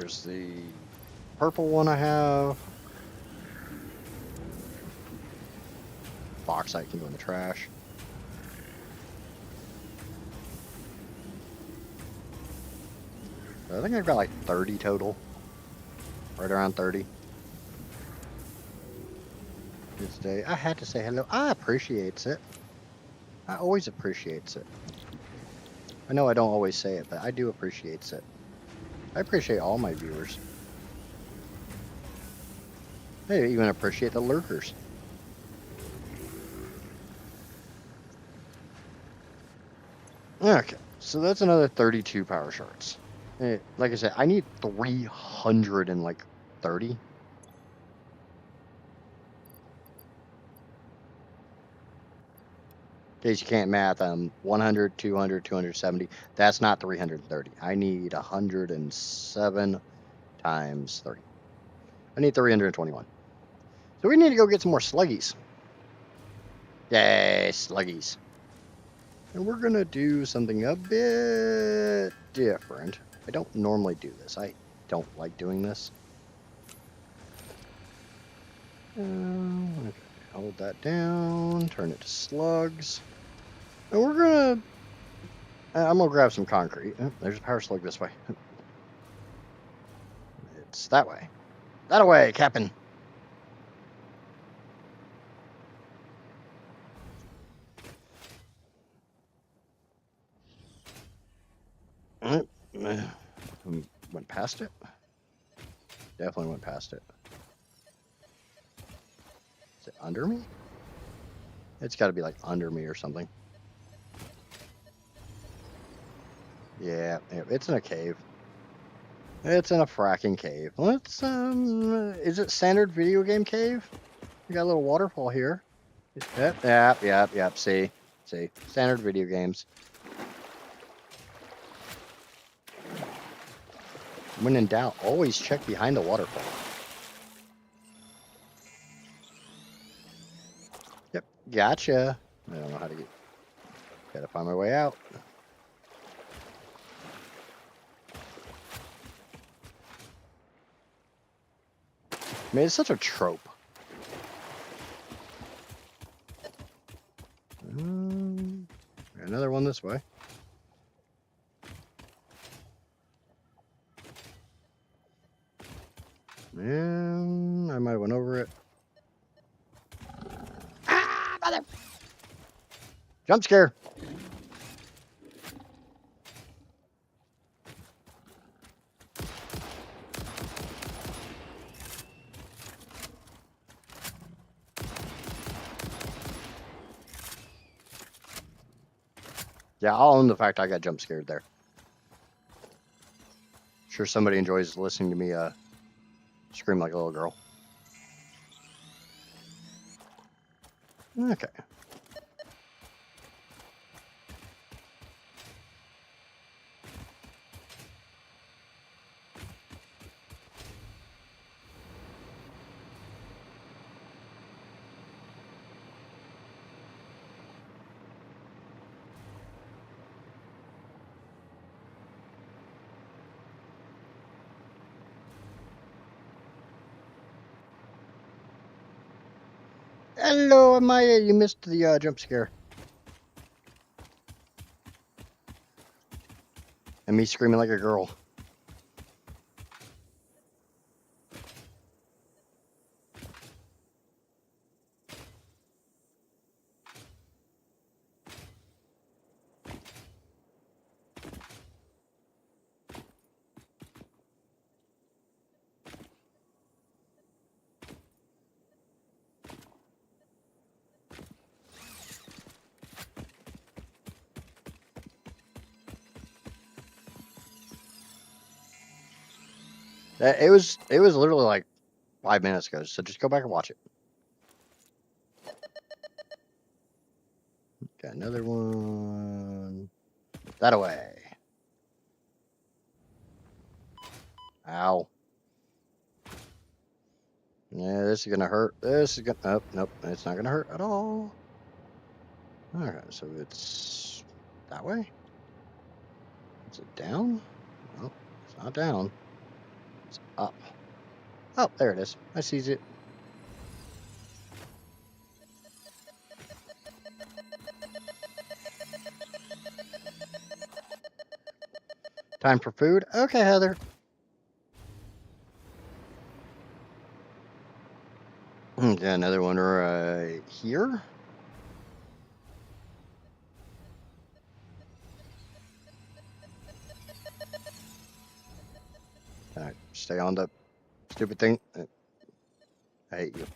There's the purple one I have. Bauxite can go in the trash. I think I've got like 30 total. Right around 30. This day. I had to say hello. I appreciates it. I always appreciates it. I know I don't always say it, but I do appreciates it. I appreciate all my viewers. I even appreciate the lurkers. Okay, so that's another 32 power shards. Like I said, I need 330. In case you can't math, 100, 200, 270. That's not 330. I need 107 times 30. I need 321. So we need to go get some more sluggies. Yay, sluggies. And we're going to do something a bit different. I don't normally do this. I don't like doing this. Okay, hold that down. Turn it to slugs. And we're going to... I'm going to grab some concrete. Oh, there's a power slug this way. It's that way. That way, Captain. Went past it? Definitely went past it. Is it under me? It's got to be like under me or something. Yeah, it's in a cave. It's in a fracking cave. Let's, is it standard video game cave? We got a little waterfall here. Yep. See. Standard video games. When in doubt, always check behind the waterfall. Yep, gotcha. I don't know how to get... Gotta find my way out. I mean, it's such a trope. Another one this way. And I might have went over it. Ah, mother! Jump scare. Yeah, I'll own the fact I got jump scared there. Sure, somebody enjoys listening to me scream like a little girl. Okay. Hello, Maya. You missed the jump scare. And me screaming like a girl. It was literally like 5 minutes ago, so just go back and watch it. Got another one. That away. Ow. Yeah, this is gonna hurt. This is gonna... Oh, nope, it's not gonna hurt at all. Alright, so it's that way? Is it down? No, it's not down. Up. Oh, there it is. I sees it. Time for food? Okay, Heather. Okay, another one right here. Alright, stay on the stupid thing. I hate you.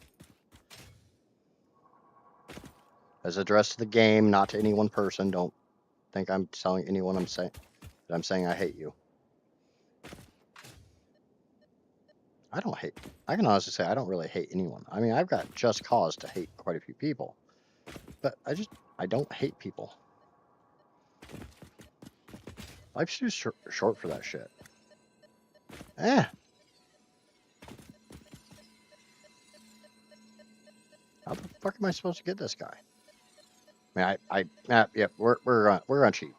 As addressed to the game, not to any one person. Don't think I'm telling anyone I'm saying I hate you. I don't hate. I can honestly say I don't really hate anyone. I mean, I've got just cause to hate quite a few people, but I don't hate people. Life's too short for that shit. Eh. How the fuck am I supposed to get this guy? I mean, yeah, we're on cheap.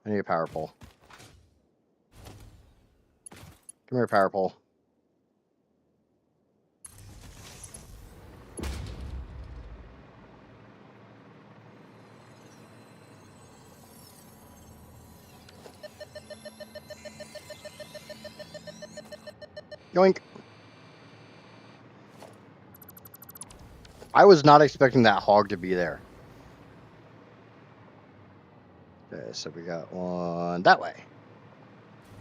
I need a power pole. Come here, power pole. Yoink. I was not expecting that hog to be there. Okay, so we got one that way.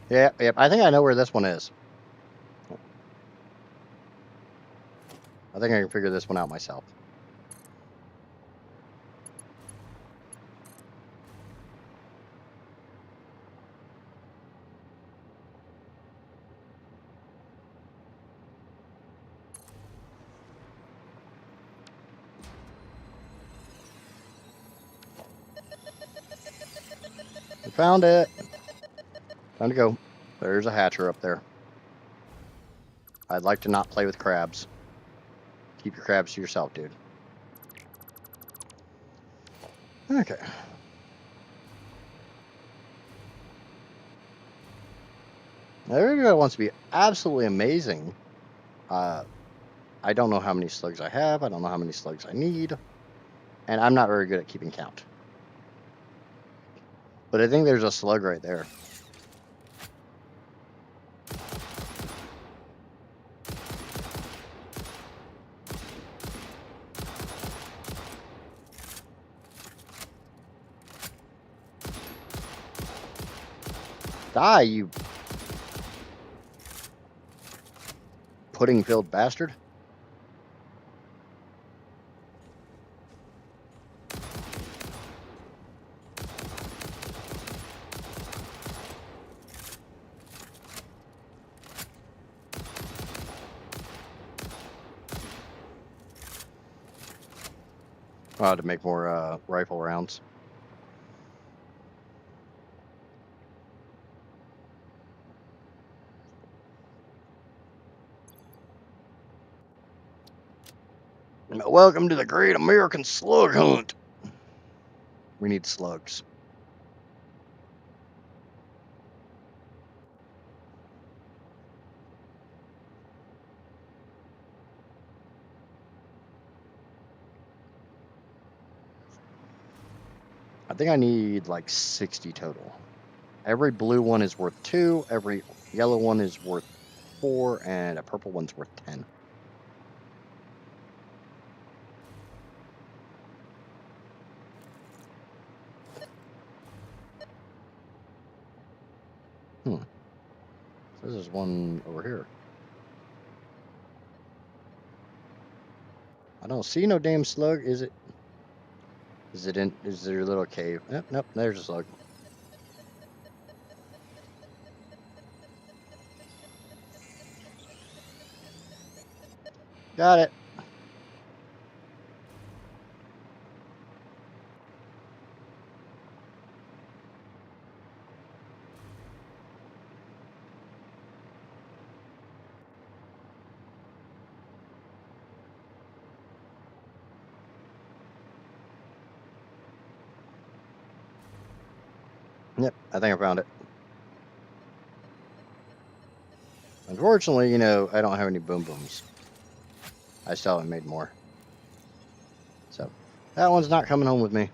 Yep. I think I know where this one is. I think I can figure this one out myself. We found it. Time to go. There's a hatcher up there. I'd like to not play with crabs. Keep your crabs to yourself, dude. Okay. Everybody wants to be absolutely amazing. I don't know how many slugs I have. I don't know how many slugs I need. And I'm not very good at keeping count. But I think there's a slug right there. Die, you pudding-filled bastard. To make more rifle rounds. Welcome to the Great American Slug Hunt. We need slugs. I think I need like 60 total. Every blue one is worth 2, every yellow one is worth 4, and a purple one's worth 10. So this is one over here. I don't see no damn slug. Is it? Is there a little cave? Nope, there's a slug. Got it. Yep, I think I found it. Unfortunately, you know, I don't have any boom booms. I still haven't made more. So, that one's not coming home with me.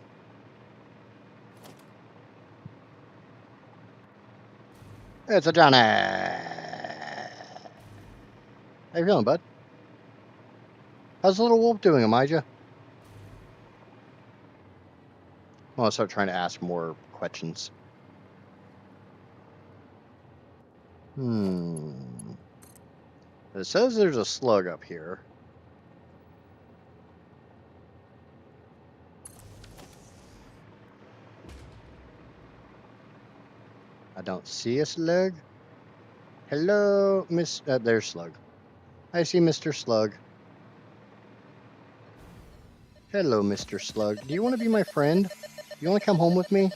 It's a Johnny! How you feeling, bud? How's the little wolf doing, Amijah? I'm gonna start trying to ask more questions. It says there's a slug up here. I don't see a slug. Hello, Miss. There's Slug. I see Mr. Slug. Hello, Mr. Slug. Do you want to be my friend? Do you want to come home with me?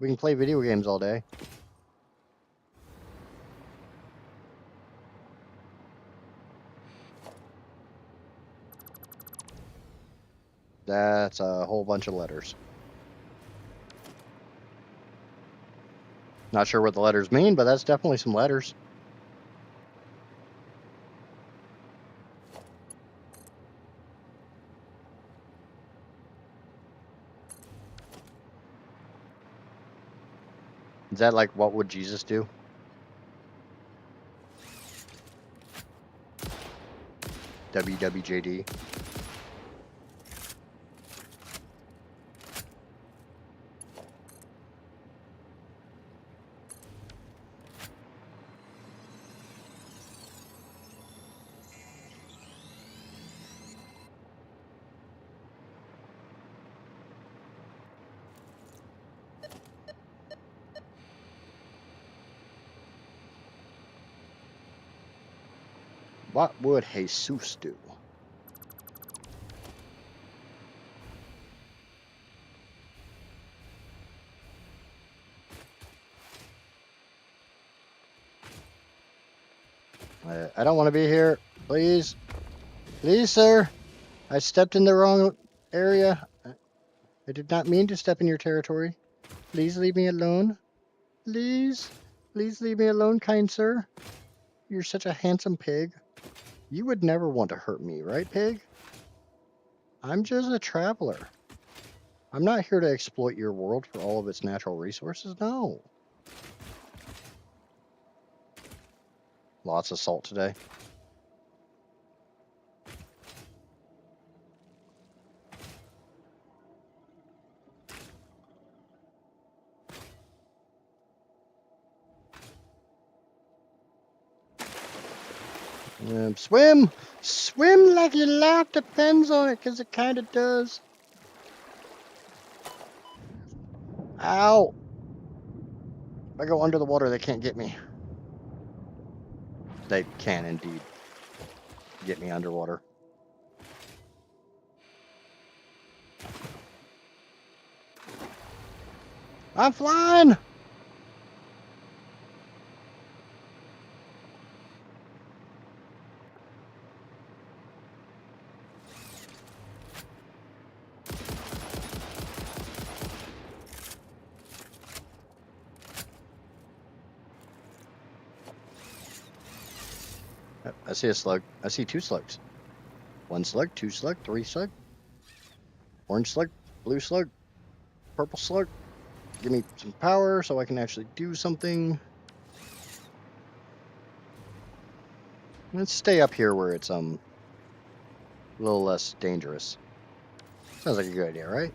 We can play video games all day. That's a whole bunch of letters. Not sure what the letters mean, but that's definitely some letters. Is that like, what would Jesus do? WWJD. What would Jesus do? I don't want to be here. Please. Please, sir. I stepped in the wrong area. I did not mean to step in your territory. Please leave me alone. Please. Please leave me alone, kind sir. You're such a handsome pig. You would never want to hurt me, right, pig? I'm just a traveler. I'm not here to exploit your world for all of its natural resources, no. Lots of salt today. Swim! Swim like your life depends on it, because it kind of does. Ow! If I go under the water, they can't get me. They can indeed get me underwater. I'm flying! I see a slug. I see two slugs. One slug, two slug, three slug. Orange slug, blue slug, purple slug. Give me some power so I can actually do something. Let's stay up here where it's a little less dangerous. Sounds like a good idea, right?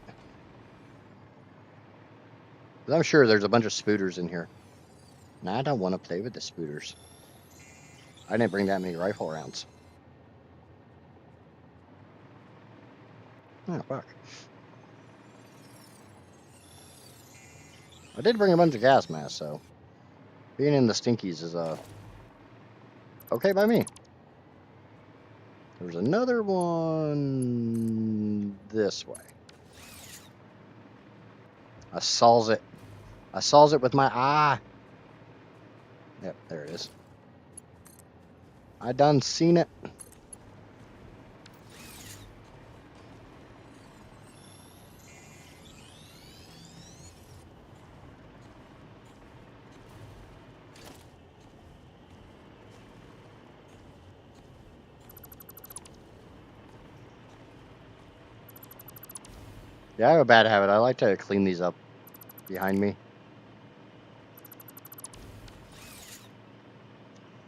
I'm sure there's a bunch of spooters in here. Nah, I don't want to play with the spooters. I didn't bring that many rifle rounds. Oh, fuck. I did bring a bunch of gas masks, so being in the stinkies is okay by me. There's another one this way. I saws it. I saws it with my eye. Yep, there it is. I done seen it. Yeah, I have a bad habit. I like to clean these up behind me.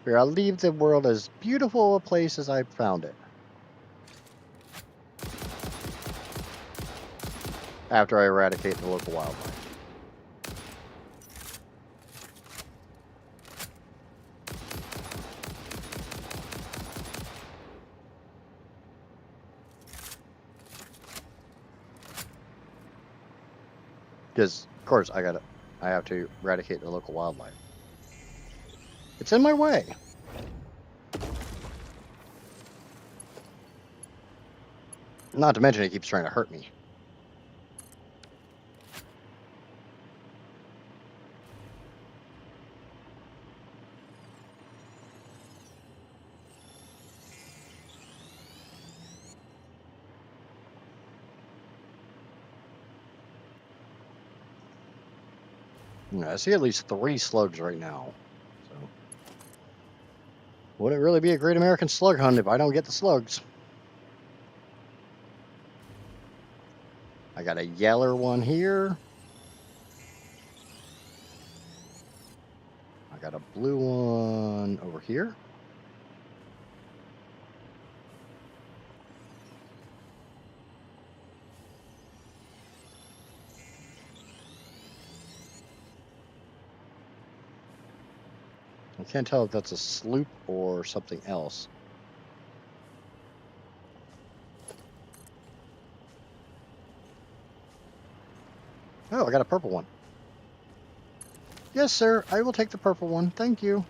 Here, I'll leave the world as beautiful a place as I found it. After I eradicate the local wildlife. Because, of course, I have to eradicate the local wildlife. It's in my way. Not to mention it keeps trying to hurt me. I see at least 3 slugs right now. So, would it really be a great American slug hunt if I don't get the slugs? I got a yeller one here. I got a blue one over here. I can't tell if that's a sloop or something else. Oh, I got a purple one. Yes, sir. I will take the purple one. Thank you.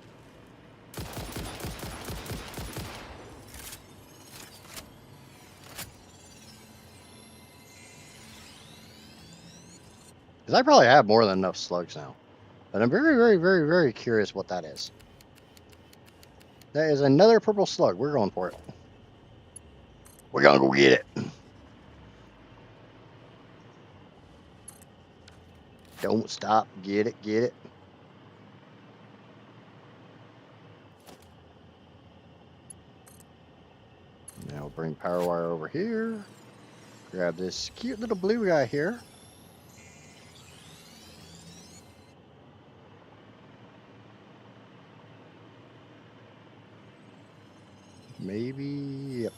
Because I probably have more than enough slugs now. But I'm very, very, very, very curious what that is. That is another purple slug. We're going for it. We're going to go get it. Don't stop. Get it. Get it. Now bring power wire over here. Grab this cute little blue guy here. Maybe, yep.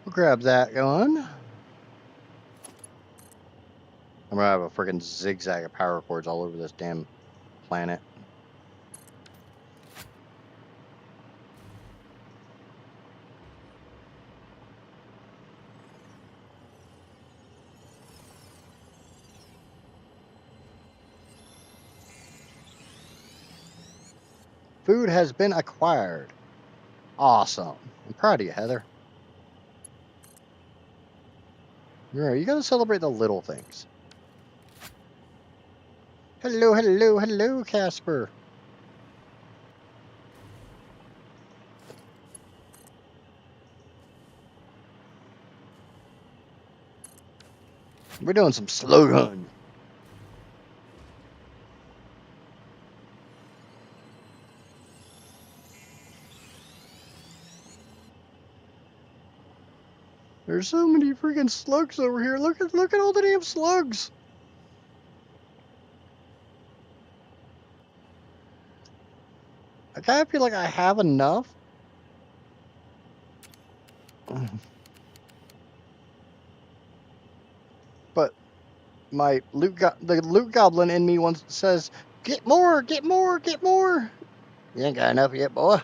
We'll grab that going. I'm gonna have a freaking zigzag of power cords all over this damn planet. Food has been acquired. Awesome. I'm proud of you, Heather. You're right. You gotta celebrate the little things. Hello, hello, hello, Casper. We're doing some slug hunting. There's so many freaking slugs over here. Look at all the damn slugs. I kind of feel like I have enough. But the loot goblin in me once says, "Get more, get more, get more." You ain't got enough yet, boy.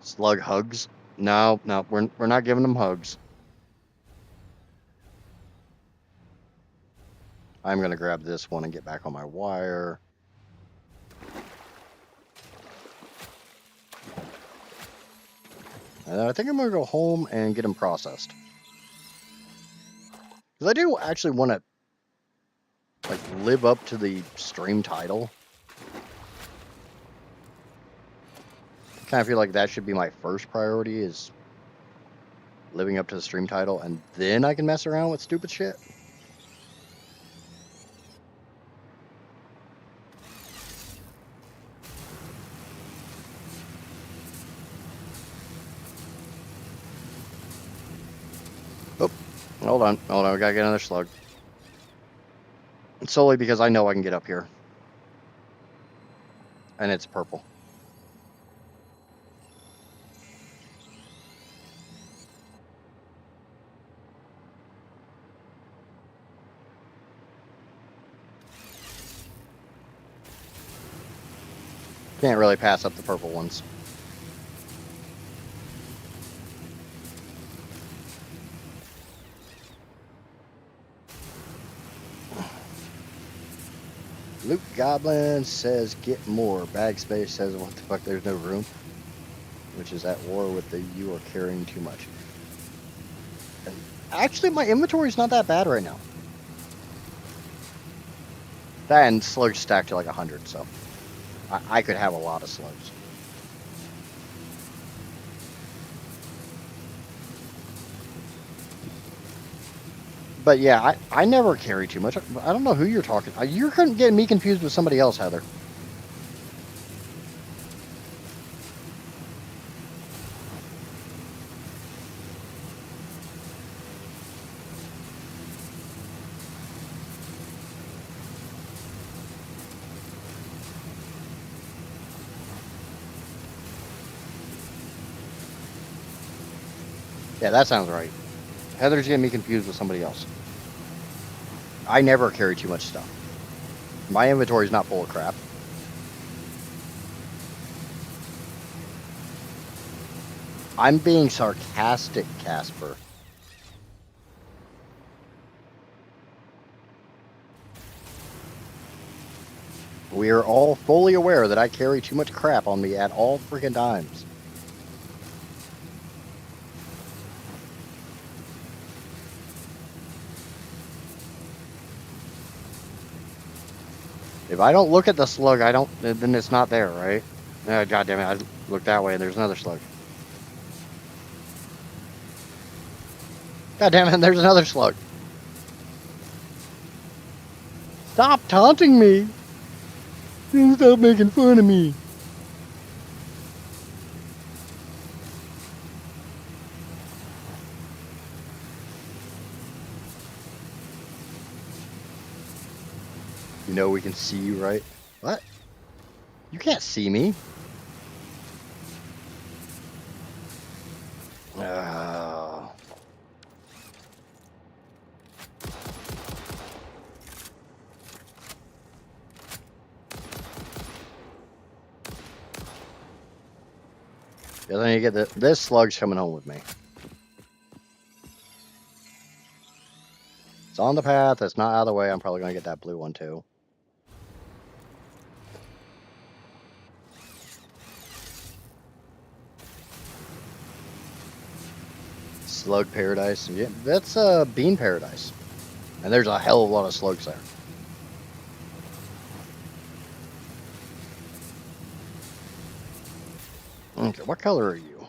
Slug hugs? No, no, we're not giving them hugs. I'm gonna grab this one and get back on my wire. And I think I'm gonna go home and get them processed. Because I do actually want to like live up to the stream title. I kind of feel like that should be my first priority, is living up to the stream title, and then I can mess around with stupid shit. Oh, hold on, we gotta get another slug. It's solely because I know I can get up here. And it's purple. Can't really pass up the purple ones. Luke Goblin says get more. Bag space says what the fuck, there's no room. Which is at war with the you are carrying too much. And actually, my inventory's not that bad right now. That and slugs stacked to like 100, so I could have a lot of slugs. But yeah, I never carry too much. I don't know who you're talking. You're getting me confused with somebody else, Heather. Yeah, that sounds right. Heather's getting me confused with somebody else. I never carry too much stuff. My inventory's not full of crap. I'm being sarcastic, Casper. We are all fully aware that I carry too much crap on me at all freaking times. If I don't look at the slug, then it's not there, right? Oh, God damn it, I looked that way and there's another slug. God damn it, there's another slug. Stop taunting me! Stop making fun of me! You know we can see you, right? What? You can't see me. Oh. Yeah, then you get this slug's coming home with me. It's on the path. It's not out of the way. I'm probably going to get that blue one too. Slug paradise. Yeah, that's bean paradise. And there's a hell of a lot of slugs there. Okay, what color are you?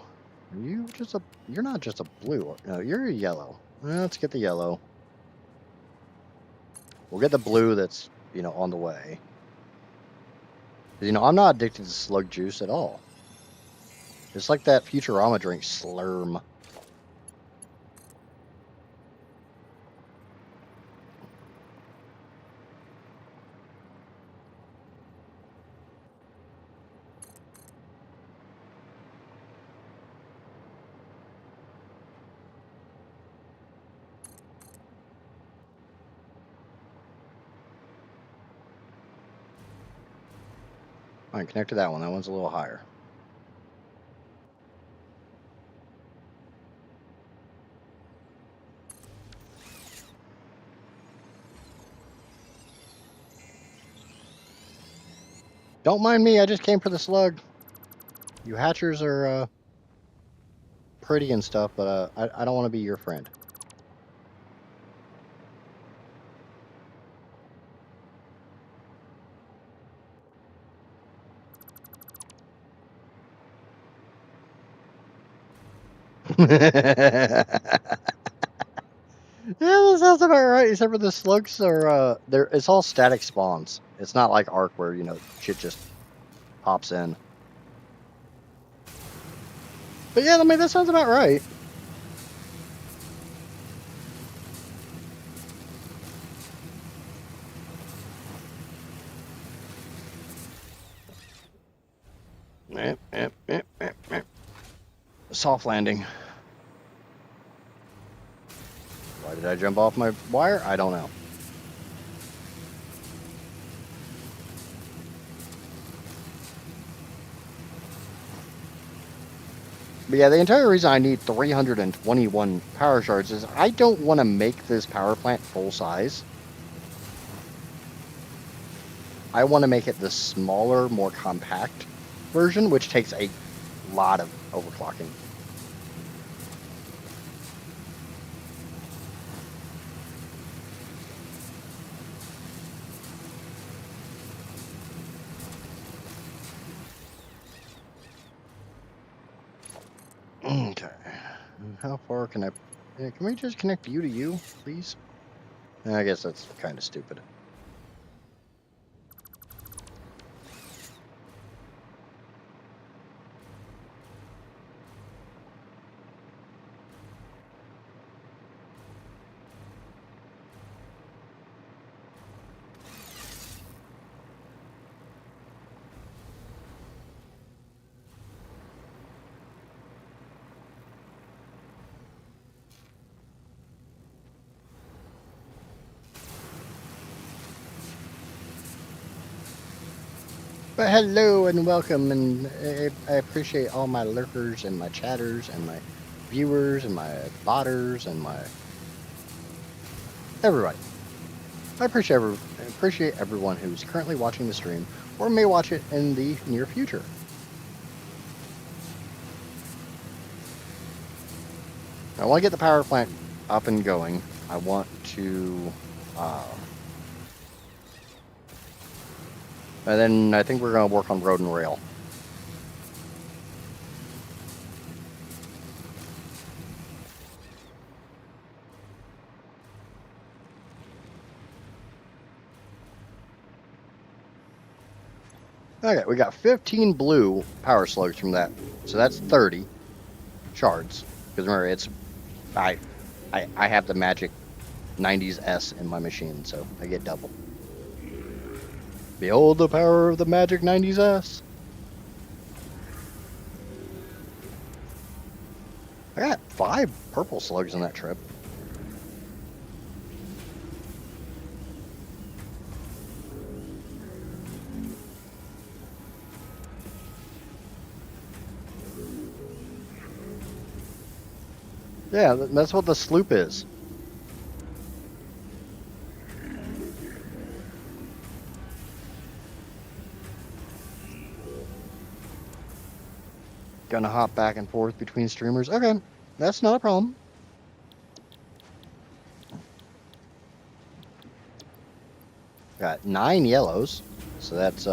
You're not just a blue. No, you're a yellow. Well, let's get the yellow. We'll get the blue that's, on the way. I'm not addicted to slug juice at all. It's like that Futurama drink, Slurm. All right, connect to that one. That one's a little higher. Don't mind me, I just came for the slug. You hatchers are pretty and stuff, but I don't want to be your friend. Yeah, that sounds about right. Except for the slugs are they're it's all static spawns. It's not like Ark where, you know, shit just pops in. But yeah, I mean that sounds about right. Soft landing. Why did I jump off my wire? I don't know. But yeah, the entire reason I need 321 power shards is I don't want to make this power plant full size. I want to make it the smaller, more compact version, which takes a lot of overclocking. Okay. How far can I... Can we just connect you to you, please? I guess that's kind of stupid. But hello and welcome, and I appreciate all my lurkers and my chatters and my viewers and my botters and my everybody. I appreciate everyone who's currently watching the stream or may watch it in the near future. I want to get the power plant up and going. I want to, and then I think we're going to work on road and rail. Okay, we got 15 blue power slugs from that, so that's 30 shards. Because remember, it's I have the magic 90s S in my machine, so I get double. Behold the power of the magic 90s S. I got 5 purple slugs on that trip. Yeah, that's what the sloop is. Gonna hop back and forth between streamers. Okay, that's not a problem. Got 9 yellows, so that's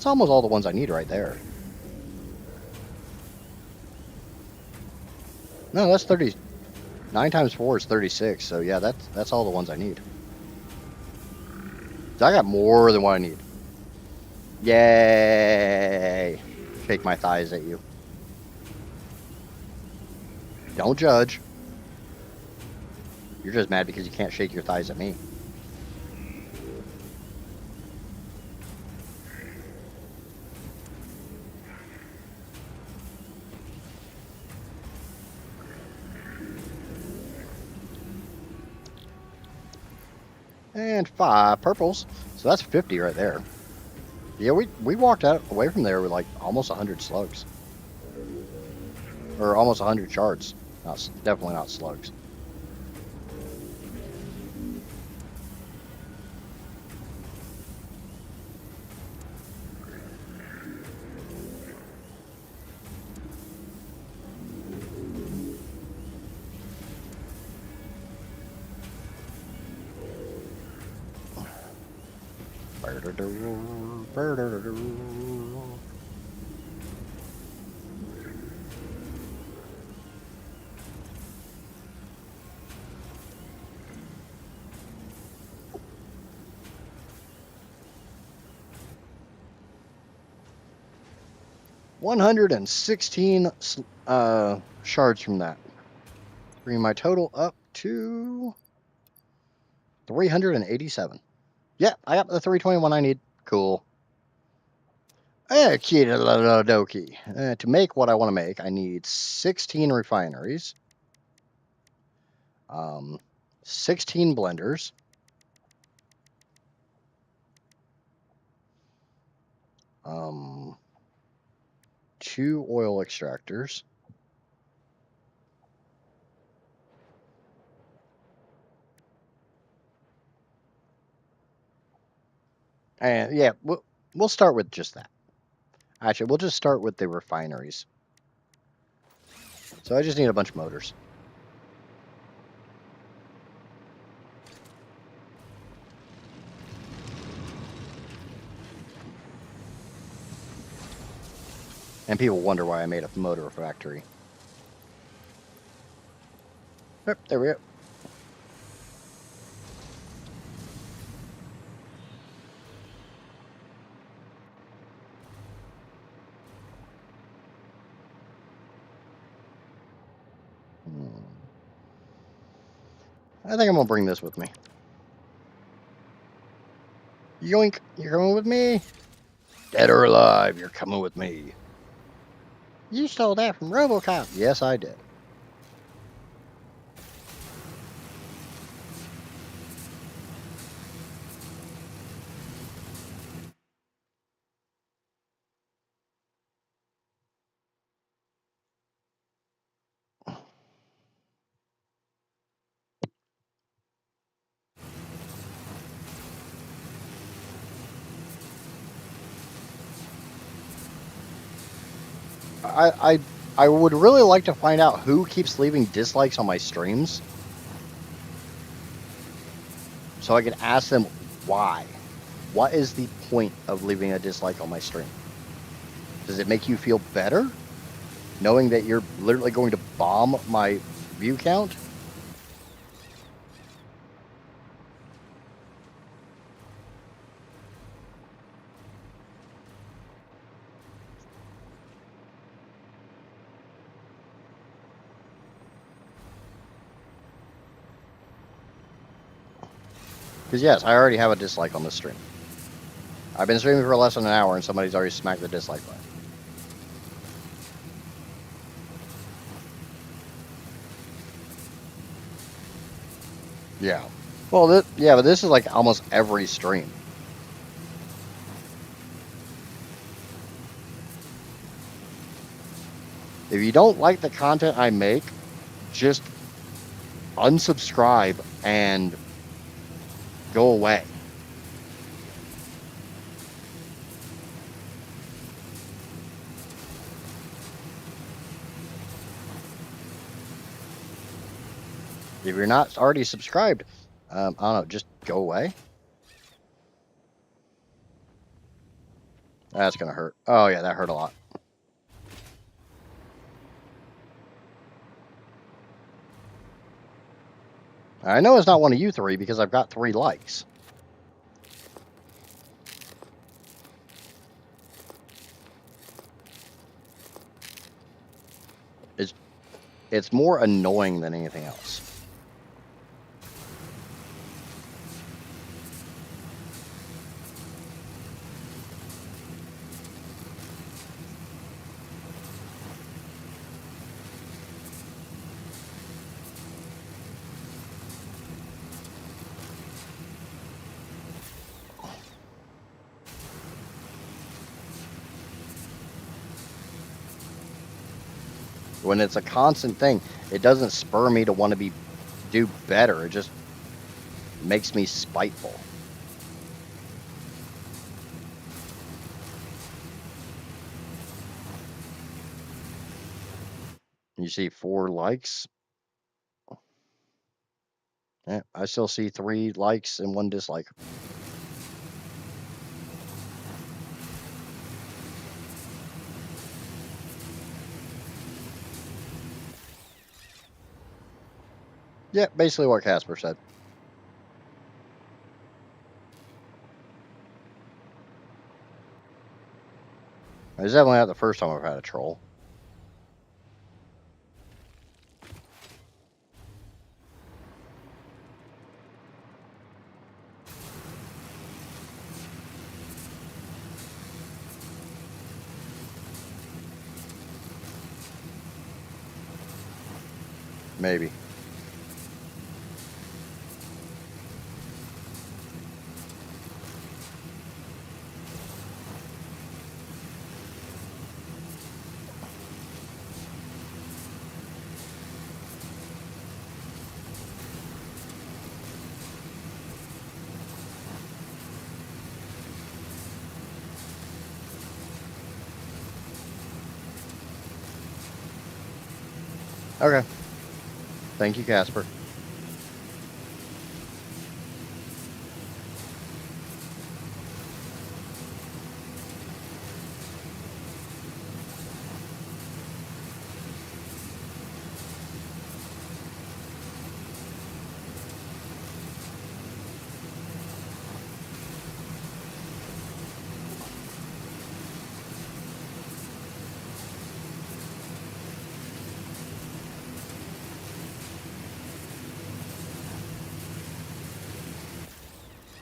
almost all the ones I need right there. No, that's 30. 9 times 4 is 36. So yeah, that's all the ones I need. So I got more than what I need. Yay! Shake my thighs at you. Don't judge. You're just mad because you can't shake your thighs at me. And 5 purples. So that's 50 right there. Yeah, we walked out away from there with like almost 100 slugs. Or almost 100 shards. Definitely not slugs. 116 shards from that. Bring my total up to 387. Yeah, I got the 321 I need. Cool. Okie dokie. To make what I want to make, I need 16 refineries, 16 blenders, 2 oil extractors, and yeah, we'll start with just that. Actually, we'll just start with the refineries. So I just need a bunch of motors. And people wonder why I made a motor factory. Yep, there we go. I think I'm gonna bring this with me. Yoink! You're coming with me? Dead or alive, you're coming with me. You stole that from RoboCop. Yes, I did. I I would really like to find out who keeps leaving dislikes on my streams, so I can ask them why. What is the point of leaving a dislike on my stream? Does it make you feel better knowing that you're literally going to bomb my view count? Because yes, I already have a dislike on this stream. I've been streaming for less than an hour and somebody's already smacked the dislike button. Yeah. Well, yeah, but this is like almost every stream. If you don't like the content I make, just unsubscribe and go away. If you're not already subscribed, I don't know, just go away. That's gonna hurt. Oh yeah, that hurt a lot. I know it's not one of you three because I've got 3 likes. It's more annoying than anything else. When it's a constant thing, it doesn't spur me to want to do better. It just makes me spiteful. You see 4 likes. Yeah, I still see 3 likes and 1 dislike. Yeah, basically what Casper said. It's definitely not the first time I've had a troll. Maybe. Okay. Thank you, Casper.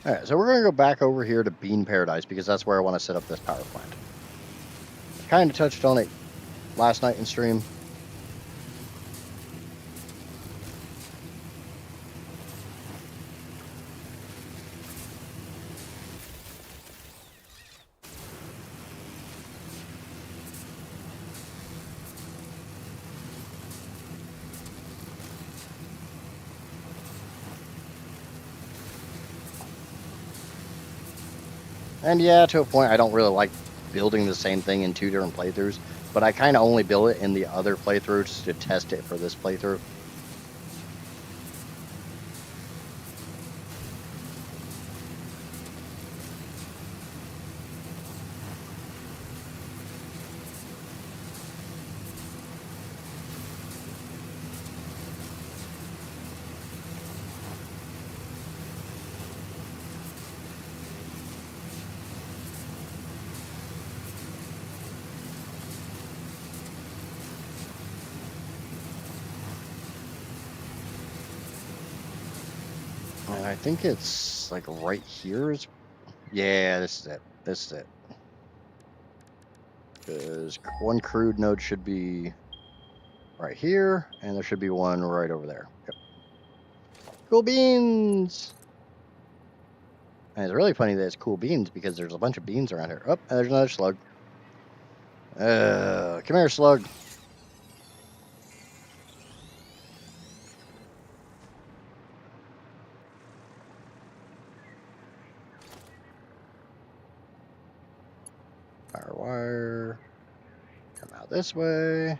Alright, so we're going to go back over here to Bean Paradise because that's where I want to set up this power plant. I kind of touched on it last night in stream. And yeah, to a point, I don't really like building the same thing in 2 different playthroughs, but I kind of only build it in the other playthrough just to test it for this playthrough. And I think it's like right here is... Yeah, this is it. This is it. Because one crude node should be right here, and there should be one right over there. Yep. Cool beans! And it's really funny that it's cool beans because there's a bunch of beans around here. Oh, there's another slug. Come here, slug. Power wire. Come out this way.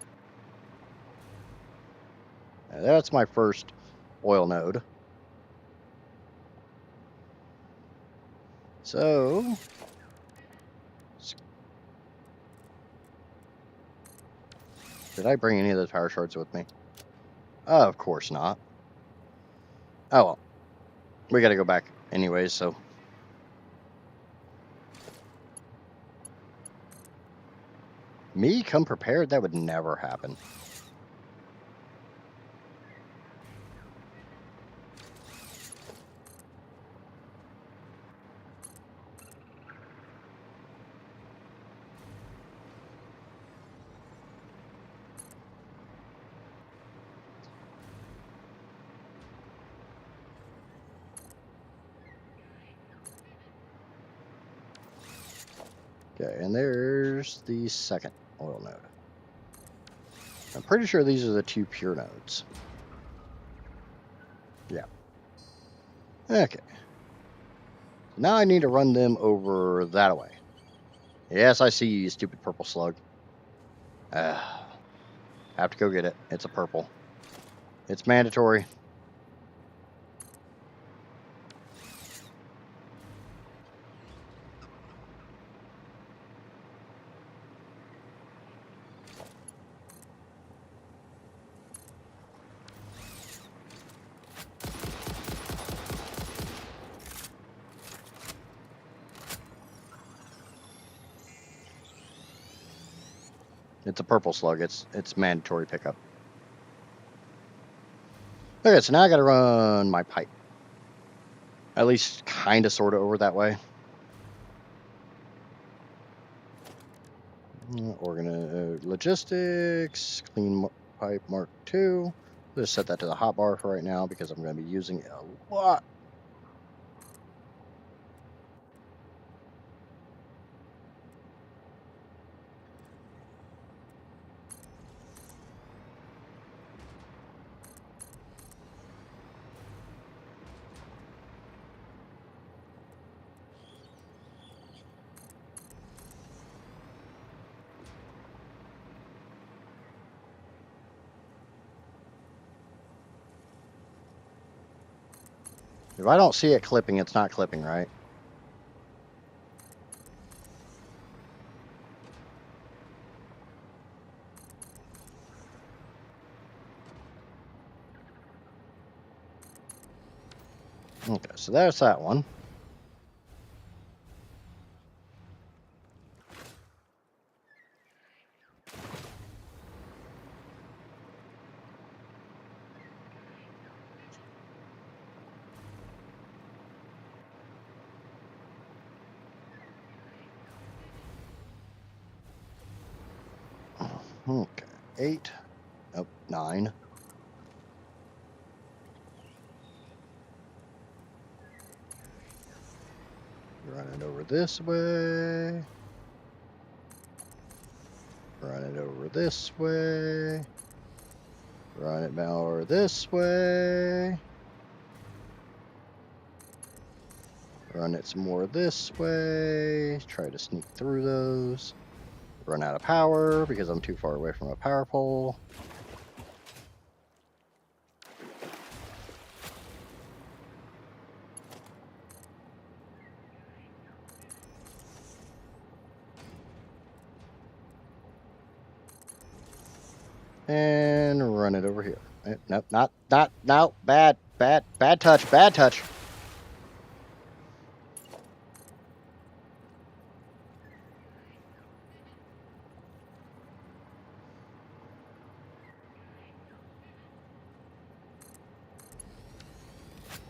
And that's my first oil node. So... Did I bring any of those power shards with me? Of course not. Oh well. We gotta go back anyways, so... Me come prepared? That would never happen. Okay, and there's the second oil node. I'm pretty sure these are the 2 pure nodes. Yeah. Okay. Now I need to run them over that way. Yes, I see you, you stupid purple slug. Have to go get it. It's a purple. It's mandatory. It's a purple slug. It's mandatory pickup. Okay, so now I got to run my pipe. At least kind of sort of over that way. Logistics, clean pipe Mark II. Just set that to the hotbar for right now because I'm going to be using it a lot. If I don't see it clipping, it's not clipping, right? Okay, so there's that one. Okay, 8. Oh, 9. Run it over this way. Run it over this way. Run it over this way. Run it some more this way. Try to sneak through those. Run out of power because I'm too far away from a power pole. And run it over here. Nope, no, bad touch, bad touch.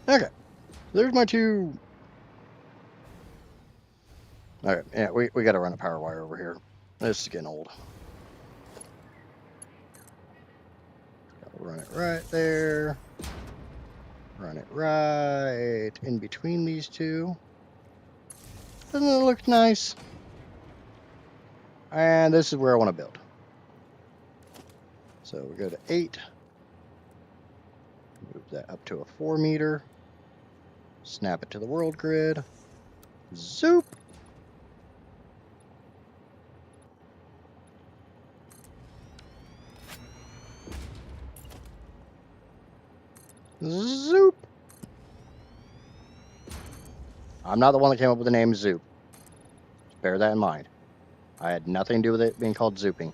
Okay, there's my 2. Okay, yeah, we got to run a power wire over here. This is getting old. Gotta run it right there. Run it right in between these 2. Doesn't it look nice? And this is where I want to build. So we go to 8. Move that up to a 4 meter. Snap it to the world grid. Zoop! Zoop! I'm not the one that came up with the name Zoop. Just bear that in mind. I had nothing to do with it being called zooping.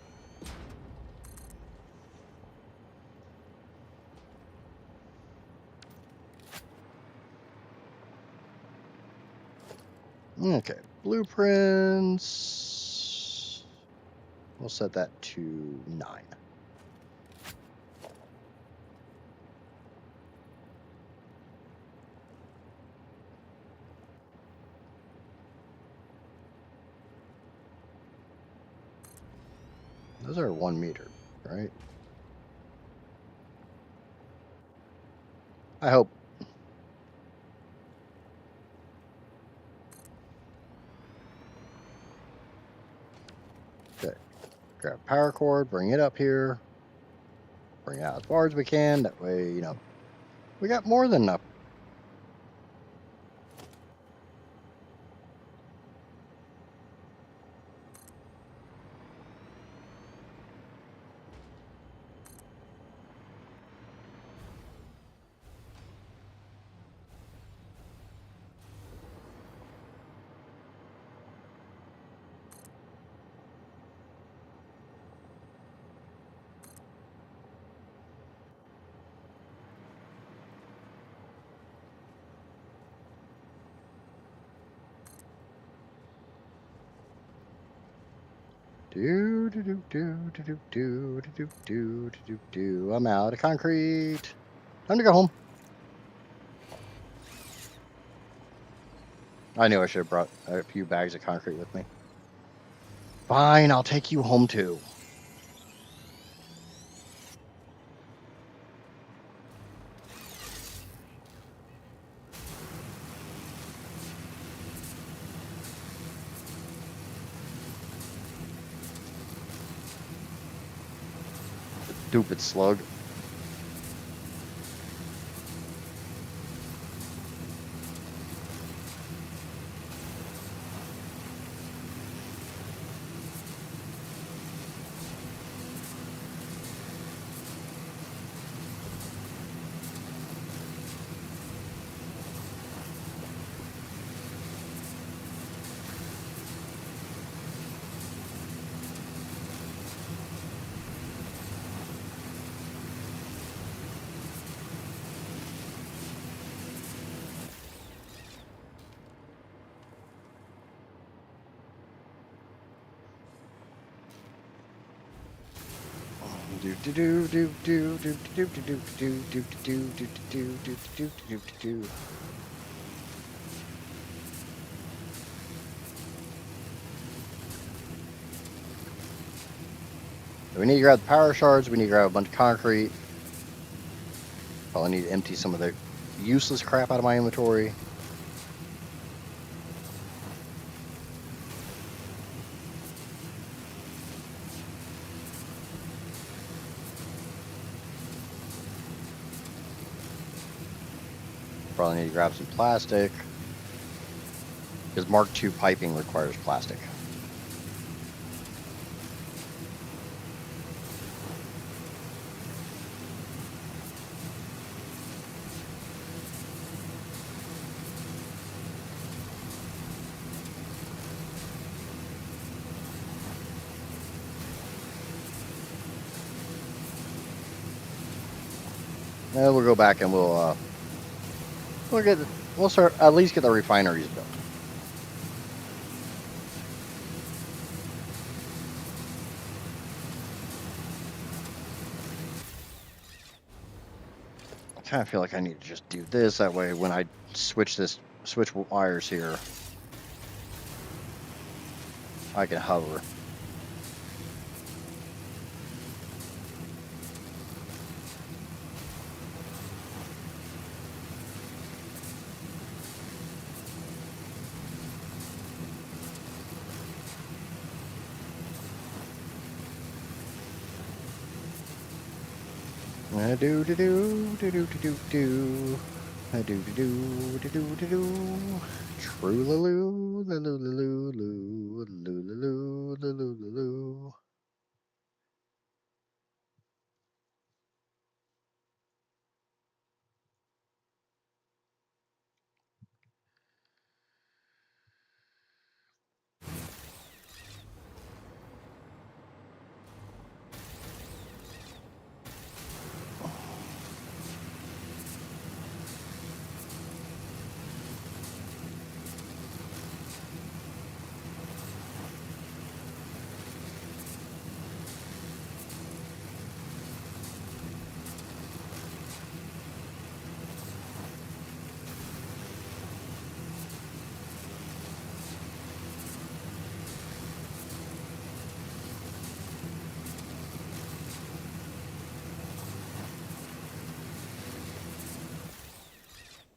Okay, blueprints. We'll set that to 9. Those are 1 meter, right? I hope. Okay, grab power cord, bring it up here. Bring it out as far as we can. That way, you know, we got more than enough. Do do do do do do do do do do do. I'm out of concrete. Time to go home. I knew I should have brought a few bags of concrete with me. Fine, I'll take you home too. Stupid slug. Do do do do do do do do do do do do do do do do do do. We need to grab the power shards. We need to grab a bunch of concrete. Probably need to empty some of the useless crap out of my inventory. Probably need to grab some plastic. Because Mark II piping requires plastic. And we'll go back and we'll start at least get the refineries built. I kind of feel like I need to just do this. That way when I switch wires here, I can hover. Do do do do do do do do do do do do do do. True loo loo loo loo loo loo loo loo loo.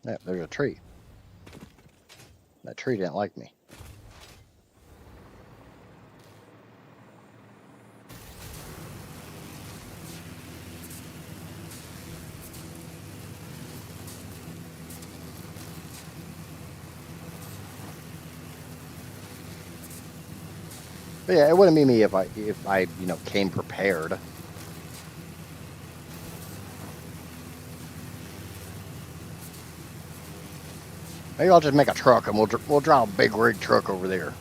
Yeah, there's a tree. That tree didn't like me. But yeah, it wouldn't be me if I came prepared. Maybe I'll just make a truck and we'll drive a big rig truck over there.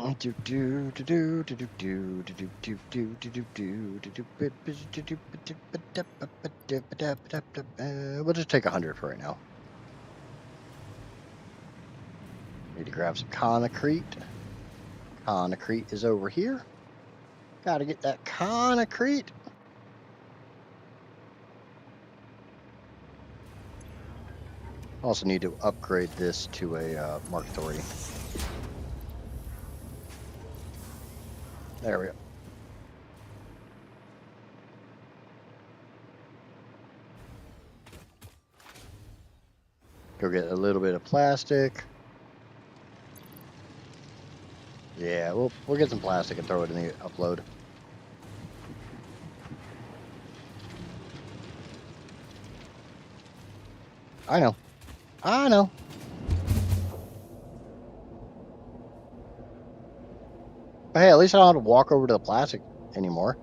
We'll just take 100 for right now. Need to grab some concrete. Concrete is over here. Gotta get that concrete. Also need to upgrade this to a Mark III. There we go. Go get a little bit of plastic. Yeah, we'll get some plastic and throw it in the upload. I know. I know. But hey, at least I don't have to walk over to the plastic anymore.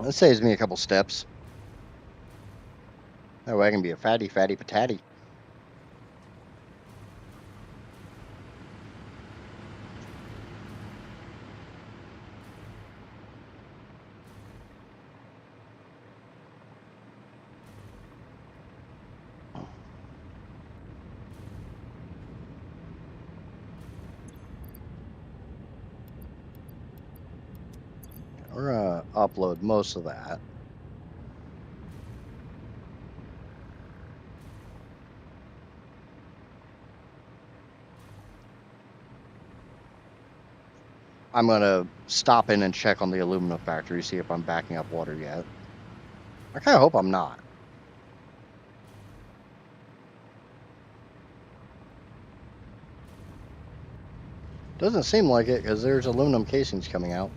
That saves me a couple steps. That way I can be a fatty patati. We're gonna upload most of that. I'm gonna stop in and check on the aluminum factory, see if I'm backing up water yet. I kind of hope I'm not. Doesn't seem like it because there's aluminum casings coming out.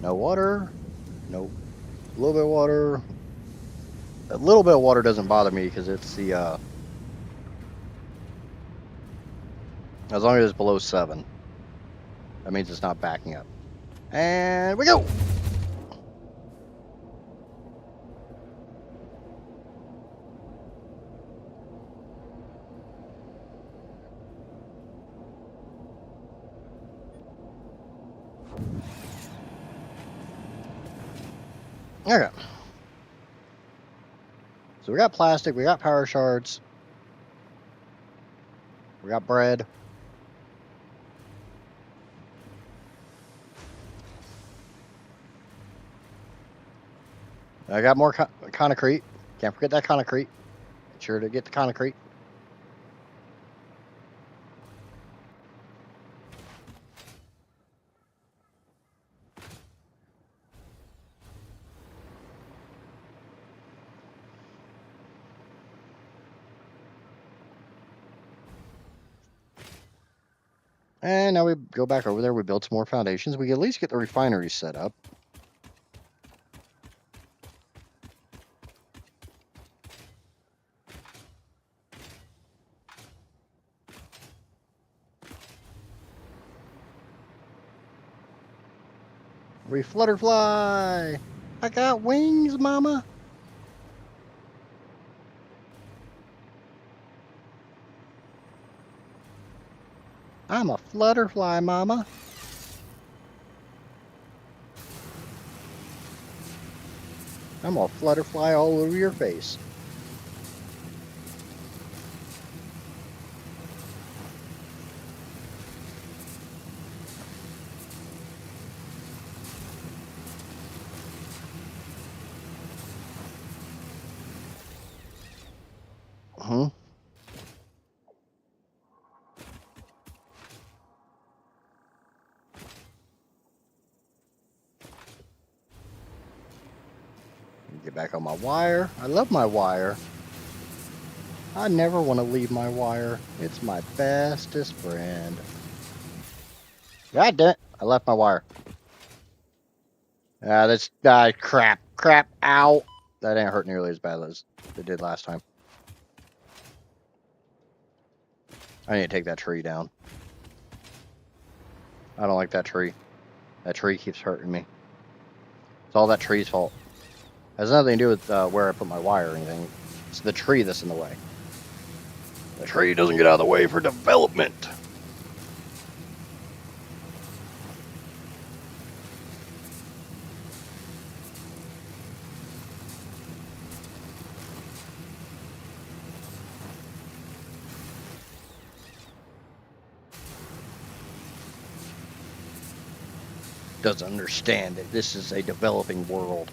No water. Nope. A little bit of water. A little bit of water doesn't bother me because it's the as long as it's below 7. That means it's not backing up. And we go. Okay. So we got plastic, we got power shards, we got bread. I got more concrete. Can't forget that concrete. Make sure to get the concrete. And now we go back over there. We build some more foundations. We can at least get the refinery set up. We flutterfly. I got wings, mama. I'm a flutterfly, mama. I'm gonna flutterfly all over your face. Get back on my wire. I love my wire. I never want to leave my wire. It's my bestest friend. God damn it. I left my wire. That's crap. Crap. Ow. that didn't hurt nearly as bad as it did last time. I need to take that tree down. I don't like that tree. That tree keeps hurting me. It's all that tree's fault. It has nothing to do with where I put my wire or anything. It's the tree that's in the way. The tree doesn't get out of the way for development. Doesn't understand that this is a developing world.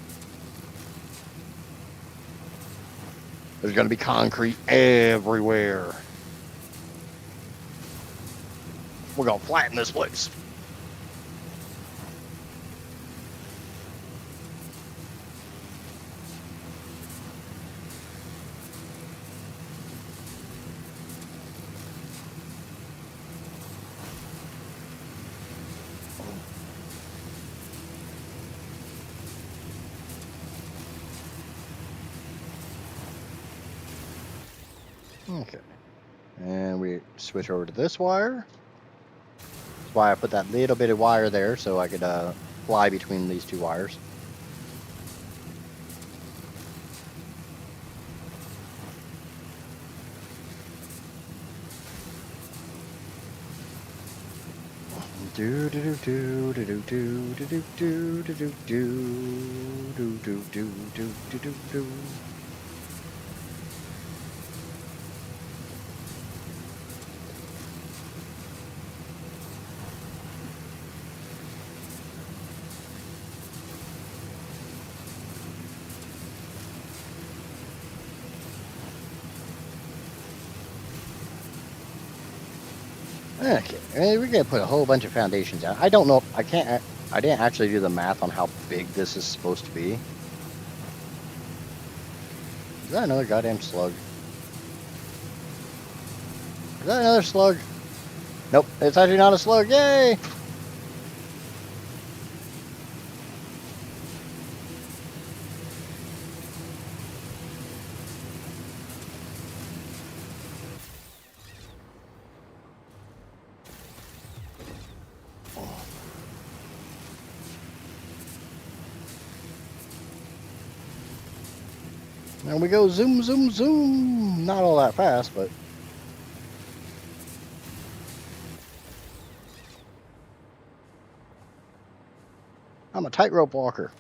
There's going to be concrete everywhere. We're going to flatten this place. Okay. And we switch over to this wire. That's why I put that little bit of wire there, so I could fly between these two wires. Do do do do do do do do do do do do do do do do. Okay, we're gonna put a whole bunch of foundations down. I don't know. I didn't actually do the math on how big this is supposed to be. Is that another goddamn slug? Is that another slug? Nope, it's actually not a slug. Yay! And we go zoom, zoom, zoom. Not all that fast, but. I'm a tightrope walker.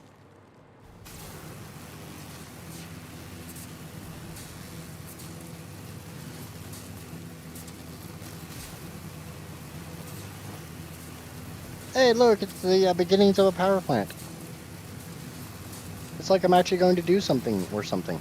Hey, look, it's the beginnings of a power plant. It's like I'm actually going to do something or something.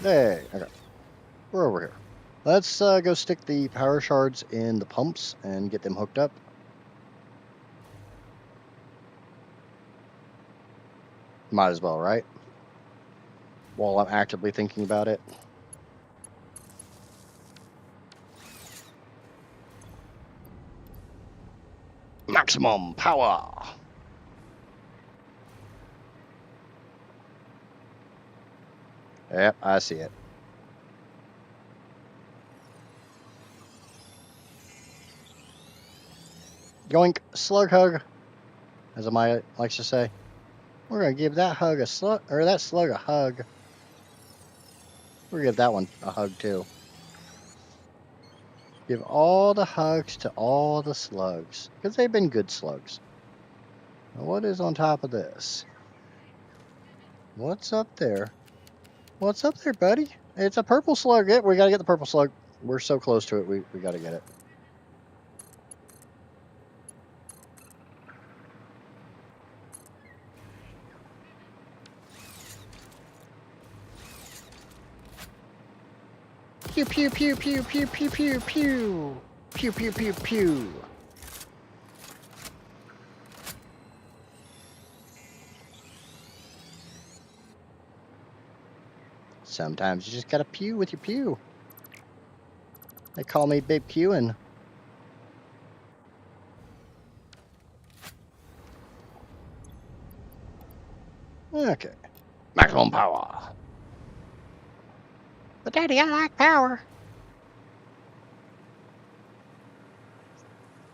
Hey, okay. We're over here. Let's go stick the power shards in the pumps and get them hooked up. Might as well, right? While I'm actively thinking about it. Maximum power! Yep, I see it. Yoink, slug hug, as Amaya likes to say. We're gonna give that hug a slug, or that slug a hug. We're gonna give that one a hug too. Give all the hugs to all the slugs, because they've been good slugs. Now what is on top of this? What's up there? What's up there, buddy? It's a purple slug. Yeah, we gotta get the purple slug. We're so close to it, we gotta get it. Pew pew pew pew pew pew pew pew. Pew pew pew pew. Sometimes you just gotta pew with your pew. They call me Big Pewin'. Okay. Maximum power. But Daddy, I like power.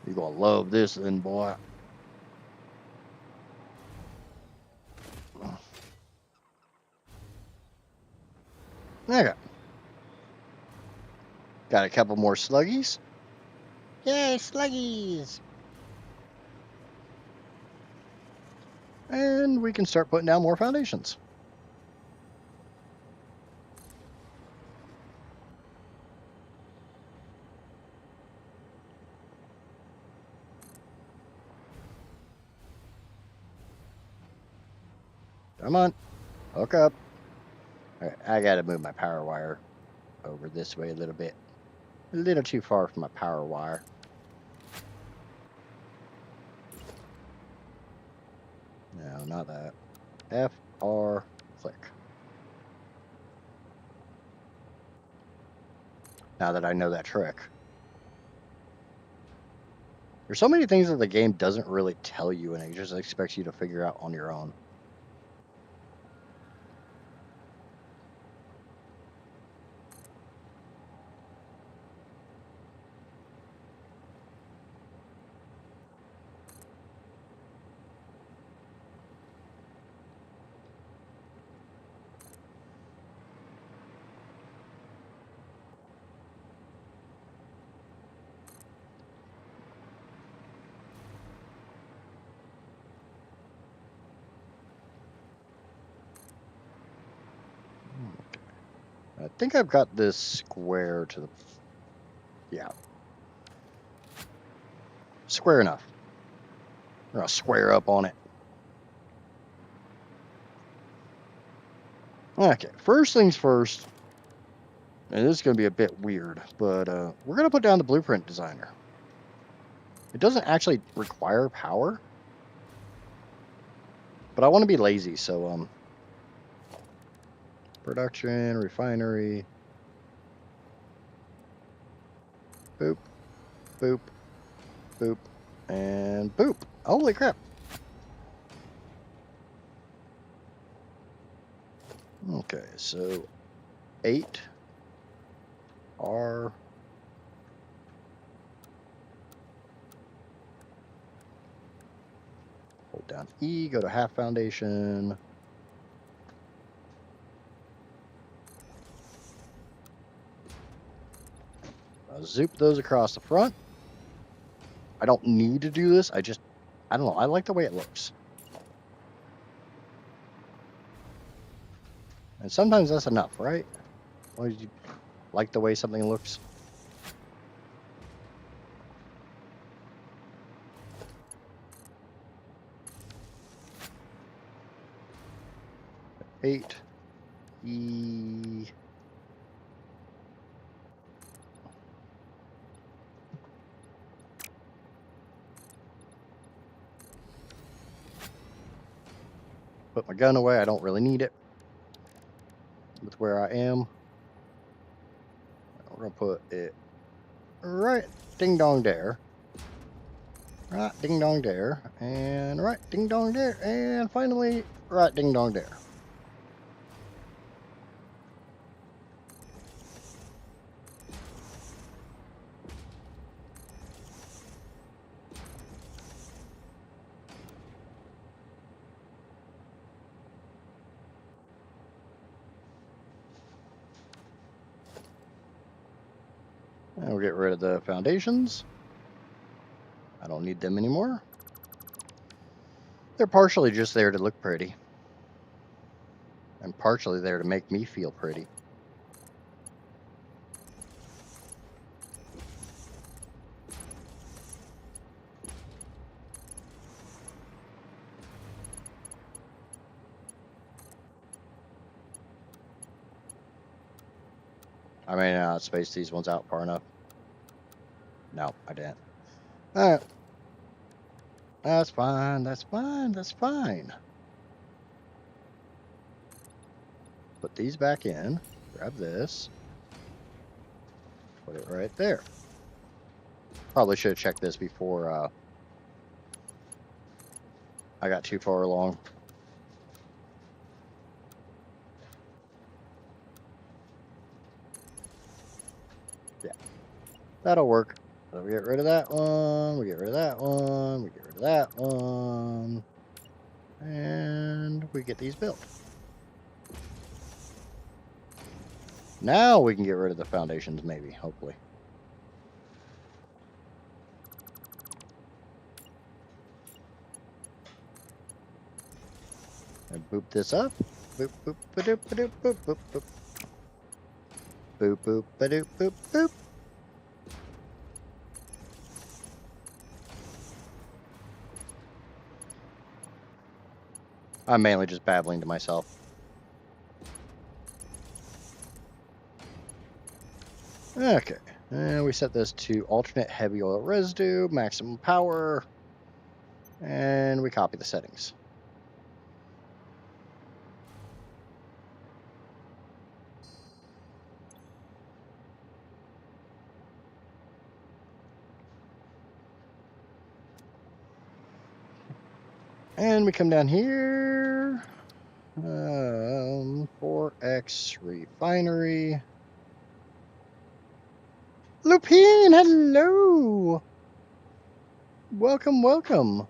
You're gonna love this then, boy. Okay. Got a couple more sluggies. Yay, sluggies! And we can start putting down more foundations. Come on, hook up. All right, I gotta move my power wire over this way a little bit. A little too far from my power wire. No, not that. F, R, click. Now that I know that trick. There's so many things that the game doesn't really tell you and it just expects you to figure out on your own. I think I've got this square to the... Yeah. Square enough. I'm gonna square up on it. Okay, first things first. And this is going to be a bit weird, but we're going to put down the blueprint designer. It doesn't actually require power. But I want to be lazy, so production, refinery. Boop, boop, boop, and boop. Holy crap. Okay, so 8 R hold down E, go to half foundation. Zoop those across the front. I don't need to do this. I don't know. I like the way it looks. And sometimes that's enough, right? Why did you like the way something looks? Eight E. Put my gun away. I don't really need it. With where I am. We're going to put it right ding dong there. Right ding dong there. And right ding dong there. And finally, right ding dong there. And we'll get rid of the foundations. I don't need them anymore. They're partially just there to look pretty. And partially there to make me feel pretty. I may not space these ones out far enough. No, I didn't. Alright. That's fine, that's fine, that's fine. Put these back in. Grab this. Put it right there. Probably should have checked this before I got too far along. Yeah, that'll work. So we get rid of that one, we get rid of that one, we get rid of that one, and we get these built. Now we can get rid of the foundations, maybe, hopefully. And boop this up. Boop, boop, ba-doop, ba-doop, boop, boop, boop. Boop, boop, ba-doop, boop, boop. I'm mainly just babbling to myself. Okay, and we set this to alternate heavy oil residue, maximum power, and we copy the settings. And we come down here, 4X refinery. Lupine, hello! Welcome, welcome.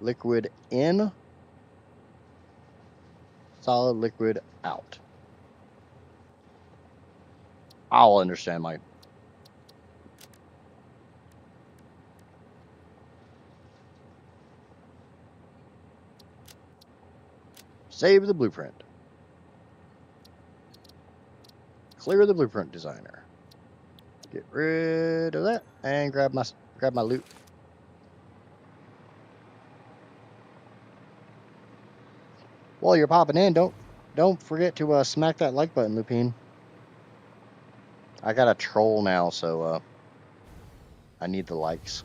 Liquid in, solid liquid out. I'll understand my... Save the blueprint. Clear the blueprint designer. Get rid of that and grab my loot. While you're popping in, don't forget to smack that like button, Lupine. I got a troll now, so I need the likes.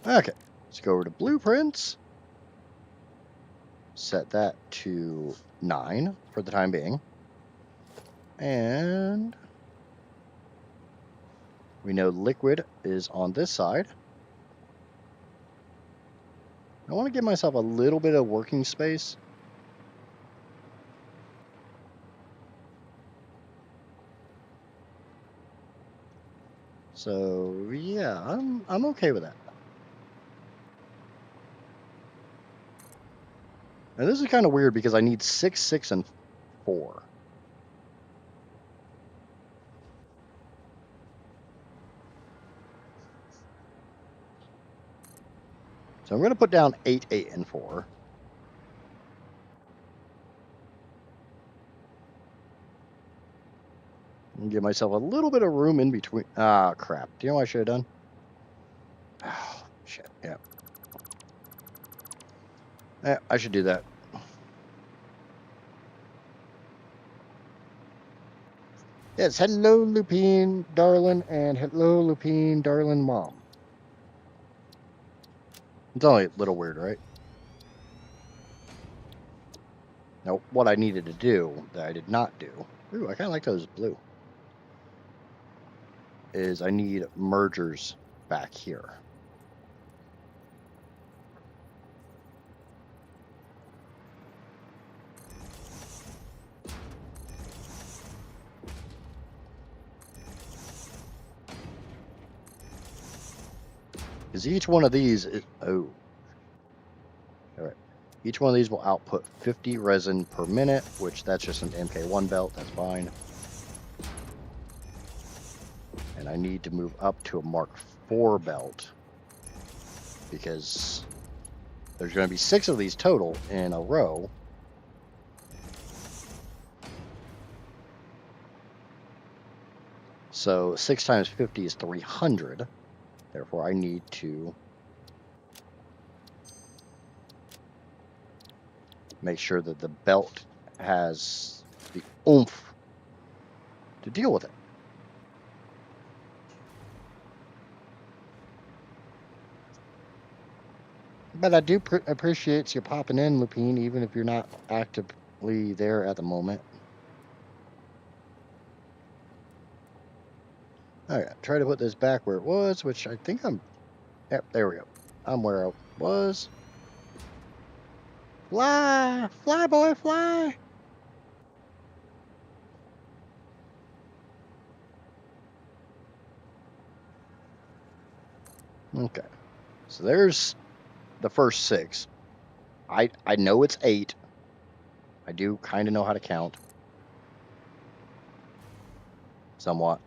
Okay, let's go over to blueprints. Set that to 9 for the time being. And we know liquid is on this side. I want to give myself a little bit of working space. So yeah, I'm okay with that. And this is kind of weird because I need 6, 6, and 4. So I'm going to put down 8, 8, and 4. And give myself a little bit of room in between. Ah, crap. Do you know what I should have done? Oh, shit. Yeah. I should do that. Yes, hello, Lupine, darling, and hello, Lupine, darling, mom. It's only a little weird, right? Now, what I needed to do that I did not do, ooh, I kind of like those blue, is I need mergers back here. Because each one of these is, oh, all right. Each one of these will output 50 resin per minute, which that's just an MK1 belt, that's fine. And I need to move up to a Mark IV belt because there's going to be 6 of these total in a row. So 6 times 50 is 300. Therefore, I need to make sure that the belt has the oomph to deal with it. But I do appreciate you popping in, Lupine, even if you're not actively there at the moment. Okay, try to put this back where it was, which I think I'm... Yep, there we go. I'm where I was. Fly! Fly, boy, fly! Okay. So there's the first 6. I know it's 8. I do kind of know how to count. Somewhat.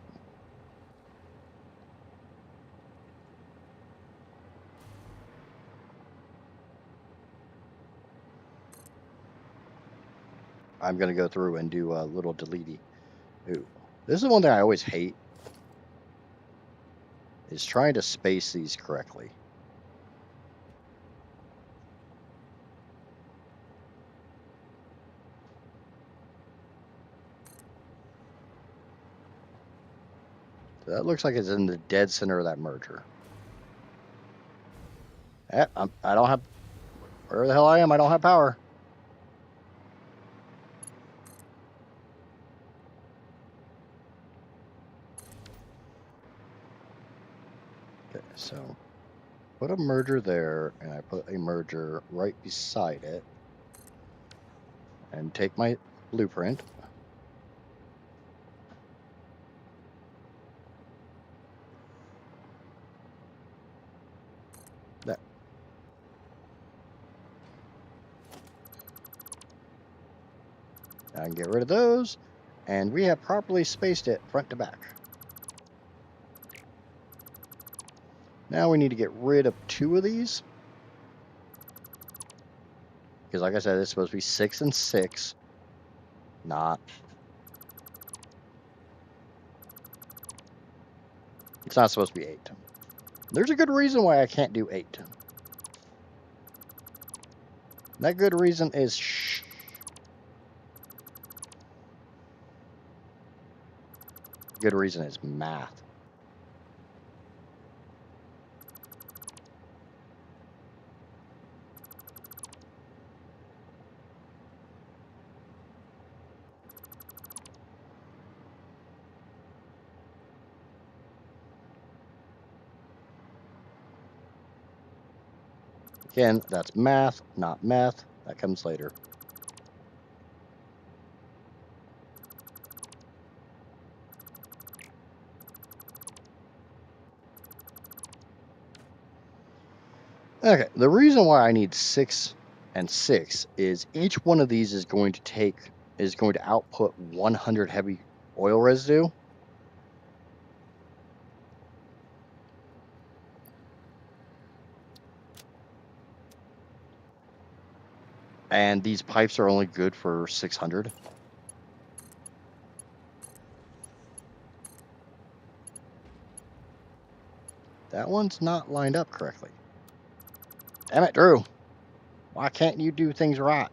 I'm going to go through and do a little deletey. Ooh. This is one thing I always hate. Is trying to space these correctly. So that looks like it's in the dead center of that merger. I don't have... Where the hell I am, I don't have power. Okay, so put a merger there, and I put a merger right beside it. And take my blueprint. That. I can get rid of those, and we have properly spaced it front to back. Now we need to get rid of 2 of these. Because like I said, it's supposed to be 6 and 6. Not. It's not supposed to be 8. There's a good reason why I can't do 8. That good reason is shh. Good reason is math. Again, that's math, not meth. That comes later. Okay, the reason why I need 6 and 6 is each one of these is going to output 100 heavy oil residue. And these pipes are only good for 600. That one's not lined up correctly. Damn it, Drew. Why can't you do things right?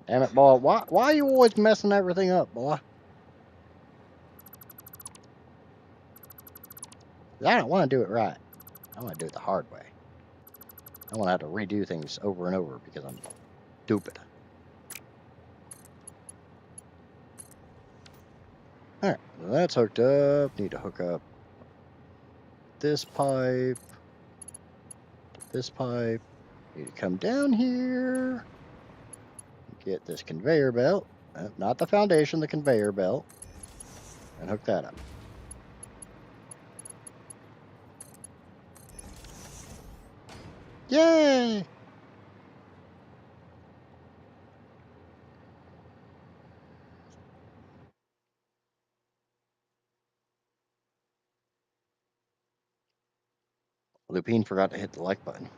Damn it, boy. Why are you always messing everything up, boy? I don't want to do it right. I want to do it the hard way. I want to have to redo things over and over because I'm stupid. Alright, that's hooked up. Need to hook up this pipe. This pipe. Need to come down here. Get this conveyor belt. Not the foundation, the conveyor belt. And hook that up. Yay! Lupine forgot to hit the like button.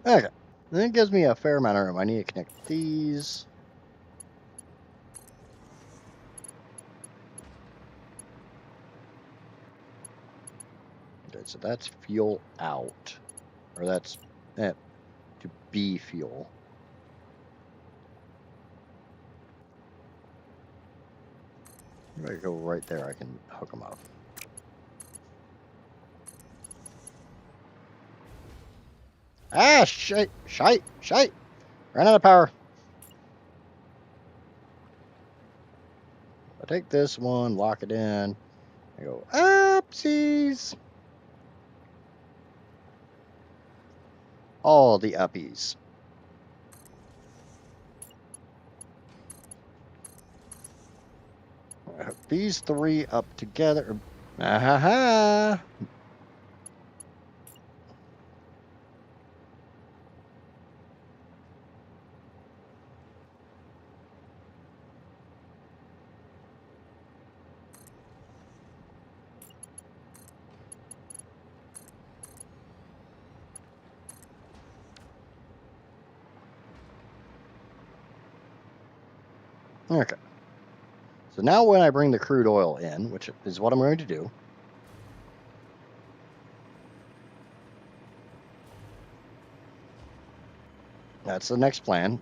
Okay. Then it gives me a fair amount of room. I need to connect these. Okay, so that's fuel out. Or that's to be fuel. If I go right there, I can hook them up. Ah, shite. Ran out of power. I take this one, lock it in. I go, upsies. All the uppies. I hook these three up together. Ah ha ha. Okay. So now when I bring the crude oil in, which is what I'm going to do, that's the next plan.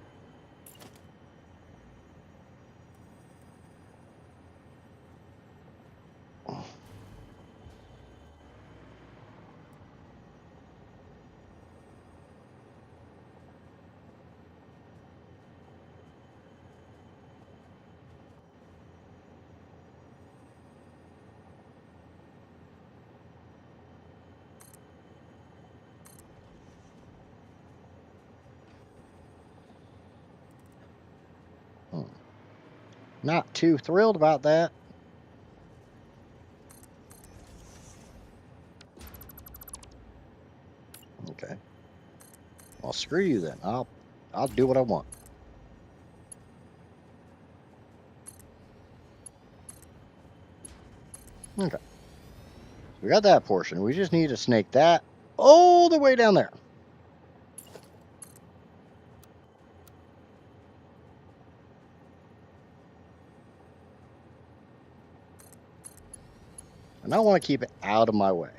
Not too thrilled about that. Okay. Well, screw you then. I'll do what I want. Okay. So we got that portion. We just need to snake that all the way down there. And I want to keep it out of my way.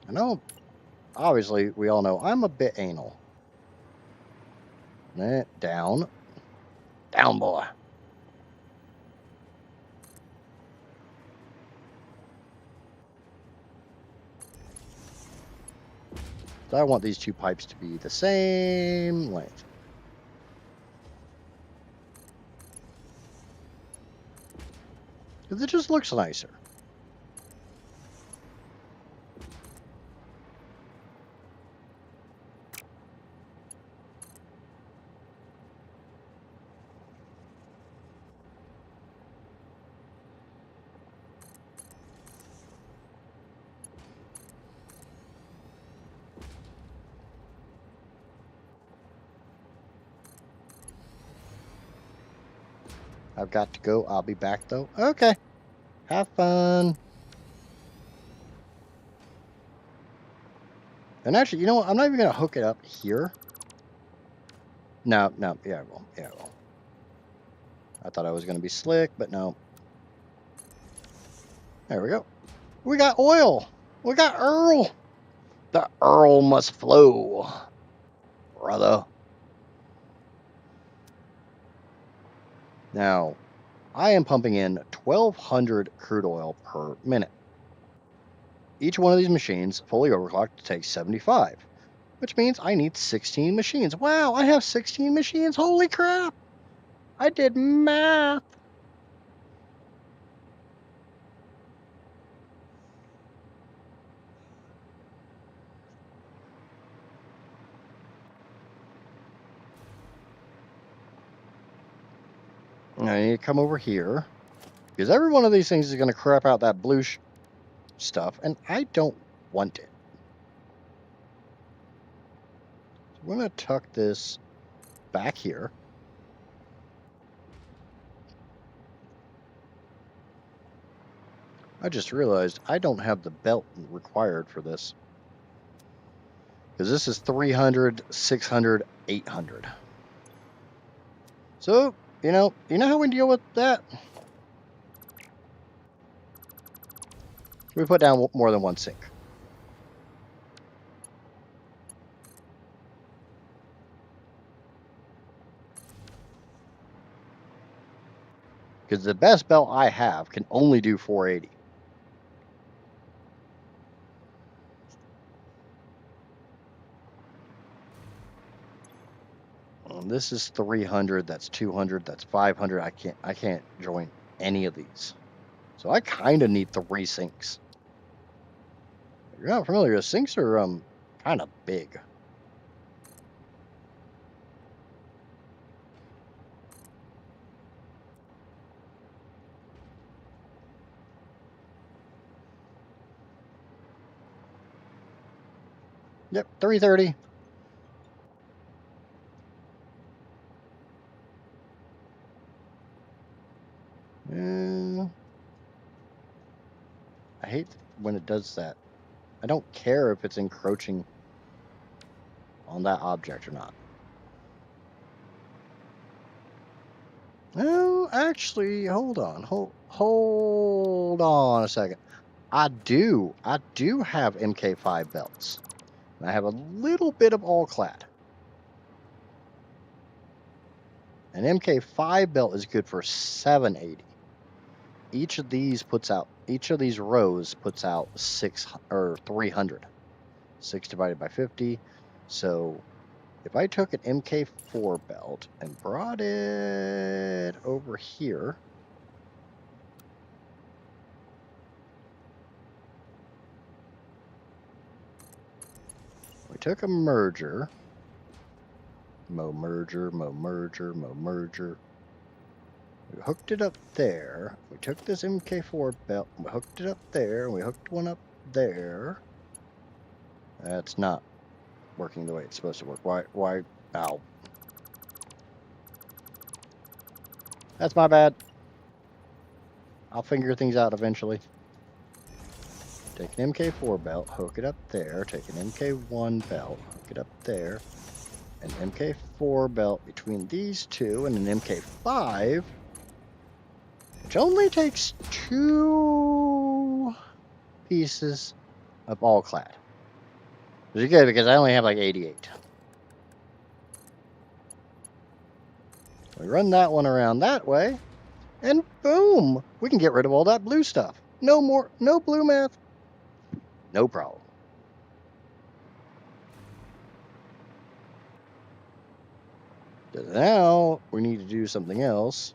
I know, obviously, we all know I'm a bit anal. Down. Down, boy. So I want these two pipes to be the same length. Because it just looks nicer. I've got to go. I'll be back, though. Okay. Have fun. And actually, you know what? I'm not even going to hook it up here. No. Yeah, I will. I thought I was going to be slick, but no. There we go. We got oil. We got Earl. The Earl must flow, brother. Now, I am pumping in 1,200 crude oil per minute. Each one of these machines, fully overclocked, takes 75, which means I need 16 machines. Wow, I have 16 machines. Holy crap. I did math. I need to come over here because every one of these things is going to crap out that blue stuff, and I don't want it. So I'm going to tuck this back here. I just realized I don't have the belt required for this. Because this is 300, 600, 800. So, you know how we deal with that? We put down more than one sink. Because the best belt I have can only do 480. This is 300, that's 200, that's 500. I can't join any of these. So I kind of need 3 sinks. If you're not familiar, sinks are kind of big. Yep, 330. I hate when it does that. I don't care if it's encroaching on that object or not. No, actually, hold on. Hold on a second. I do have MK5 belts. And I have a little bit of all clad. An MK5 belt is good for 780. Each of these rows puts out 300. 6 divided by 50. So if I took an MK4 belt and brought it over here, we took a merger, merger. We hooked it up there. We took this MK4 belt, we hooked it up there, and we hooked one up there. That's not working the way it's supposed to work. Why? Ow. That's my bad. I'll figure things out eventually. Take an MK4 belt, hook it up there. Take an MK1 belt, hook it up there. An MK4 belt between these two, and an MK5, which only takes 2 pieces of all clad. Which is good because I only have like 88. We run that one around that way, and boom! We can get rid of all that blue stuff. No blue math. No problem. Now we need to do something else.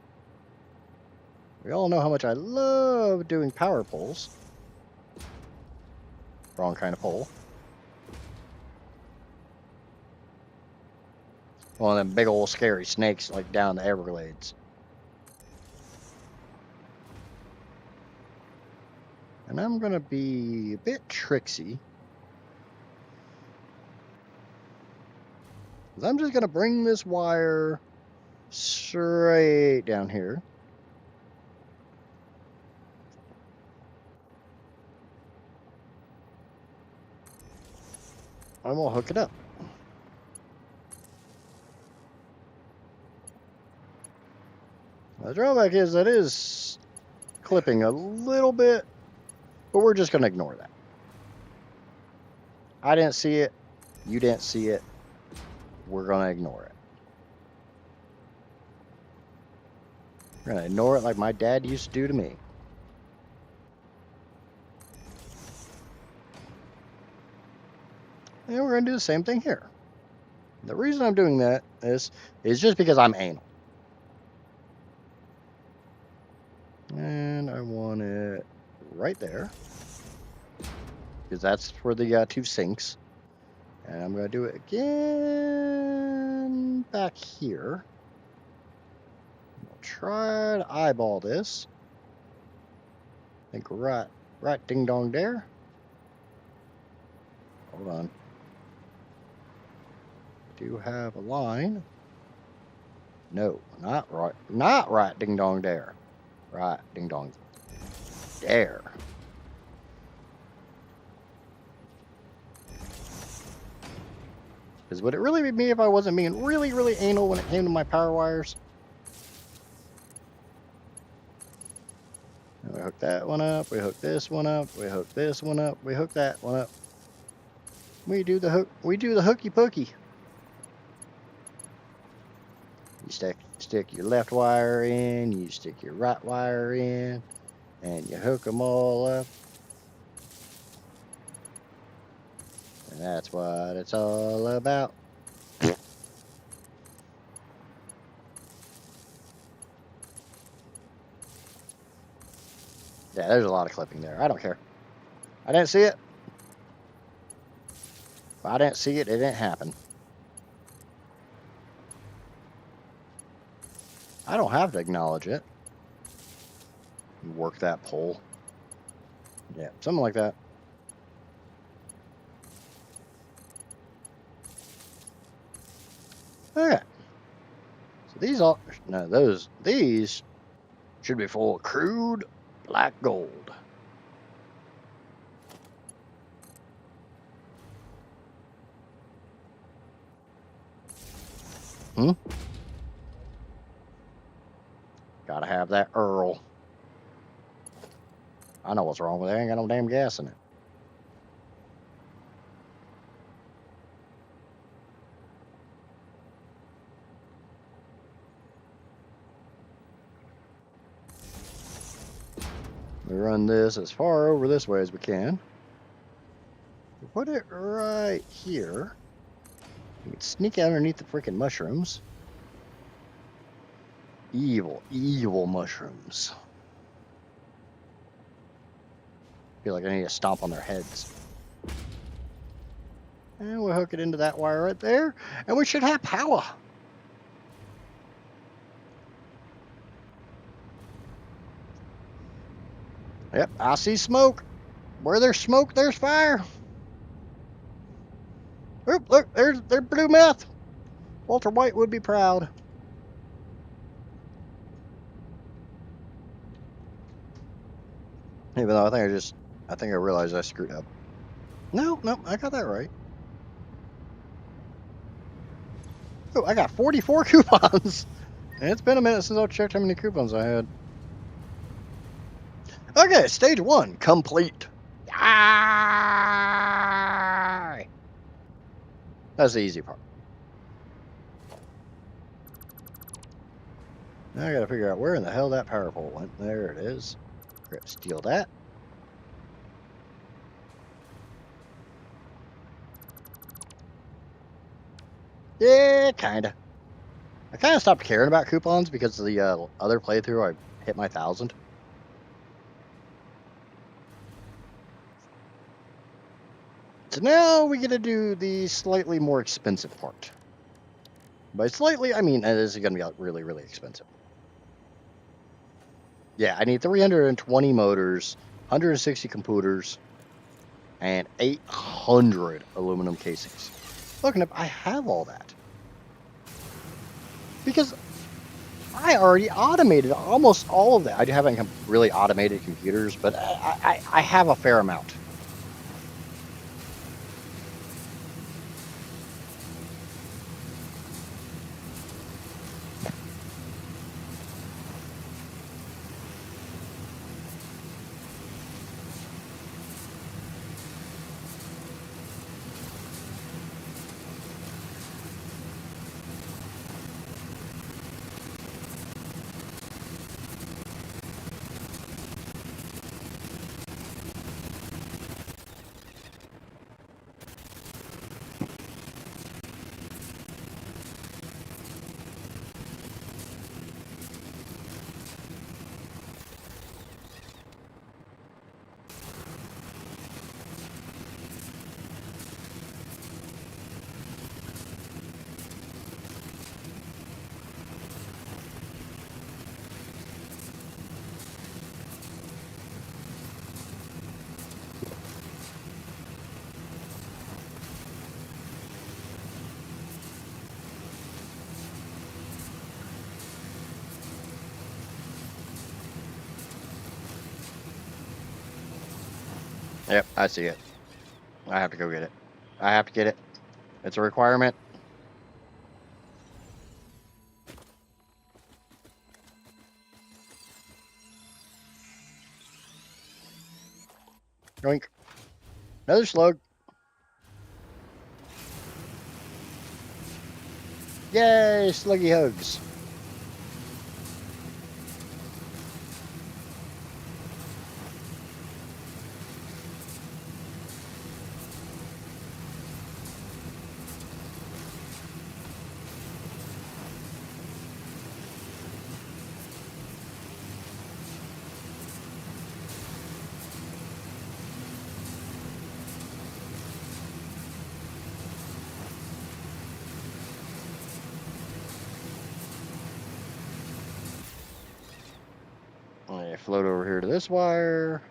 We all know how much I love doing power pulls. Wrong kind of pull. One of them big old scary snakes like down the Everglades. And I'm going to be a bit tricksy. I'm just going to bring this wire straight down here. And we'll hook it up. The drawback is that is clipping a little bit, but we're just going to ignore that. I didn't see it. You didn't see it. We're going to ignore it. We're going to ignore it like my dad used to do to me. And we're going to do the same thing here. The reason I'm doing that is just because I'm anal. And I want it right there, because that's for the 2 sinks. And I'm going to do it again back here. I'll try to eyeball this. I think right ding dong there. Hold on. Do have a line. No, not right ding dong there. Right ding dong there. Because would it really be me if I wasn't being really, really anal when it came to my power wires? We hook that one up, we hook this one up, we hook this one up, we hook that one up. We do the hooky pooky. You stick your left wire in, you stick your right wire in, and you hook them all up. And that's what it's all about. Yeah, there's a lot of clipping there. I don't care. I didn't see it. If I didn't see it, it didn't happen. I don't have to acknowledge it. Work that pole. Yeah, something like that. Okay. So these should be full of crude black gold. Gotta have that Earl. I know what's wrong with it. I ain't got no damn gas in it. We run this as far over this way as we can. We put it right here. We can sneak out underneath the freaking mushrooms. Evil, evil mushrooms. Feel like I need to stomp on their heads. And we'll hook it into that wire right there, and we should have power. Yep, I see smoke. Where there's smoke, there's fire. Oop, look, there's blue meth. Walter White would be proud. Even though I think I realized I screwed up. No, I got that right. Oh, I got 44 coupons. And it's been a minute since I checked how many coupons I had. Okay, stage 1, complete. Yay! That's the easy part. Now I gotta figure out where in the hell that power pole went. There it is. We're gonna steal that. Yeah, kinda. I kinda stopped caring about coupons because of the other playthrough I hit my 1,000. So now we get to do the slightly more expensive part. By slightly, I mean this is going to be really, really expensive. Yeah, I need 320 motors, 160 computers, and 800 aluminum casings. Look, I have all that. Because I already automated almost all of that. I haven't really automated computers, but I have a fair amount. Yep, I see it. I have to go get it. I have to get it. It's a requirement. Yoink. Another slug. Yay, sluggy hugs. I float over here to this wire.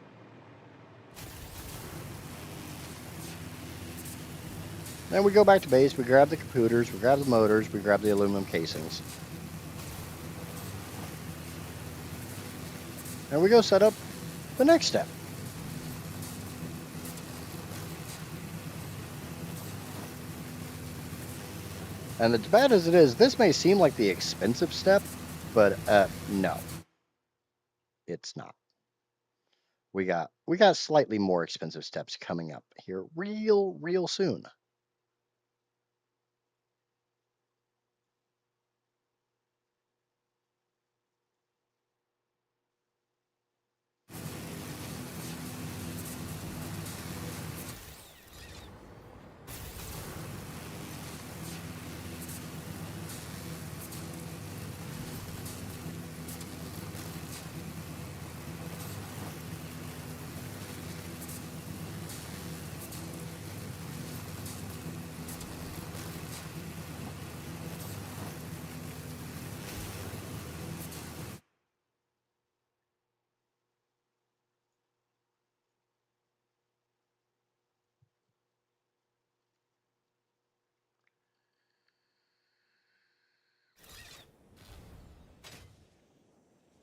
Then we go back to base. We grab the computers. We grab the motors. We grab the aluminum casings. And we go set up the next step. And as bad as it is, this may seem like the expensive step, but no, it's not. We got slightly more expensive steps coming up here real soon.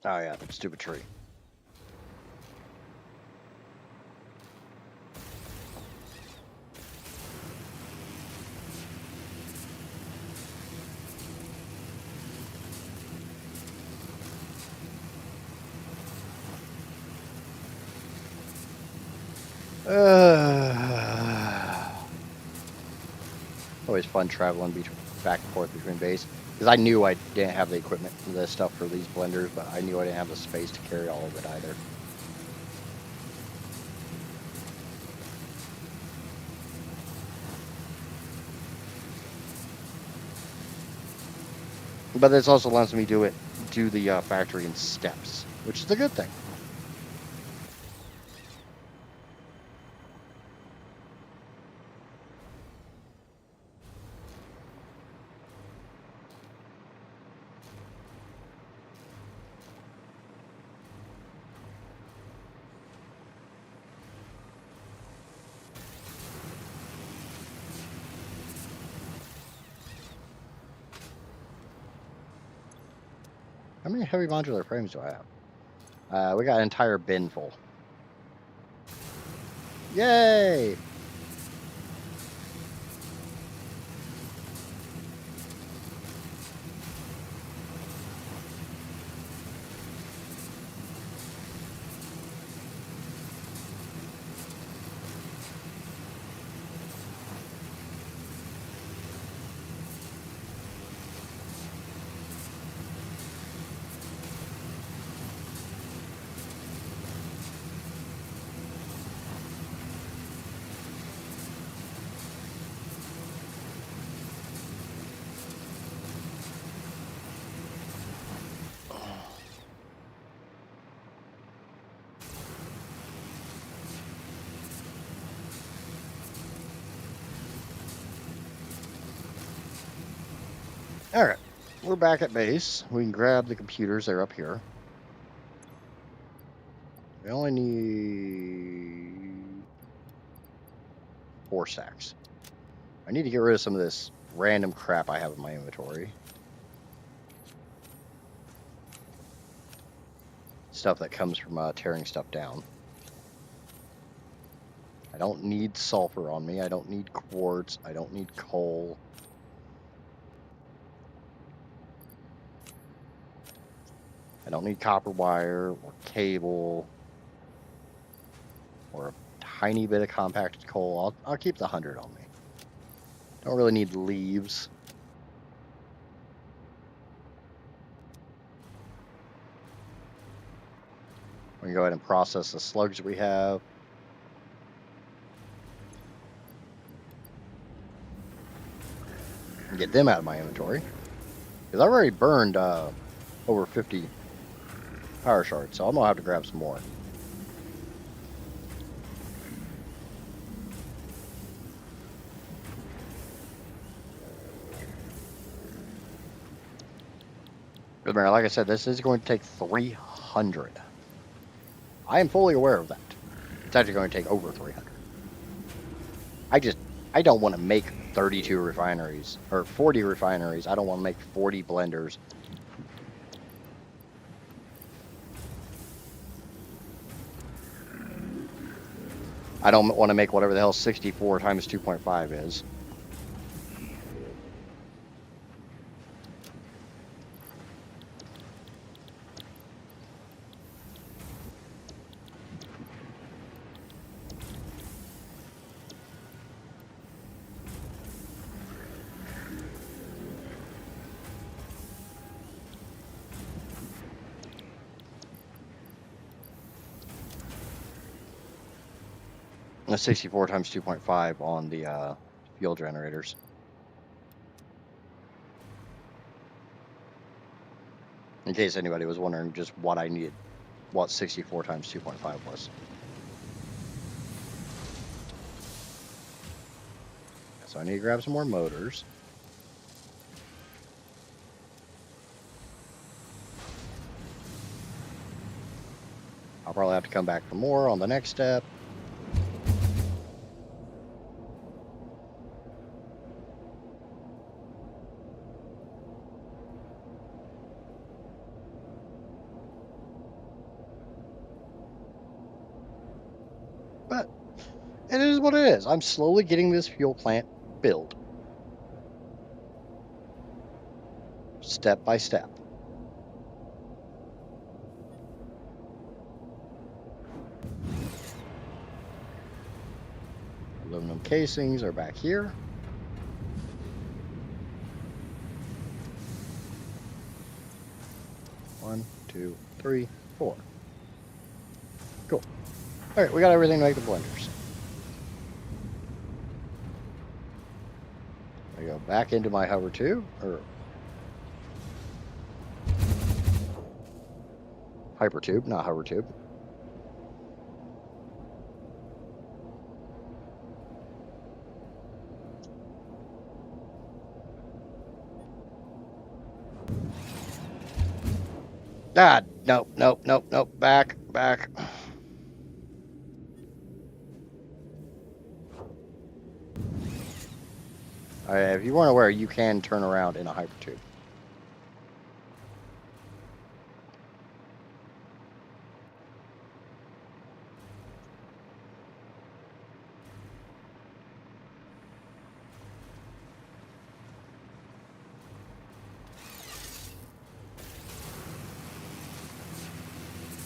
Oh yeah, that stupid tree. Always fun traveling back and forth between base. Because I knew I didn't have the equipment for this stuff for these blenders, but I knew I didn't have the space to carry all of it either. But this also lets me do the factory in steps, which is a good thing. How many heavy modular frames do I have? We got an entire bin full. Yay! Alright, we're back at base. We can grab the computers, they're up here. We only need 4 stacks. I need to get rid of some of this random crap I have in my inventory. Stuff that comes from tearing stuff down. I don't need sulfur on me. I don't need quartz. I don't need coal. I don't need copper wire or cable or a tiny bit of compacted coal. I'll keep the 100 on me. Don't really need leaves. We can go ahead and process the slugs we have. And get them out of my inventory. Because I've already burned over 50 power shards, so I'm going to have to grab some more. Remember, like I said, this is going to take 300. I am fully aware of that. It's actually going to take over 300. I don't want to make 32 refineries, or 40 refineries. I don't want to make 40 blenders. I don't want to make whatever the hell 64 times 2.5 is. The 64 times 2.5 on the fuel generators. In case anybody was wondering just what I needed, what 64 times 2.5 was. So I need to grab some more motors. I'll probably have to come back for more on the next step. But it is what it is. I'm slowly getting this fuel plant built. Step by step. Aluminum casings are back here. One, two, three, four. Cool. All right, we got everything to make the blenders. I go back into my hover tube, or hyper tube, not hover tube. Ah, nope, nope, nope, nope. Back, back. If you weren't aware, you can turn around in a hyper tube.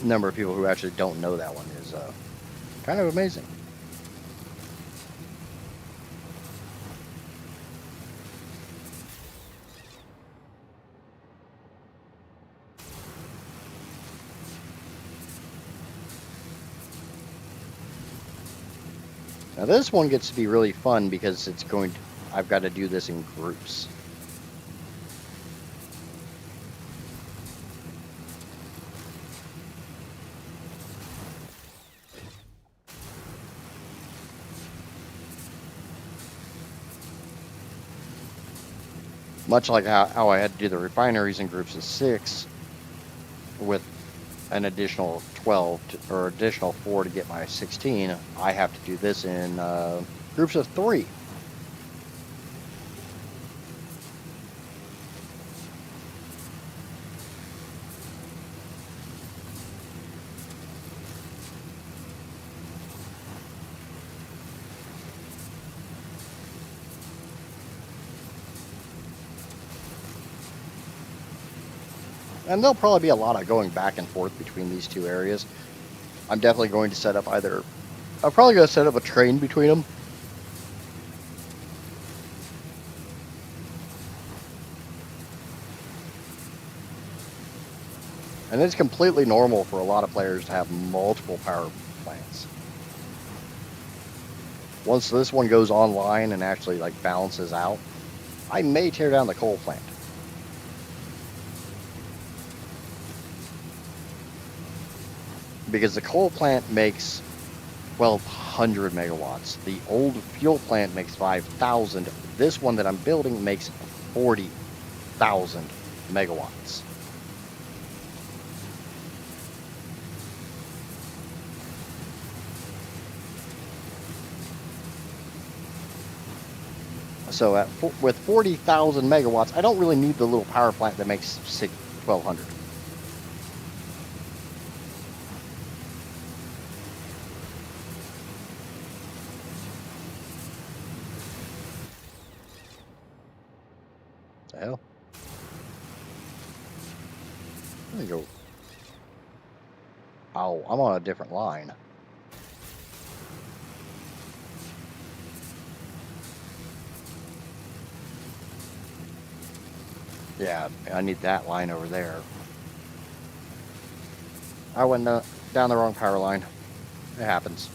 The number of people who actually don't know that one is kind of amazing. Now this one gets to be really fun because I've got to do this in groups. Much like how I had to do the refineries in groups of 6 with an additional 12 or additional 4 to get my 16, I have to do this in groups of 3. And there'll probably be a lot of going back and forth between these two areas. I'm definitely going to set up either... I'm probably going to set up a train between them. And it's completely normal for a lot of players to have multiple power plants. Once this one goes online and actually like balances out, I may tear down the coal plant. Because the coal plant makes 1,200 megawatts. The old fuel plant makes 5,000. This one that I'm building makes 40,000 megawatts. So with 40,000 megawatts, I don't really need the little power plant that makes 1,200. The hell? There you go. Oh, I'm on a different line. Yeah, I need that line over there. I went down the wrong power line. It happens.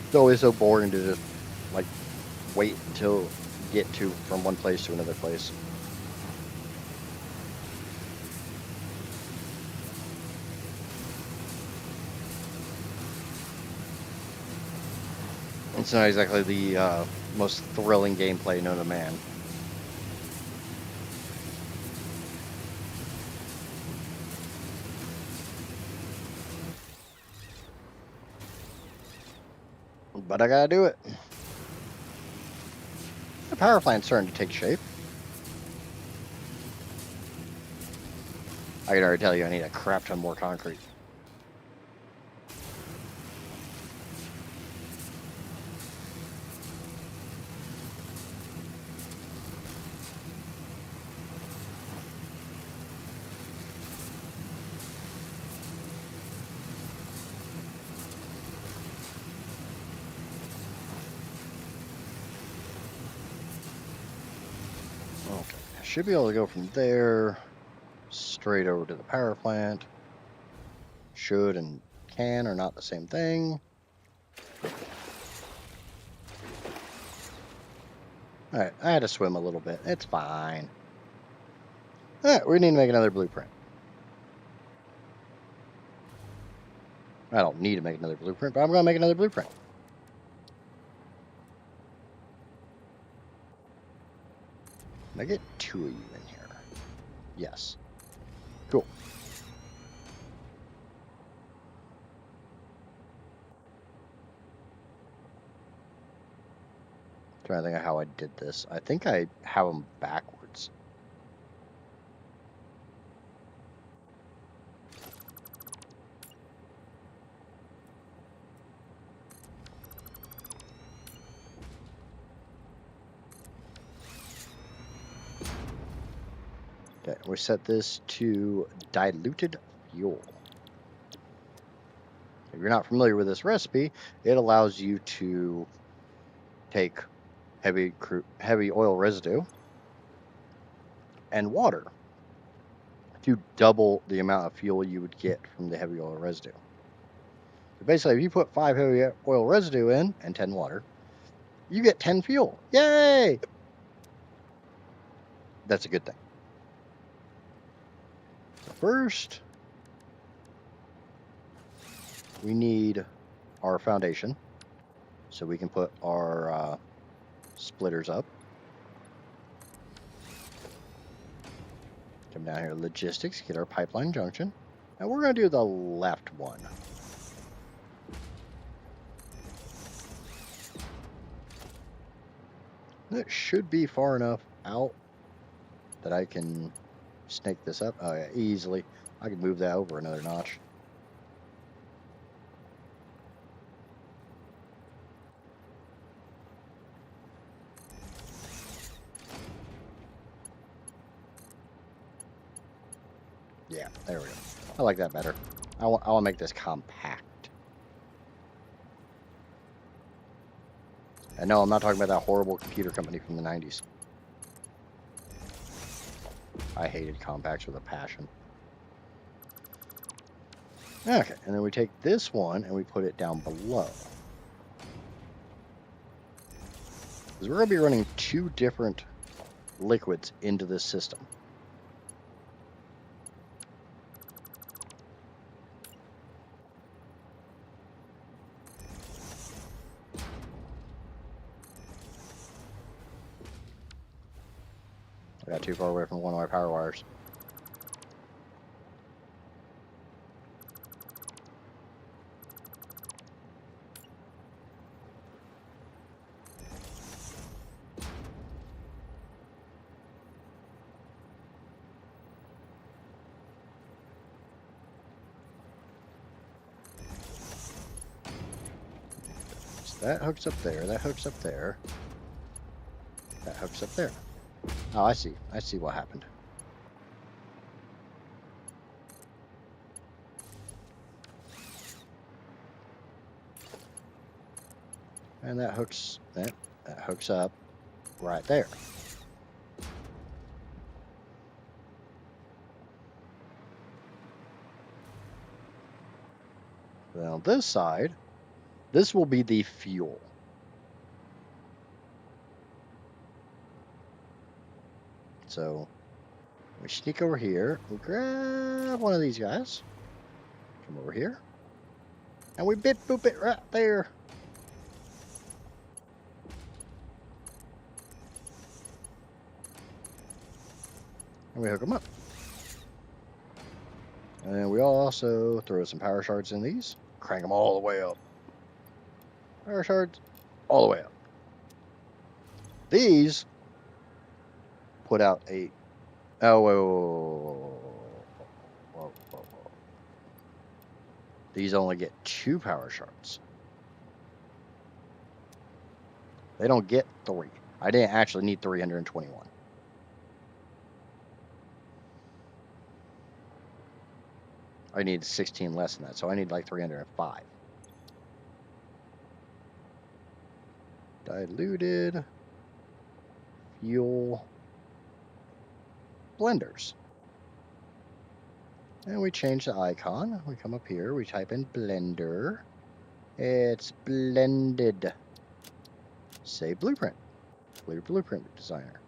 It's always so boring to just like wait until get to from one place to another place. It's not exactly the most thrilling gameplay known to man. But I gotta do it. The power plant's starting to take shape. I can already tell you I need a crap ton more concrete. Okay, I should be able to go from there straight over to the power plant. Should and can are not the same thing. Alright, I had to swim a little bit. It's fine. Alright, we need to make another blueprint. I don't need to make another blueprint, but I'm going to make another blueprint. Can I get 2 of you in here? Yes. Cool. Trying to think of how I did this. I think I have them backwards. Okay, we set this to diluted fuel. If you're not familiar with this recipe, it allows you to take heavy oil residue and water to double the amount of fuel you would get from the heavy oil residue. So basically, if you put 5 heavy oil residue in and 10 water, you get 10 fuel. Yay! That's a good thing. So first, we need our foundation so we can put our splitters up. Come down here, logistics, get our pipeline junction. And we're going to do the left one. That should be far enough out that I can snake this up. Oh yeah, easily. I can move that over another notch. Yeah, there we go. I like that better. I want to make this compact. And no, I'm not talking about that horrible computer company from the 90s. I hated compacts with a passion. Okay, and then we take this one and we put it down below. Because we're going to be running 2 different liquids into this system. I got too far away from one of my power wires. So that hooks up there, that hooks up there, that hooks up there. Oh, I see. I see what happened. And that hooks up right there. Then on this side, this will be the fuel. So we sneak over here, we grab one of these guys, come over here, and we bit boop it right there. And we hook them up. And then we also throw some power shards in these, crank them all the way up. Power shards all the way up. These put out a... Oh, whoa. These only get 2 power shards. They don't get 3. I didn't actually need 321. I need 16 less than that, so I need like 305. Diluted fuel blenders. And we change the icon. We come up here, we type in blender. It's blended. Say blueprint. Clear blueprint designer.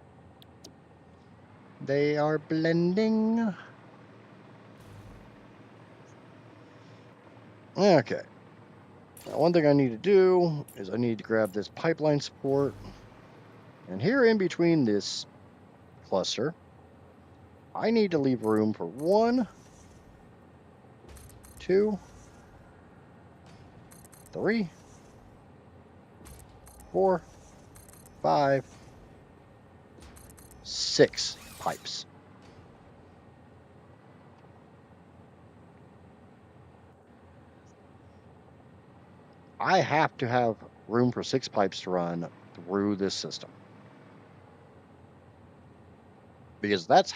They are blending. Okay. Now, one thing I need to do is I need to grab this pipeline support. And here in between this cluster, I need to leave room for 1, 2, 3, 4, 5, 6 pipes. I have to have room for 6 pipes to run through this system. Because that's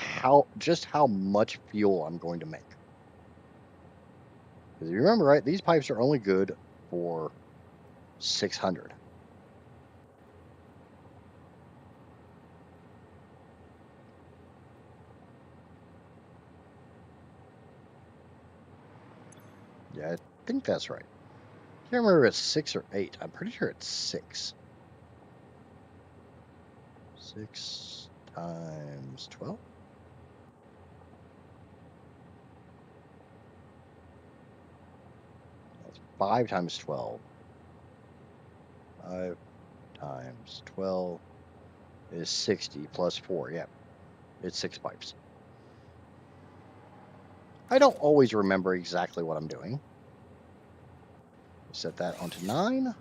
just how much fuel I'm going to make. Because you remember, right, these pipes are only good for 600. Yeah, I think that's right. I can't remember if it's 6 or 8. I'm pretty sure it's 6. 6 times 12? That's 5 times 12. 5 times 12 is 60 plus 4. Yeah, it's 6 pipes. I don't always remember exactly what I'm doing. Set that onto 9.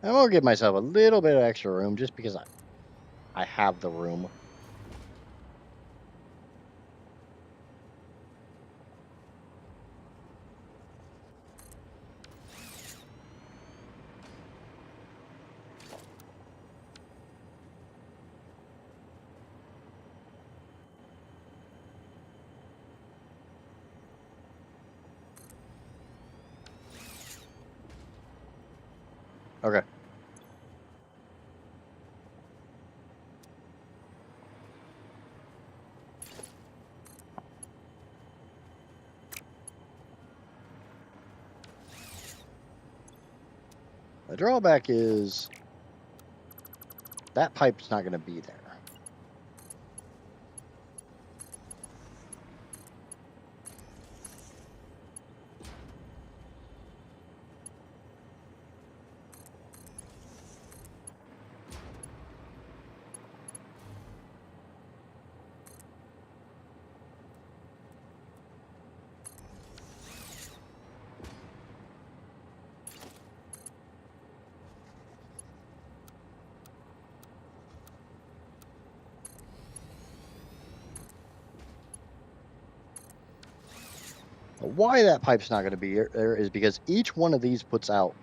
I'm going to give myself a little bit of extra room just because I have the room. Okay. The drawback is that pipe's not going to be there. Why that pipe's not going to be there is because each one of these puts out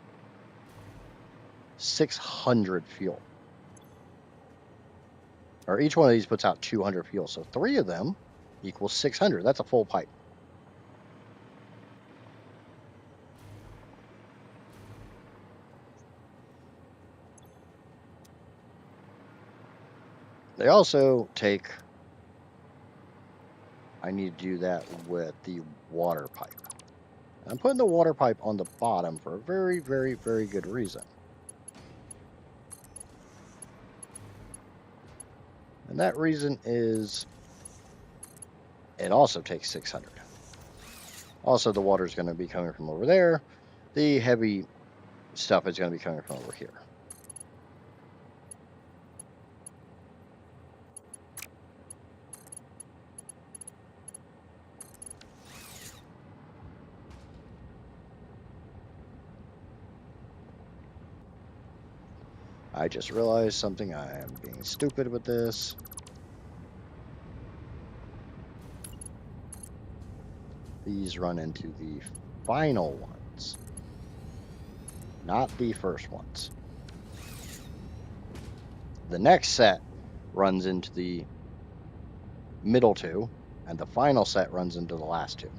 600 fuel. Or each one of these puts out 200 fuel. So 3 of them equals 600. That's a full pipe. They also take... I need to do that with the water pipe. I'm putting the water pipe on the bottom for a very, very, very good reason. And that reason is it also takes 600. Also, the water is going to be coming from over there. The heavy stuff is going to be coming from over here. I just realized something. I am being stupid with this. These run into the final ones, not the first ones. The next set runs into the middle 2, and the final set runs into the last 2.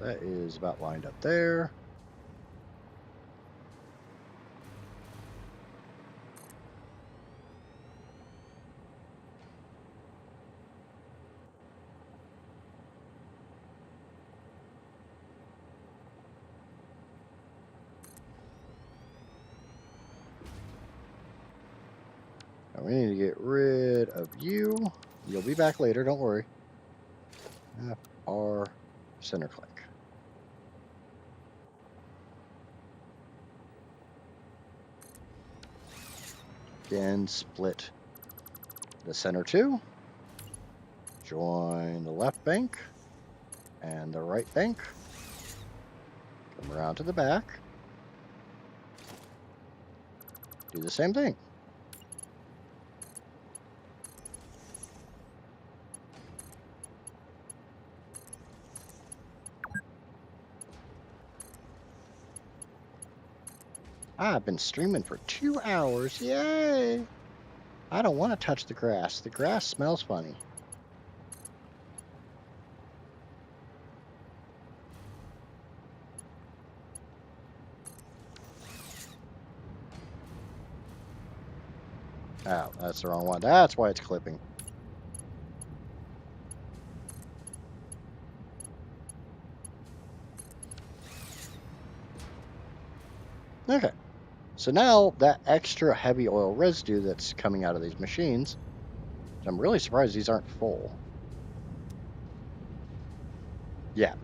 That is about lined up there. We need to get rid of you. You'll be back later, don't worry. FR center click. Again, split the center two. Join the left bank and the right bank. Come around to the back. Do the same thing. I've been streaming for 2 hours. Yay! I don't want to touch the grass. The grass smells funny. Oh, that's the wrong one. That's why it's clipping. Okay. So now that extra heavy oil residue that's coming out of these machines, I'm really surprised these aren't full. Yeah.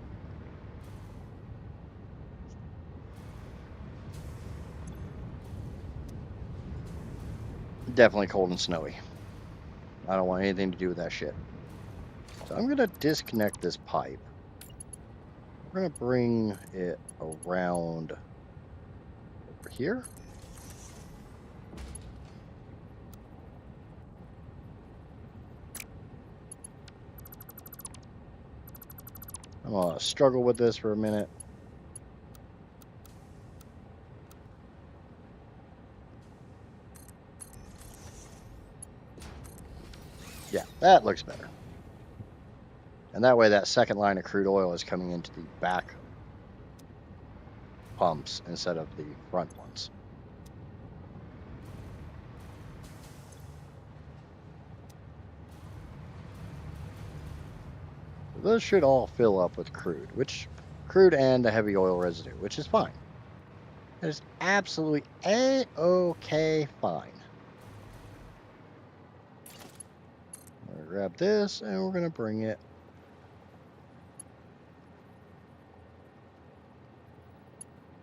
Definitely cold and snowy. I don't want anything to do with that shit. So I'm going to disconnect this pipe. We're going to bring it around over here. I'm going to struggle with this for a minute. Yeah, that looks better. And that way that second line of crude oil is coming into the back pumps instead of the front ones. Those should all fill up with crude and the heavy oil residue, which is fine. It is absolutely a-okay fine. I'm gonna grab this and we're gonna bring it.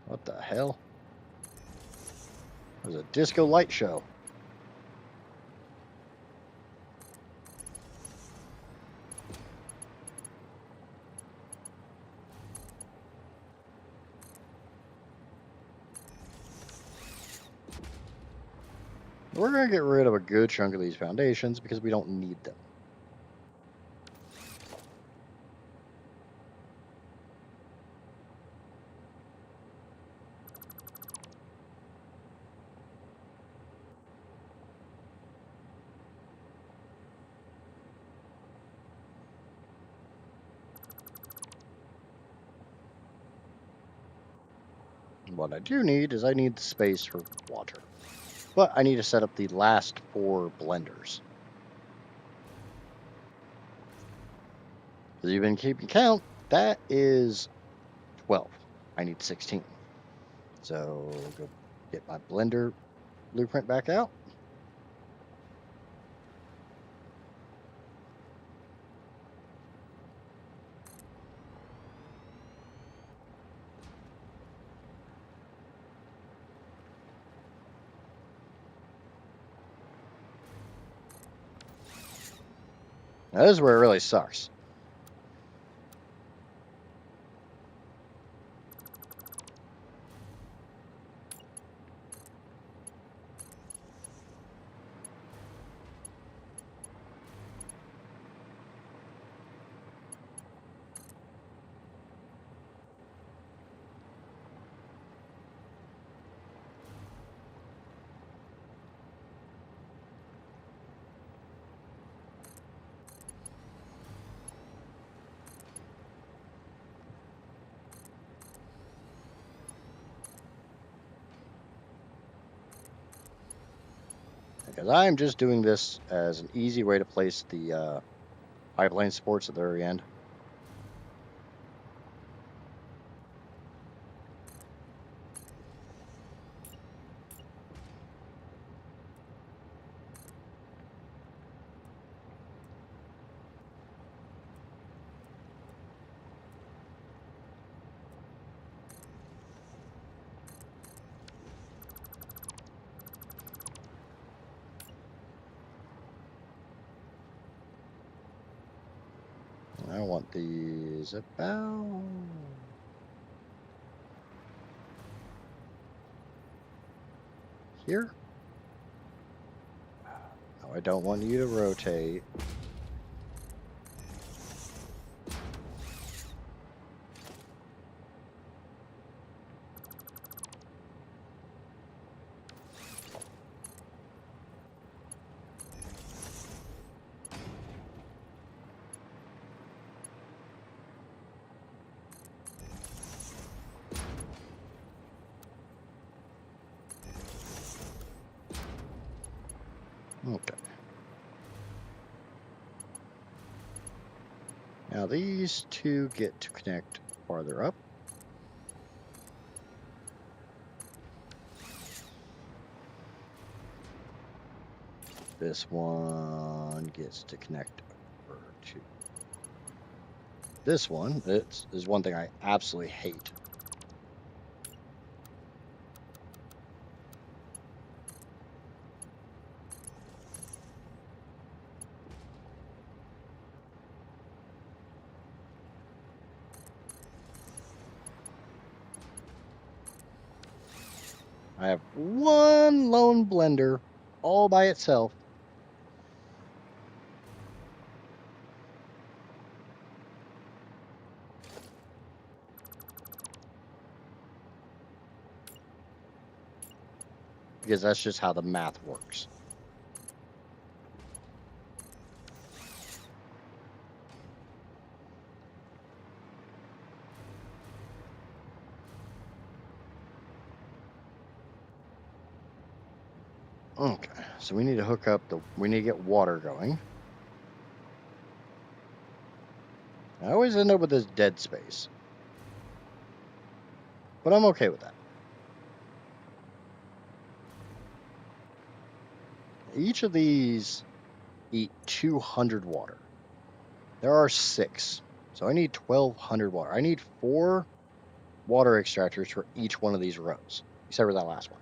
What the hell? It was a disco light show. We're going to get rid of a good chunk of these foundations because we don't need them. What I do need is I need the space for water. But I need to set up the last 4 blenders. As you've been keeping count, that is 12. I need 16. So go get my blender blueprint back out. Now this is where it really sucks. Because I'm just doing this as an easy way to place the pipeline supports at the very end. want these about here. No, I don't want you to rotate. Okay. Now these two get to connect farther up. This one gets to connect over to this one. This is one thing I absolutely hate. I have one lone blender all by itself. Because that's just how the math works. Okay, so we need to hook up we need to get water going. I always end up with this dead space. But I'm okay with that. Each of these eat 200 water. There are 6. So I need 1,200 water. I need 4 water extractors for each one of these rows, except for that last one.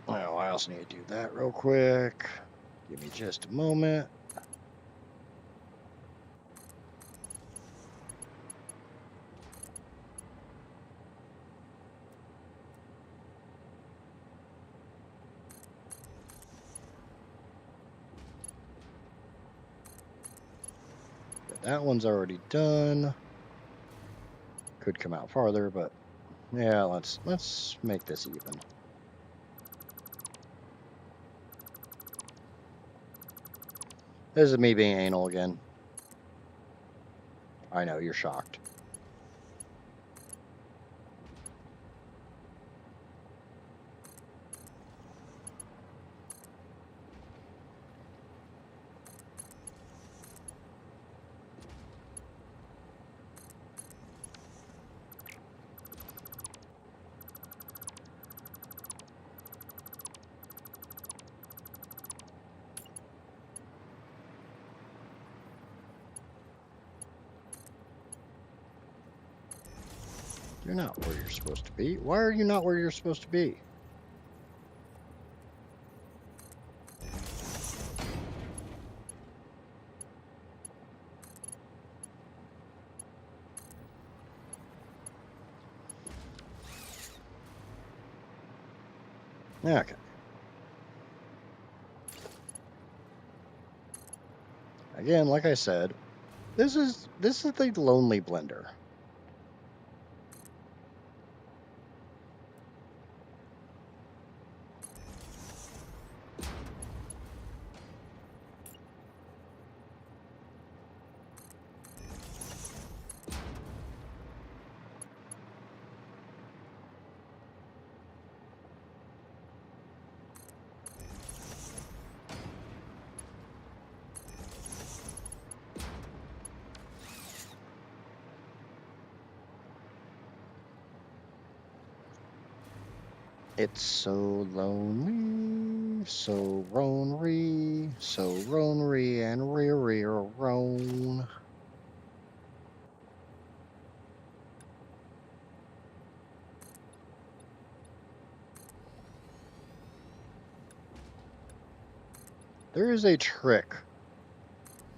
Oh, I also need to do that real quick. Give me just a moment. That one's already done. Could come out farther, but yeah, let's make this even. This is me being anal again. I know, you're shocked. You're not where you're supposed to be. Why are you not where you're supposed to be? Okay. Again, like I said, this is the lonely blender. It's so lonely, so lonely, so lonely and weary alone. There is a trick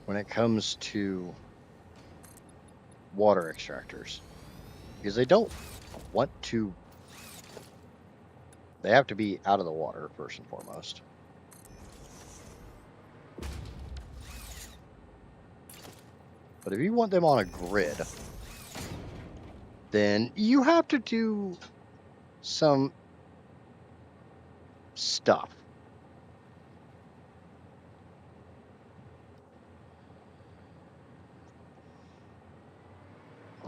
when it comes to water extractors, because they don't want to. They have to be out of the water first and foremost. But if you want them on a grid, then you have to do some stuff.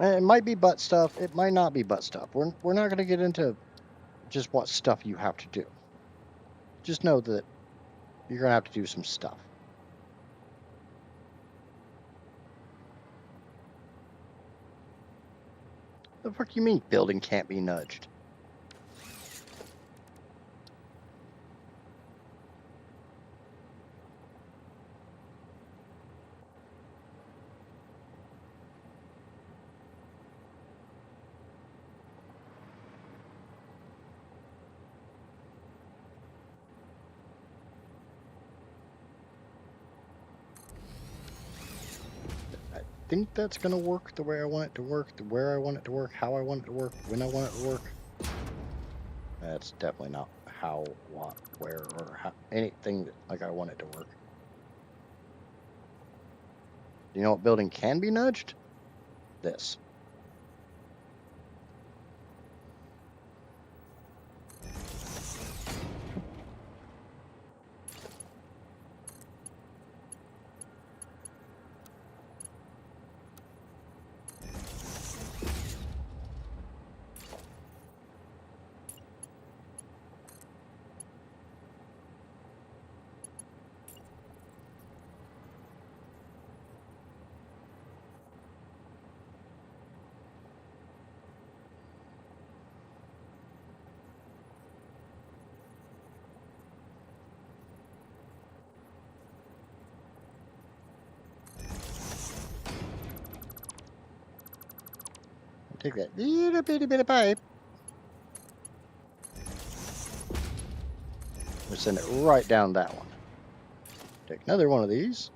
It might be butt stuff. It might not be butt stuff. We're not going to get into just what stuff you have to do. Just know that you're going to have to do some stuff. The fuck you mean building can't be nudged? I think that's going to work the way I want it to work, where I want it to work, how I want it to work, when I want it to work. That's definitely not how, what, where, or how, anything like I want it to work. You know what building can be nudged? This. Take that little bitty bit of pipe. We'll send it right down that one. Take another one of these.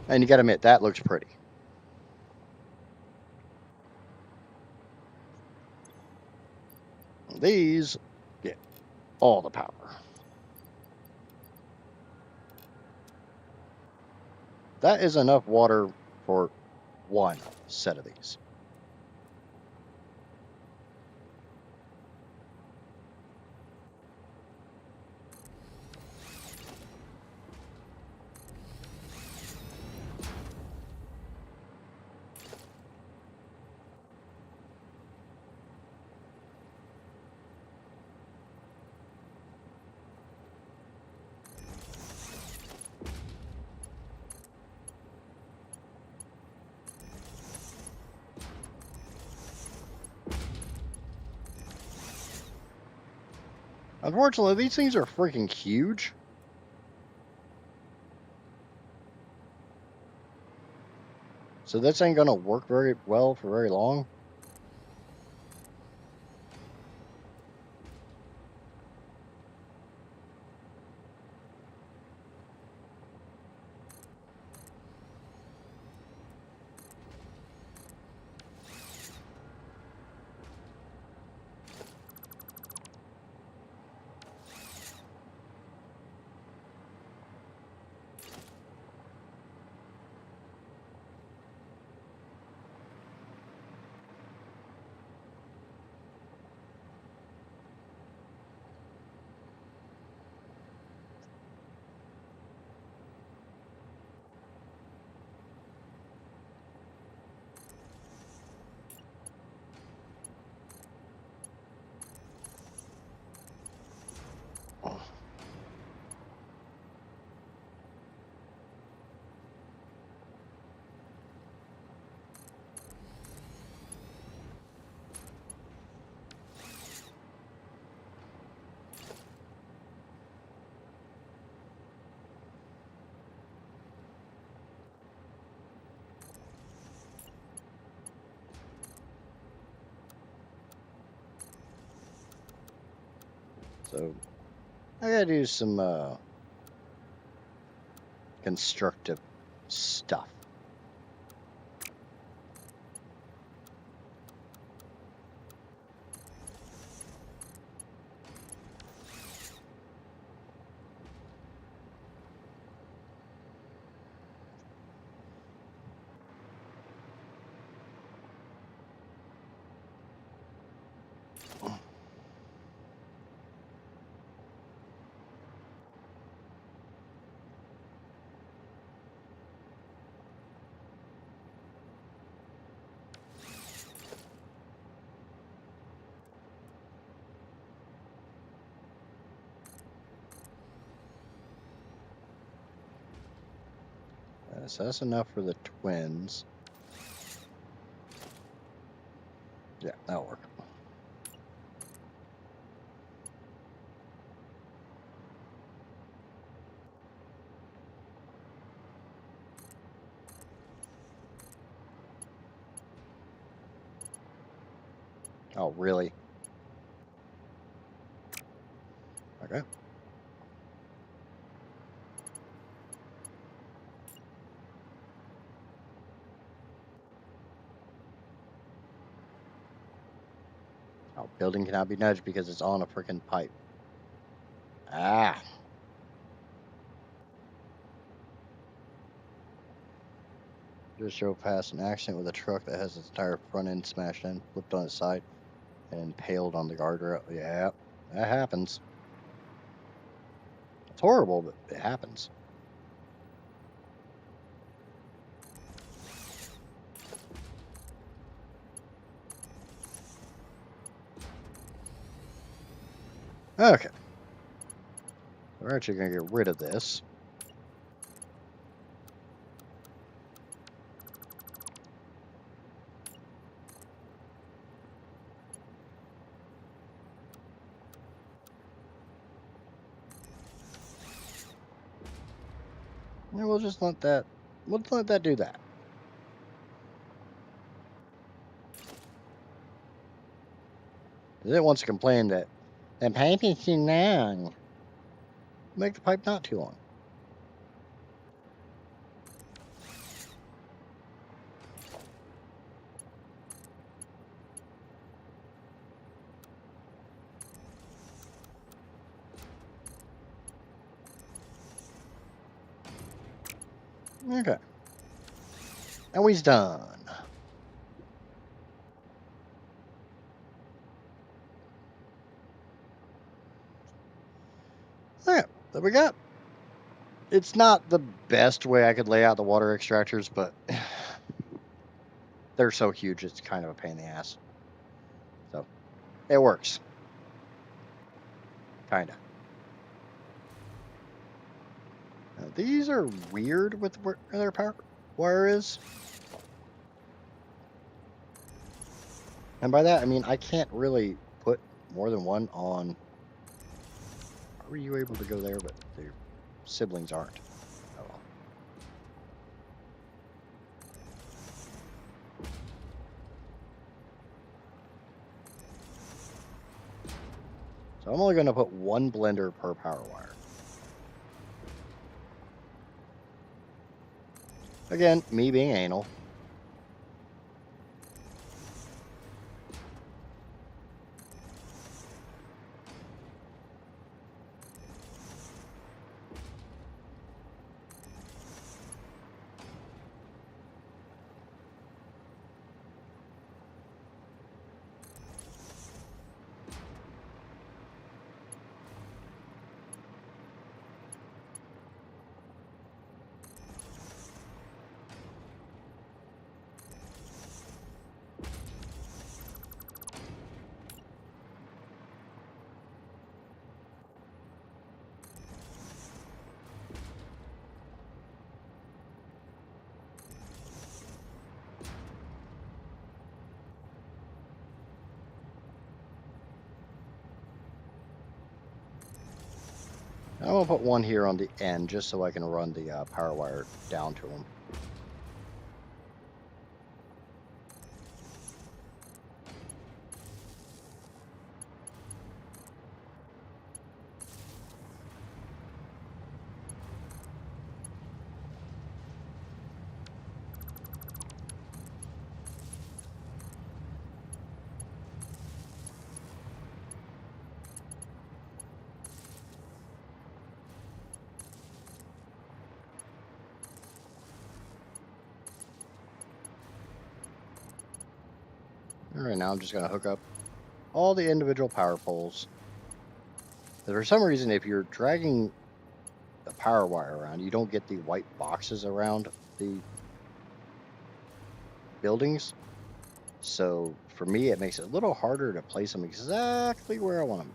And you gotta admit, that looks pretty. These get all the power. That is enough water for one set of these. Unfortunately, these things are freaking huge. So this ain't gonna work very well for very long. So I gotta do some constructive stuff. So that's enough for the twins. Yeah, that'll work. Oh, really? Okay. Oh, building cannot be nudged because it's on a freaking pipe. Ah. Just drove past an accident with a truck that has its entire front end smashed in, flipped on its side, and impaled on the guardrail. Yeah, that happens. It's horrible, but it happens. Okay. We're actually going to get rid of this. And we'll just let that, do that. It wants to complain that the pipe is too long. Make the pipe not too long. Okay. And we's done. Okay, there we go. It's not the best way I could lay out the water extractors, but they're so huge it's kind of a pain in the ass. So it works. Kinda. Now, these are weird with where their power wire is. And by that I mean I can't really put more than one on. How are you able to go there, but your siblings aren't? Oh well. So I'm only going to put one blender per power wire. Again, me being anal. I'm going to put one here on the end just so I can run the power wire down to them. Alright, now I'm just going to hook up all the individual power poles. For some reason, if you're dragging the power wire around, you don't get the white boxes around the buildings. So for me, it makes it a little harder to place them exactly where I want them.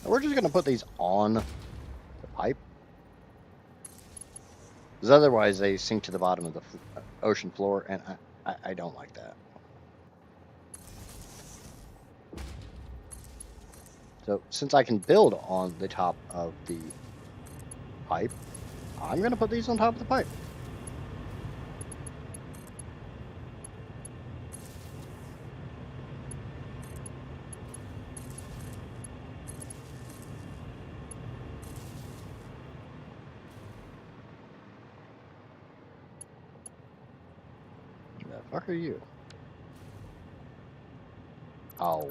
We're just going to put these on the pipe, because otherwise they sink to the bottom of the ocean floor, and I don't like that. So since I can build on the top of the pipe, I'm going to put these on top of the pipe. The fuck are you? Oh.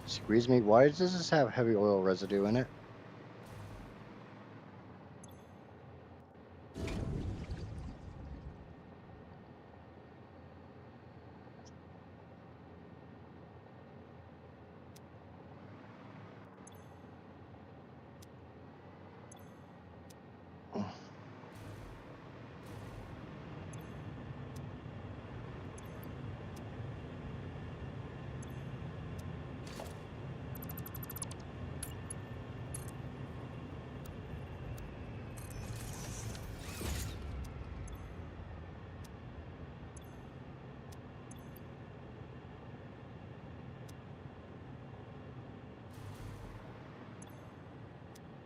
Excuse me, why does this have heavy oil residue in it?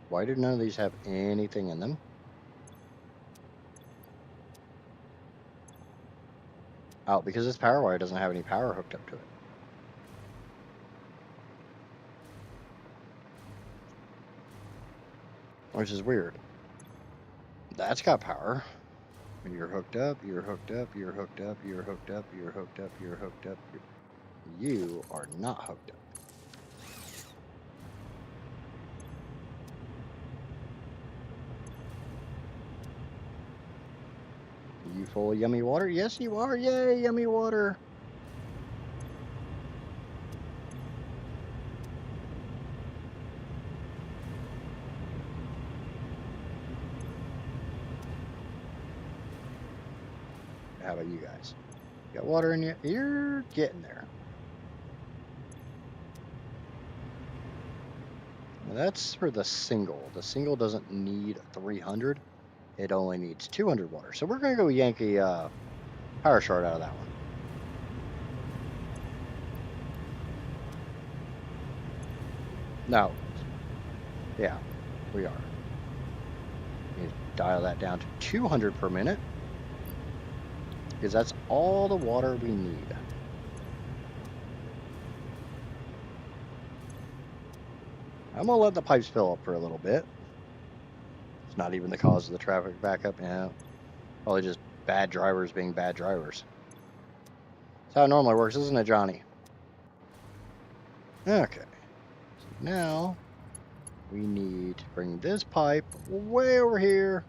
Why do none of these have anything in them? Oh, because this power wire doesn't have any power hooked up to it. Which is weird. That's got power. You're hooked up, you're hooked up, you're hooked up, you're hooked up, you're hooked up, you're hooked up. You are not hooked up. You full of yummy water? Yes, you are. Yay, yummy water. How about you guys? You got water in you? You're getting there. Now that's for the single. The single doesn't need 300. It only needs 200 water. So we're going to go yank a power shard out of that one. No. Yeah, we are. Need to dial that down to 200 per minute, because that's all the water we need. I'm going to let the pipes fill up for a little bit. It's not even the cause of the traffic backup. Yeah, probably just bad drivers being bad drivers. That's how it normally works, isn't it, Johnny? Okay. So now we need to bring this pipe way over here.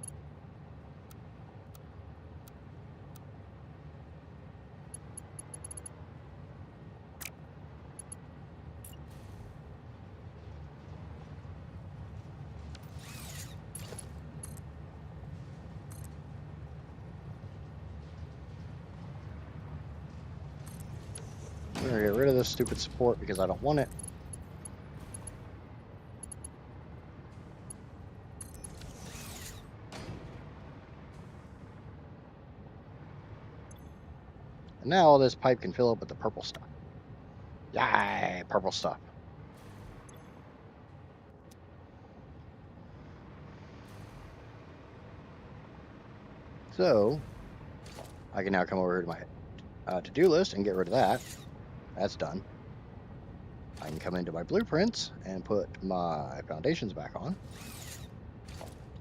We're going to get rid of this stupid support because I don't want it. Now all this pipe can fill up with the purple stuff. Yay, purple stuff. So, I can now come over to my to-do list and get rid of that. That's done. I can come into my blueprints and put my foundations back on.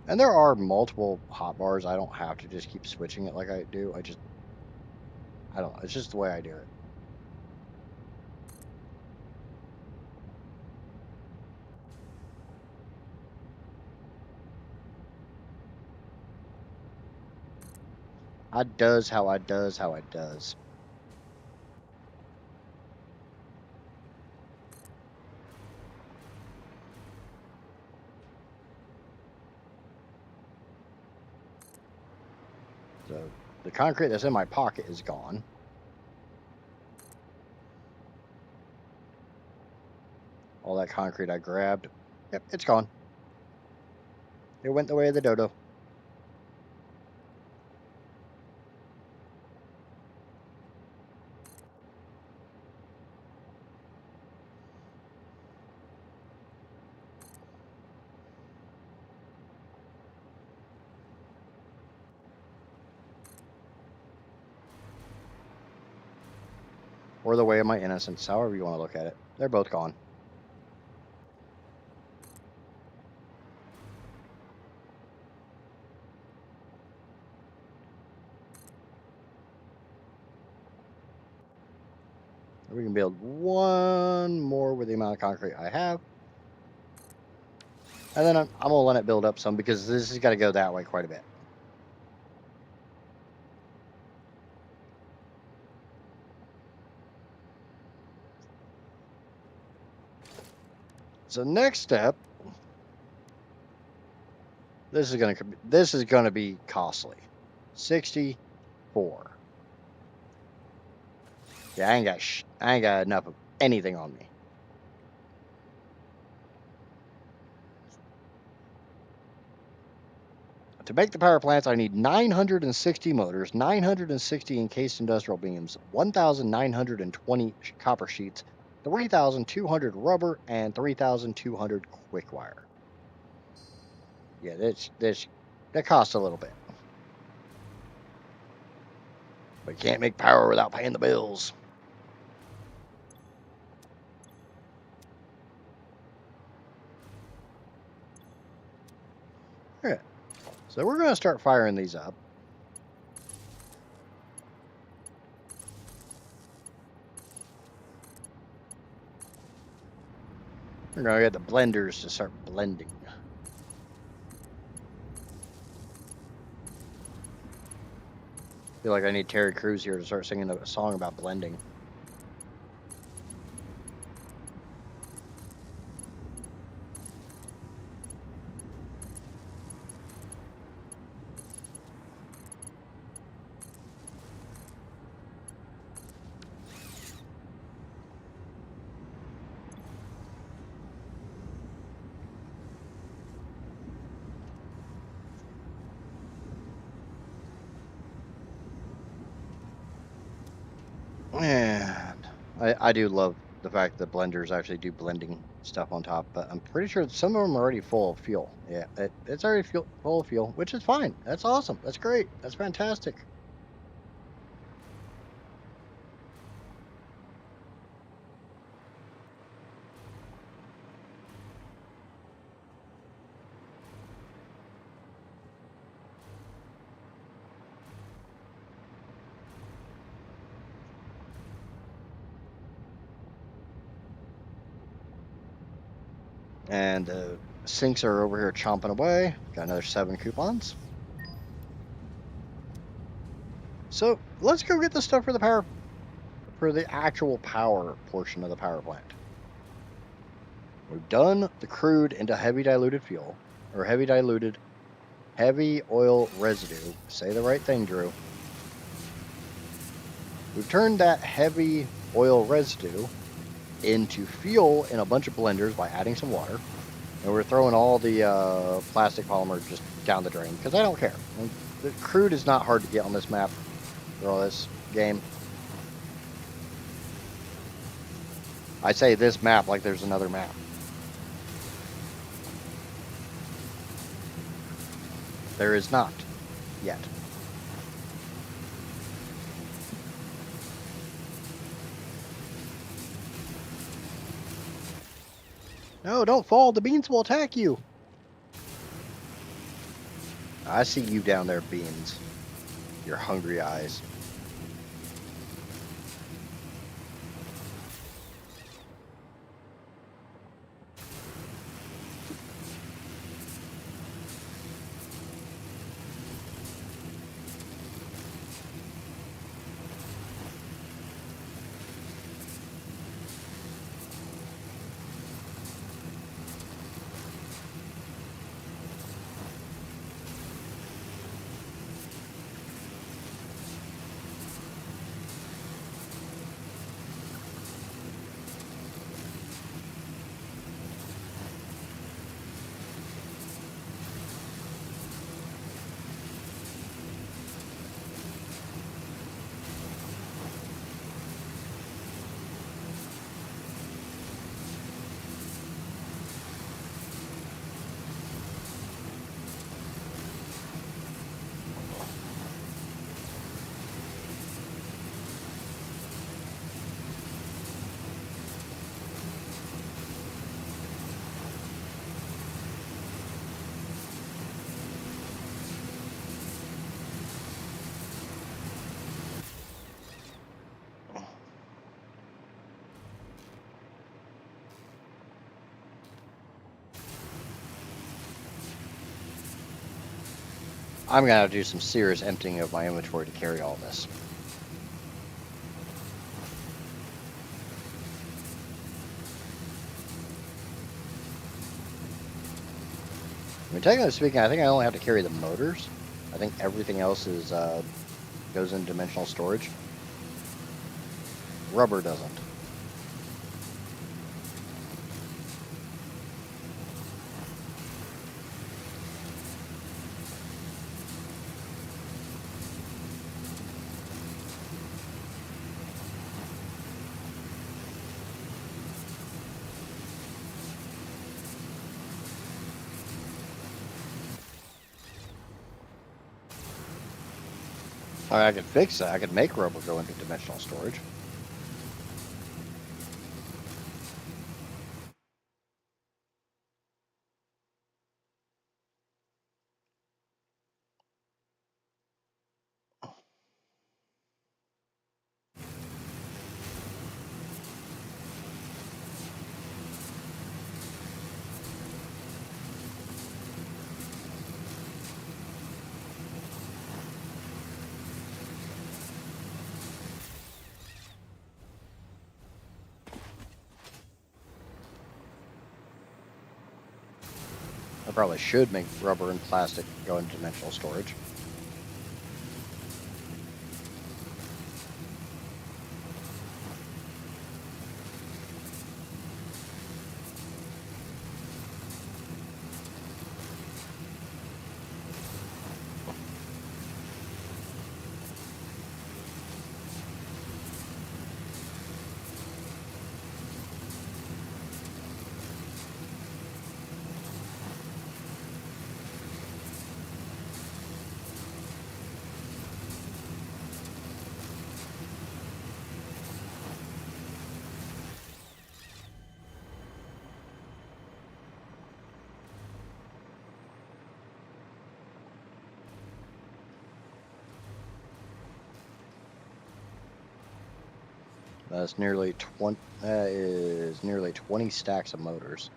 And there are multiple hotbars. I don't have to just keep switching it like I do. I don't know. It's just the way I do it. I does how I does how I does. So the concrete that's in my pocket is gone. All that concrete I grabbed, yep, it's gone. It went the way of the dodo. Or the way of my innocence, however you want to look at it. They're both gone. We can build one more with the amount of concrete I have. And then I'm going to let it build up some because this has got to go that way quite a bit. So next step, this is going to be costly. 64. Yeah, I ain't got enough of anything on me. To make the power plants, I need 960 motors, 960 encased industrial beams, 1,920 copper sheets, 3,200 rubber, and 3,200 quick wire. Yeah, that costs a little bit. But you can't make power without paying the bills. Okay, so we're going to start firing these up. We're going to get the blenders to start blending. I feel like I need Terry Crews here to start singing a song about blending. And I do love the fact that blenders actually do blending stuff on top, but I'm pretty sure some of them are already full of fuel. Yeah, it's already full of fuel, which is fine. That's awesome. That's great. That's fantastic. And the sinks are over here chomping away. Got another 7 coupons. So let's go get the stuff for the actual power portion of the power plant. We've done the crude into heavy diluted fuel, or heavy oil residue. Say the right thing, Drew. We've turned that heavy oil residue into fuel in a bunch of blenders by adding some water. And we're throwing all the plastic polymer just down the drain because I don't care. The crude is not hard to get on this map or all this game. I say this map like there's another map. There is not yet. No, don't fall. The beans will attack you. I see you down there, beans. Your hungry eyes. I'm going to have to do some serious emptying of my inventory to carry all this. I mean, technically speaking, I think I only have to carry the motors. I think everything else is goes in dimensional storage. Rubber doesn't. Or I could fix that. I could make rubber go into dimensional storage. I probably should make rubber and plastic go into dimensional storage. That's nearly 20. That is nearly 20 stacks of motors.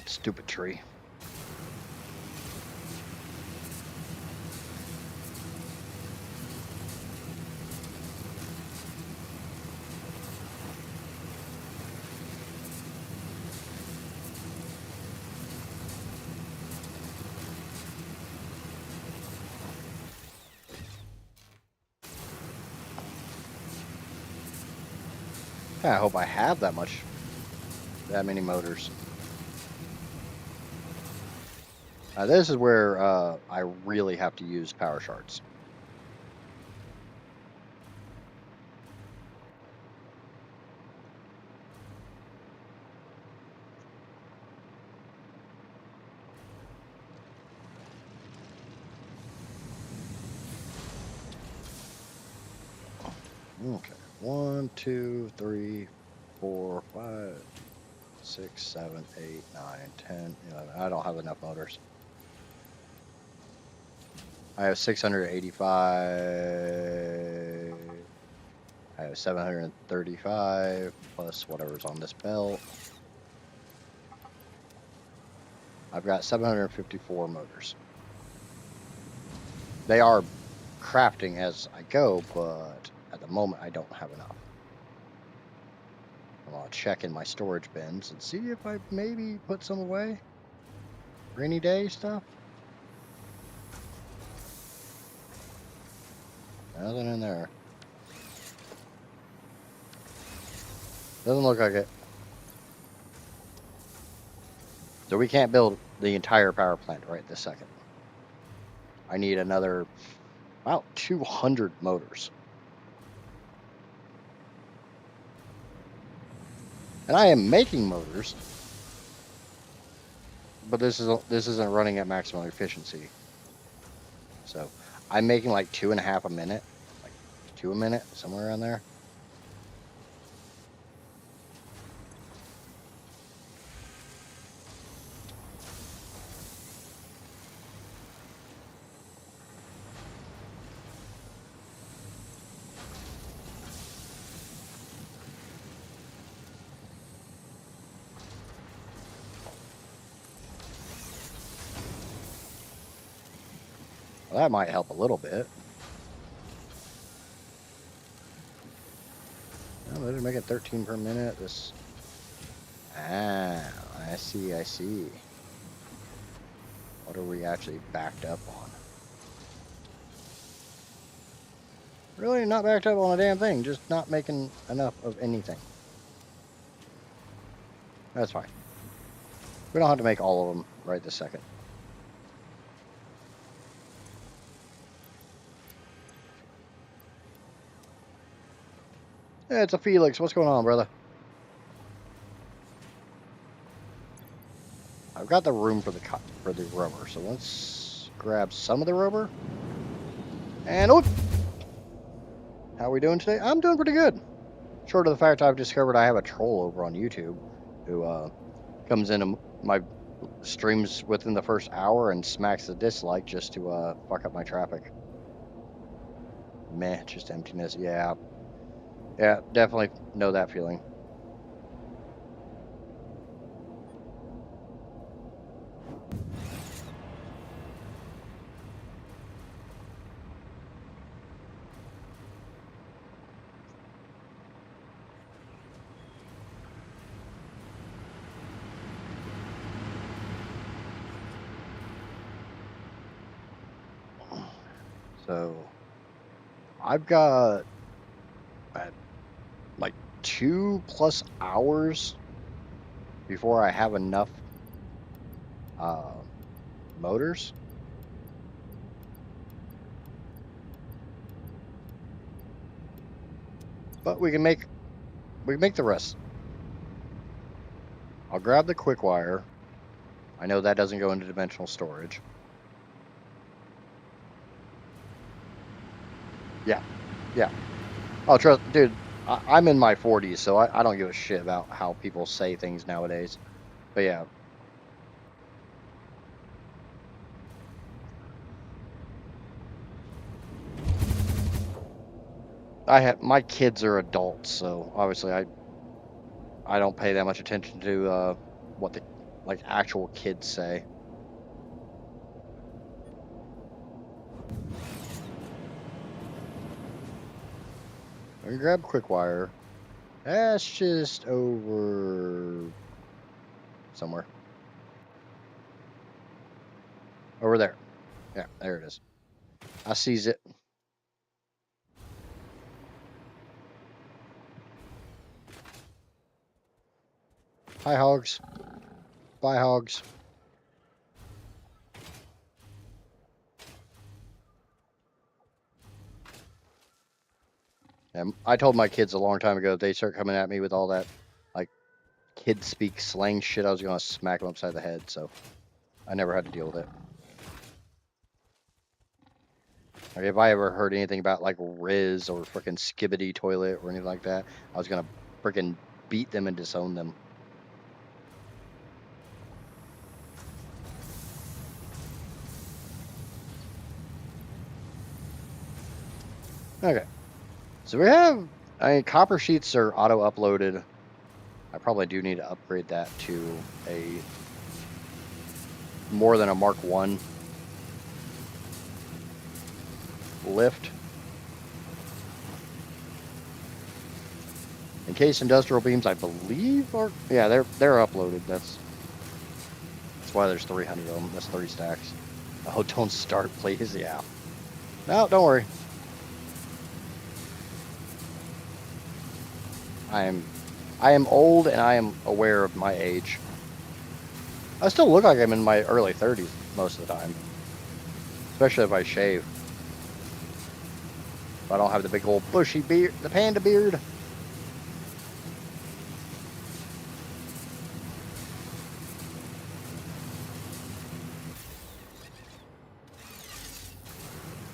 Stupid tree. I hope I have that many motors. This is where I really have to use power shards. Okay. 1, 2, 3, 4, 5, 6, 7, 8, 9, 10, 11. I don't have enough motors. I have 685. I have 735 plus whatever's on this belt. I've got 754 motors. They are crafting as I go, but at the moment I don't have enough. I'll check in my storage bins and see if I maybe put some away. Rainy day stuff. Nothing in there. Doesn't look like it. So we can't build the entire power plant right this second. I need another about 200 motors. And I am making motors, but this isn't running at maximum efficiency. So I'm making like 2.5 a minute, like 2 a minute, somewhere around there. Well, that might help a little bit. Oh, they're making 13 per minute. I see. What are we actually backed up on? Really not backed up on a damn thing, just not making enough of anything. That's fine. We don't have to make all of them right this second. Yeah, it's a Felix. What's going on, brother? I've got the room for the rubber, so let's grab some of the rubber. And oh, how are we doing today? I'm doing pretty good. Short of the fact I've discovered I have a troll over on YouTube who comes into my streams within the first hour and smacks the dislike just to fuck up my traffic. Meh, just emptiness. Yeah, definitely know that feeling. So I've got like 2+ hours before I have enough motors. But we can make the rest. I'll grab the quick wire. I know that doesn't go into dimensional storage. Yeah. Oh, trust, dude. I'm in my 40s, so I don't give a shit about how people say things nowadays. But yeah. My kids are adults, so obviously I don't pay that much attention to what the actual kids say. I can grab quick wire. That's just over somewhere. Over there. Yeah, there it is. I sees it. Hi, hogs. Bye, hogs. And I told my kids a long time ago if they start coming at me with all that, like, kid speak slang shit, I was going to smack them upside the head, so I never had to deal with it. Like, if I ever heard anything about, like, Riz or frickin' Skibbity Toilet or anything like that, I was going to frickin' beat them and disown them. Okay. So we have, I mean, copper sheets are auto-uploaded. I probably do need to upgrade that to a more than a Mark 1 lift. Encased industrial beams, I believe, are, yeah, they're uploaded. That's why there's 300 of them. That's 3 stacks. Oh, don't start, please. Yeah. No, don't worry. I am old and I am aware of my age. I still look like I'm in my early 30s most of the time, especially if I shave. If I don't have the big old bushy beard, the panda beard.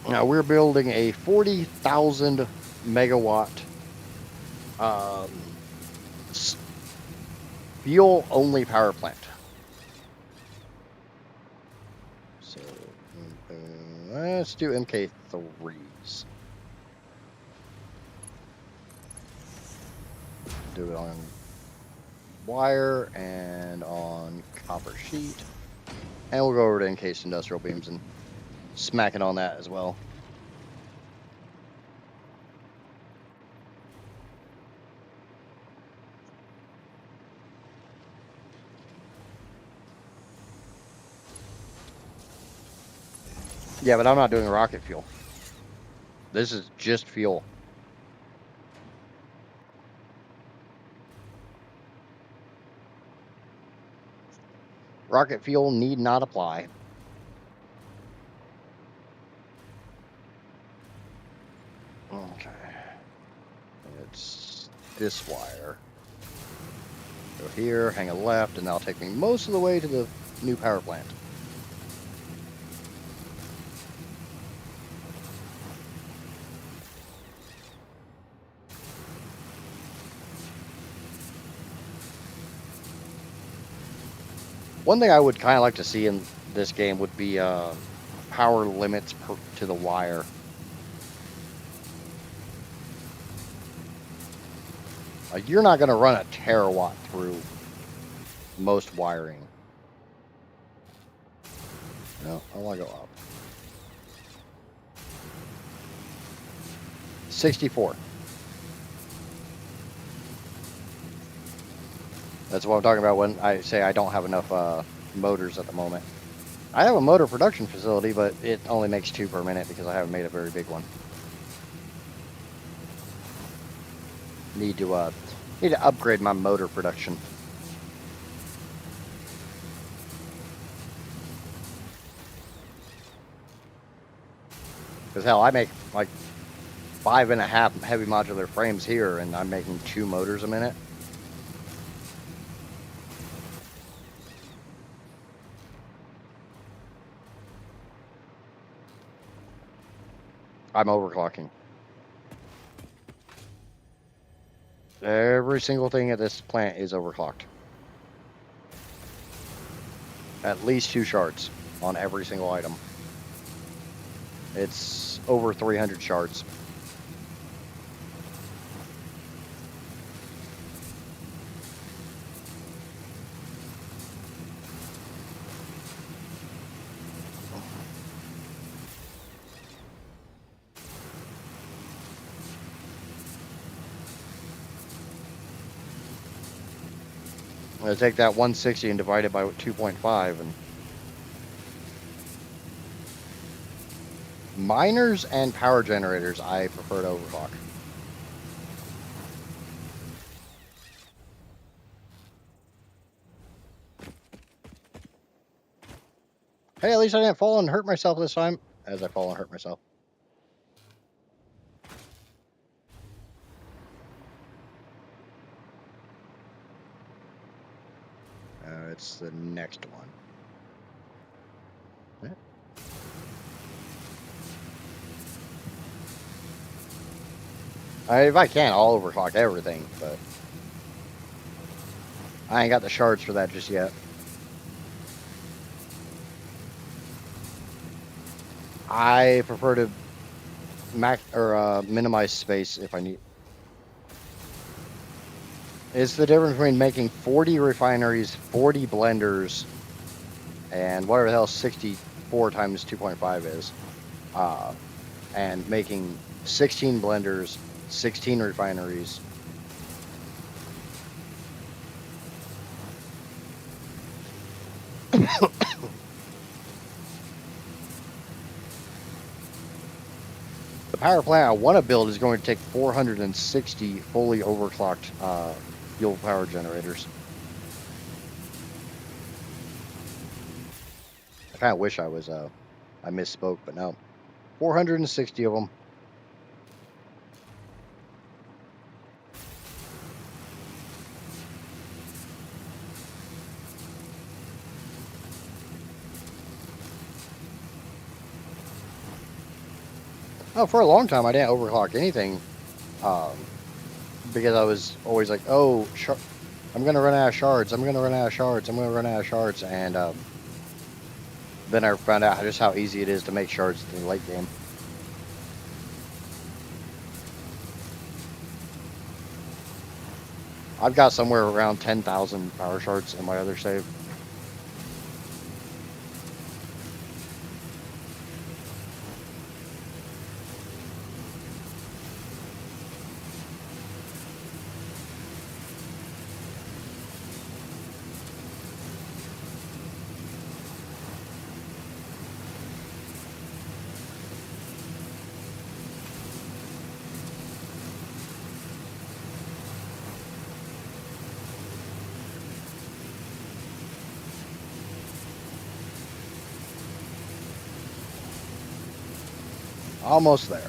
Now we're building a 40,000 megawatt fuel only power plant. So let's do MK3s. Do it on wire and on copper sheet. And we'll go over to encased industrial beams and smack it on that as well. Yeah, but I'm not doing rocket fuel. This is just fuel. Rocket fuel need not apply. Okay. It's this wire. Go here, hang a left, and that'll take me most of the way to the new power plant. One thing I would kind of like to see in this game would be power limits to the wire. You're not going to run a terawatt through most wiring. No, I want to go up. 64. That's what I'm talking about when I say I don't have enough motors at the moment. I have a motor production facility, but it only makes 2 per minute because I haven't made a very big one. Need to upgrade my motor production. Because hell, I make like 5.5 heavy modular frames here, and I'm making 2 motors a minute. I'm overclocking. Every single thing at this plant is overclocked. At least 2 shards on every single item. It's over 300 shards. I'm going to take that 160 and divide it by 2.5 and miners and power generators I prefer to overclock. Hey, at least I didn't fall and hurt myself this time. As I fall and hurt myself. It's the next one. If I can, I'll overclock everything, but I ain't got the shards for that just yet. I prefer to minimize space if I need. It's the difference between making 40 refineries, 40 blenders, and whatever the hell 64 times 2.5 is, and making 16 blenders, 16 refineries. The power plant I want to build is going to take 460 fully overclocked fuel power generators. I kind of wish I was, I misspoke, but no. 460 of them. Oh, for a long time I didn't overclock anything, because I was always like, oh, I'm going to run out of shards, I'm going to run out of shards, I'm going to run out of shards, and then I found out just how easy it is to make shards in the late game. I've got somewhere around 10,000 power shards in my other save. Almost there.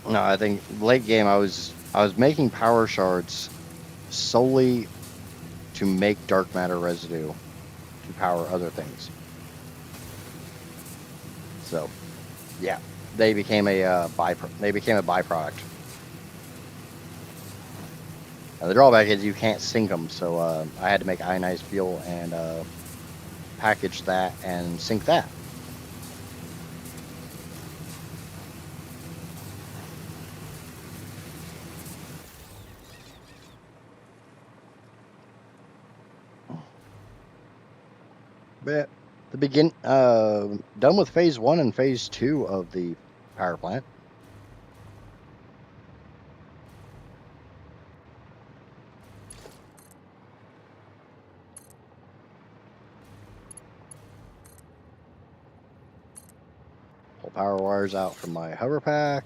No, I think late game I was making power shards solely to make dark matter residue to power other things. So, yeah, they became a byproduct. The drawback is you can't sink them, so I had to make ionized fuel and package that and sink that. But done with phase 1 and phase 2 of the power plant. Pull power wires out from my hover pack.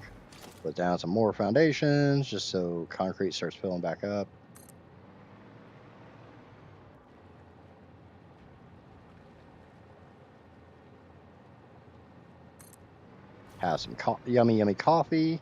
Put down some more foundations just so concrete starts filling back up. Have some yummy coffee.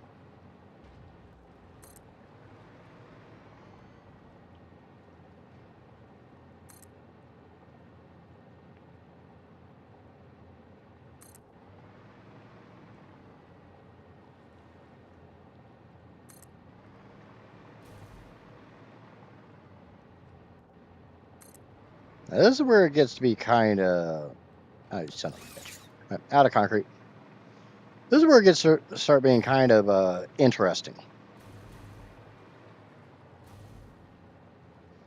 Now, this is where it gets to be kind of... Oh, son of a bitch. Right, out of concrete. This is where it gets to start being kind of interesting.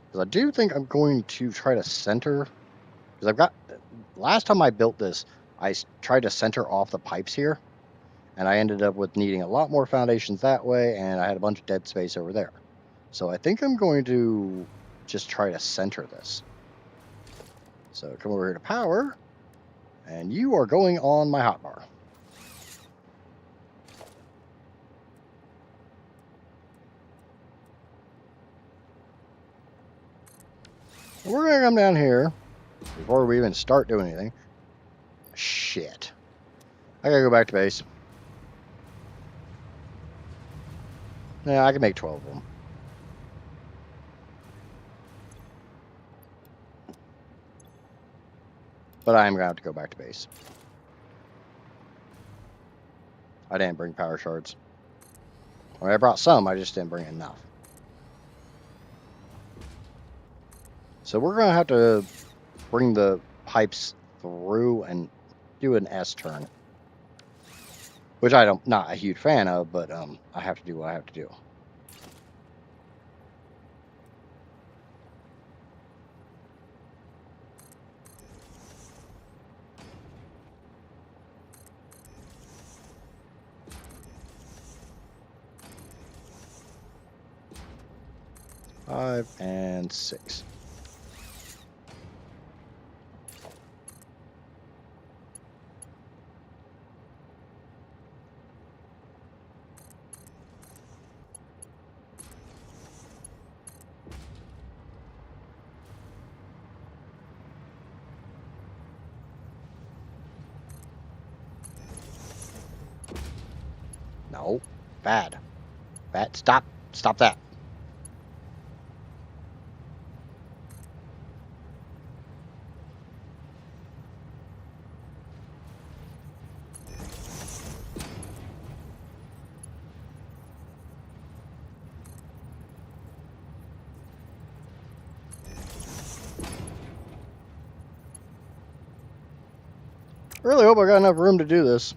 Because I do think I'm going to try to center... Because I've got... Last time I built this, I tried to center off the pipes here. And I ended up with needing a lot more foundations that way, and I had a bunch of dead space over there. So I think I'm going to just try to center this. So come over here to power, and you are going on my hotbar. We're gonna come down here before we even start doing anything. Shit. I gotta go back to base. Yeah, I can make 12 of them. But I am gonna have to go back to base. I didn't bring power shards. Well, I brought some, I just didn't bring enough. So we're gonna have to bring the pipes through and do an S turn. Which not a huge fan of, but I have to do what I have to do. Five and 6. No, bad. Stop that. I really hope I got enough room to do this.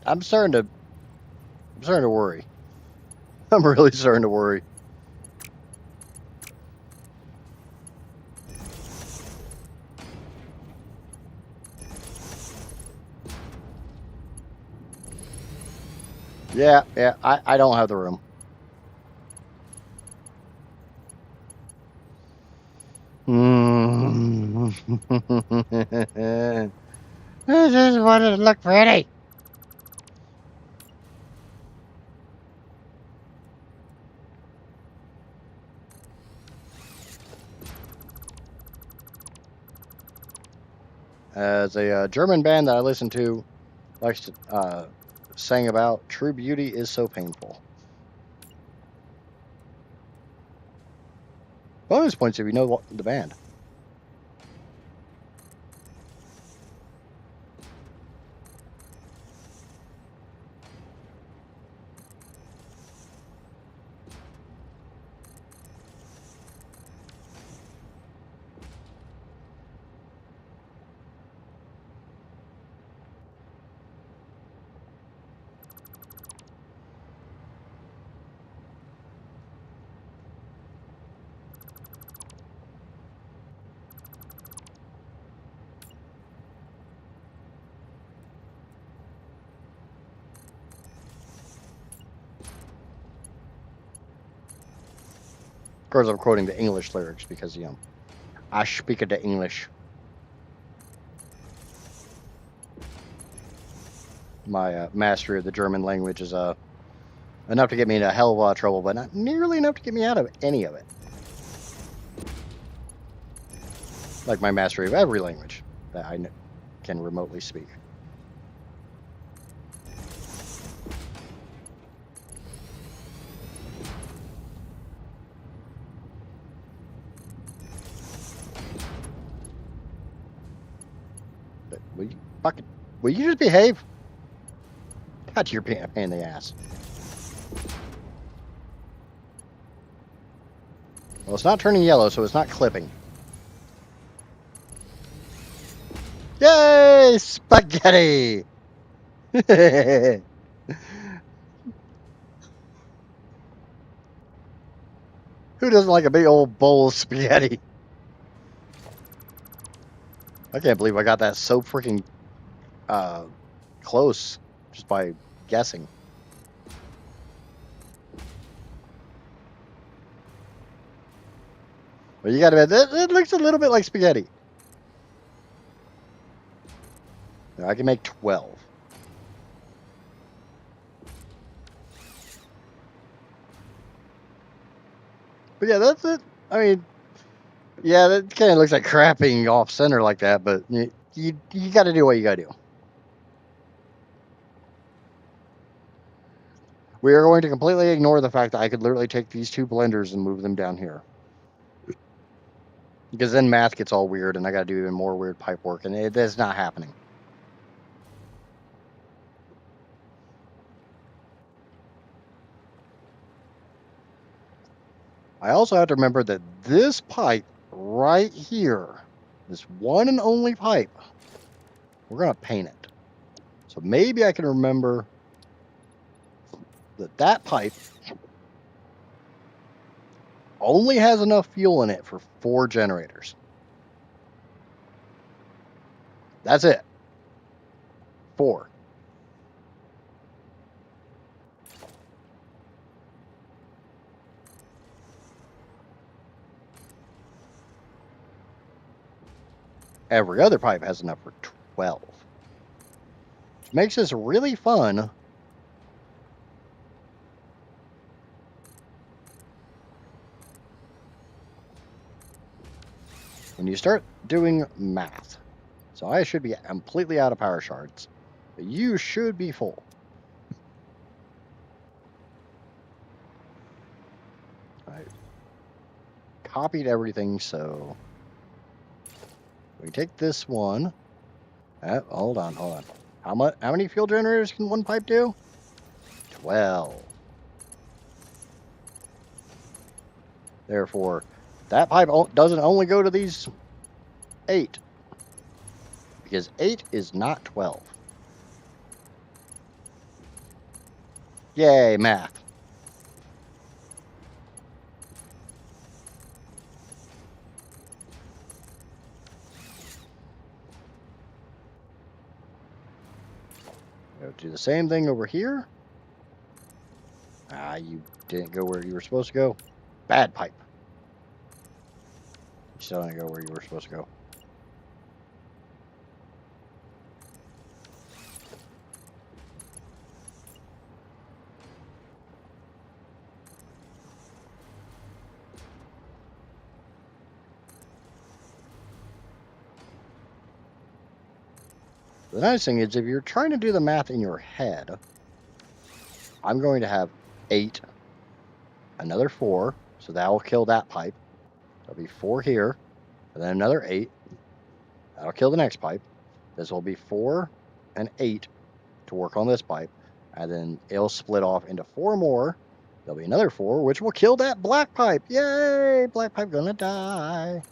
I'm starting to worry. I'm really starting to worry. Yeah, I don't have the room. I just wanted to look pretty. As a German band that I listen to likes to sang about, true beauty is so painful. Bonus points if you know the band. Of course, I'm quoting the English lyrics because, I speak the English. My mastery of the German language is enough to get me into a hell of a lot of trouble, but not nearly enough to get me out of any of it. Like my mastery of every language that I can remotely speak. But will you just behave? God, you're pain in the ass. Well, it's not turning yellow, so it's not clipping. Yay! Spaghetti! Who doesn't like a big old bowl of spaghetti? I can't believe I got that so freaking uh, close just by guessing. But you gotta admit, it looks a little bit like spaghetti. I can make 12. But yeah, that's it. I mean, yeah, that kind of looks like crapping off center like that, but you got to do what you got to do. We are going to completely ignore the fact that I could literally take these two blenders and move them down here. Because then math gets all weird and I got to do even more weird pipe work, and it's not happening. I also have to remember that this pipe right here, this one and only pipe, we're going to paint it. So maybe I can remember that that pipe only has enough fuel in it for 4 generators. That's it. 4. Every other pipe has enough for 12. Which makes this really fun. When you start doing math. So I should be completely out of power shards. But you should be full. I copied everything, so we take this one. Hold on. How many fuel generators can one pipe do? 12. Therefore, that pipe doesn't only go to these 8. Because 8 is not 12. Yay, math. Go do the same thing over here. You didn't go where you were supposed to go. Bad pipe. You still didn't go where you were supposed to go. The nice thing is, if you're trying to do the math in your head, I'm going to have 8, another 4, so that will kill that pipe. There'll be 4 here, and then another 8. That'll kill the next pipe. This will be 4 and 8 to work on this pipe, and then it'll split off into 4 more. There'll be another 4, which will kill that black pipe. Yay! Black pipe gonna die.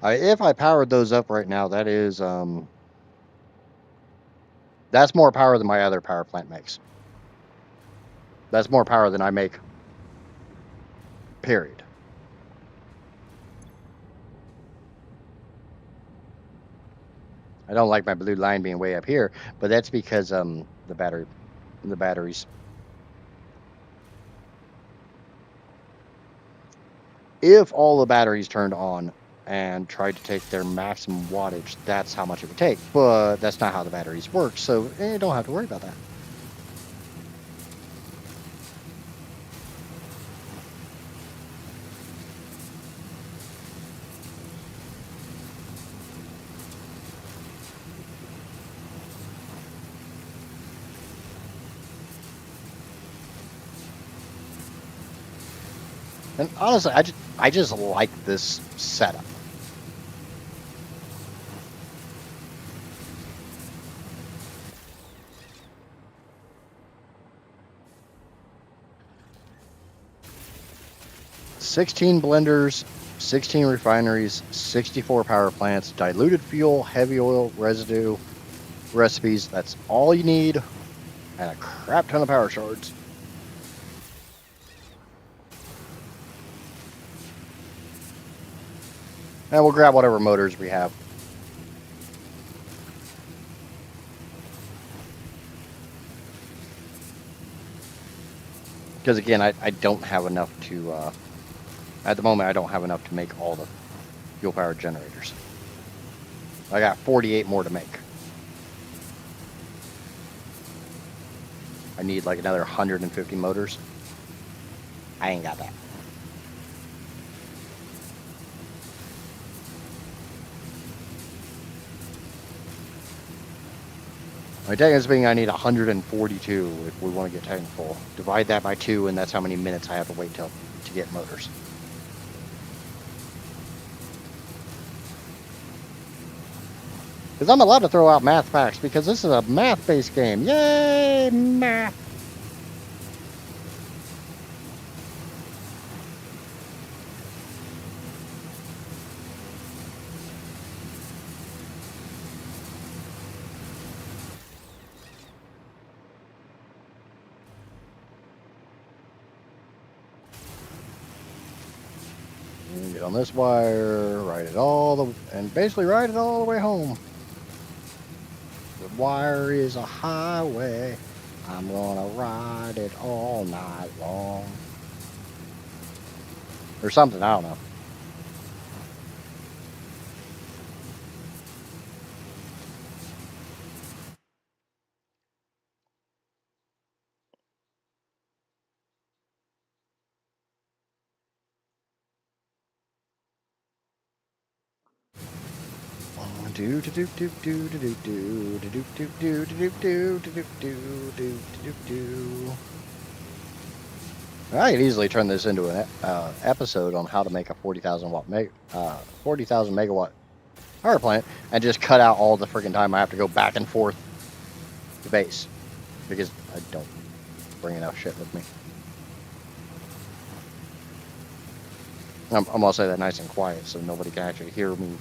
If I powered those up right now, that is that's more power than my other power plant makes. That's more power than I make. Period. I don't like my blue line being way up here, but that's because the batteries. If all the batteries turned on and tried to take their maximum wattage, that's how much it would take. But that's not how the batteries work, so you don't have to worry about that. And honestly, I just like this setup. "16 blenders, 16 refineries, 64 power plants, diluted fuel, heavy oil residue recipes. That's all you need, and a crap ton of power shards." And we'll grab whatever motors we have. Because again, I don't have enough to, at the moment, I don't have enough to make all the fuel powered generators. I got 48 more to make. I need like another 150 motors. I ain't got that. My technically speaking, I need 142 if we want to get technical. Divide that by 2, and that's how many minutes I have to wait till to get motors. Because I'm allowed to throw out math facts because this is a math-based game. Yay, math! Get on this wire, ride it and basically ride it all the way home. The wire is a highway. I'm gonna ride it all night long. Or something, I don't know. Do do do do do do do do do do do do do do do do do do do. I could easily turn this into an episode on how to make a 40,000 megawatt power plant and just cut out all the freaking time I have to go back and forth to base because I don't bring enough shit with me. I'm gonna say that nice and quiet so nobody can actually hear me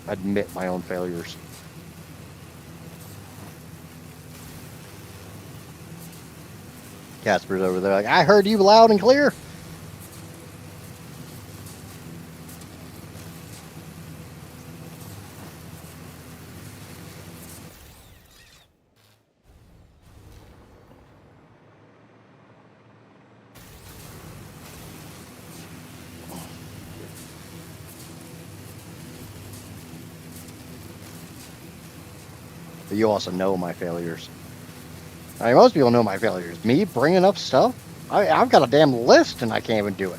admit my own failures. Casper's over there like, I heard you loud and clear. But you also know my failures. I mean, most people know my failures. Me bringing up stuff? I've got a damn list and I can't even do it.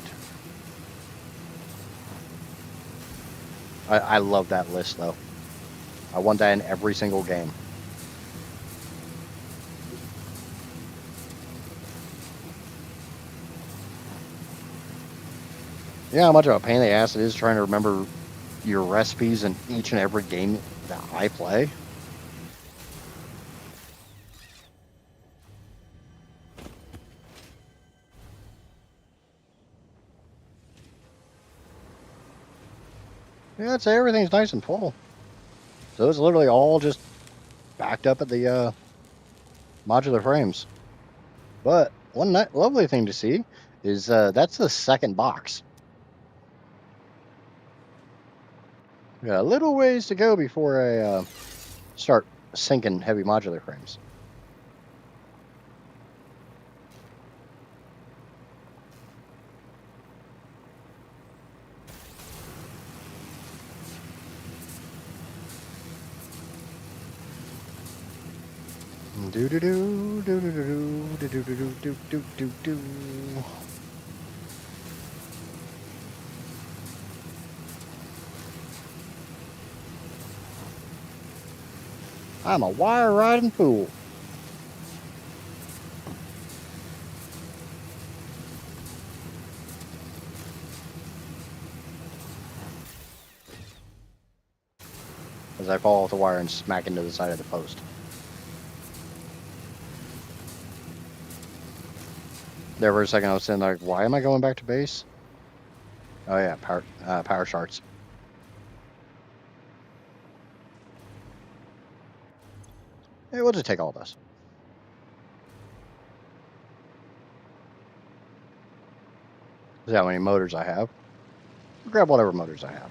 I love that list, though. I want that in every single game. You know how much of a pain in the ass it is trying to remember your recipes in each and every game that I play? Yeah, I'd say everything's nice and full. So it's literally all just backed up at the modular frames. But one lovely thing to see is that's the second box. We got a little ways to go before I start sinking heavy modular frames. Do do do do do do do do do do do do do. I'm a wire riding fool. as I fall off the wire and smack into the side of the post. There for a second, I was sitting like, why am I going back to base? Oh yeah, power shards. Hey, we'll just take all this. See how many motors I have. Grab whatever motors I have.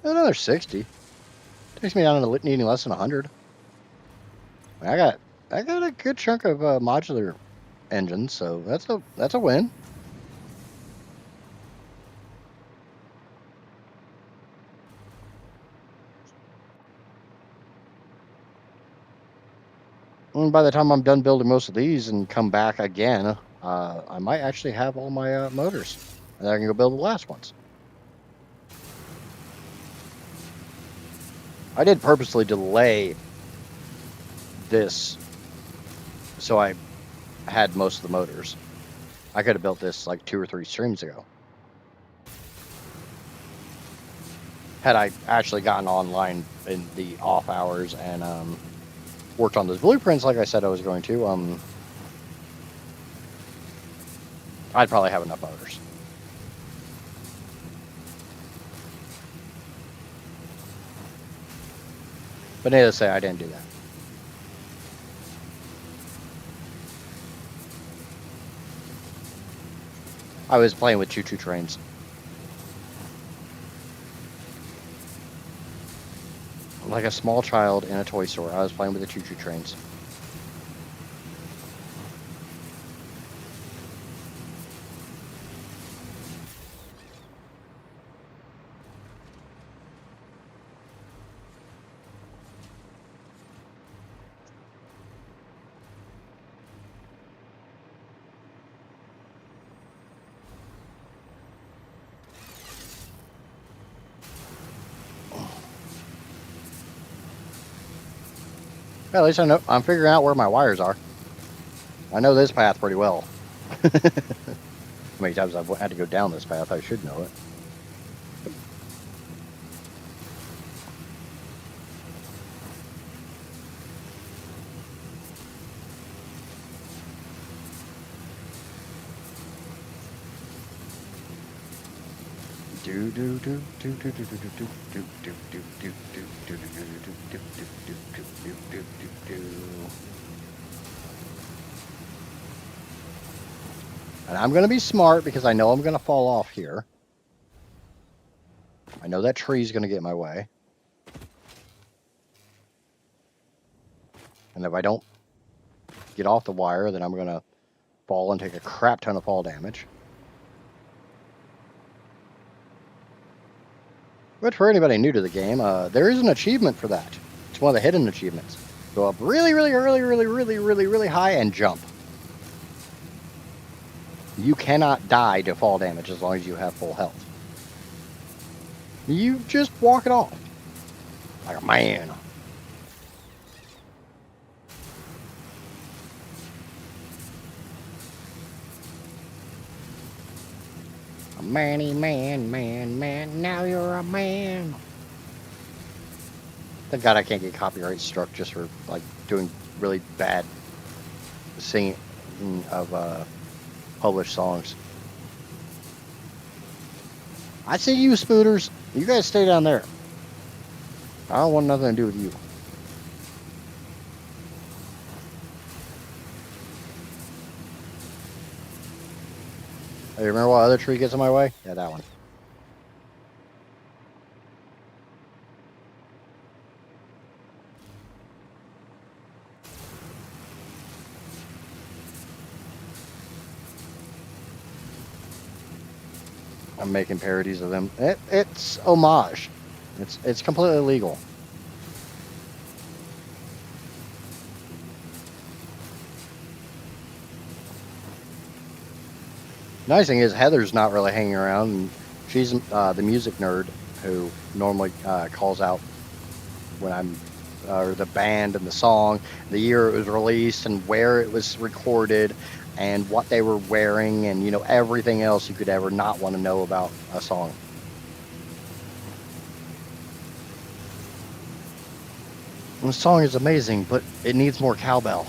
Another 60. Takes me down to needing less than 100. I got a good chunk of modular engines, so that's a win. And by the time I'm done building most of these and come back again, I might actually have all my motors, and I can go build the last ones. I did purposely delay this so I had most of the motors. I could have built this like 2 or 3 streams ago. Had I actually gotten online in the off hours and worked on those blueprints like I said I was going to, I'd probably have enough motors. But needless to say, I didn't do that. I was playing with choo-choo trains. Like a small child in a toy store, I was playing with the choo-choo trains. At least I know I'm figuring out where my wires are. I know this path pretty well. How many times I've had to go down this path, I should know it. And I'm going to be smart because I know I'm going to fall off here. I know that tree's going to get in my way. And if I don't get off the wire, then I'm going to fall and take a crap ton of fall damage. But for anybody new to the game, there is an achievement for that. It's one of the hidden achievements. Go up really, really early, really high and jump. You cannot die to fall damage as long as you have full health. You just walk it off. Like a man. A manny man, now you're a man. Thank God I can't get copyright struck just for like doing really bad singing of published songs. I see you, spooters. You guys stay down there. I don't want nothing to do with you. Hey, remember what other tree gets in my way? Yeah, that one. I'm making parodies of them. It's homage. It's completely legal. Nice thing is Heather's not really hanging around. And she's the music nerd who normally calls out when I'm or the band and the song, the year it was released, and where it was recorded, and what they were wearing and, you know, everything else you could ever not want to know about a song. The song is amazing, but it needs more cowbell.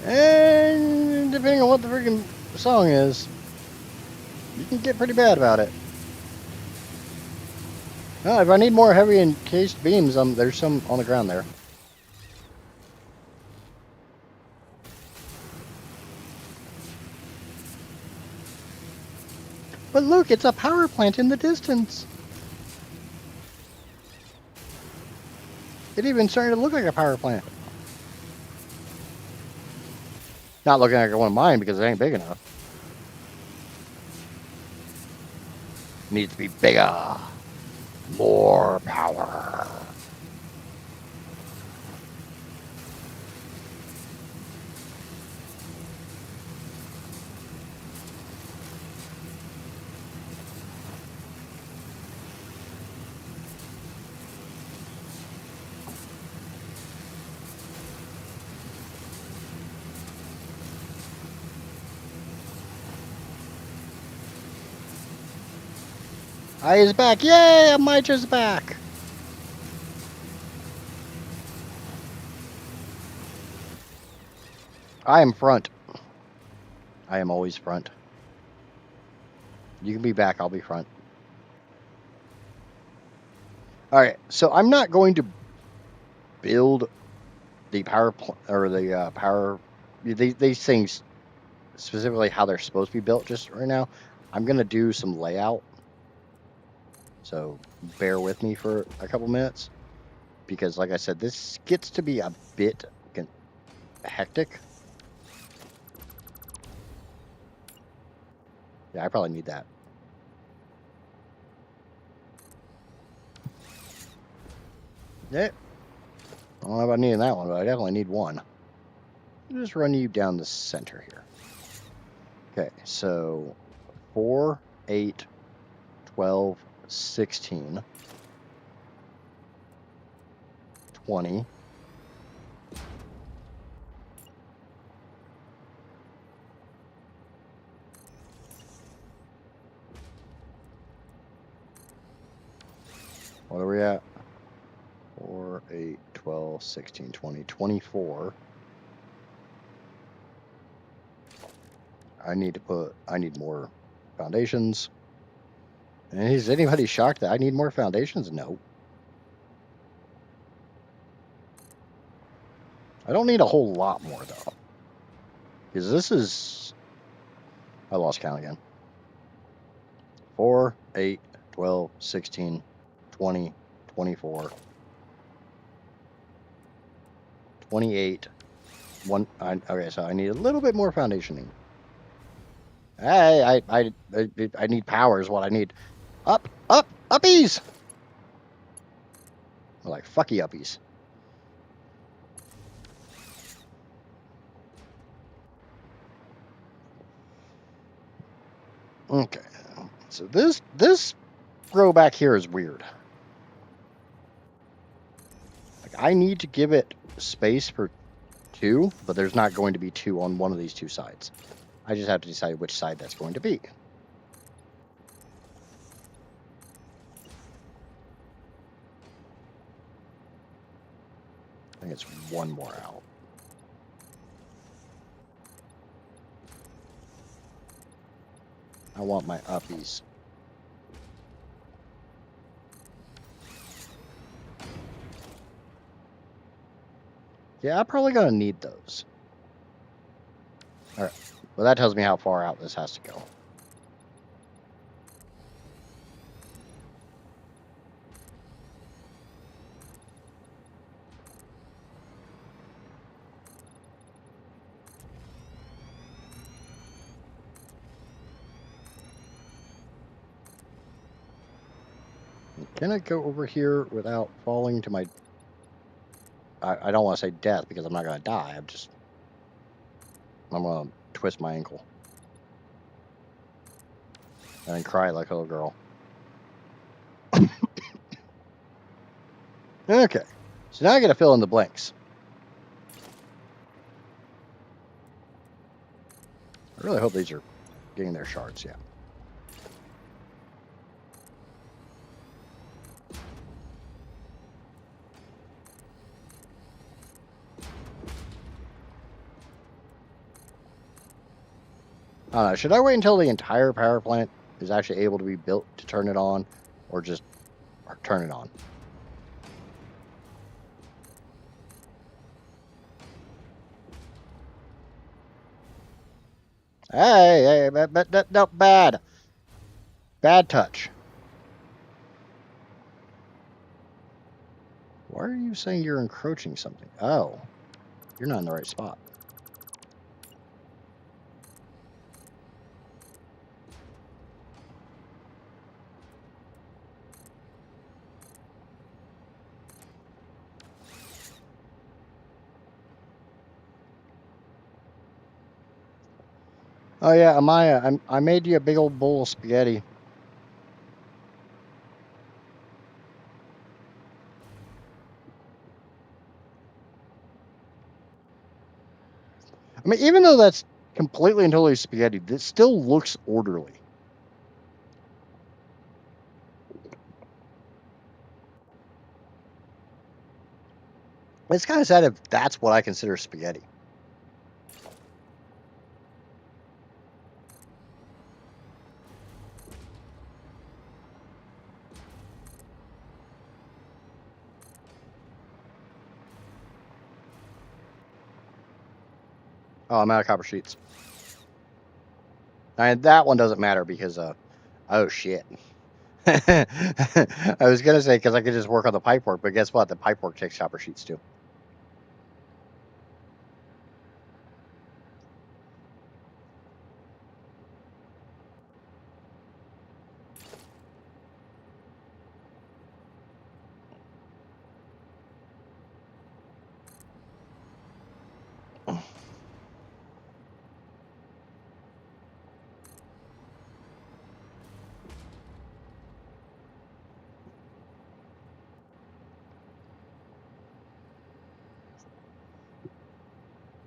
And depending on what the freaking song is, you can get pretty bad about it. If I need more heavy encased beams, there's some on the ground there. But look, it's a power plant in the distance. It even started to look like a power plant. Not looking like one of mine because it ain't big enough. Needs to be bigger. More power. I is back. Yay, Amitra's back. I am front. I am always front. You can be back, I'll be front. Alright, so I'm not going to build the power or the power these things specifically how they're supposed to be built just right now. I'm going to do some layout. So bear with me for a couple minutes because like I said, this gets to be a bit hectic. Yeah, I probably need that. Yeah. I don't know about needing that one, but I definitely need one. I'll just run you down the center here. Okay, so 4, 8, 12, 16, 20. What are we at? 4, 8, 12, 16, 20, 24. I need more foundations. And is anybody shocked that I need more foundations? No. I don't need a whole lot more, though. Because this is... I lost count again. 4, 8, 12, 16, 20, 24, 28. Okay, so I need a little bit more foundationing. I need power is what I need. Uppies! We're like, fucky uppies. Okay, so this row back here is weird. Like, I need to give it space for 2, but there's not going to be 2 on one of these 2 sides. I just have to decide which side that's going to be. I think it's 1 more out. I want my uppies. Yeah, I'm probably going to need those. Alright, well that tells me how far out this has to go. Can I go over here without falling to my... I don't want to say death because I'm not going to die. I'm going to twist my ankle. and then cry like a little girl. Okay, so now I got to fill in the blanks. I really hope these are getting their shards, yeah. I don't know, should I wait until the entire power plant is actually able to be built to turn it on, or just turn it on? Hey, no, bad. Bad touch. Why are you saying you're encroaching something? Oh, you're not in the right spot. Oh yeah, Amaya, I made you a big old bowl of spaghetti. I mean, even though that's completely and totally spaghetti, this still looks orderly. It's kind of sad if that's what I consider spaghetti. Oh, I'm out of copper sheets. And that one doesn't matter because, oh shit. I was gonna say because I could just work on the pipe work, but guess what? The pipe work takes copper sheets too.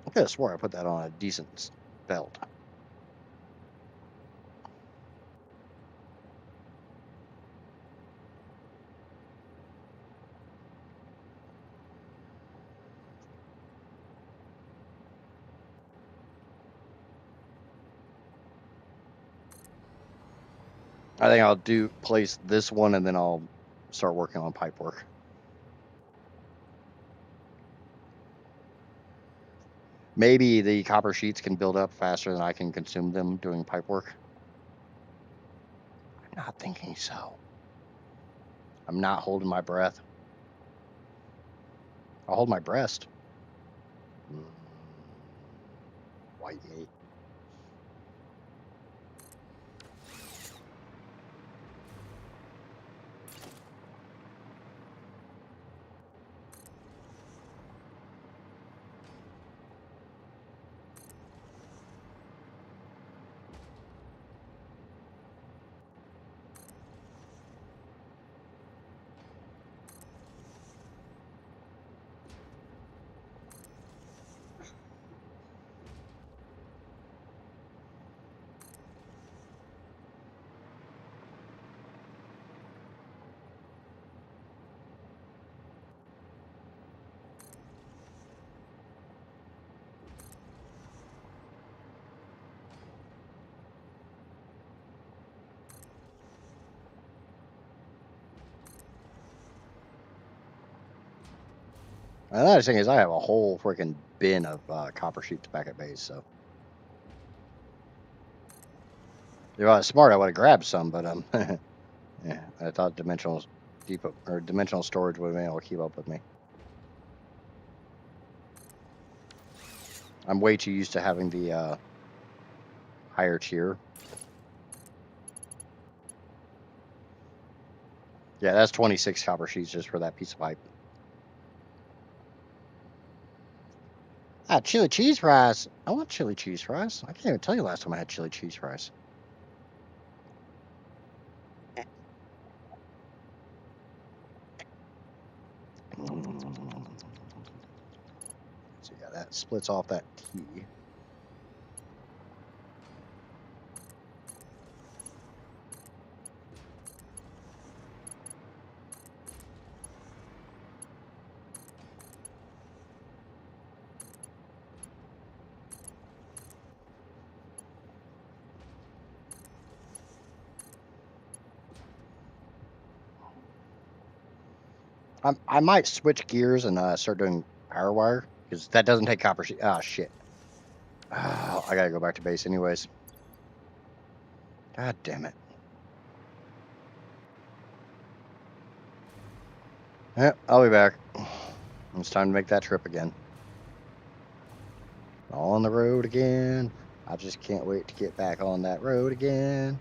I could have swore I put that on a decent belt. I think I'll place this one and then I'll start working on pipe work. Maybe the copper sheets can build up faster than I can consume them doing pipe work. I'm not thinking so. I'm not holding my breath. I'll hold my breast. Mm, white meat. Another thing is I have a whole freaking bin of copper sheets back at base, so if I was smart, I would have grabbed some, but yeah, I thought dimensional depot or dimensional storage would have been able to keep up with me. I'm way too used to having the higher tier. Yeah, that's 26 copper sheets just for that piece of pipe. Ah, chili cheese fries. I want chili cheese fries. I can't even tell you last time I had chili cheese fries. So yeah, that splits off that T. I might switch gears and start doing power wire because that doesn't take copper sheet. Ah, shit. Oh, I gotta go back to base anyways. God damn it. Yeah, I'll be back. It's time to make that trip again. On the road again. I just can't wait to get back on that road again.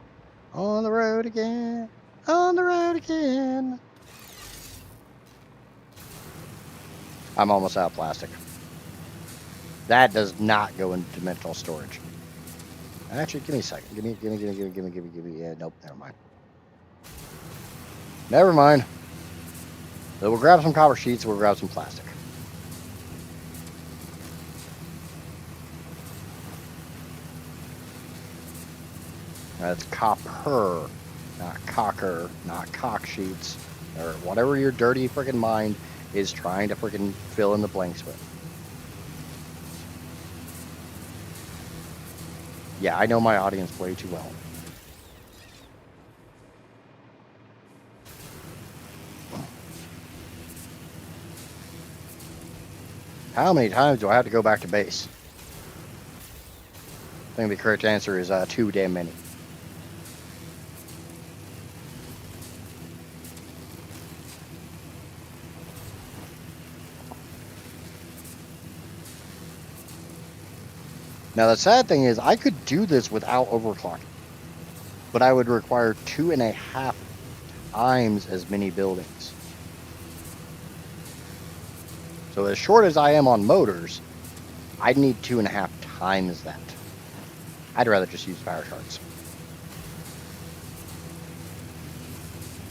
On the road again. On the road again. I'm almost out of plastic. That does not go into dimensional storage. Actually, give me a second. Give me. Yeah, nope, never mind. Never mind. So we'll grab some copper sheets. We'll grab some plastic. That's copper, not cocker, not cock sheets, or whatever your dirty freaking mind is trying to freaking fill in the blanks with. Yeah, I know my audience way too well. How many times do I have to go back to base? I think the correct answer is too damn many. Now, the sad thing is I could do this without overclocking, but I would require 2.5 times as many buildings. So as short as I am on motors, I'd need 2.5 times that. I'd rather just use power shards.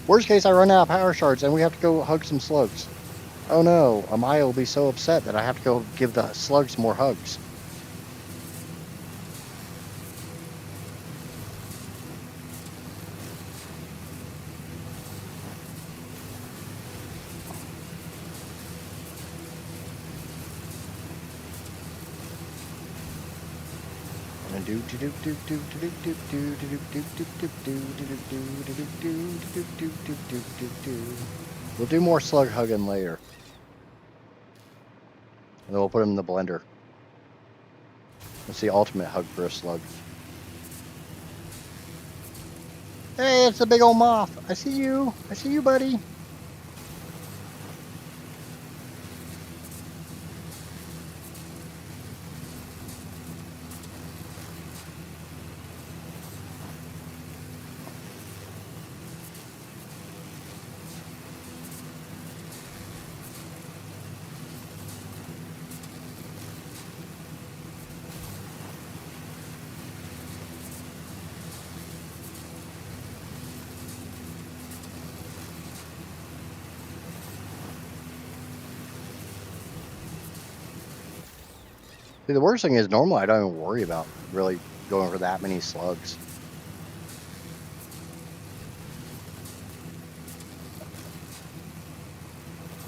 Worst case, I run out of power shards and we have to go hug some slugs. Oh no, Amaya will be so upset that I have to go give the slugs more hugs. We'll do more slug hugging later. And then we'll put them in the blender. That's the ultimate hug for a slug. Hey, it's a big old moth. I see you. I see you, buddy. See, the worst thing is normally I don't even worry about really going for that many slugs.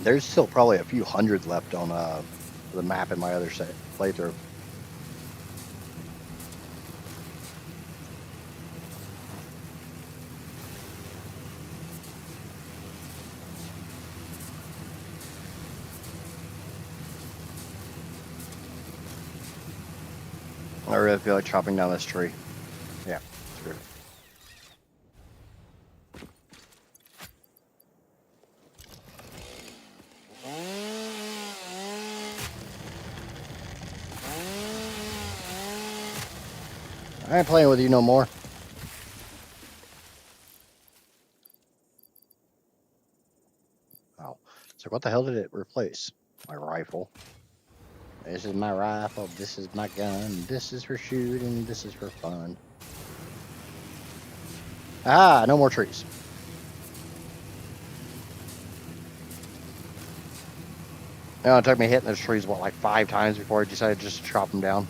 There's still probably a few hundred left on the map in my other playthrough. I really feel like chopping down this tree. Yeah, screw it. I ain't playing with you no more. Oh, so what the hell did it replace? My rifle. This is my rifle, this is my gun, this is for shooting, this is for fun. Ah, no more trees. You know, it took me hitting those trees, what, like 5 times before I decided just to chop them down.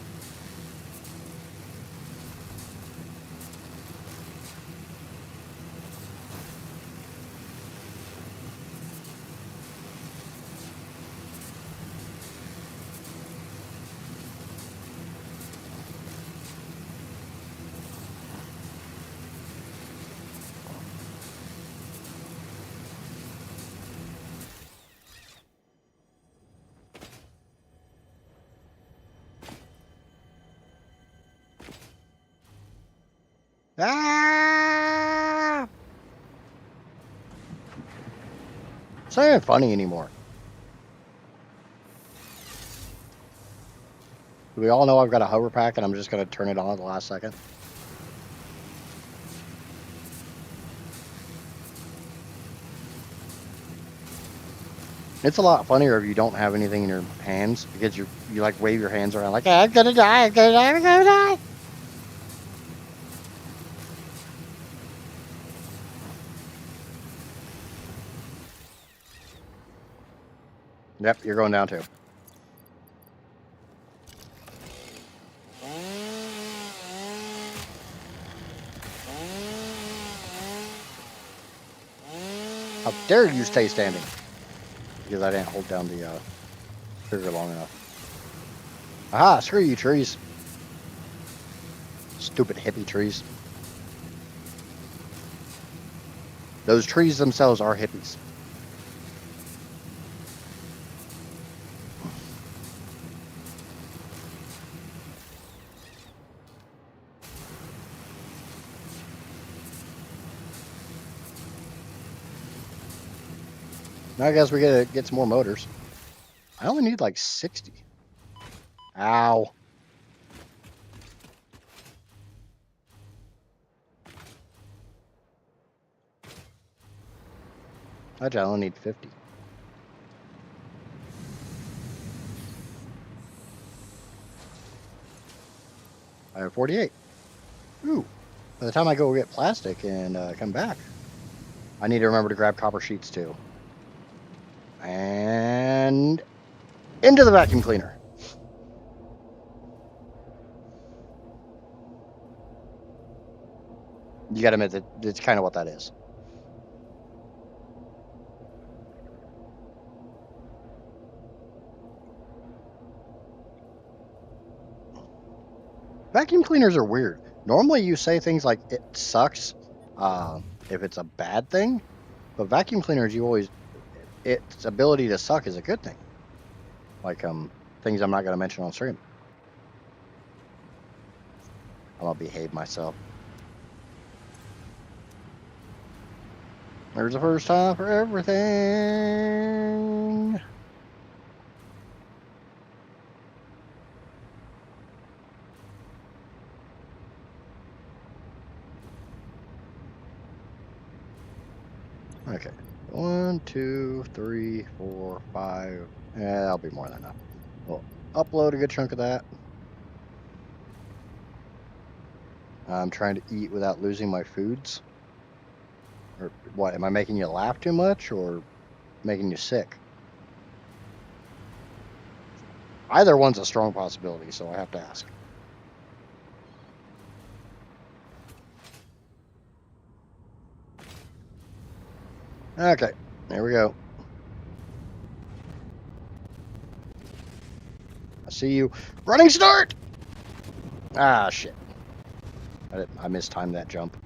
Ah! It's not even funny anymore. We all know I've got a hover pack and I'm just going to turn it on at the last second. It's a lot funnier if you don't have anything in your hands because you like wave your hands around like, I'm gonna die, I'm gonna die, I'm gonna die. Yep, you're going down too. How dare you stay standing? Because I didn't hold down the trigger long enough. Aha, screw you trees. Stupid hippie trees. Those trees themselves are hippies. Now I guess we gotta get some more motors. I only need like 60. Ow. Actually, I only need 50. I have 48. Ooh. By the time I go get plastic and come back, I need to remember to grab copper sheets too. And into the vacuum cleaner. You gotta admit that it's kind of what that is. Vacuum cleaners are weird. Normally you say things like it sucks if it's a bad thing, but vacuum cleaners its ability to suck is a good thing. Like things I'm not gonna mention on stream. I'm gonna behave myself. There's a first time for everything. Okay. 1, 2, 3, 4, 5. That'll be more than enough. We'll upload a good chunk of that. I'm trying to eat without losing my foods. Or what? Am I making you laugh too much or making you sick? Either one's a strong possibility, so I have to ask. Okay, there we go. I see you. Running start! Ah, shit. I mistimed that jump.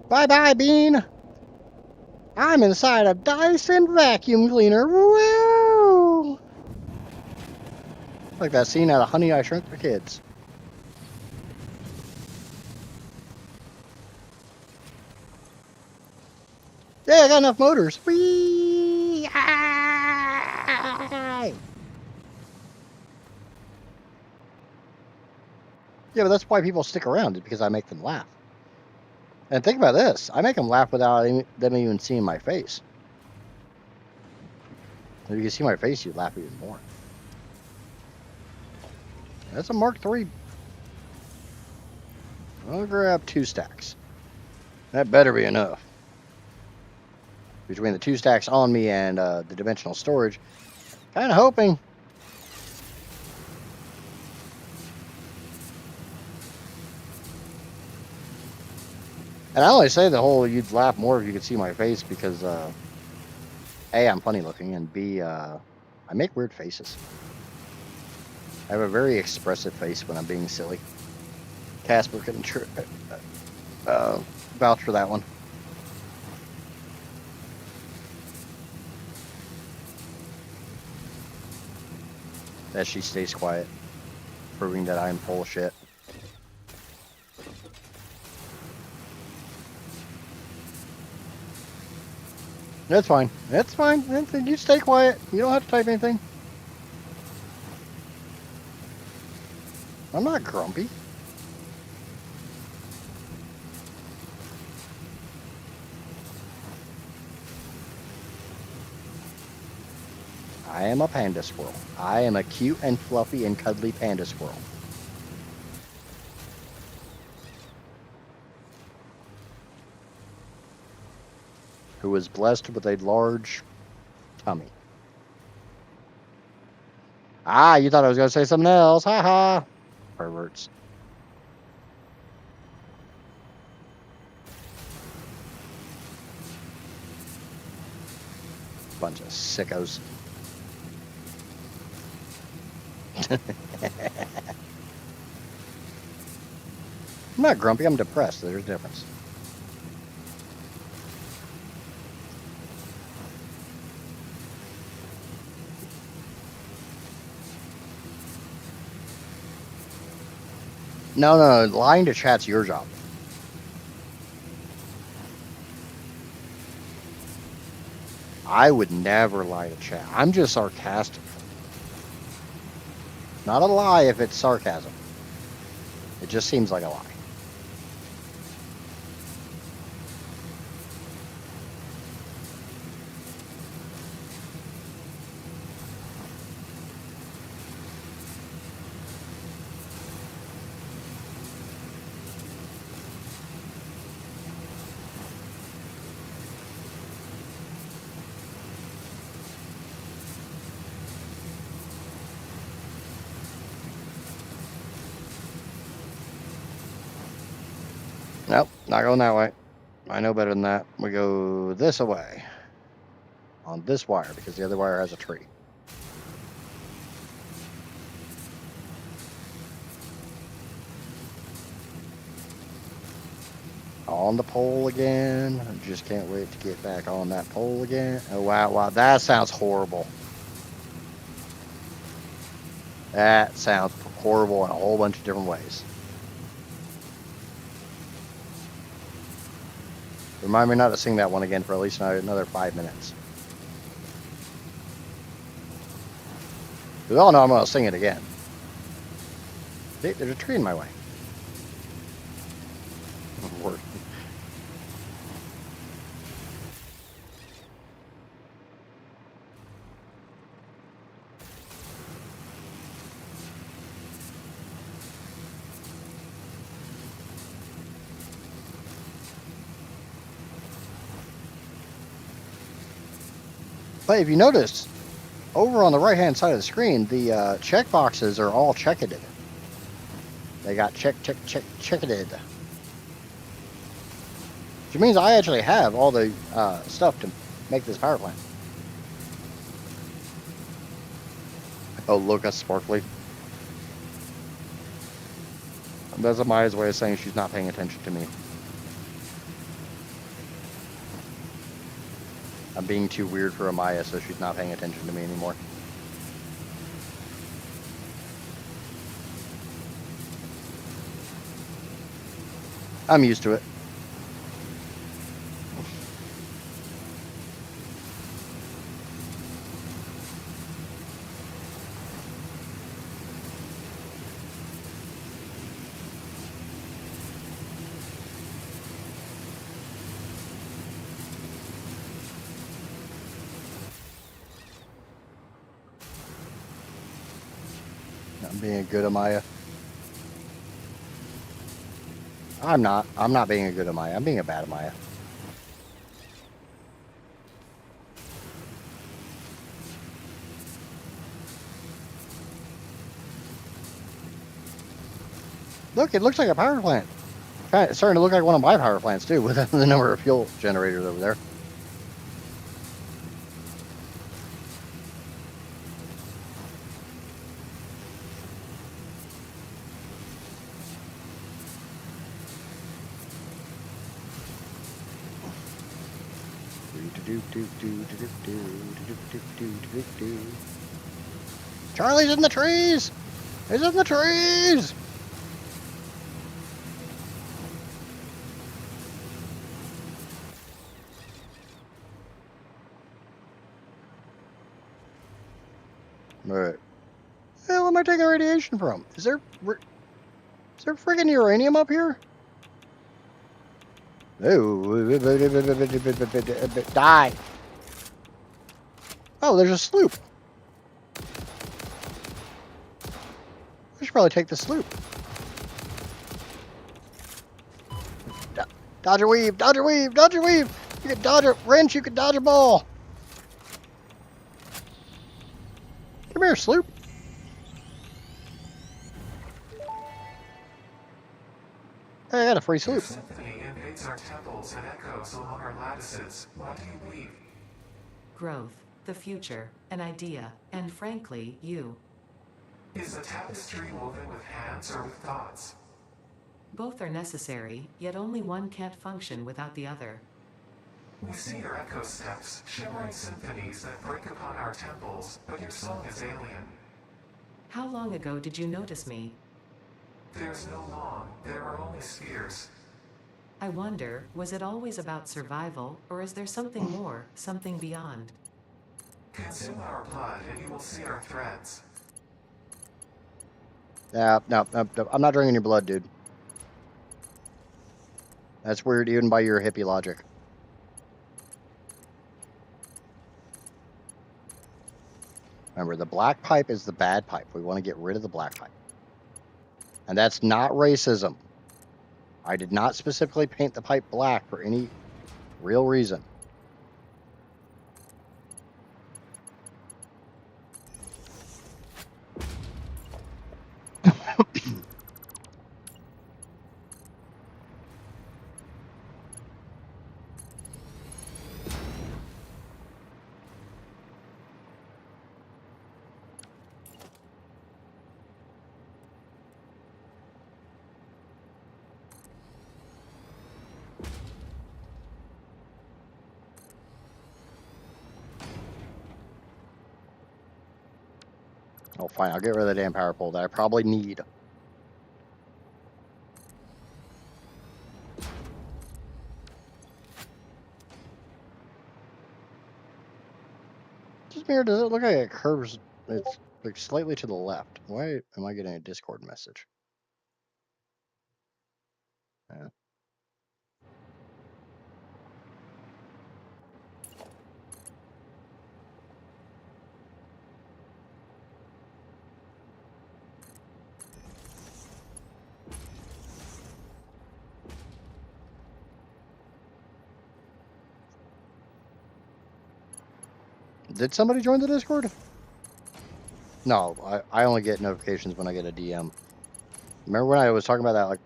Bye-bye, Bean. I'm inside a Dyson vacuum cleaner. Woo! Like that scene out of Honey, I Shrunk the Kids. Yeah, I got enough motors. Whee! Ah! Yeah, but that's why people stick around, is because I make them laugh. And think about this. I make them laugh without them even seeing my face. If you can see my face, you'd laugh even more. That's a Mark III I'll grab 2 stacks. That better be enough. Between the 2 stacks on me and the dimensional storage, kind of hoping. And I only say the whole you'd laugh more if you could see my face because A, I'm funny looking, and B, I make weird faces. I have a very expressive face when I'm being silly. Casper can vouch for that one. As she stays quiet, proving that I'm full of shit. That's fine. That's fine. You stay quiet. You don't have to type anything. I'm not grumpy. I am a panda squirrel. I am a cute and fluffy and cuddly panda squirrel. Who is blessed with a large tummy. Ah, you thought I was going to say something else. Ha ha. Perverts. Bunch of sickos. I'm not grumpy, I'm depressed. There's a difference. No, lying to chat's your job. I would never lie to chat. I'm just sarcastic. Not a lie if it's sarcasm. It just seems like a lie. Nope, not going that way. I know better than that. We go this way. On this wire, because the other wire has a tree. On the pole again. I just can't wait to get back on that pole again. Oh, wow, that sounds horrible. That sounds horrible in a whole bunch of different ways. Remind me not to sing that one again for at least another 5 minutes. We all know I'm going to sing it again. See, there's a tree in my way. Word. But if you notice, over on the right-hand side of the screen, the check boxes are all checketed. They got checketed. Which means I actually have all the stuff to make this power plant. Oh, look, that's sparkly. That's Amaya's way of saying she's not paying attention to me. I'm being too weird for Amaya, so she's not paying attention to me anymore. I'm used to it. I'm being a good Amaya. I'm not. I'm not being a good Amaya. I'm being a bad Amaya. Look, it looks like a power plant. It's starting to look like one of my power plants, too, with the number of fuel generators over there. Charlie's in the trees! He's in the trees! Alright. Where am I taking radiation from? Is there friggin' uranium up here? Oh, die! Oh, there's a sloop. I should probably take the sloop. Dodge or weave, dodge or weave, dodge or weave! You can dodge a wrench, you can dodge a ball. Come here, sloop. Hey, I got a free sloop. Your symphony invades our temples and echoes along our lattices. What do you believe? Growth, the future, an idea, and frankly, you. Is the tapestry woven with hands or with thoughts? Both are necessary, yet only one can't function without the other. We see your echo steps, shimmering symphonies that break upon our temples, but your song is alien. How long ago did you notice me? There's no long, there are only spheres. I wonder, was it always about survival, or is there something more, something beyond? Consume our blood and you will see our threads. No, I'm not drinking your blood, dude. That's weird even by your hippie logic. Remember, the black pipe is the bad pipe. We want to get rid of the black pipe. And that's not racism. I did not specifically paint the pipe black for any real reason. Oh, fine. I'll get rid of the damn power pole that I probably need. This mirror, does it look like it curves? It's like slightly to the left. Why am I getting a Discord message? Yeah. Did somebody join the Discord? No, I only get notifications when I get a DM. Remember when I was talking about that like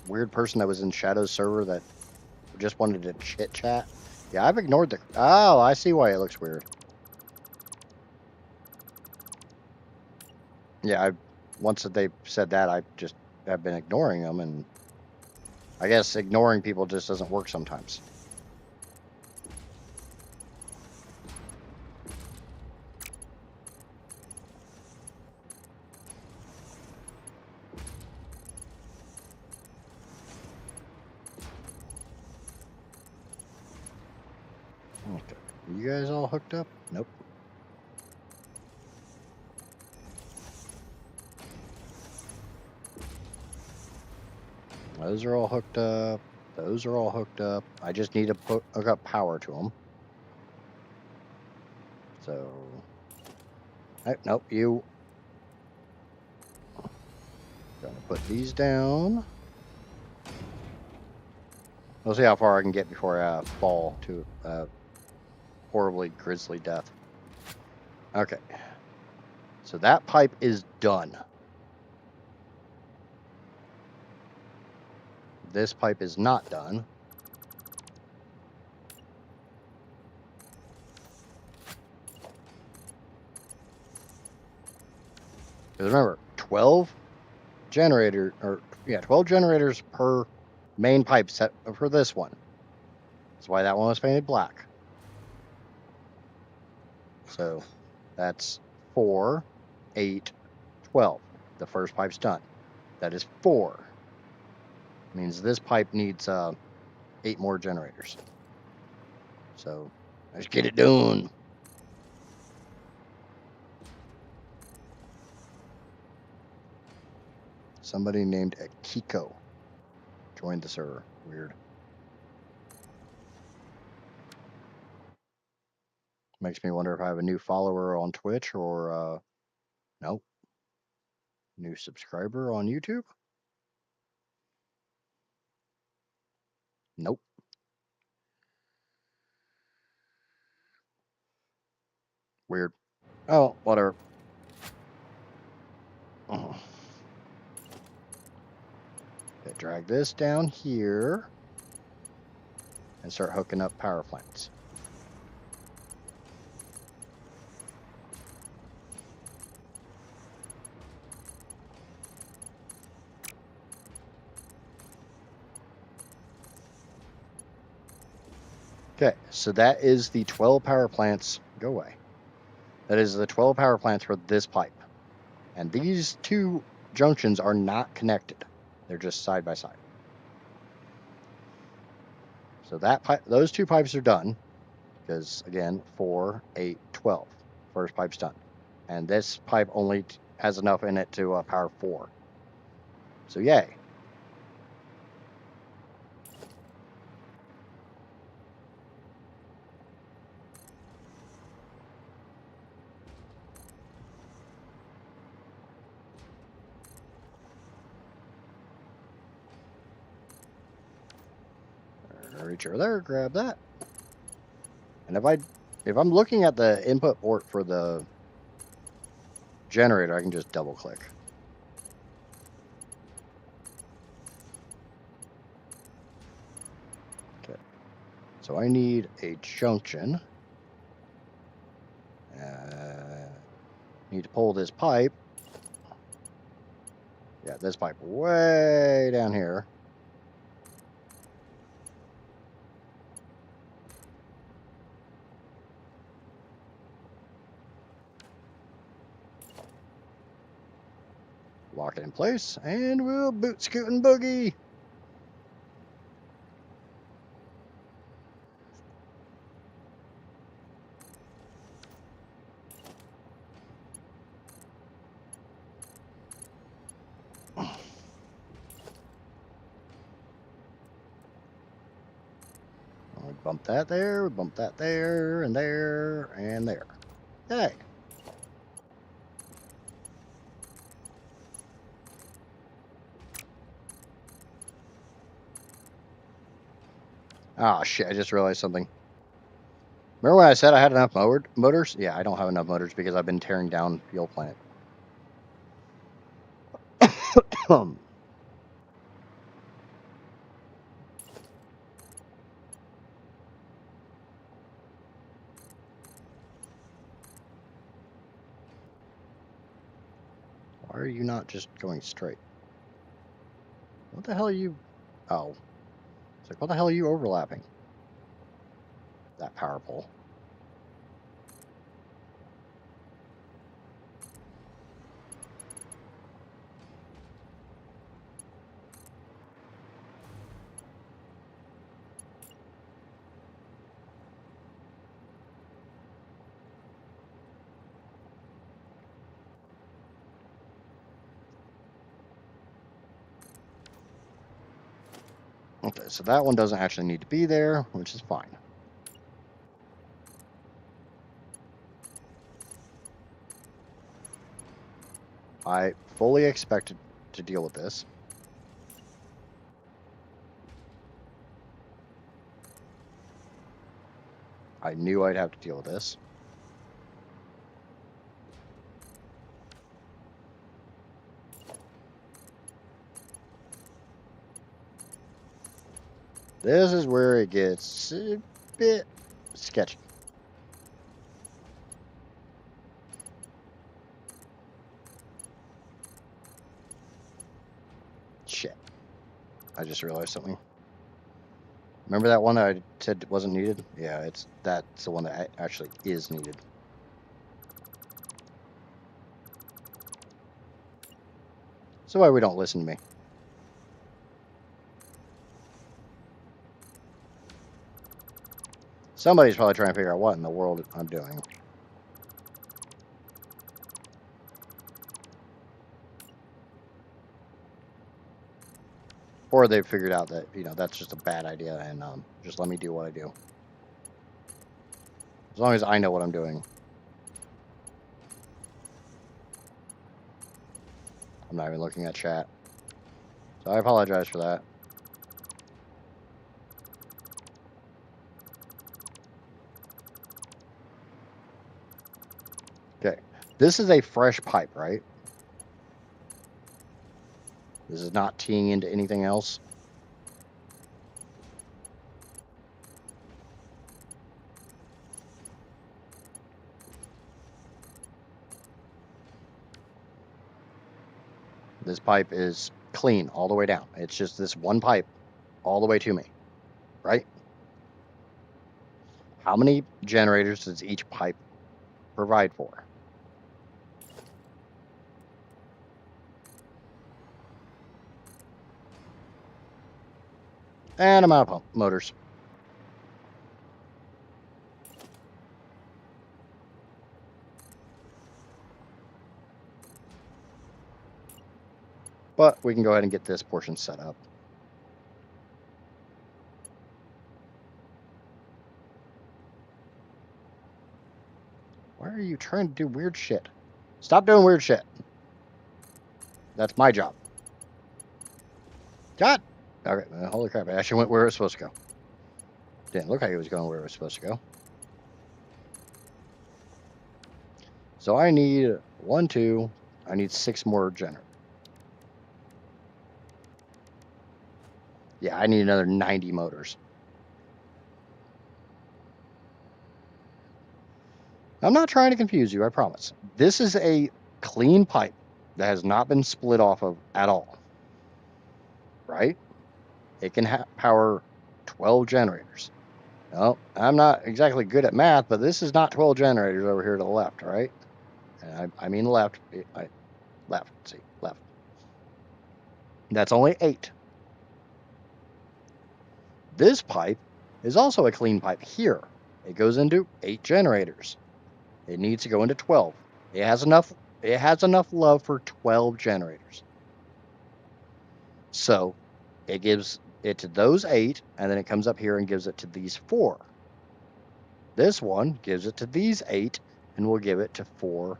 weird person that was in Shadow's server that just wanted to chit chat? Yeah, I've ignored the. Oh, I see why it looks weird. Yeah, once that they said that, I just have been ignoring them, and I guess ignoring people just doesn't work sometimes. Okay. You guys all hooked up? Nope. Those are all hooked up. Those are all hooked up. I just need to hook up power to them. So, nope, you. Gonna put these down. We'll see how far I can get before I fall to a horribly grisly death. Okay. So that pipe is done. This pipe is not done. Because remember, 12 generators per main pipe set for this one. That's why that one was painted black. So that's 4, 8, 12. The first pipe's done. That is 4. Means this pipe needs 8 more generators. So let's get it done. Somebody named Akiko joined the server. Weird. Makes me wonder if I have a new follower on Twitch or nope. New subscriber on YouTube? Nope. Weird. Oh, whatever. Okay, drag this down here and start hooking up power plants. Okay, so that is the 12 power plants. Go away. That is the 12 power plants for this pipe. And these two junctions are not connected. They're just side by side. So that pipe, those two pipes are done. Because again, 4, 8, 12. First pipe's done. And this pipe only has enough in it to power 4. So yay. Reach over there, grab that. And if I'm looking at the input port for the generator, I can just double click. Okay. So I need a junction. Need to pull this pipe. Yeah, this pipe way down here. Lock it in place, and we'll boot scoot and boogie. We bump that there, we bump that there, and there, and there. Hey. Oh shit, I just realized something. Remember when I said I had enough motors? Yeah, I don't have enough motors because I've been tearing down fuel plant. Why are you not just going straight? What the hell are you... Oh. It's like, what the hell are you overlapping? That power pole. Okay, so that one doesn't actually need to be there, which is fine. I fully expected to deal with this. I knew I'd have to deal with this. This is where it gets a bit sketchy. Shit. I just realized something. Remember that one that I said wasn't needed? Yeah, that's the one that actually is needed. So why we don't listen to me? Somebody's probably trying to figure out what in the world I'm doing. Or they've figured out that, that's just a bad idea and just let me do what I do. As long as I know what I'm doing. I'm not even looking at chat. So I apologize for that. Okay. This is a fresh pipe, right? This is not teeing into anything else. This pipe is clean all the way down. It's just this one pipe all the way to me, right? How many generators does each pipe provide for? And I'm out of pump motors. But we can go ahead and get this portion set up. Why are you trying to do weird shit? Stop doing weird shit. That's my job. God! Okay, holy crap, it actually went where it was supposed to go. Didn't look like it was going where it was supposed to go. So I need 1, 2, I need 6 more generators. Yeah, I need another 90 motors. I'm not trying to confuse you, I promise. This is a clean pipe that has not been split off of at all. Right? It can power 12 generators. No, I'm not exactly good at math, but this is not 12 generators over here to the left, right? And I mean left. Left. See, left. That's only 8. This pipe is also a clean pipe here. It goes into 8 generators. It needs to go into 12. It has enough love for 12 generators. So it gives it to those 8, and then it comes up here and gives it to these 4. This one gives it to these 8, and we'll give it to 4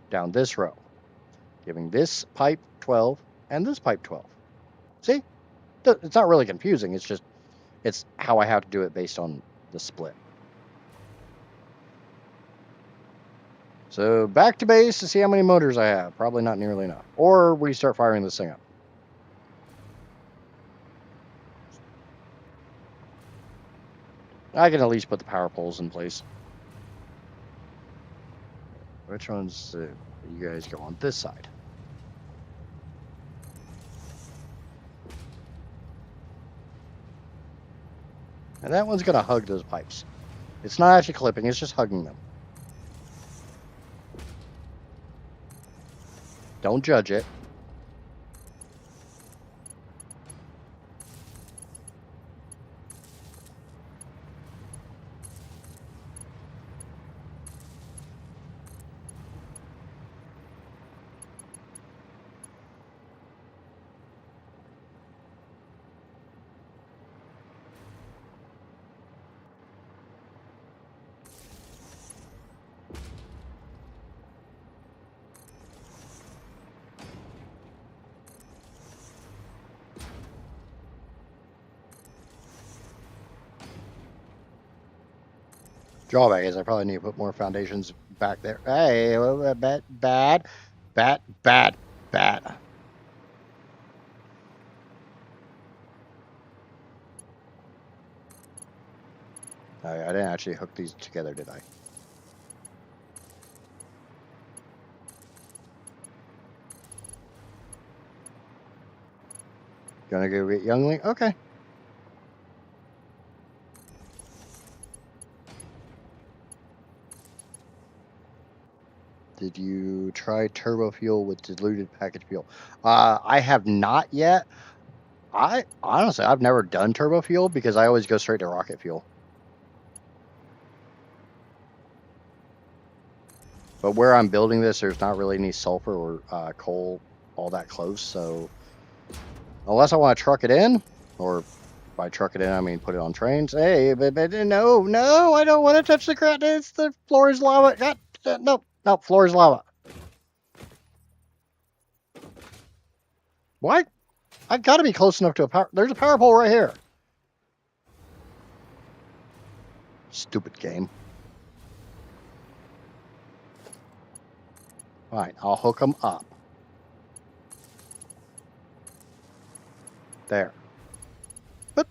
down this row, giving this pipe 12 and this pipe 12. See? It's not really confusing. It's how I have to do it based on the split. So back to base to see how many motors I have. Probably not nearly enough. Or we start firing this thing up. I can at least put the power poles in place. Which ones you guys go on this side? And that one's going to hug those pipes. It's not actually clipping, it's just hugging them. Don't judge it. Drawback is I probably need to put more foundations back there. Hey, bad. I didn't actually hook these together, did I? Gonna go get Youngling? Okay. Did you try turbo fuel with diluted package fuel? I have not yet. I've never done turbo fuel because I always go straight to rocket fuel. But where I'm building this, there's not really any sulfur or coal all that close. So unless I want to truck it in, or by truck it in, I mean put it on trains. Hey, but no, I don't want to touch the ground. It's the floor is lava. God, no, floor is lava. Why? I got to be close enough to a power. There's a power pole right here. Stupid game. Fine, I'll hook them up. There. But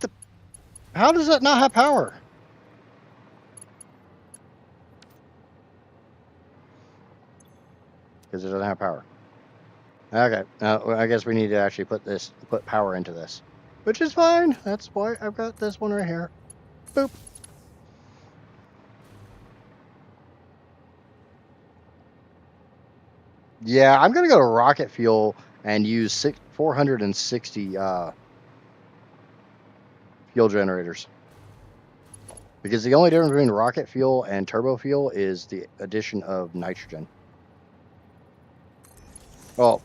how does that not have power? Because it doesn't have power. Okay, I guess we need to actually put power into this, which is fine. That's why I've got this one right here. Boop. Yeah, I'm gonna go to rocket fuel and use 460 fuel generators. Because the only difference between rocket fuel and turbo fuel is the addition of nitrogen. Well,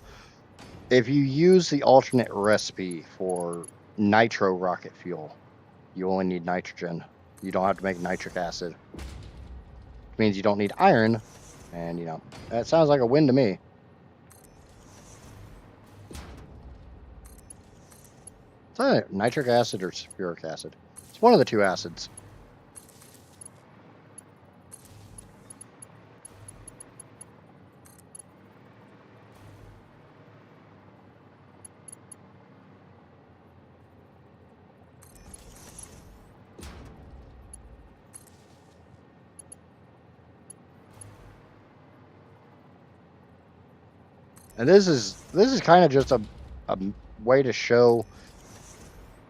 if you use the alternate recipe for nitro rocket fuel, you only need nitrogen. You don't have to make nitric acid. Which means you don't need iron. And, you know, that sounds like a win to me. It's either nitric acid or sulfuric acid. It's one of the two acids. And this is kind of just a way to show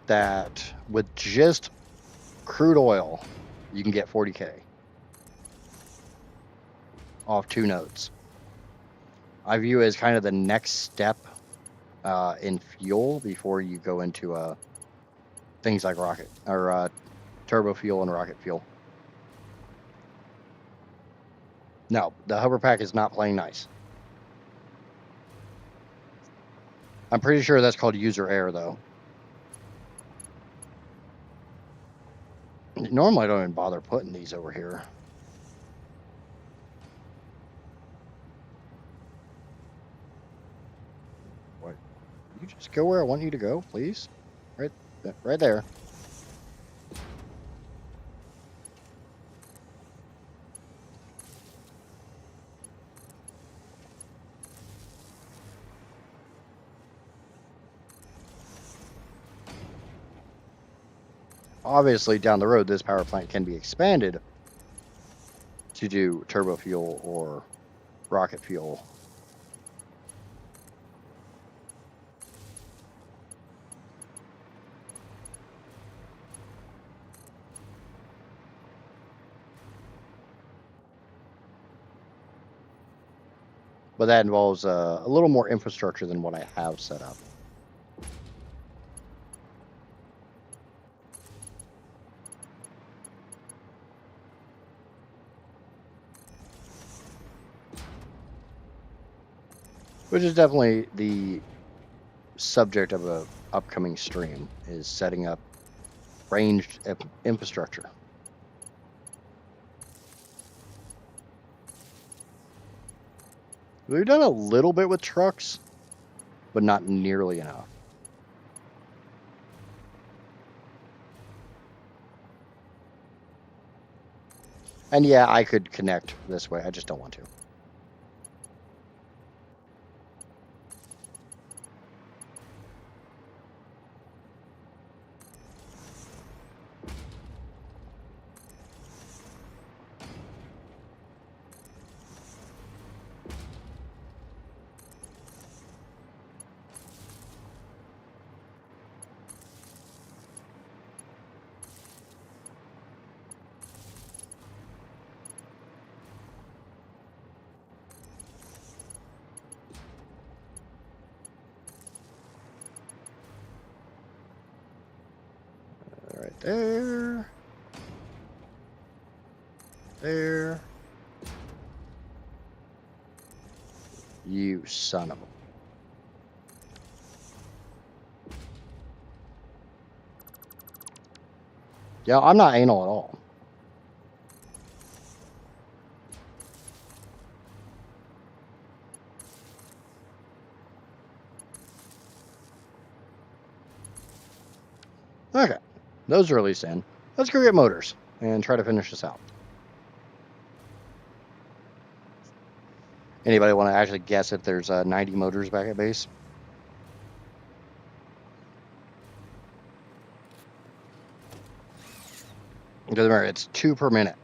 that with just crude oil, you can get 40K off 2 nodes. I view it as kind of the next step in fuel before you go into things like rocket or turbo fuel and rocket fuel. No, the hover pack is not playing nice. I'm pretty sure that's called user error, though. Normally, I don't even bother putting these over here. What? You just go where I want you to go, please. Right there. Obviously, down the road, this power plant can be expanded to do turbo fuel or rocket fuel. But that involves a little more infrastructure than what I have set up. Which is definitely the subject of a upcoming stream, is setting up ranged infrastructure. We've done a little bit with trucks, but not nearly enough. And yeah, I could connect this way. I just don't want to. Right there. There. You son of a... Yeah, I'm not anal at all. Okay. Those are at least in. Let's go get motors and try to finish this out. Anybody want to actually guess if there's 90 motors back at base? It doesn't matter. It's 2 per minute.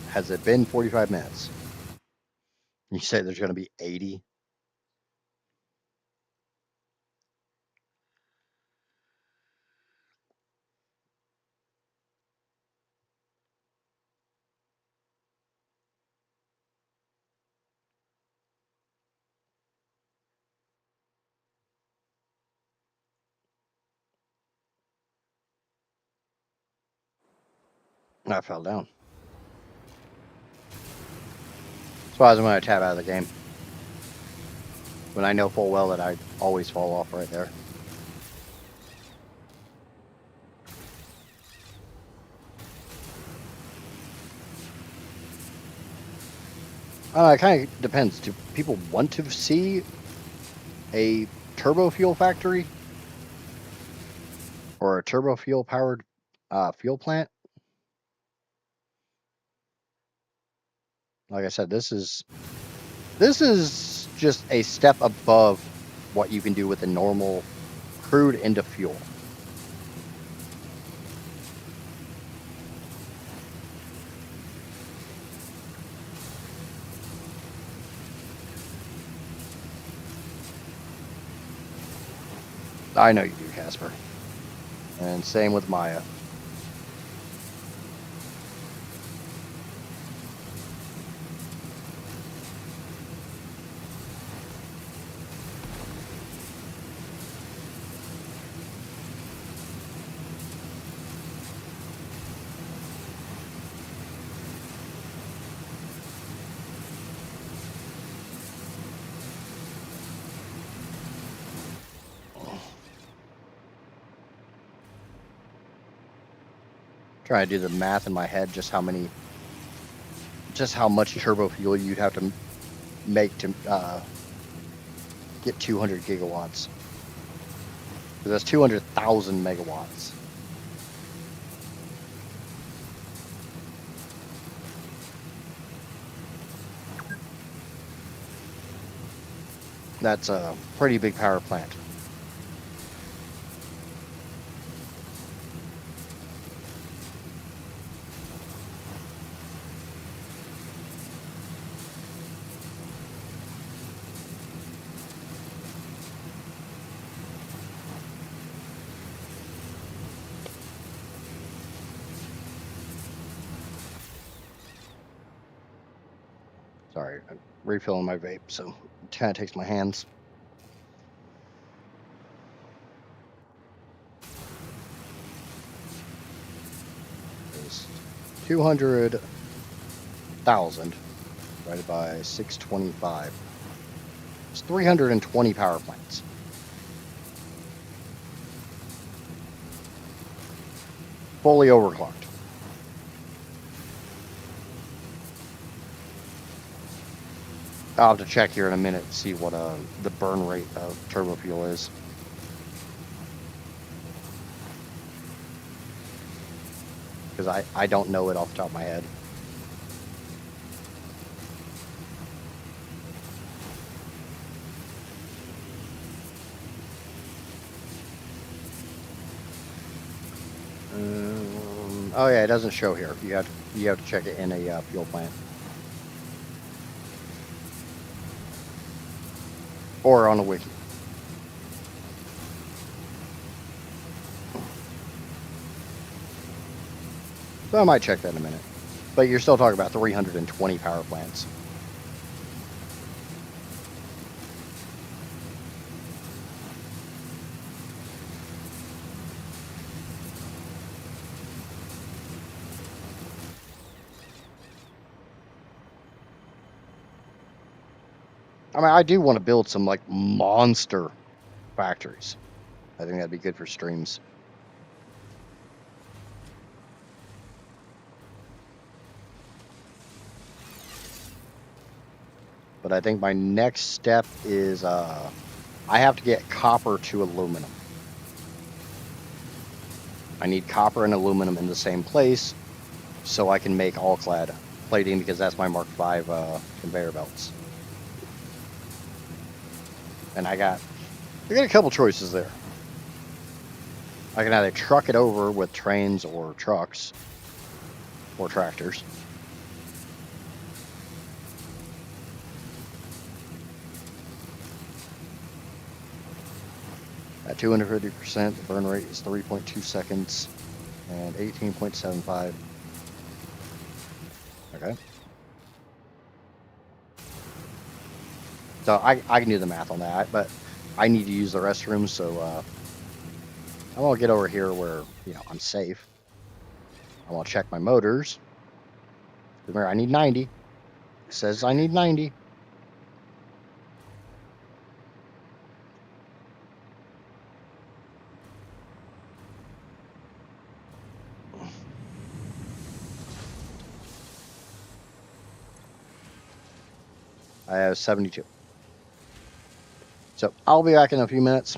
Has it been 45 minutes? You say there's going to be 80? I fell down. That's why I was going to tab out of the game. When I know full well that I always fall off right there. It kind of depends. Do people want to see a turbo fuel factory? Or a turbo fuel powered fuel plant? Like I said, this is just a step above what you can do with a normal crude into fuel. I know you do, Casper. And same with Maya. Trying to do the math in my head, just how much turbo fuel you'd have to make to get 200 gigawatts. Because that's 200,000 megawatts. That's a pretty big power plant. Sorry, I'm refilling my vape, so it kind of takes my hands. It's 200,000 divided by 625. It's 320 power plants. Fully overclocked. I'll have to check here in a minute to see what the burn rate of turbo fuel is. Because I don't know it off the top of my head. Oh yeah, it doesn't show here. You have to check it in a fuel plant or on a wiki. So I might check that in a minute. But you're still talking about 320 power plants. I mean, I do want to build some like monster factories. I think that'd be good for streams. But I think my next step is I have to get copper to aluminum. I need copper and aluminum in the same place so I can make all clad plating because that's my Mark V conveyor belts. And I got a couple choices there. I can either truck it over with trains or trucks or tractors. At 250%, the burn rate is 3.2 seconds and 18.75. Okay. So I can do the math on that, but I need to use the restroom, so I'm gonna get over here where I'm safe. I want to check my motors. Remember, I need 90. It says I need 90. I have 72. So I'll be back in a few minutes.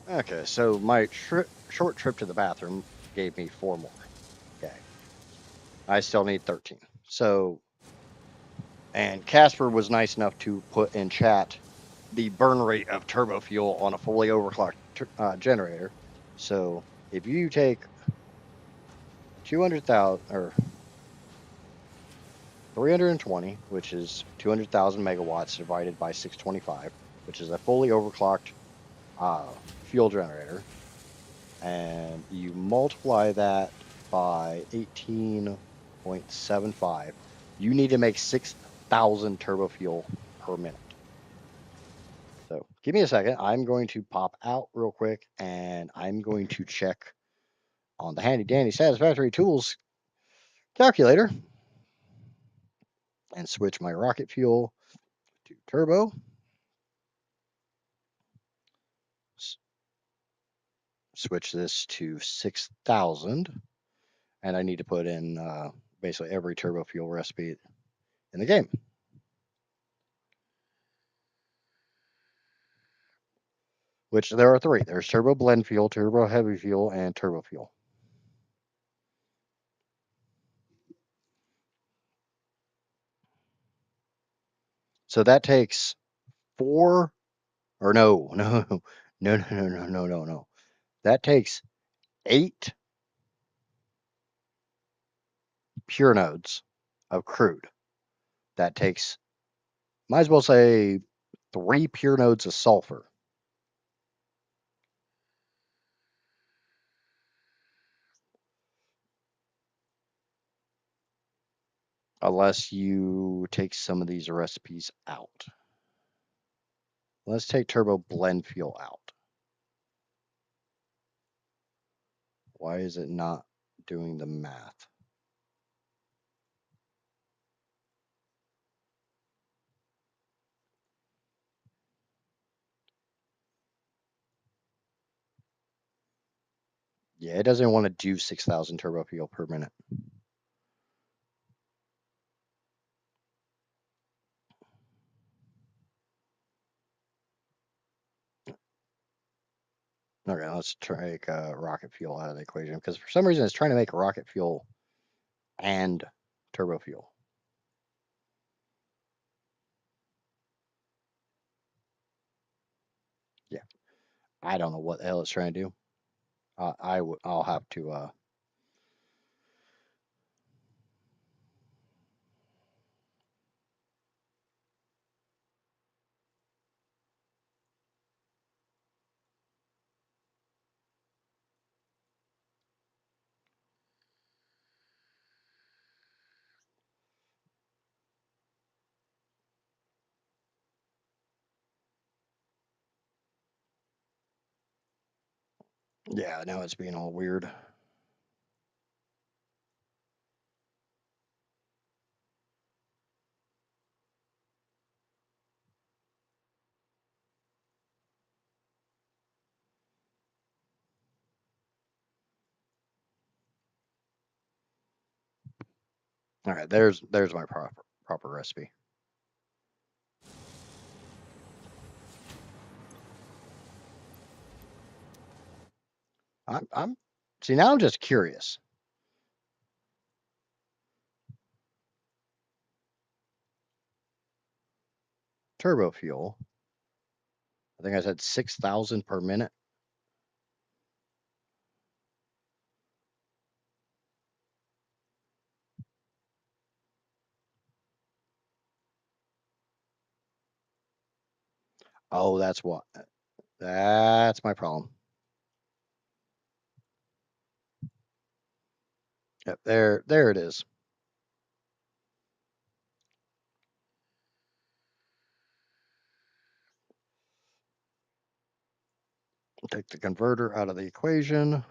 Okay, so my short trip to the bathroom gave me 4 more. Okay. I still need 13. So, and Casper was nice enough to put in chat the burn rate of turbo fuel on a fully overclocked generator. So if you take 200,000 or 320, which is 200,000 megawatts divided by 625, which is a fully overclocked fuel generator, and you multiply that by 18.75. You need to make 6,000 turbo fuel per minute. So give me a second. I'm going to pop out real quick and I'm going to check on the handy dandy Satisfactory Tools calculator and switch my rocket fuel to turbo. Switch this to 6,000. And I need to put in basically every turbo fuel recipe in the game. Which there are three. There's turbo blend fuel, turbo heavy fuel, and turbo fuel. So that takes four, or no, no, no, no, no, no, no, no, no. That takes 8 pure nodes of crude. That takes, might as well say, 3 pure nodes of sulfur. Unless you take some of these recipes out. Let's take turbo blend fuel out. Why is it not doing the math? Yeah, it doesn't want to do 6,000 turbo fuel per minute. Okay, let's take rocket fuel out of the equation because for some reason it's trying to make rocket fuel and turbo fuel. Yeah, I don't know what the hell it's trying to do. I'll have to. Yeah, now it's being all weird. All right, there's my proper recipe. I'm see now I'm just curious. Turbo fuel. I think I said 6,000 per minute. Oh, that's what. That's my problem. Yep, there it is. Take the converter out of the equation.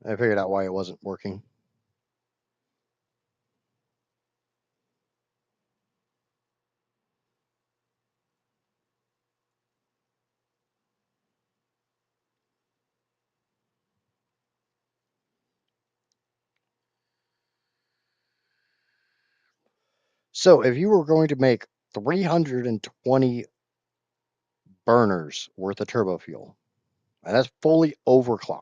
I figured out why it wasn't working. So if you were going to make 320 burners worth of turbo fuel, and that's fully overclocked,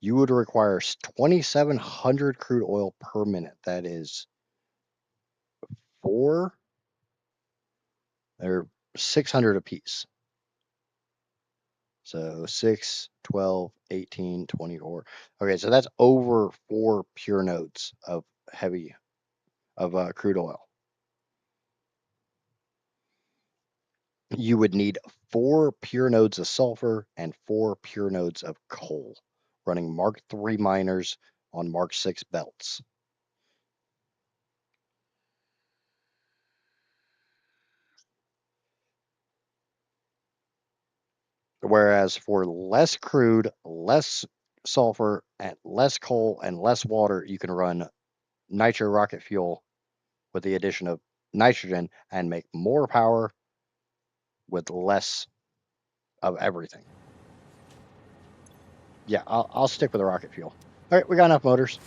you would require 2,700 crude oil per minute. That is 4 or 600 apiece. So 6, 12, 18, 24. Okay, so that's over 4 pure notes of crude oil. You would need 4 pure nodes of sulfur and 4 pure nodes of coal, running Mark III miners on Mark VI belts. Whereas for less crude, less sulfur, and less coal, and less water, you can run nitro rocket fuel with the addition of nitrogen and make more power with less of everything. Yeah, I'll stick with the rocket fuel. All right, we got enough motors.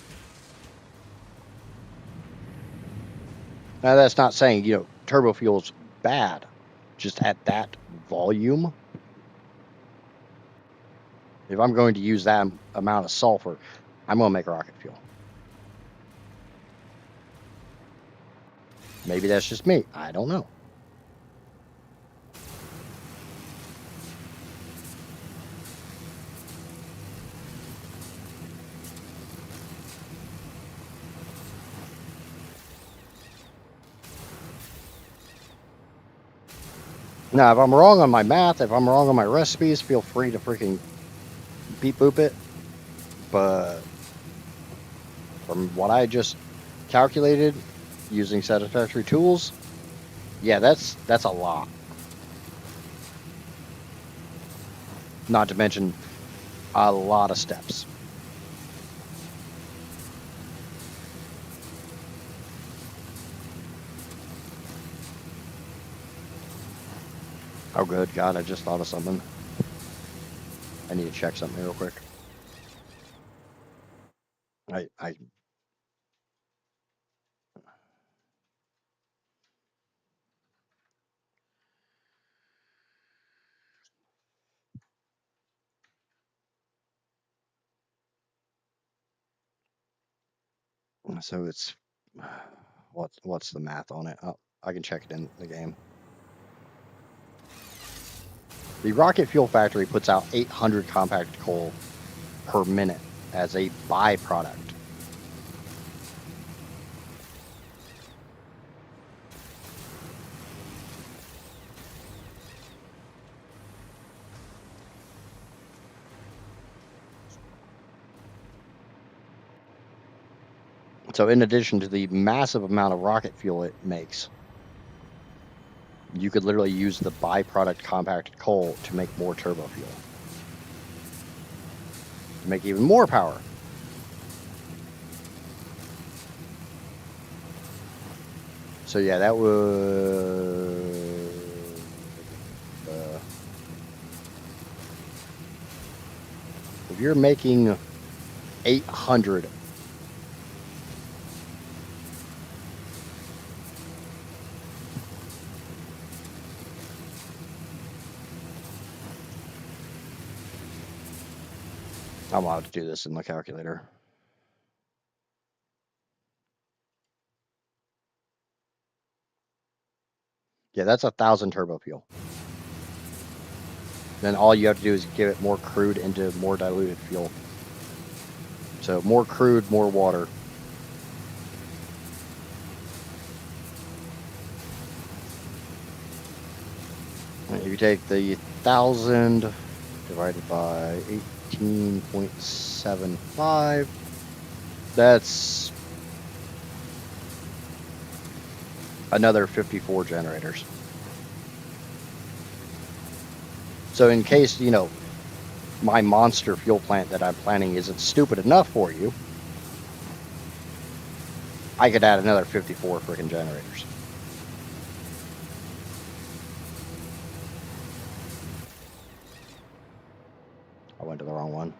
Now that's not saying, turbo fuel's bad. Just at that volume, if I'm going to use that amount of sulfur, I'm going to make rocket fuel. Maybe that's just me. I don't know. Now, if I'm wrong on my math, if I'm wrong on my recipes, feel free to freaking beep boop it. But from what I just calculated using Satisfactory tools, yeah, that's a lot. Not to mention a lot of steps. Oh, good God, I just thought of something. I need to check something real quick. So it's what's the math on it? I can check it in the game. The rocket fuel factory puts out 800 compacted coal per minute as a byproduct. So in addition to the massive amount of rocket fuel it makes, you could literally use the byproduct compacted coal to make more turbo fuel. To make even more power. So yeah, that was... if you're making 800... I'm allowed to do this in the calculator. Yeah, that's 1,000 turbo fuel. Then all you have to do is give it more crude into more diluted fuel. So more crude, more water. If you take the 1,000 divided by 18.75, that's another 54 generators. So in case, my monster fuel plant that I'm planning isn't stupid enough for you, I could add another 54 freaking generators. I went to the wrong one.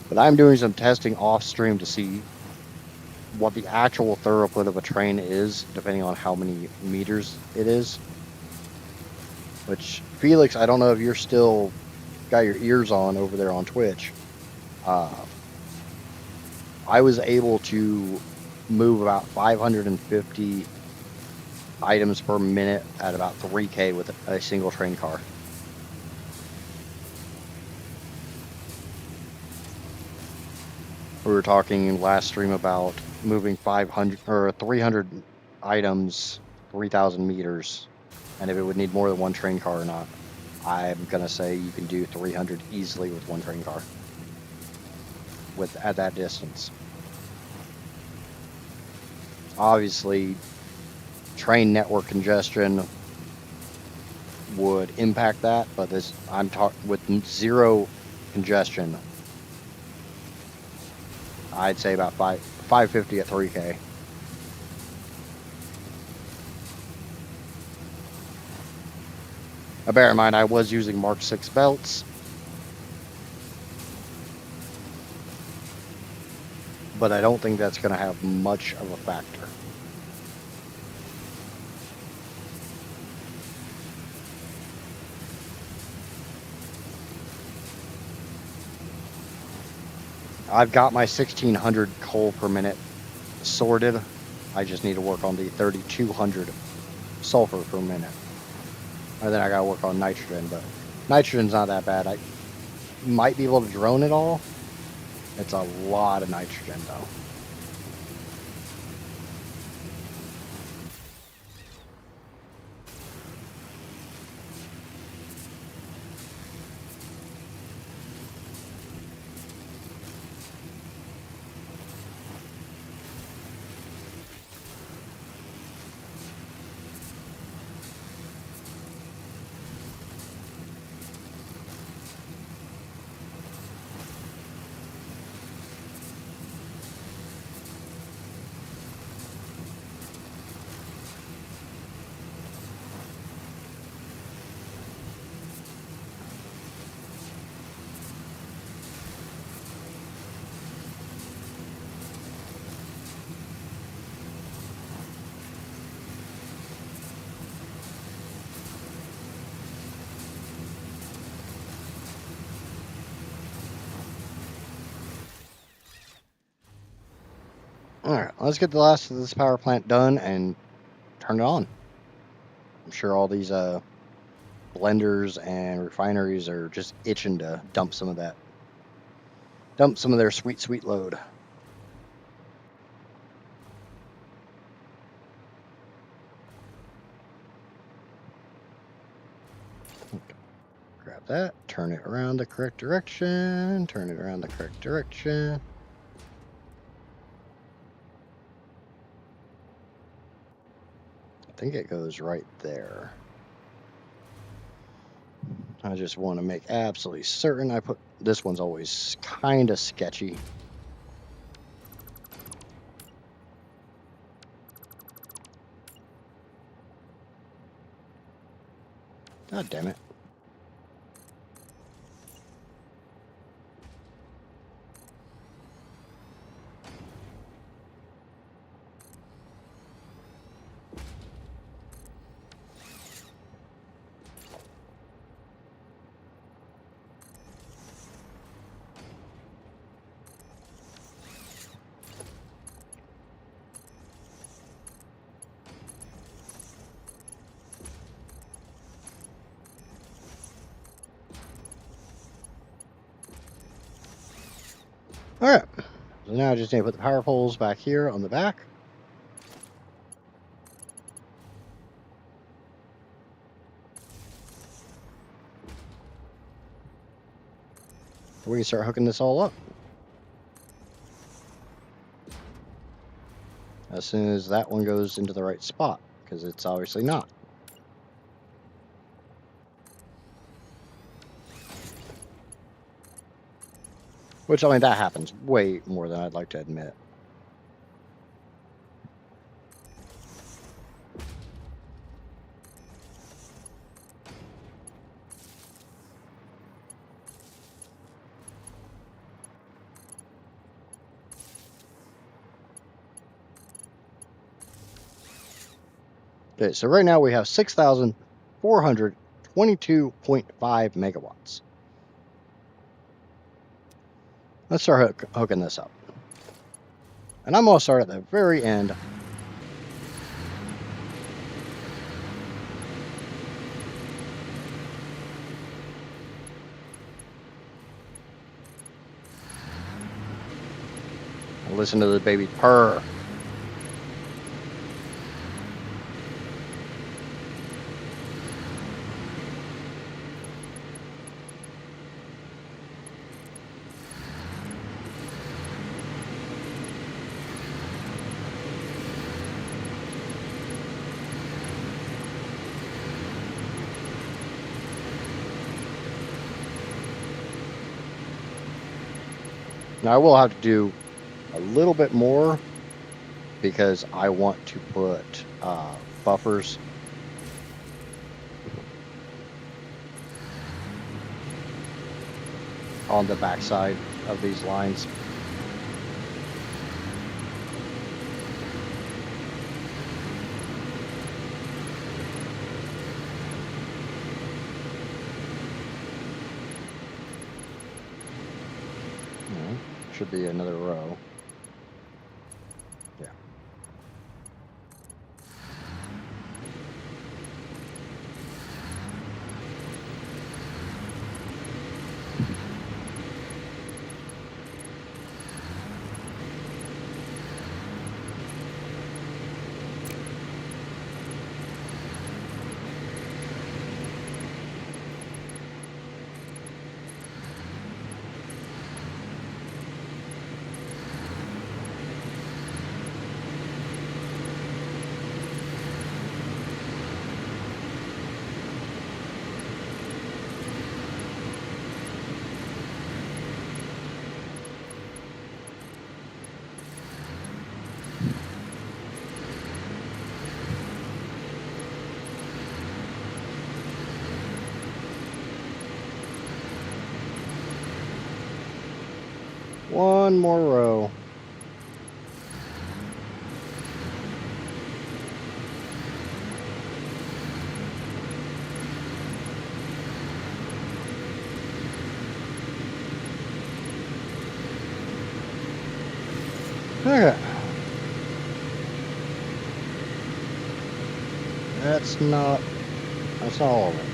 But I'm doing some testing off stream to see what the actual throughput of a train is, depending on how many meters it is. Which, Felix, I don't know if you're still got your ears on over there on Twitch. I was able to move about 550 items per minute at about 3K with a single train car. We were talking last stream about moving 500 or 300 items, 3,000 meters, and if it would need more than one train car or not. I'm gonna say you can do 300 easily with one train car at that distance. Obviously, train network congestion would impact that, but I'm talking with zero congestion. I'd say about 550 at 3K. Bear in mind, I was using Mark 6 belts, but I don't think that's going to have much of a factor. I've got my 1600 coal per minute sorted. I just need to work on the 3200 sulfur per minute. And then I gotta work on nitrogen, but nitrogen's not that bad. I might be able to drone it all. It's a lot of nitrogen though. Alright, let's get the last of this power plant done and turn it on. I'm sure all these blenders and refineries are just itching to dump some of their sweet load. Grab that, turn it around the correct direction, turn it around the correct direction. I think it goes right there. I just want to make absolutely certain I put, this one's always kind of sketchy. God damn it. Alright, so now I just need to put the power poles back here on the back. We can start hooking this all up. As soon as that one goes into the right spot, because it's obviously not. Which, I mean, that happens way more than I'd like to admit. Okay, so right now we have 6,422.5 megawatts. Let's start hooking this up. And I'm going to start at the very end. Listen to the baby purr. Now I will have to do a little bit more because I want to put buffers on the backside of these lines. Should be another row. Yeah. One more row. Okay. That's not all of it.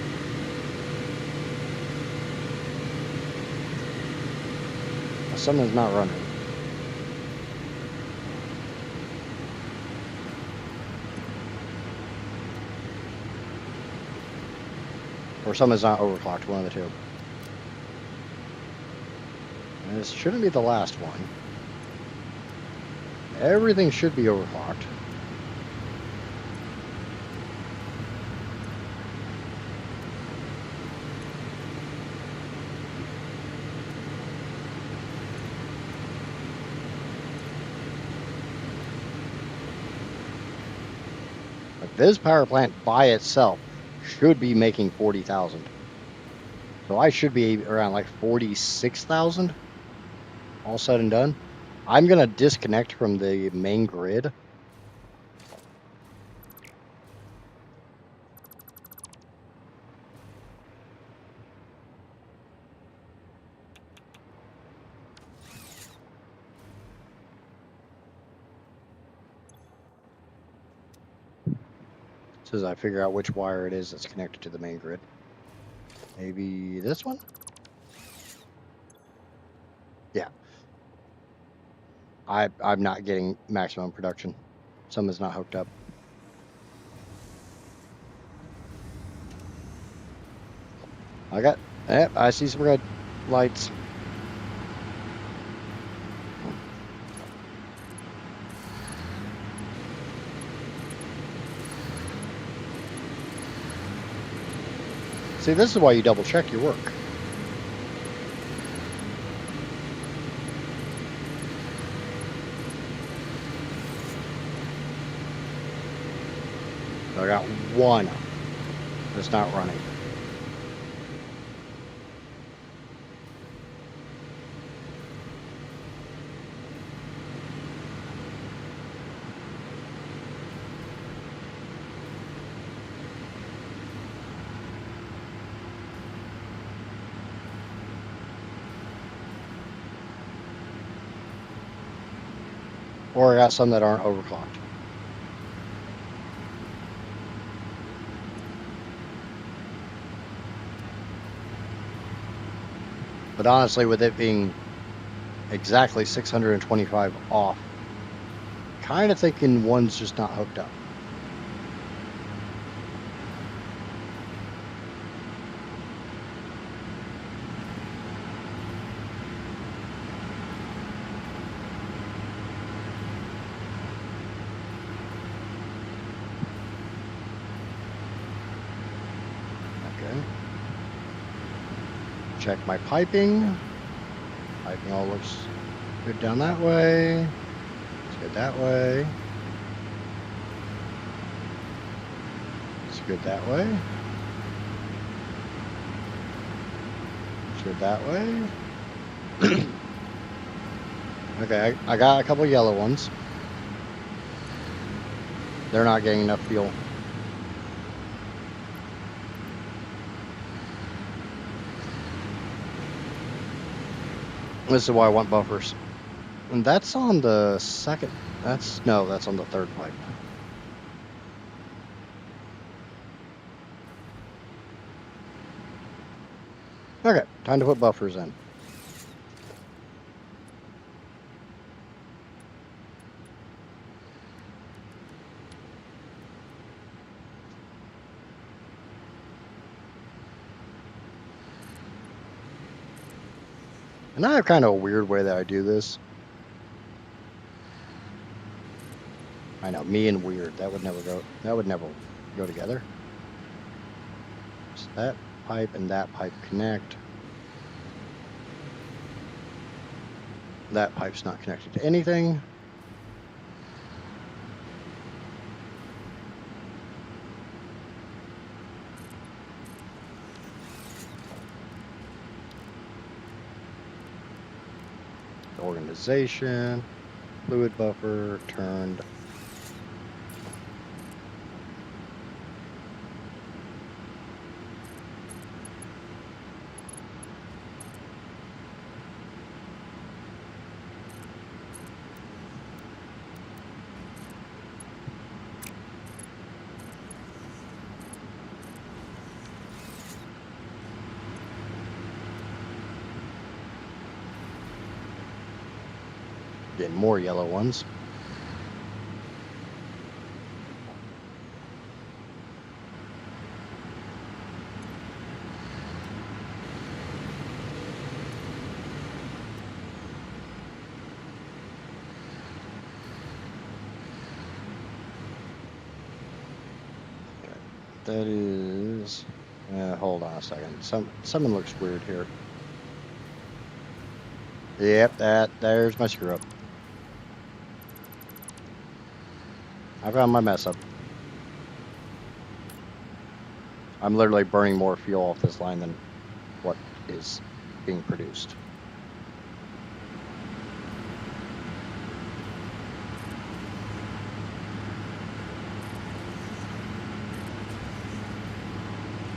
Something's not running. Or something's not overclocked, one of the two. And this shouldn't be the last one. Everything should be overclocked. But this power plant by itself should be making 40,000. So I should be around like 46,000 all said and done. I'm going to disconnect from the main grid. As I figure out which wire it is that's connected to the main grid. Maybe this one? Yeah. I'm not getting maximum production. Something's not hooked up. I see some red lights. See, this is why you double check your work. I got one that's not running. Or I got some that aren't overclocked. But honestly, with it being exactly 625 off, kind of thinking one's just not hooked up. Okay. Check my piping. Piping all looks good down that way. It's good that way. It's good that way. It's good that way. Okay, I got a couple yellow ones. They're not getting enough fuel. This is why I want buffers. And that's on the second. That's on the third pipe. Okay, time to put buffers in. And I have kind of a weird way that I do this. I know, me and weird. That would never go together. So that pipe and that pipe connect. That pipe's not connected to anything. Organization, fluid buffer, turned. Getting more yellow ones. Okay. That is. Hold on a second. Something looks weird here. Yep, there's my screw up. I found my mess up. I'm literally burning more fuel off this line than what is being produced.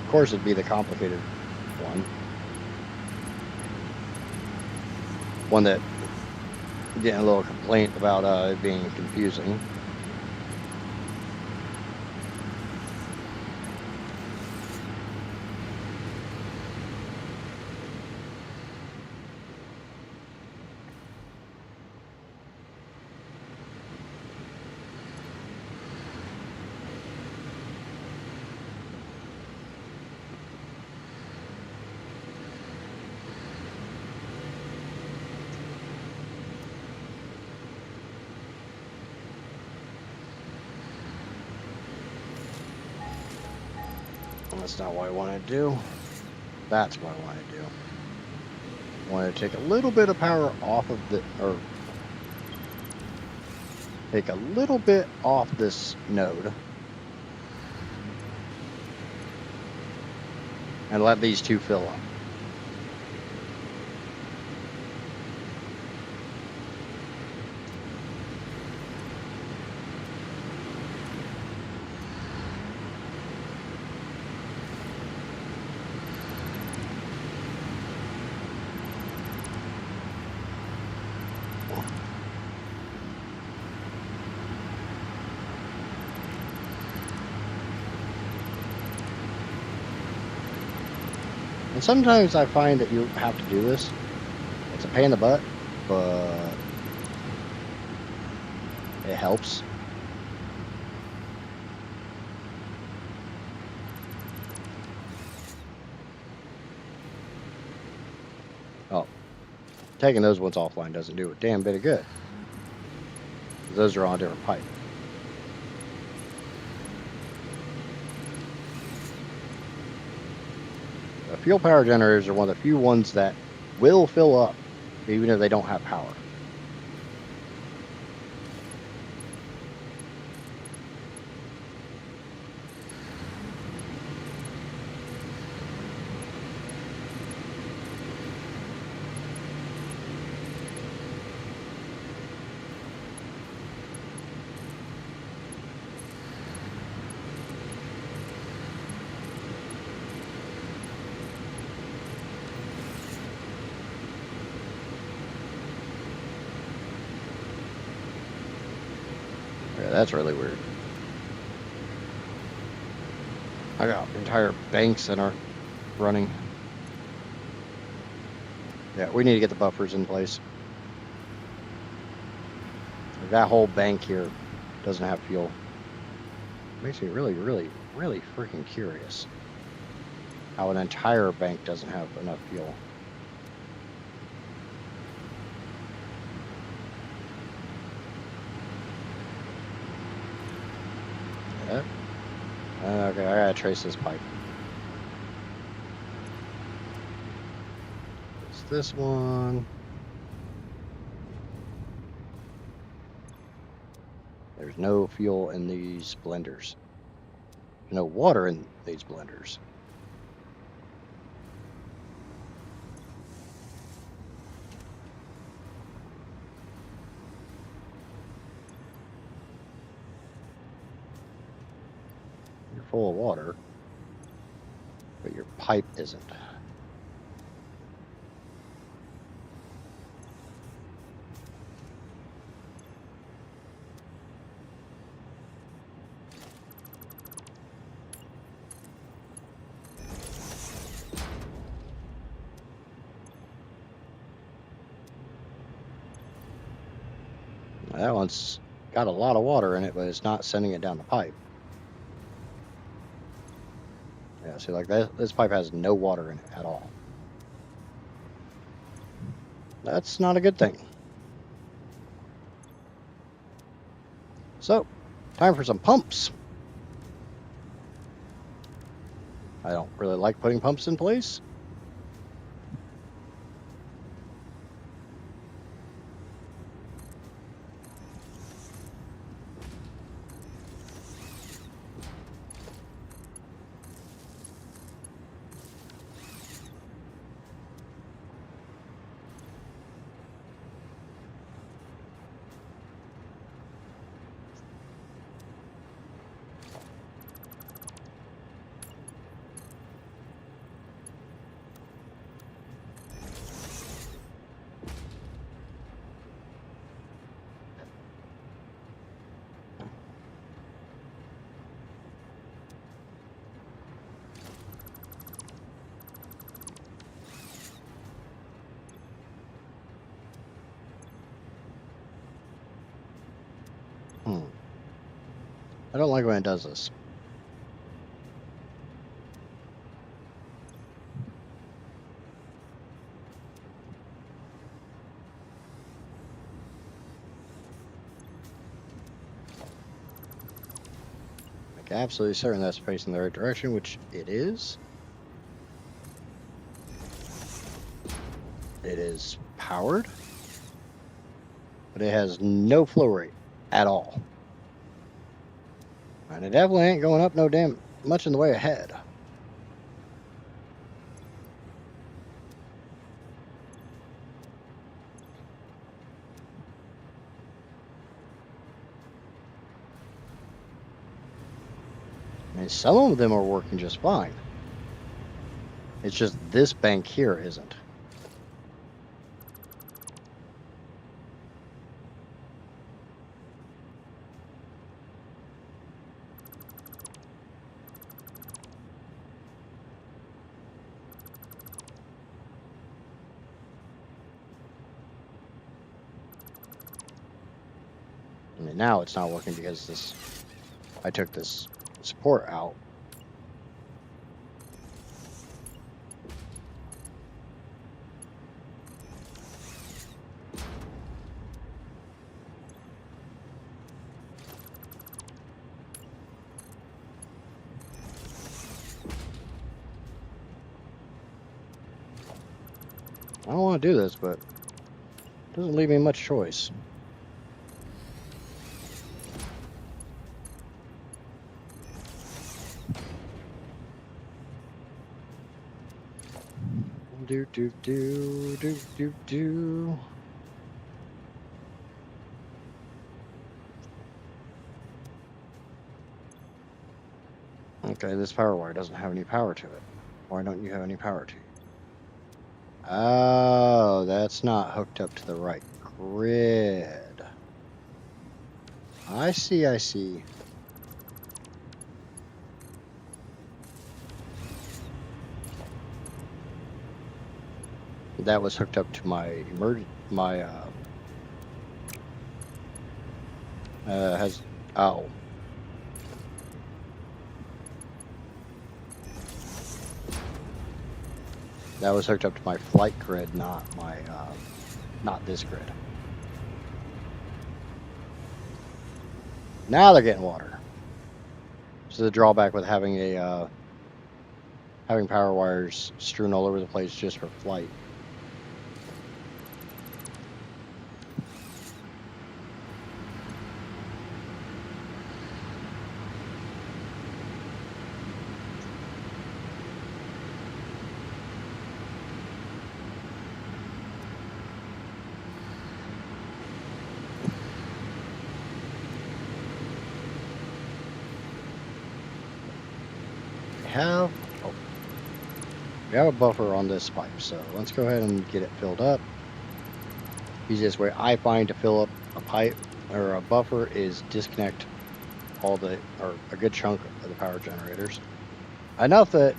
Of course, it'd be the complicated one. One that getting a little complaint about it being confusing. That's not what I want to do. That's what I want to do. I want to take a little bit of power off of or take a little bit off this node. And let these two fill up. And sometimes I find that you have to do this. It's a pain in the butt, but it helps. Oh, taking those ones offline doesn't do a damn bit of good. Those are on a different pipe. Fuel power generators are one of the few ones that will fill up even if they don't have power. Yeah, that's really weird. I got entire banks that aren't running. Yeah, we need to get the buffers in place. That whole bank here doesn't have fuel. Makes me really, really, really freaking curious how an entire bank doesn't have enough fuel. Yeah. Okay, I gotta trace this pipe. It's this one. There's no fuel in these blenders. There's no water in these blenders. You're full of water, but your pipe isn't. That one's got a lot of water in it, but it's not sending it down the pipe. Yeah, see, like that, this pipe has no water in it at all. That's not a good thing. So, time for some pumps. I don't really like putting pumps in place. I don't like when it does this. Like, absolutely certain that's facing the right direction, which it is. It is powered, but it has no flow rate at all. And it definitely ain't going up no damn much in the way ahead. I mean, some of them are working just fine. It's just this bank here isn't. And now it's not working because I took this support out. I don't want to do this, but it doesn't leave me much choice. Do do do do do do. Okay, this power wire doesn't have any power to it. Why don't you have any power to it? Oh, that's not hooked up to the right grid. I see, I see. That was hooked up to my has oh. That was hooked up to my flight grid, not my not this grid. Now they're getting water. So the drawback with having a having power wires strewn all over the place just for flight. We have a buffer on this pipe, so let's go ahead and get it filled up. Easiest way I find to fill up a pipe or a buffer is disconnect or a good chunk of the power generators. Enough that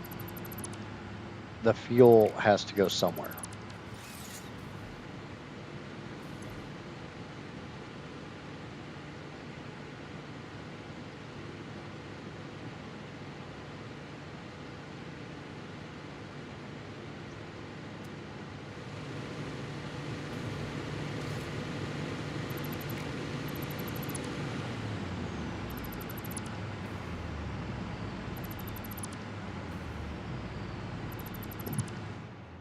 the fuel has to go somewhere.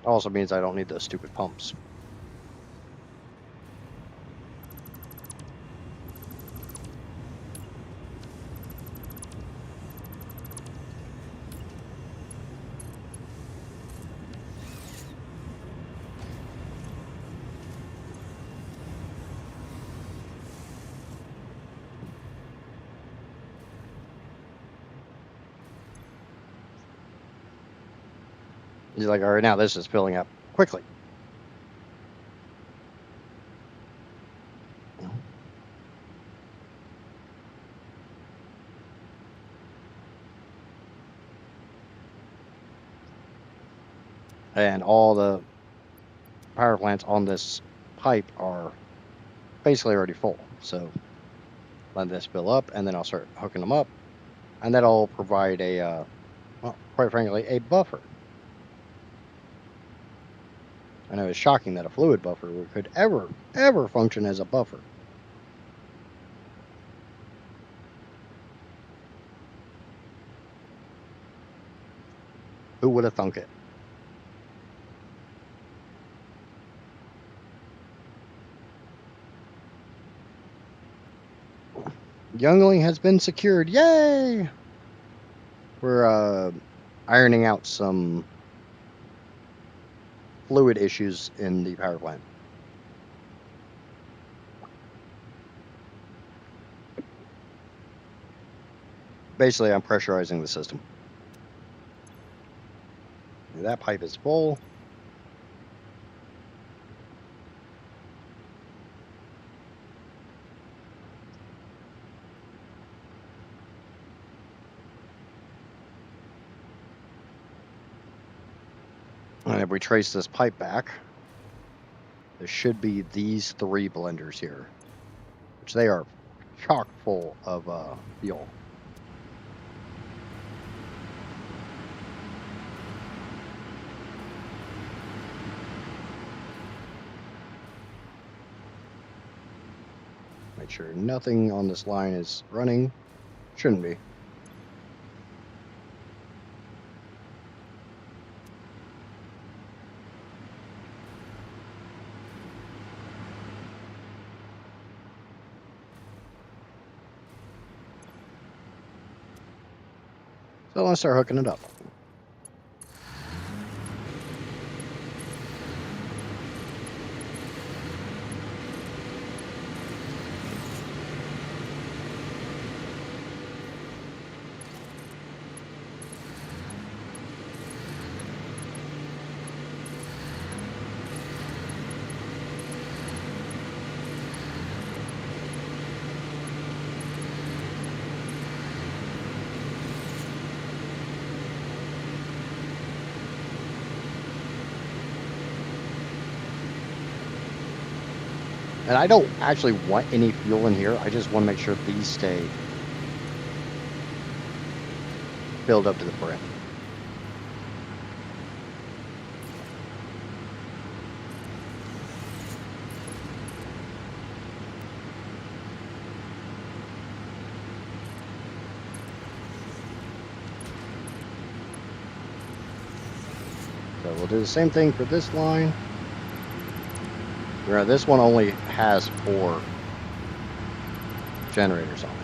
Also means I don't need those stupid pumps. He's like, all right, now this is filling up quickly. And all the power plants on this pipe are basically already full. So let this fill up, and then I'll start hooking them up, and that'll provide a, well, quite frankly, a buffer. I know it's shocking that a fluid buffer could ever function as a buffer. Who would have thunk it? Youngling has been secured. Yay! We're ironing out some fluid issues in the power plant. Basically, I'm pressurizing the system. That pipe is full. And if we trace this pipe back, there should be these 3 blenders here, which they are chock full of fuel. Make sure nothing on this line is running. Shouldn't be. So let's start hooking it up. And I don't actually want any fuel in here. I just want to make sure these stay filled up to the brim. So we'll do the same thing for this line. Where this one only has 4 generators on it.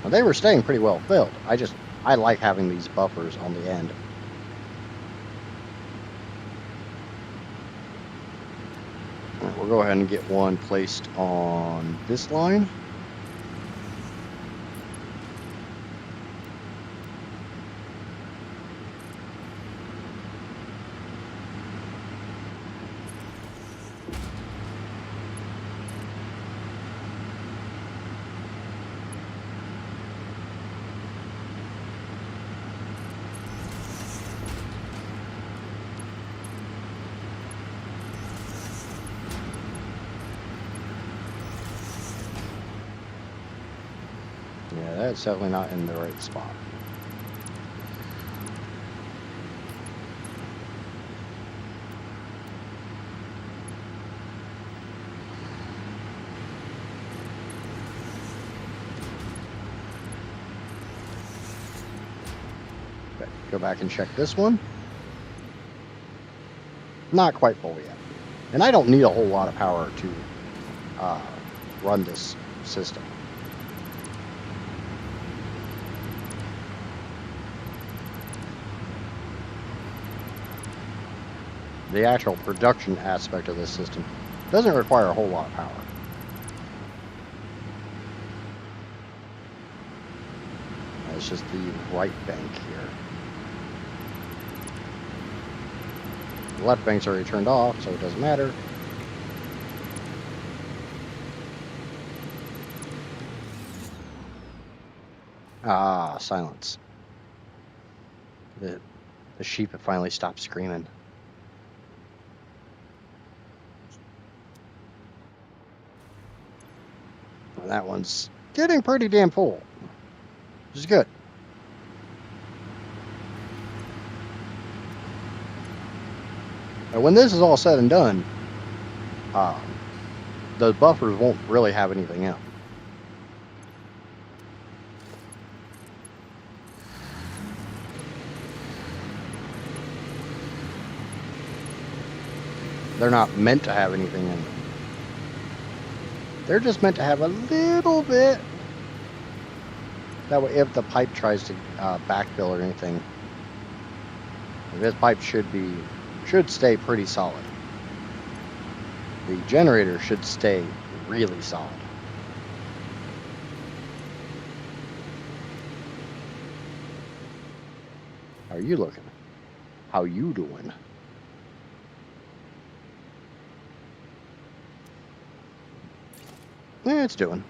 Now, they were staying pretty well filled. I like having these buffers on the end. We'll go ahead and get one placed on this line. Yeah, that's definitely not in the right spot. Okay, go back and check this one. Not quite full yet. And I don't need a whole lot of power to run this system. The actual production aspect of this system doesn't require a whole lot of power. It's just the right bank here. The left bank's already turned off, so it doesn't matter. Ah, silence. The sheep have finally stopped screaming. And that one's getting pretty damn full, which is good. And when this is all said and done, those buffers won't really have anything in them. They're not meant to have anything in them. They're just meant to have a little bit. That way, if the pipe tries to backfill or anything, this pipe should stay pretty solid. The generator should stay really solid. How are you looking? How you doing? Yeah, it's doing.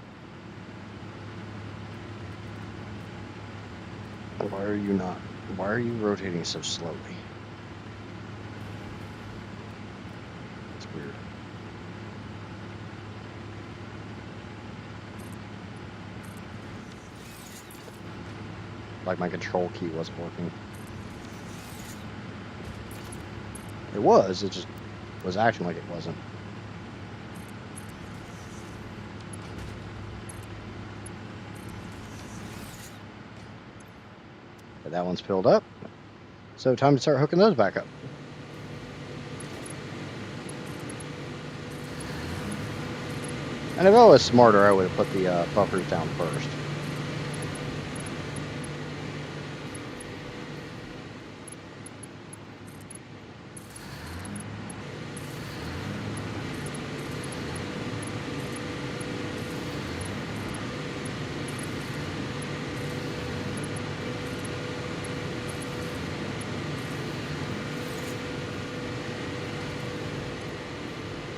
Why are you not? Why are you rotating so slowly? It's weird. like my control key wasn't working. It was, it just was acting like it wasn't. But that one's filled up. So time to start hooking those back up. And if I was smarter, I would have put the buffers down first.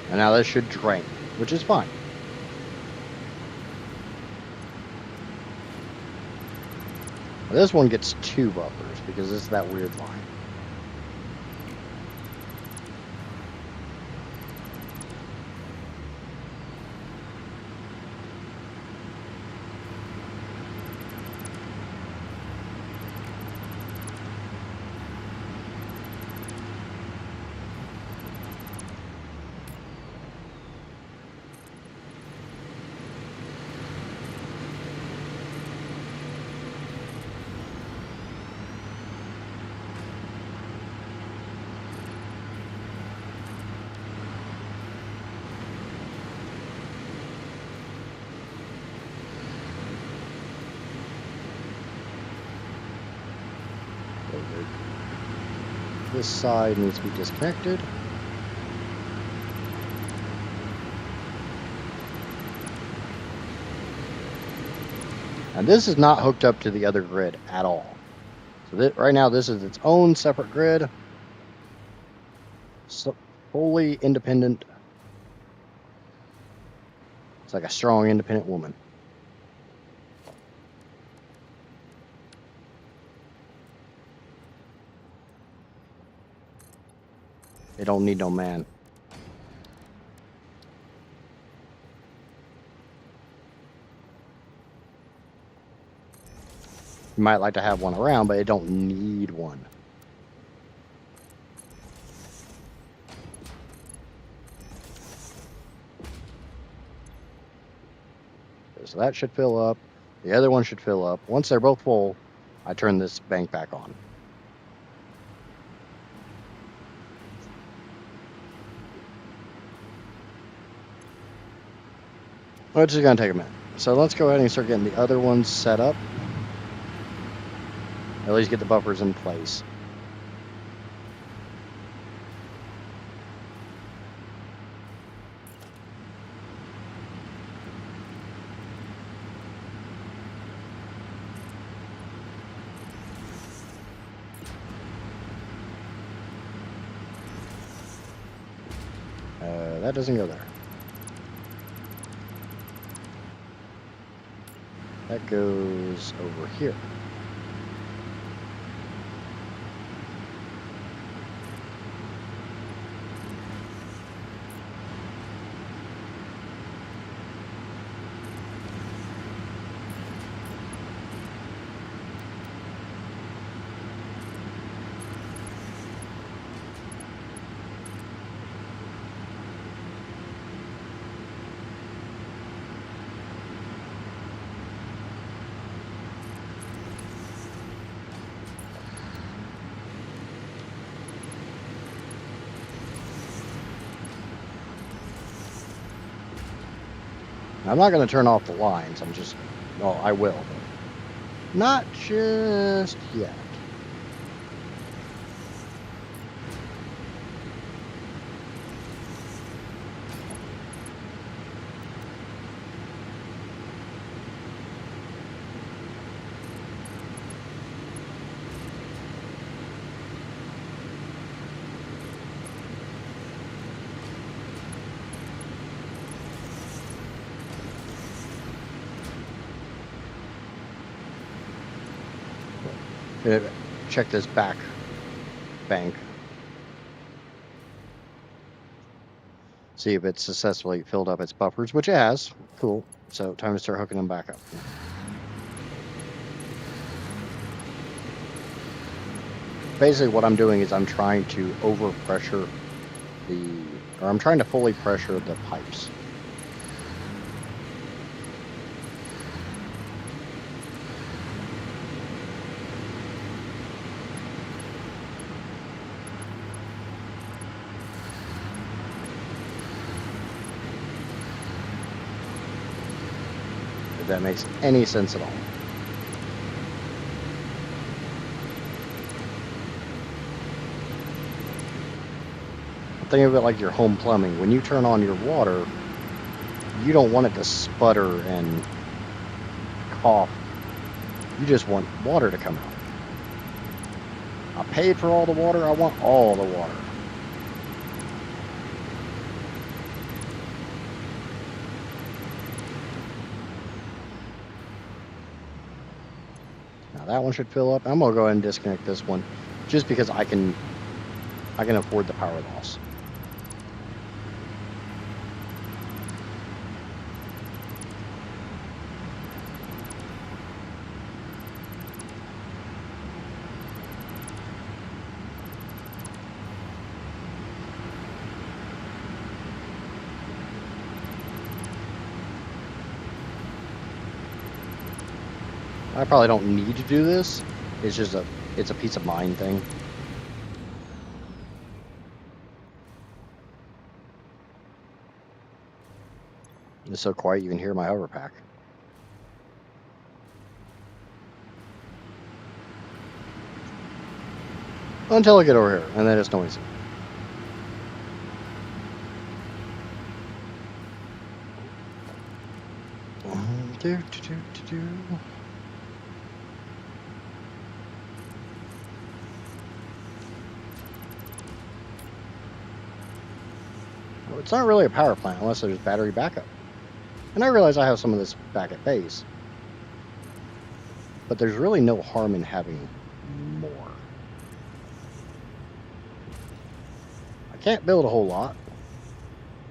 And now this should drain, which is fine. This one gets 2 buffers because it's that weird line. This side needs to be disconnected. And this is not hooked up to the other grid at all. So right now this is its own separate grid. So fully independent. It's like a strong, independent woman. They don't need no man. You might like to have one around, but it don't need one. So that should fill up. The other one should fill up. Once they're both full, I turn this bank back on. Which is going to take a minute. So let's go ahead and start getting the other ones set up. At least get the buffers in place. That doesn't go there. That goes over here. I'm not going to turn off the lines. I'm just, well, I will, but not just yet. Check this back bank. See if it's successfully filled up its buffers, which it has. Cool. So time to start hooking them back up. basically what I'm doing is I'm trying to overpressure I'm trying to fully pressure the pipes. If that makes any sense at all. Think of it like your home plumbing. When you turn on your water, you don't want it to sputter and cough. You just want water to come out. I paid for all the water. I want all the water. Now that one should fill up. I'm gonna go ahead and disconnect this one, just because I can afford the power loss. I probably don't need to do this. It's just it's a peace of mind thing. It's so quiet you can hear my hover pack. Until I get over here, and then it's noisy. Well, it's not really a power plant unless there's battery backup. And I realize I have some of this back at base. But there's really no harm in having more. I can't build a whole lot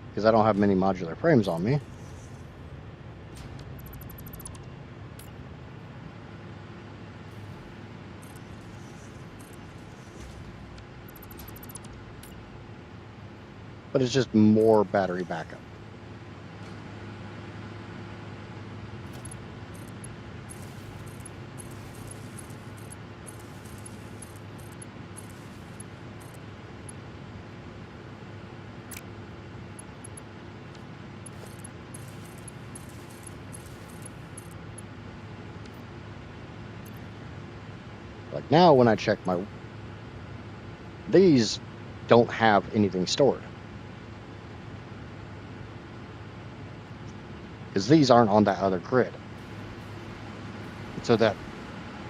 because I don't have many modular frames on me. But it's just more battery backup. Like now when I check these don't have anything stored. Because these aren't on that other grid. So that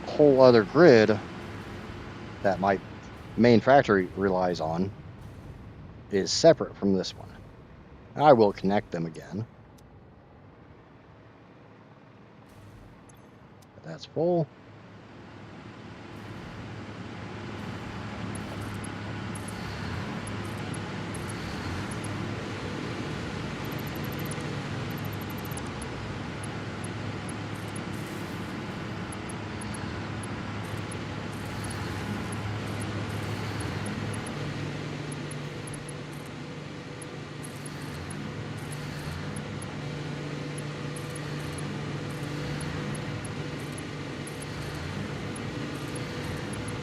whole other grid that my main factory relies on is separate from this one. I will connect them again. That's full.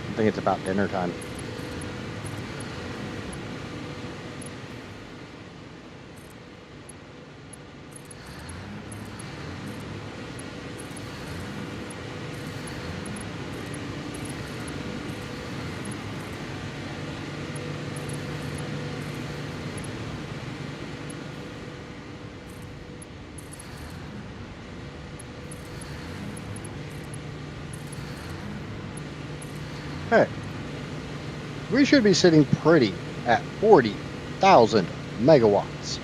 I think it's about dinner time. Hey, we should be sitting pretty at 40,000 megawatts.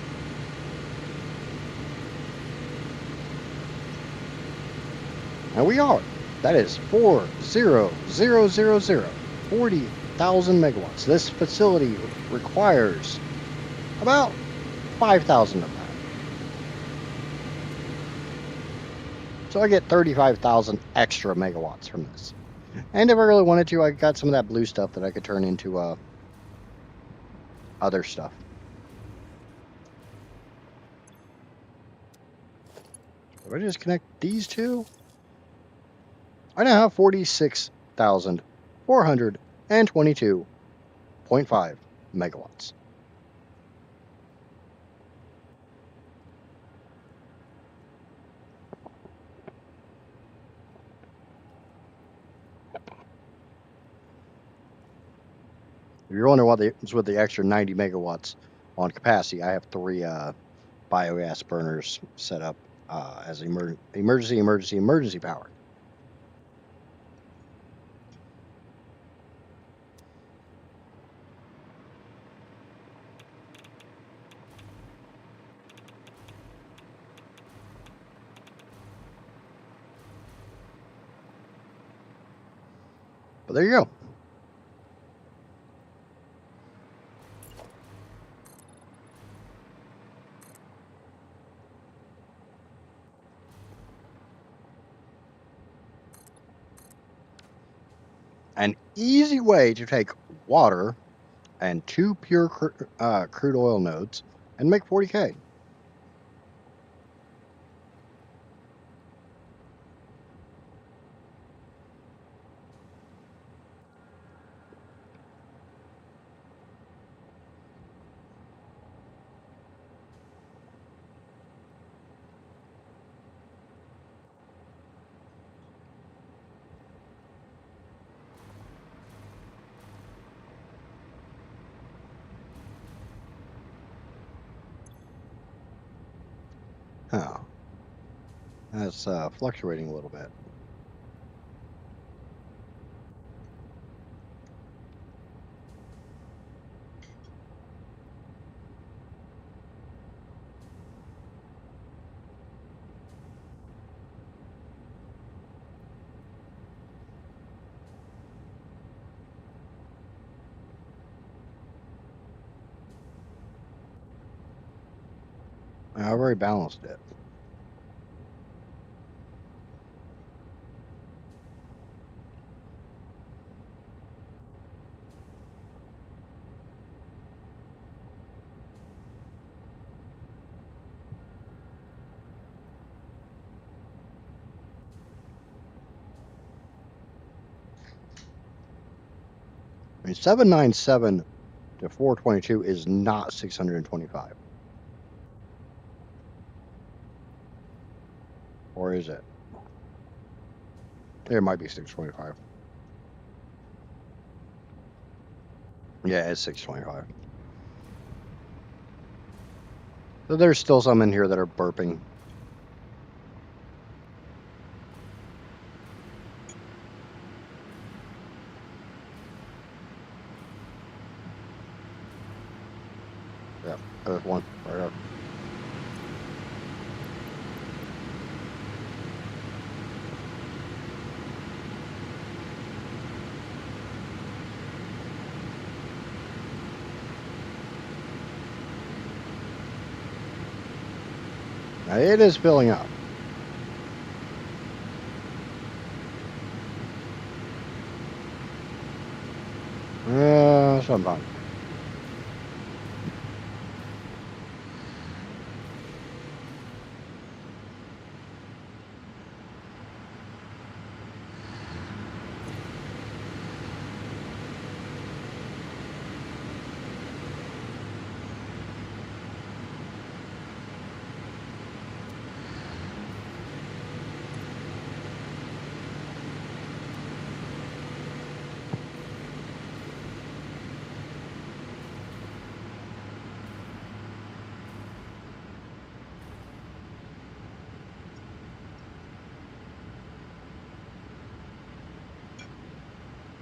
And we are. That is 40,000 megawatts. This facility requires about 5,000 of that. So I get 35,000 extra megawatts from this. And if I really wanted to, I got some of that blue stuff that I could turn into other stuff. If I just connect these two, I now have 46,422.5 megawatts. If you're wondering what's with the extra 90 megawatts on capacity, I have 3 biogas burners set up as emergency power. But there you go. An easy way to take water and 2 pure crude oil nodes and make 40K. Oh, that's fluctuating a little bit. I already balanced it. I mean, 797 to 422 is not 625. Or is it? It might be 625. Yeah, it's 625. So there's still some in here that are burping. Yeah, there's one right there. Now it is filling up. Sometimes.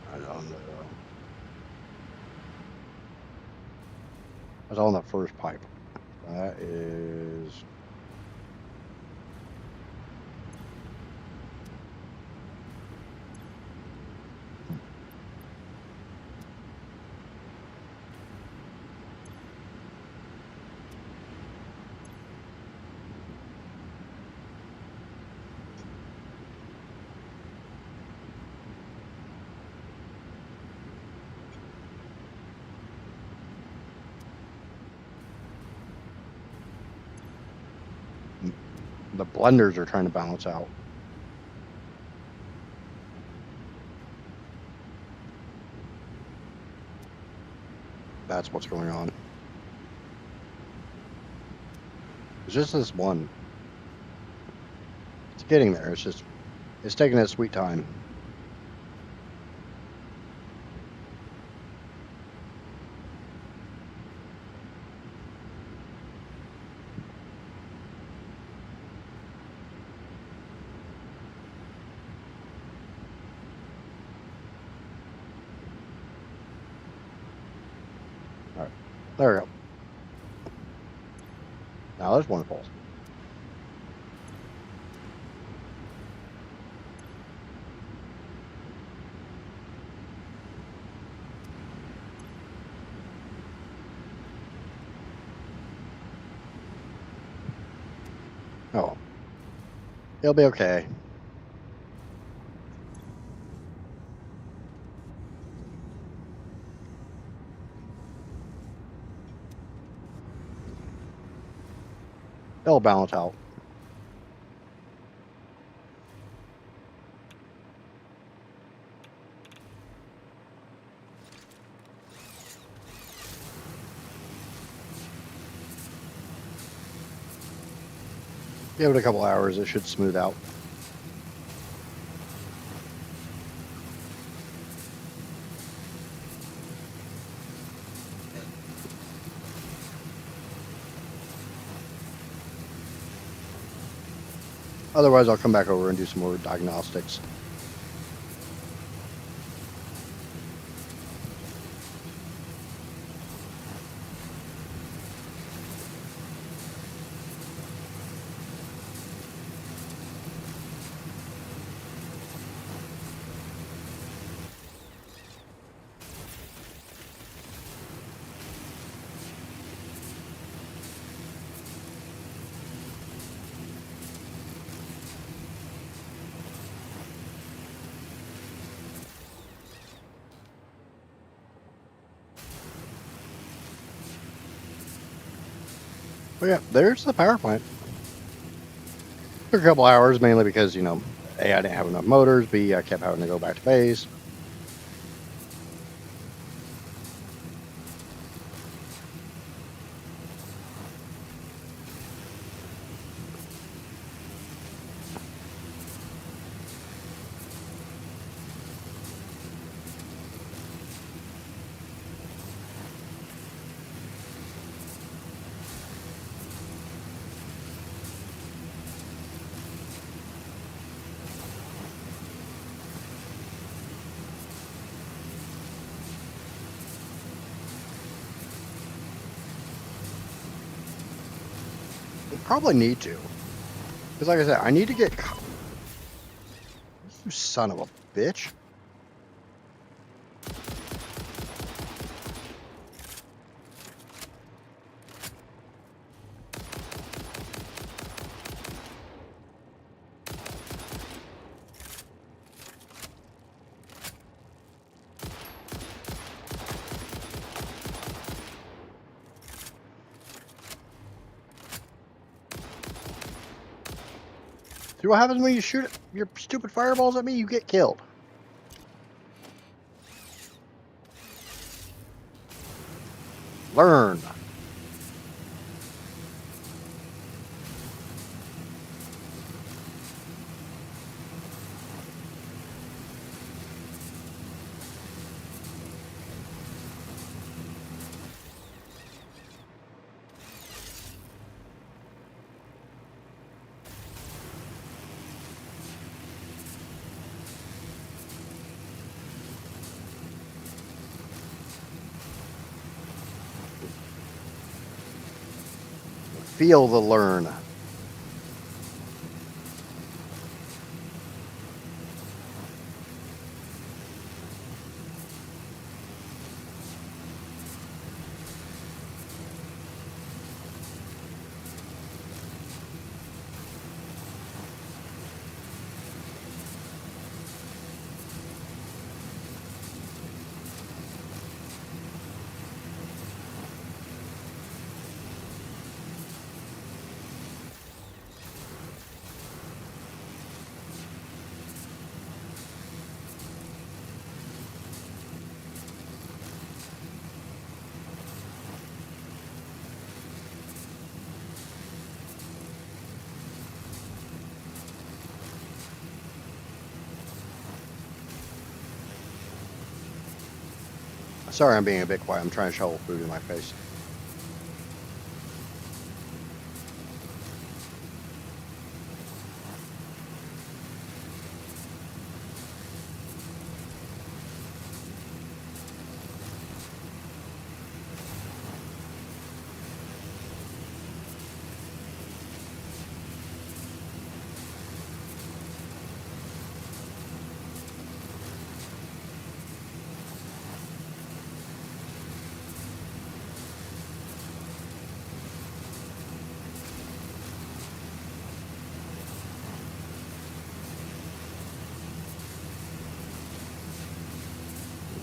I don't know. That's on the first pipe. That is. The blenders are trying to balance out. That's what's going on. It's just this one. It's getting there. It's taking its sweet time. All right, there we go. Now there's one pulse. Oh, it'll be okay. It'll balance out. Give it a couple hours, it should smooth out. Otherwise, I'll come back over and do some more diagnostics. But yeah, there's the power plant. Took a couple hours, mainly because, A, I didn't have enough motors, B, I kept having to go back to base. Probably need to. Because like I said, I need to get... You son of a bitch. See what happens when you shoot your stupid fireballs at me? You get killed. Learn. Feel the learn. Sorry, I'm being a bit quiet. I'm trying to shovel food in my face.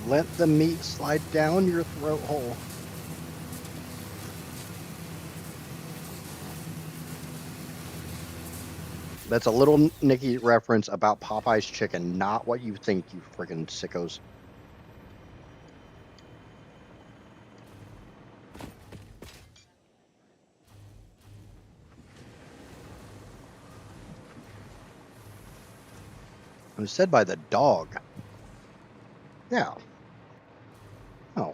Let the meat slide down your throat hole. That's a little Nicky reference about Popeye's chicken, not what you think, you freaking sickos. It was said by the dog. Yeah. Oh.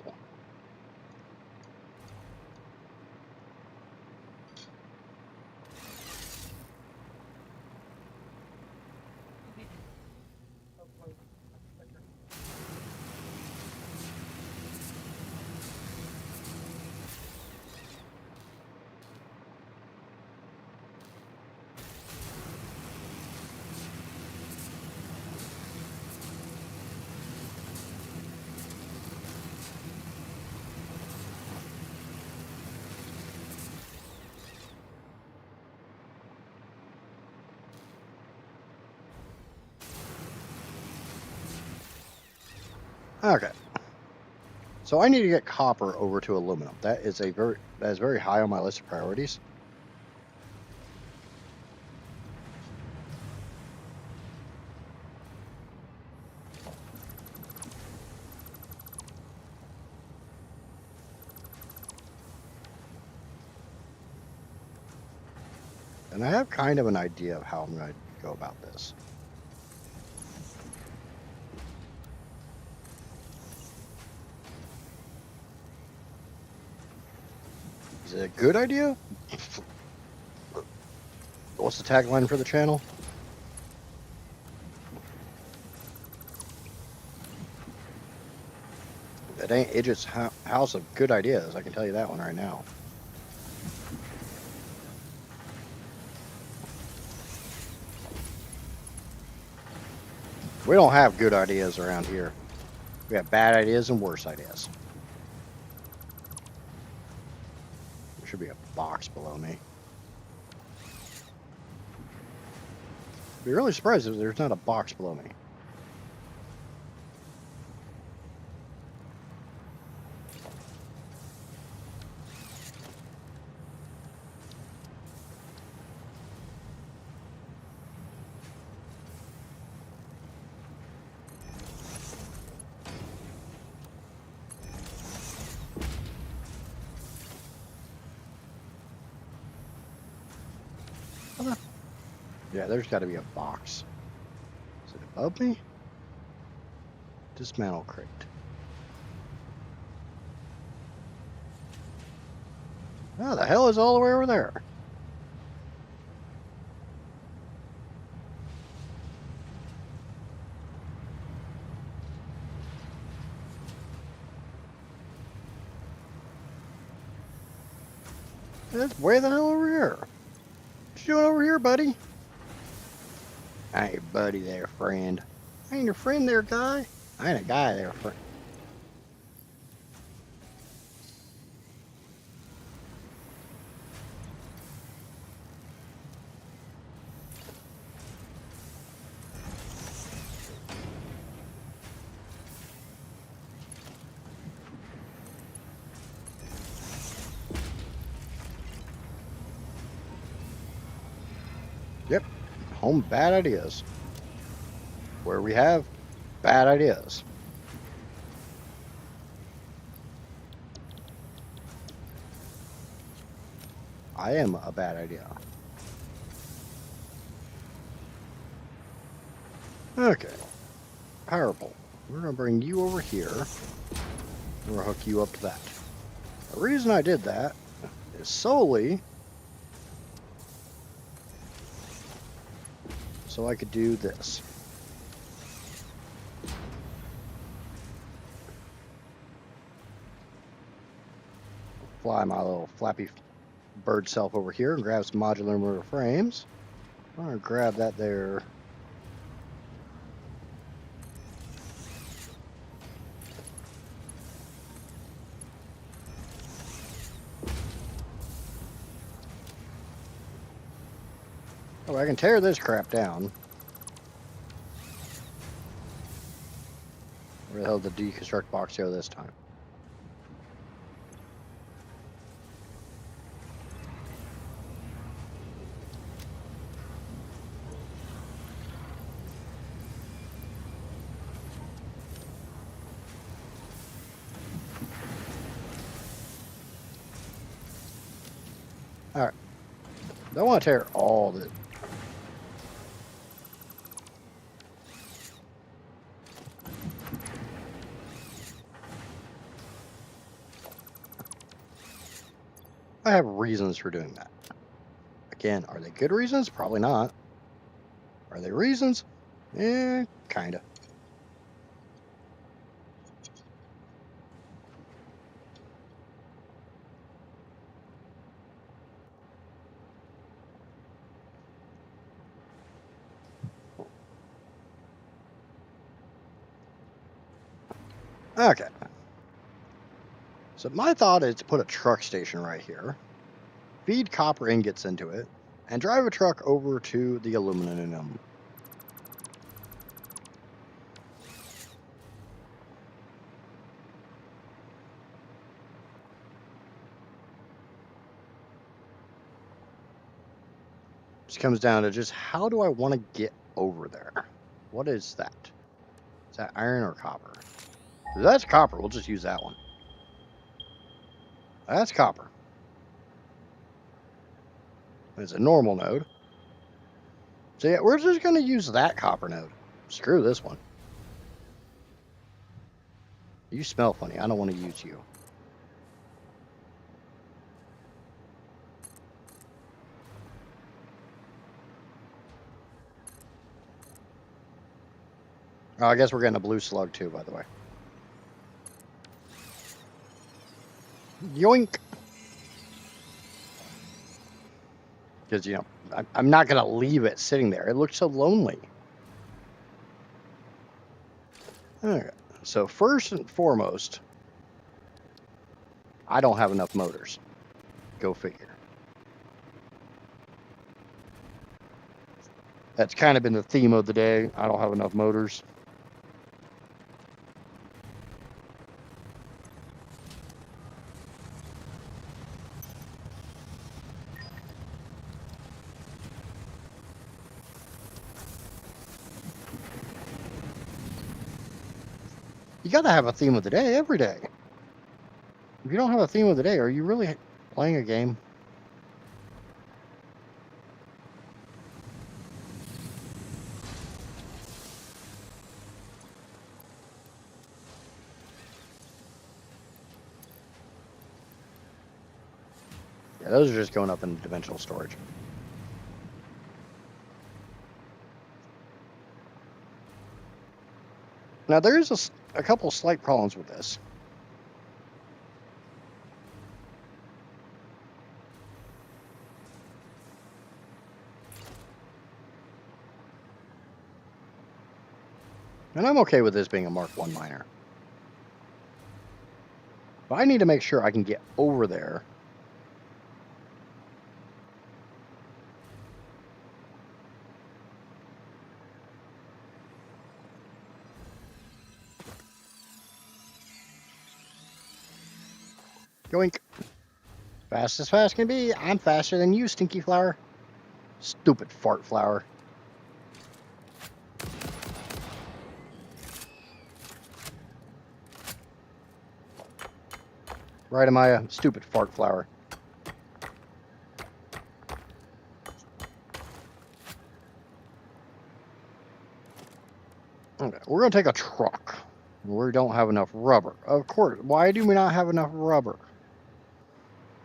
Okay. So I need to get copper over to aluminum. That is very high on my list of priorities. And I have kind of an idea of how I'm going to go about this. Is it a good idea? What's the tagline for the channel? It ain't Idjit's house of good ideas. I can tell you that one right now. We don't have good ideas around here. We have bad ideas and worse ideas. There should be a box below me. I'd be really surprised if there's not a box below me. Yeah, there's got to be a box. Is it above me? Dismantle crate. How the hell is all the way over there? It's way the hell over here. What you doing over here, buddy? I ain't your buddy there, friend. I ain't your friend there, guy. I ain't a guy there, friend. Yep. Home bad ideas. Where we have bad ideas. I am a bad idea. Okay. Power pole. We're going to bring you over here. We're gonna hook you up to that. The reason I did that is solely so I could do this. Fly my little flappy bird self over here and grab some modular motor frames. I'm gonna grab that there. Oh, I can tear this crap down. Where the hell did the deconstruct box go this time? Alright. Don't want to tear all the... I have reasons for doing that. Again, are they good reasons? Probably not. Are they reasons? Kinda. Okay. So my thought is to put a truck station right here, feed copper ingots into it, and drive a truck over to the aluminum. Just comes down to just how do I want to get over there? What is that? Is that iron or copper? If that's copper, we'll just use that one. That's copper. It's a normal node. So yeah, we're just going to use that copper node. Screw this one. You smell funny. I don't want to use you. Oh, I guess we're getting a blue slug too, by the way. Yoink! Because, you know, I'm not going to leave it sitting there. It looks so lonely. Okay. So first and foremost, I don't have enough motors. Go figure. That's kind of been the theme of the day. I don't have enough motors. You got to have a theme of the day every day. If you don't have a theme of the day, are you really playing a game? Yeah, those are just going up in dimensional storage. Now, there is a couple slight problems with this. And I'm okay with this being a Mark 1 miner. But I need to make sure I can get over there. Yoink. Fast as fast can be. I'm faster than you, stinky flower. Stupid fart flower. Right, Amaya? Stupid fart flower. Okay, we're going to take a truck. We don't have enough rubber. Of course. Why do we not have enough rubber?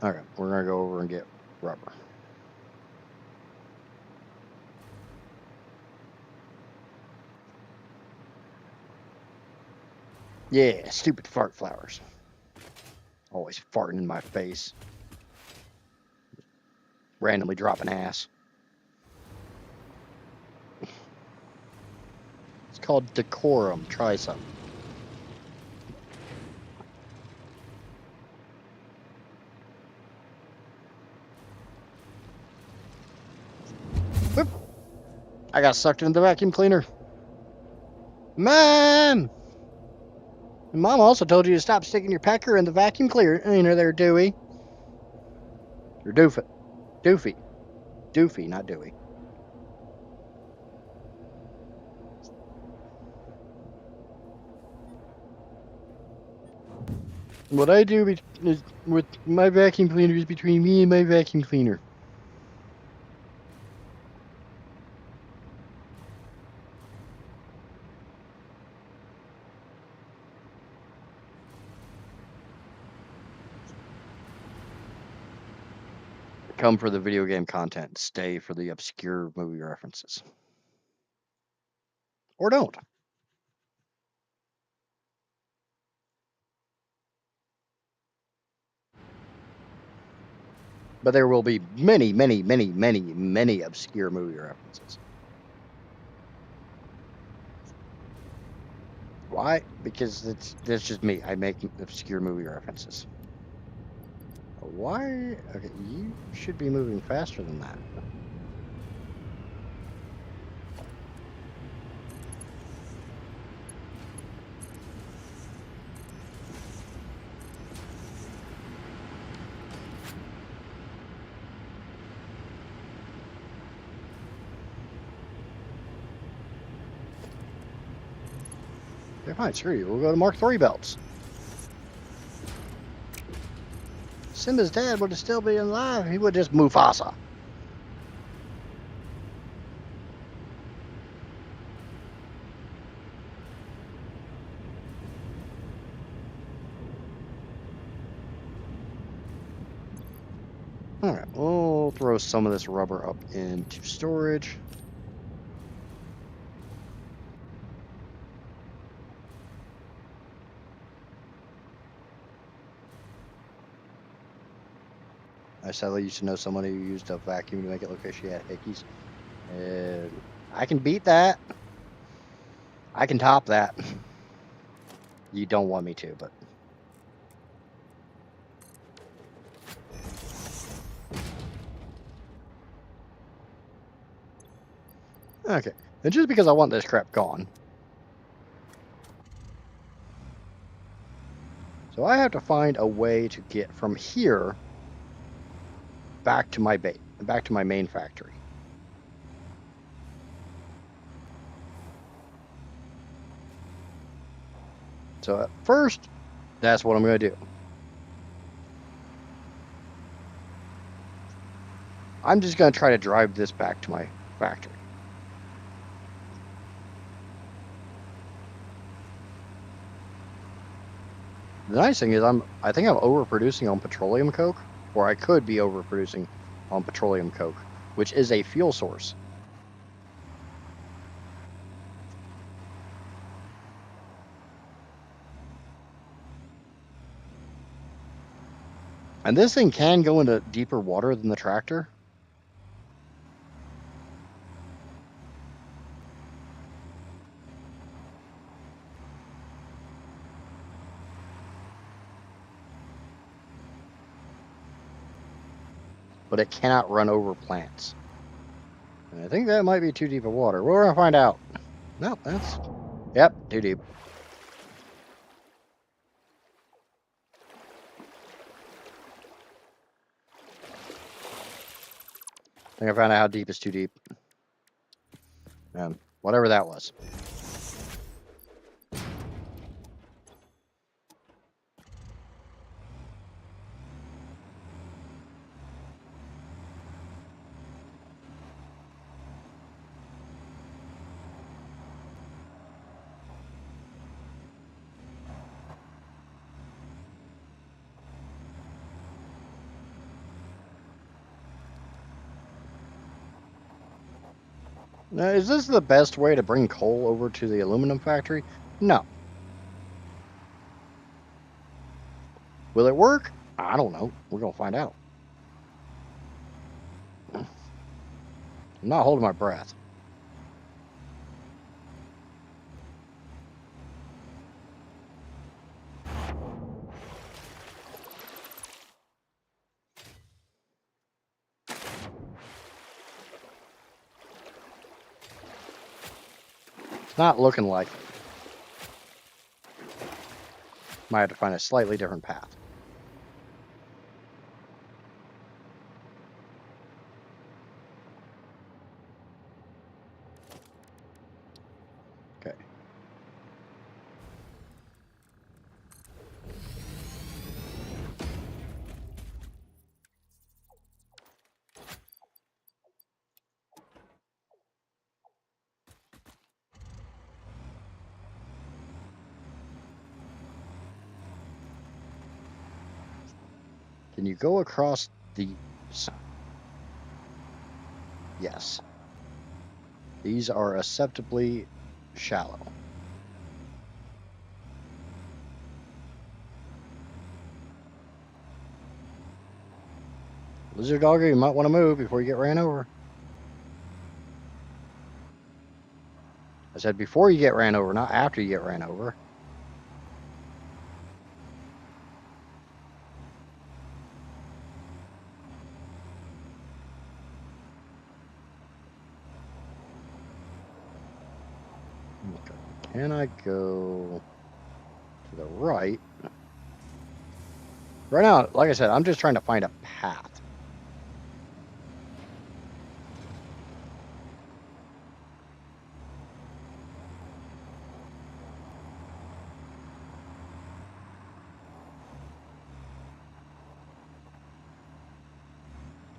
Okay, we're going to go over and get rubber. Yeah, stupid fart flowers. Always farting in my face. Randomly dropping ass. It's called decorum. Try some. Whoop. I got sucked into the vacuum cleaner. Mom! Mom also told you to stop sticking your pecker in the vacuum cleaner there, Dewey. Or Doofy. Doofy. Doofy, not Dewey. What I do is with my vacuum cleaner is between me and my vacuum cleaner. Come for the video game content. Stay for the obscure movie references. Or don't. But there will be many, many, many, many, many obscure movie references. Why? Because that's just me. I make obscure movie references. Why? Okay, you should be moving faster than that. Yeah, fine, screw you. We'll go to Mark III belts. Simba's dad would have still been alive. He would just Mufasa. Alright, we'll throw some of this rubber up into storage. I sadly used to know somebody who used a vacuum to make it look like she had hickeys. And I can beat that. I can top that. You don't want me to, but... Okay, and just because I want this crap gone. So I have to find a way to get from here back to my main factory. So at first, that's what I'm going to do. I'm just going to try to drive this back to my factory. The nice thing is I think I'm overproducing on petroleum coke, or I could be overproducing on petroleum coke, which is a fuel source. And this thing can go into deeper water than the tractor. But it cannot run over plants. And I think that might be too deep of water. We're going to find out. Nope, that's... Yep, too deep. I think I found out how deep is too deep. Whatever that was. Now, is this the best way to bring coal over to the aluminum factory? No. Will it work? I don't know. We're going to find out. I'm not holding my breath. It's not looking like it. Might have to find a slightly different path. Okay. Can you go across the... Yes. These are acceptably shallow. Lizard dogger, you might want to move before you get ran over. I said before you get ran over, not after you get ran over. Okay. Can I go to the right? Right now, like I said, I'm just trying to find a path.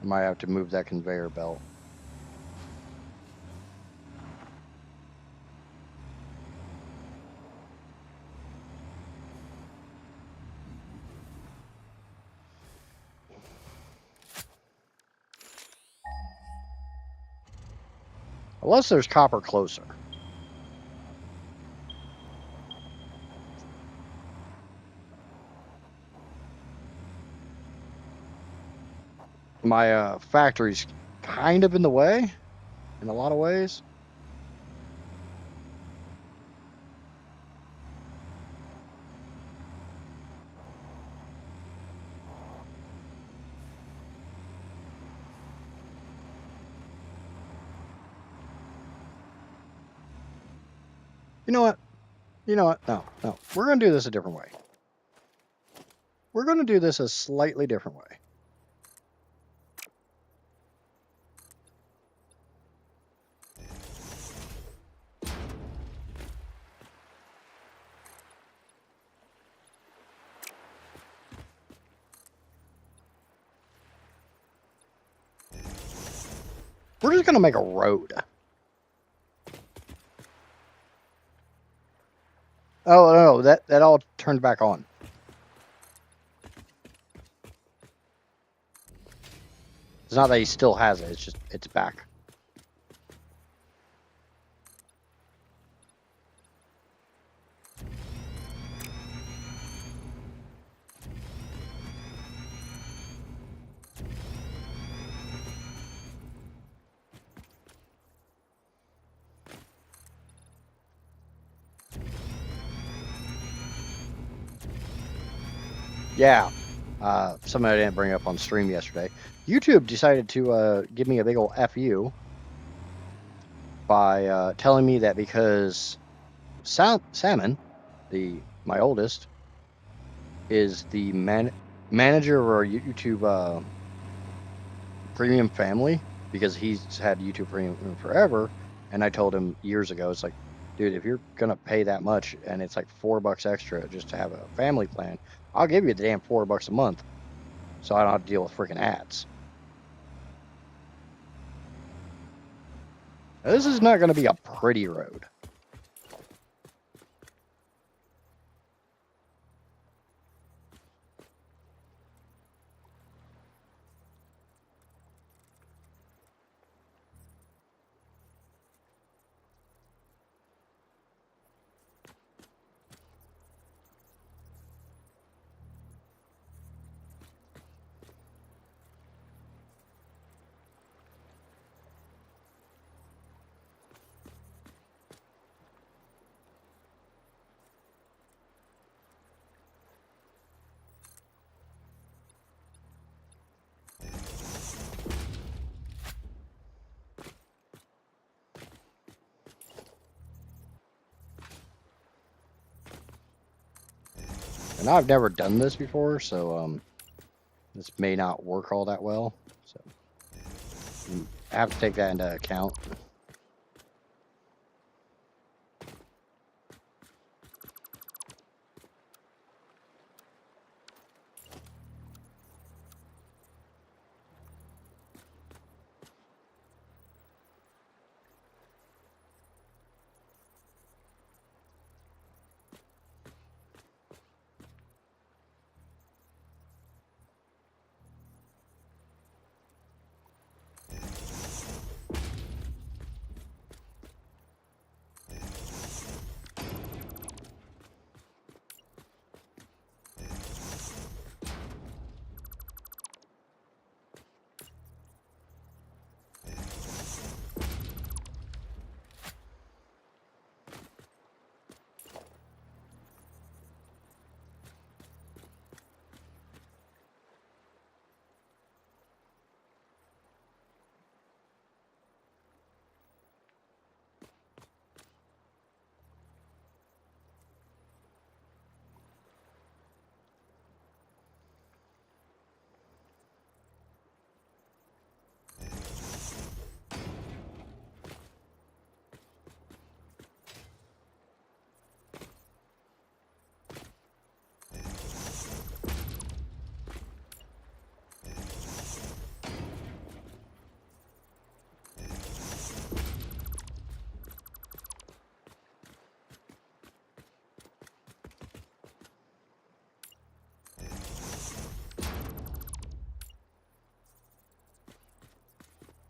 I might have to move that conveyor belt. Unless there's copper closer. My factory's kind of in the way in a lot of ways. You know what? You know what? No, no. We're going to do this a different way. We're going to do this a slightly different way. We're just going to make a road. Oh, no, that all turned back on. It's not that he still has it. It's just, it's back. Yeah. Something I didn't bring up on stream yesterday. YouTube decided to give me a big old FU by telling me that because Salmon, my oldest, is the manager of our YouTube Premium family, because he's had YouTube Premium forever, and I told him years ago, it's like, dude, if you're gonna pay that much and it's like $4 extra just to have a family plan, I'll give you the damn $4 a month, so I don't have to deal with freaking ads. Now, this is not going to be a pretty road. Now I've never done this before, so this may not work all that well. So I have to take that into account.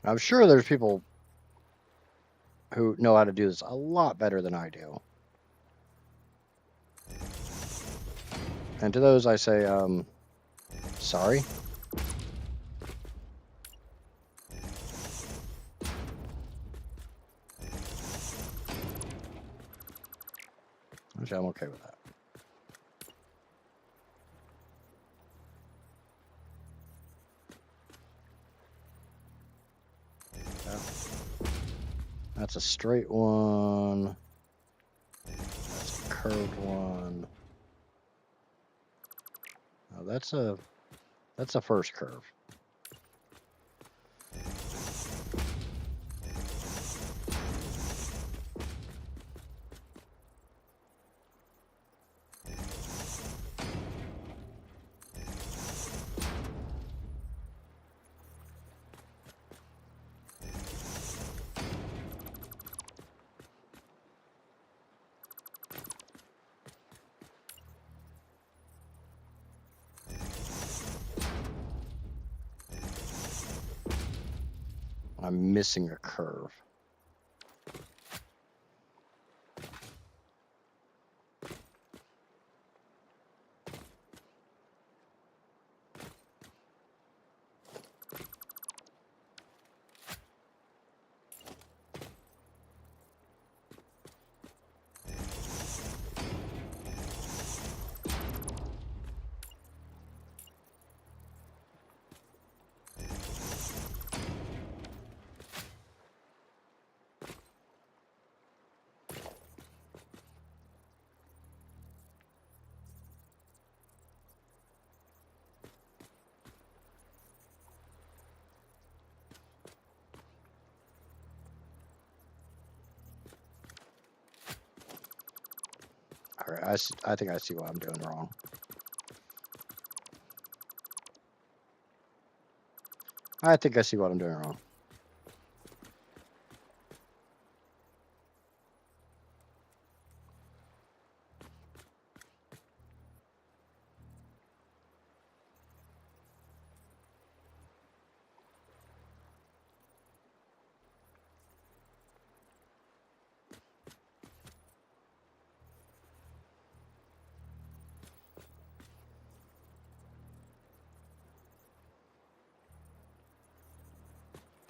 I'm sure there's people who know how to do this a lot better than I do. And to those, I say, sorry. Which I'm okay with that. That's a straight one. That's a curved one. Oh, that's a first curve. I'm missing a curve. All right, I think I see what I'm doing wrong. I think I see what I'm doing wrong.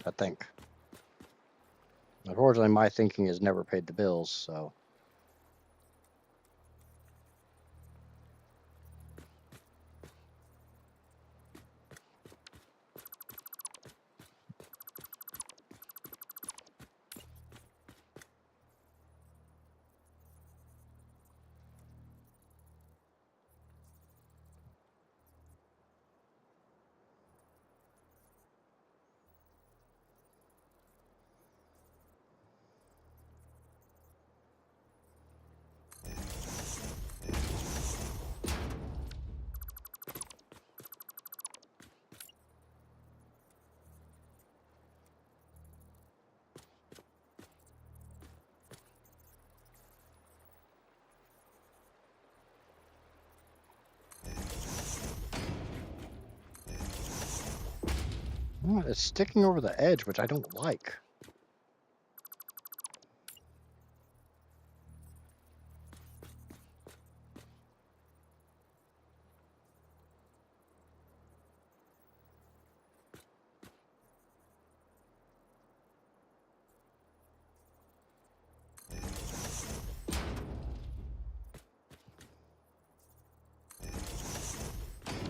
I think. Unfortunately, my thinking has never paid the bills, so. It's sticking over the edge, which I don't like.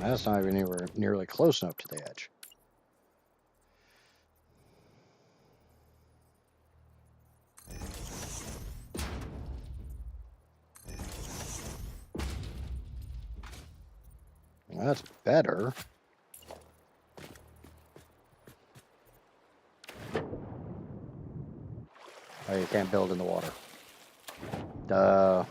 That's not even anywhere nearly close enough to the edge. That's better. Oh, you can't build in the water. Duh.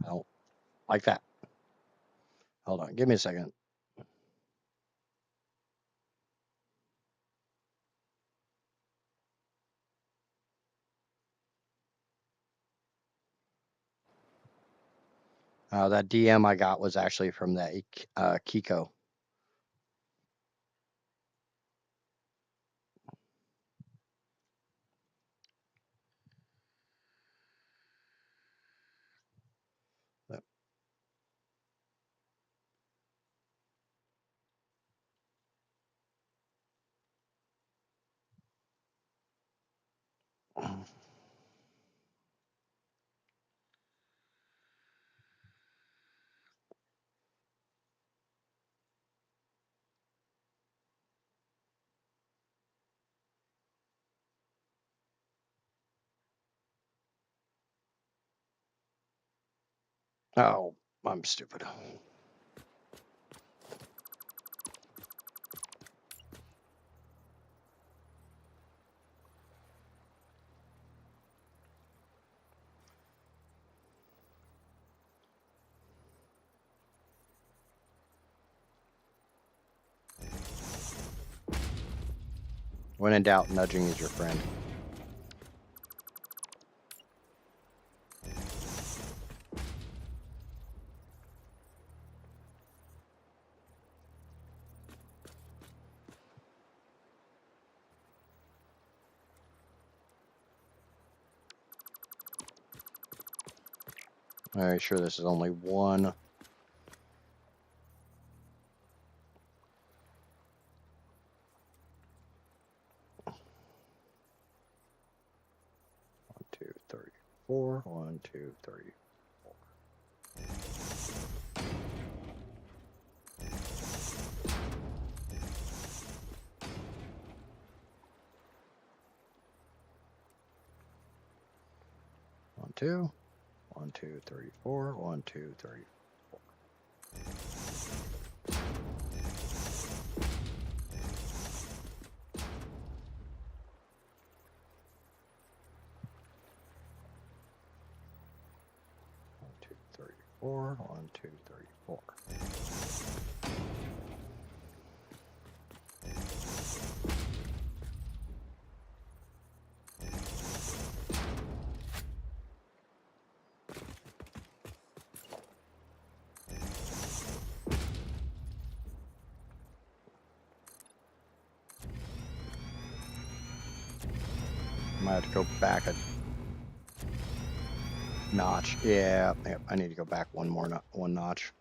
I don't like that. Hold on, give me a second. That DM I got was actually from that Kiko. Oh, I'm stupid. When in doubt, nudging is your friend. Are you sure this is only one? One, two, 34. 1, 2, 3. 1, 2. 1, 2, 3, 4. 1, 2, 3, 4. 1, 2, 3, 4. 1, 2, 3, 4. I might have to go back a notch. Yeah, I need to go back one notch.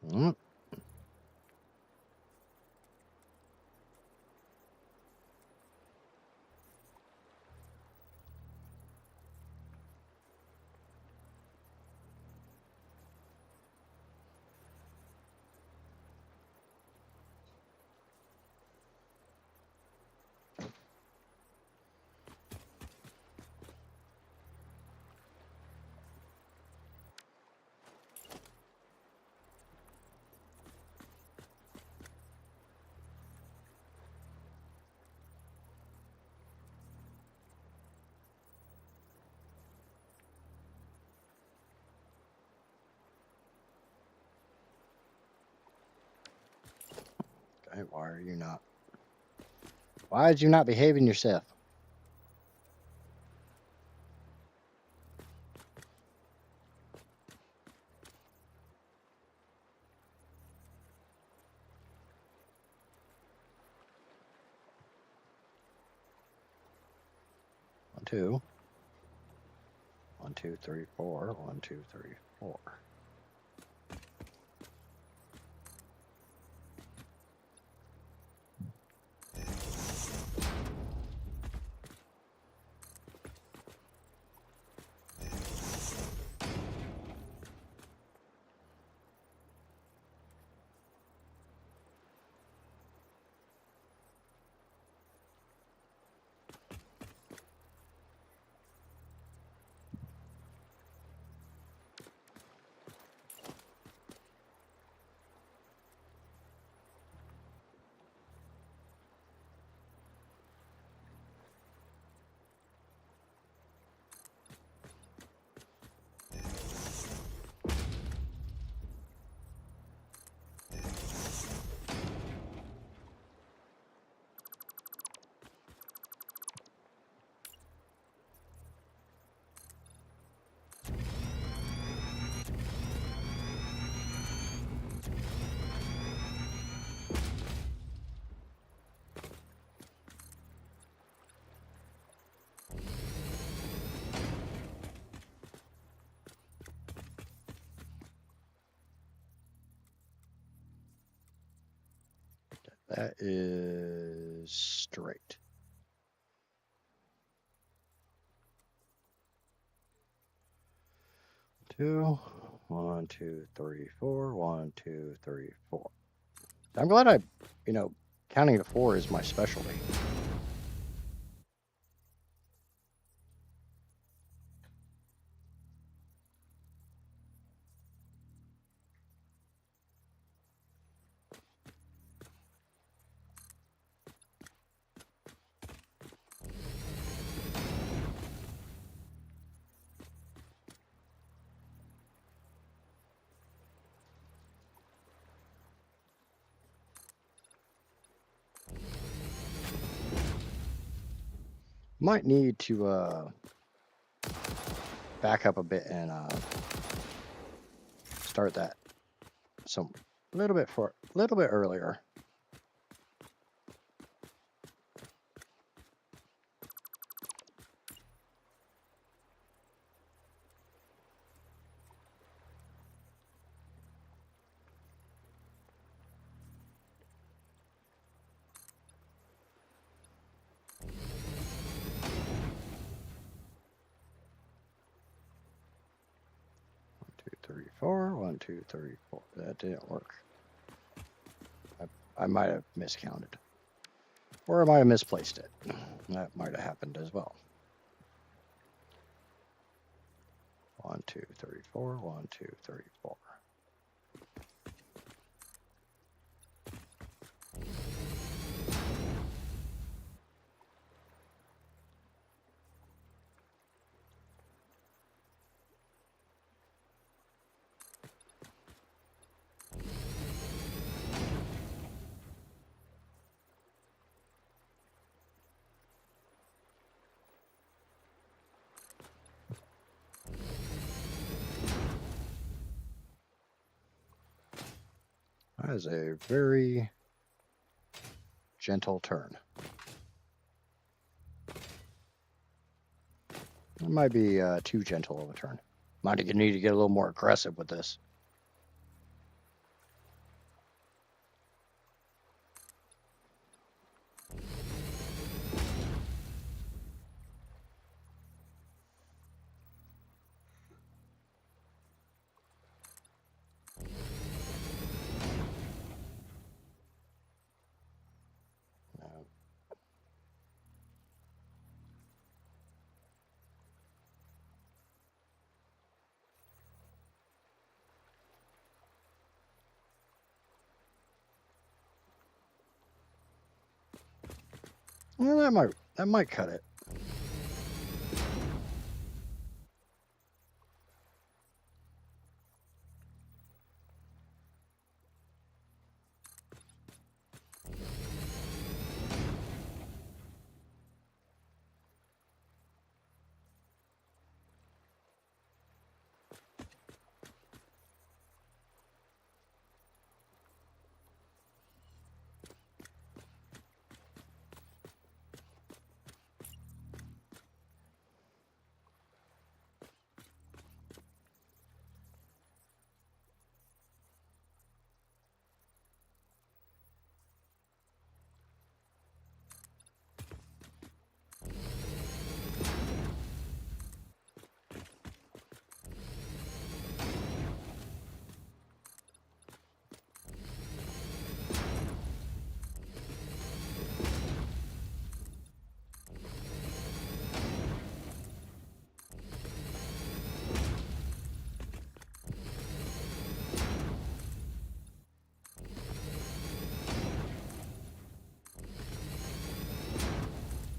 Mm. Why are you not? Why did you not behaving yourself? One, two. 1, 2, 3, 4. 1, 2, 3, 4. That is straight. Two. 1, 2, 3, 4. 1, 2, 3, 4. I'm glad counting to 4 is my specialty. Might need to back up a bit and start that a little bit earlier. Three, 4. 1, 2, 3, 4. That didn't work. I might have miscounted. Or I might have misplaced it. That might have happened as well. 1, 2, 3, 4. 1, 2, 3, 4. That is a very gentle turn. It might be too gentle of a turn. Might need to get a little more aggressive with this. Well, that might cut it.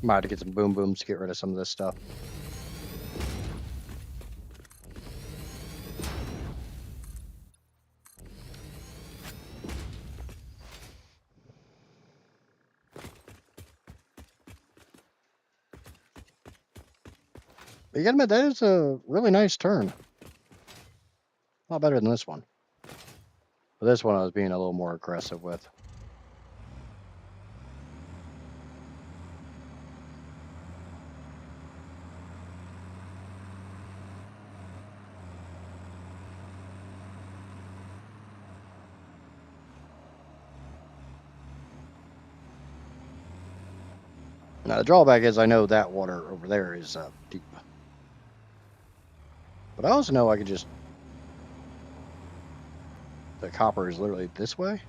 Might have to get some boom booms to get rid of some of this stuff. But you gotta admit, that is a really nice turn. A lot better than this one. But this one I was being a little more aggressive with. Now, the drawback is I know that water over there is deep. But I also know I could just... The copper is literally this way.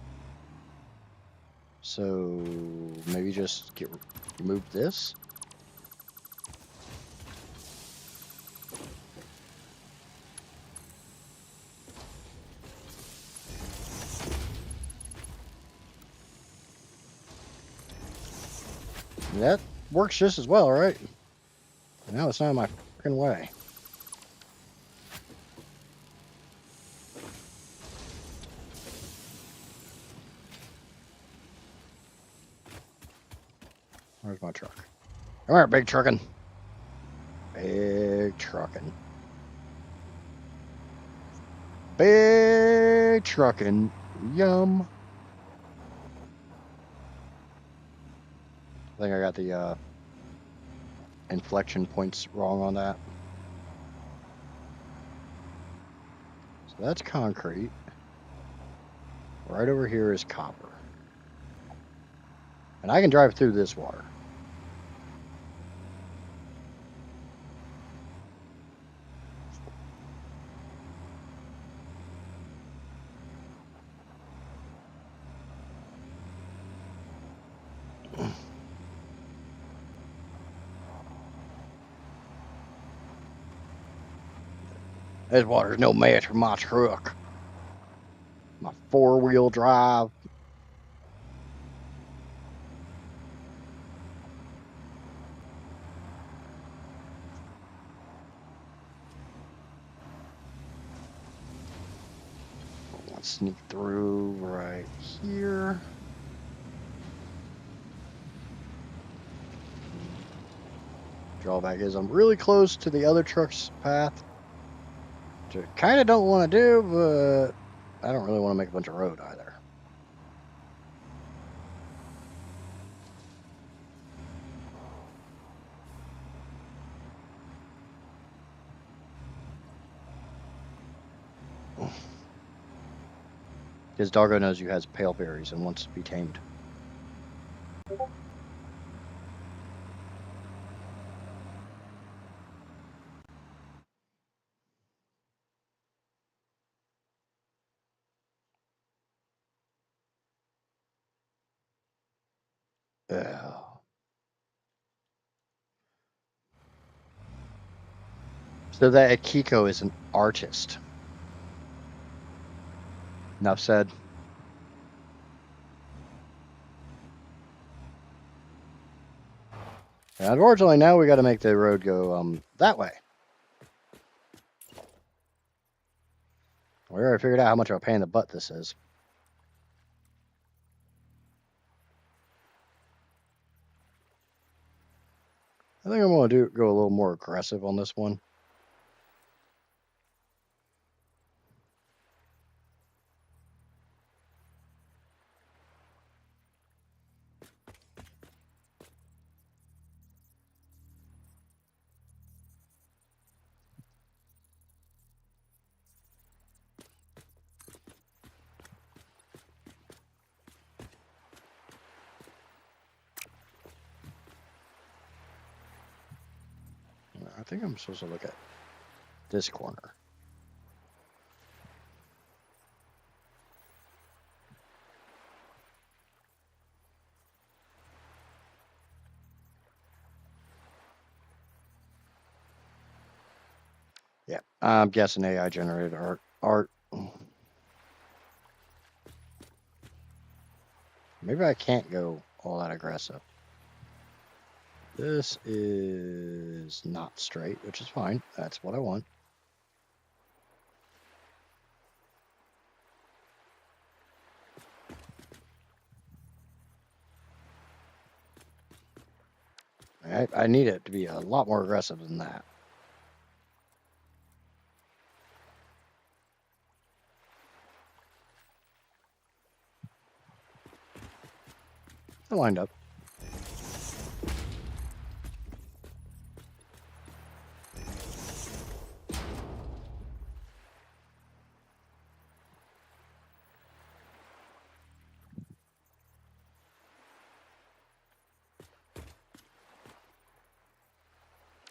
So maybe just remove this. That works just as well, right? Now it's not in my freaking way. Where's my truck? Come here, big truckin'. Big truckin'. Big truckin'. Yum. I think I got the inflection points wrong on that. So that's concrete. Right over here is copper. And I can drive through this water. This water's no match for my truck. My 4-wheel drive. Let's sneak through right here. Drawback is I'm really close to the other truck's path. Which I kind of don't want to do, but I don't really want to make a bunch of road either. Because Doggo knows you has pale berries and wants to be tamed. Yeah. So that Akiko is an artist. Enough said. And unfortunately, now we got to make the road go that way. We already figured out how much of a pain in the butt this is. I think I'm going to go a little more aggressive on this one. I think I'm supposed to look at this corner. Yeah, I'm guessing AI generated art. Maybe I can't go all that aggressive. This is not straight, which is fine. That's what I want. I need it to be a lot more aggressive than that. I lined up.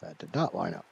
That did not line up.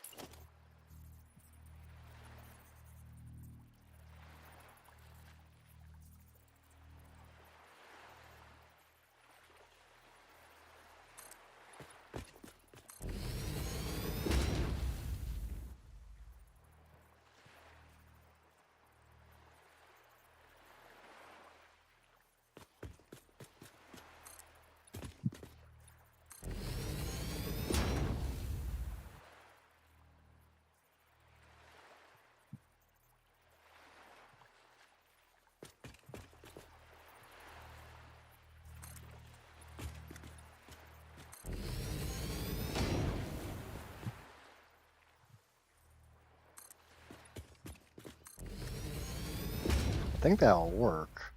I think that'll work.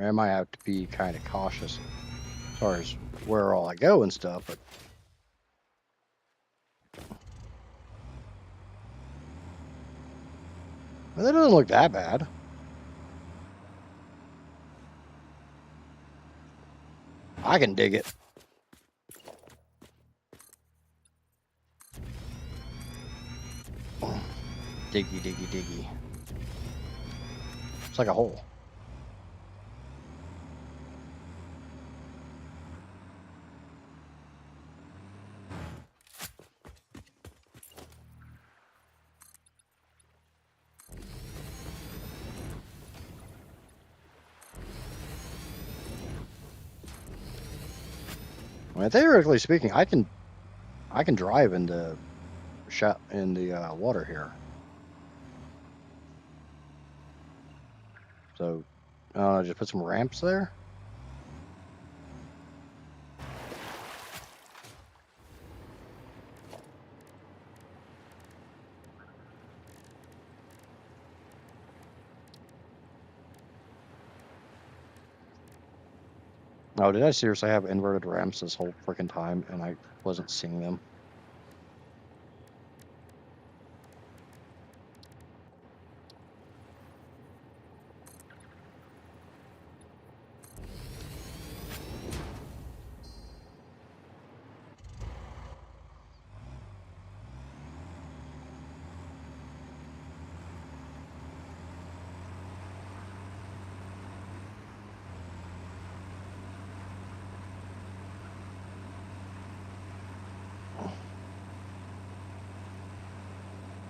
I might have to be kind of cautious as far as where all I go and stuff, but well, that doesn't look that bad. I can dig it. Diggy, diggy, diggy. It's like a hole. Well, theoretically speaking, I can drive in the water here. So, I don't know, just put some ramps there. Oh, did I seriously have inverted ramps this whole freaking time and I wasn't seeing them?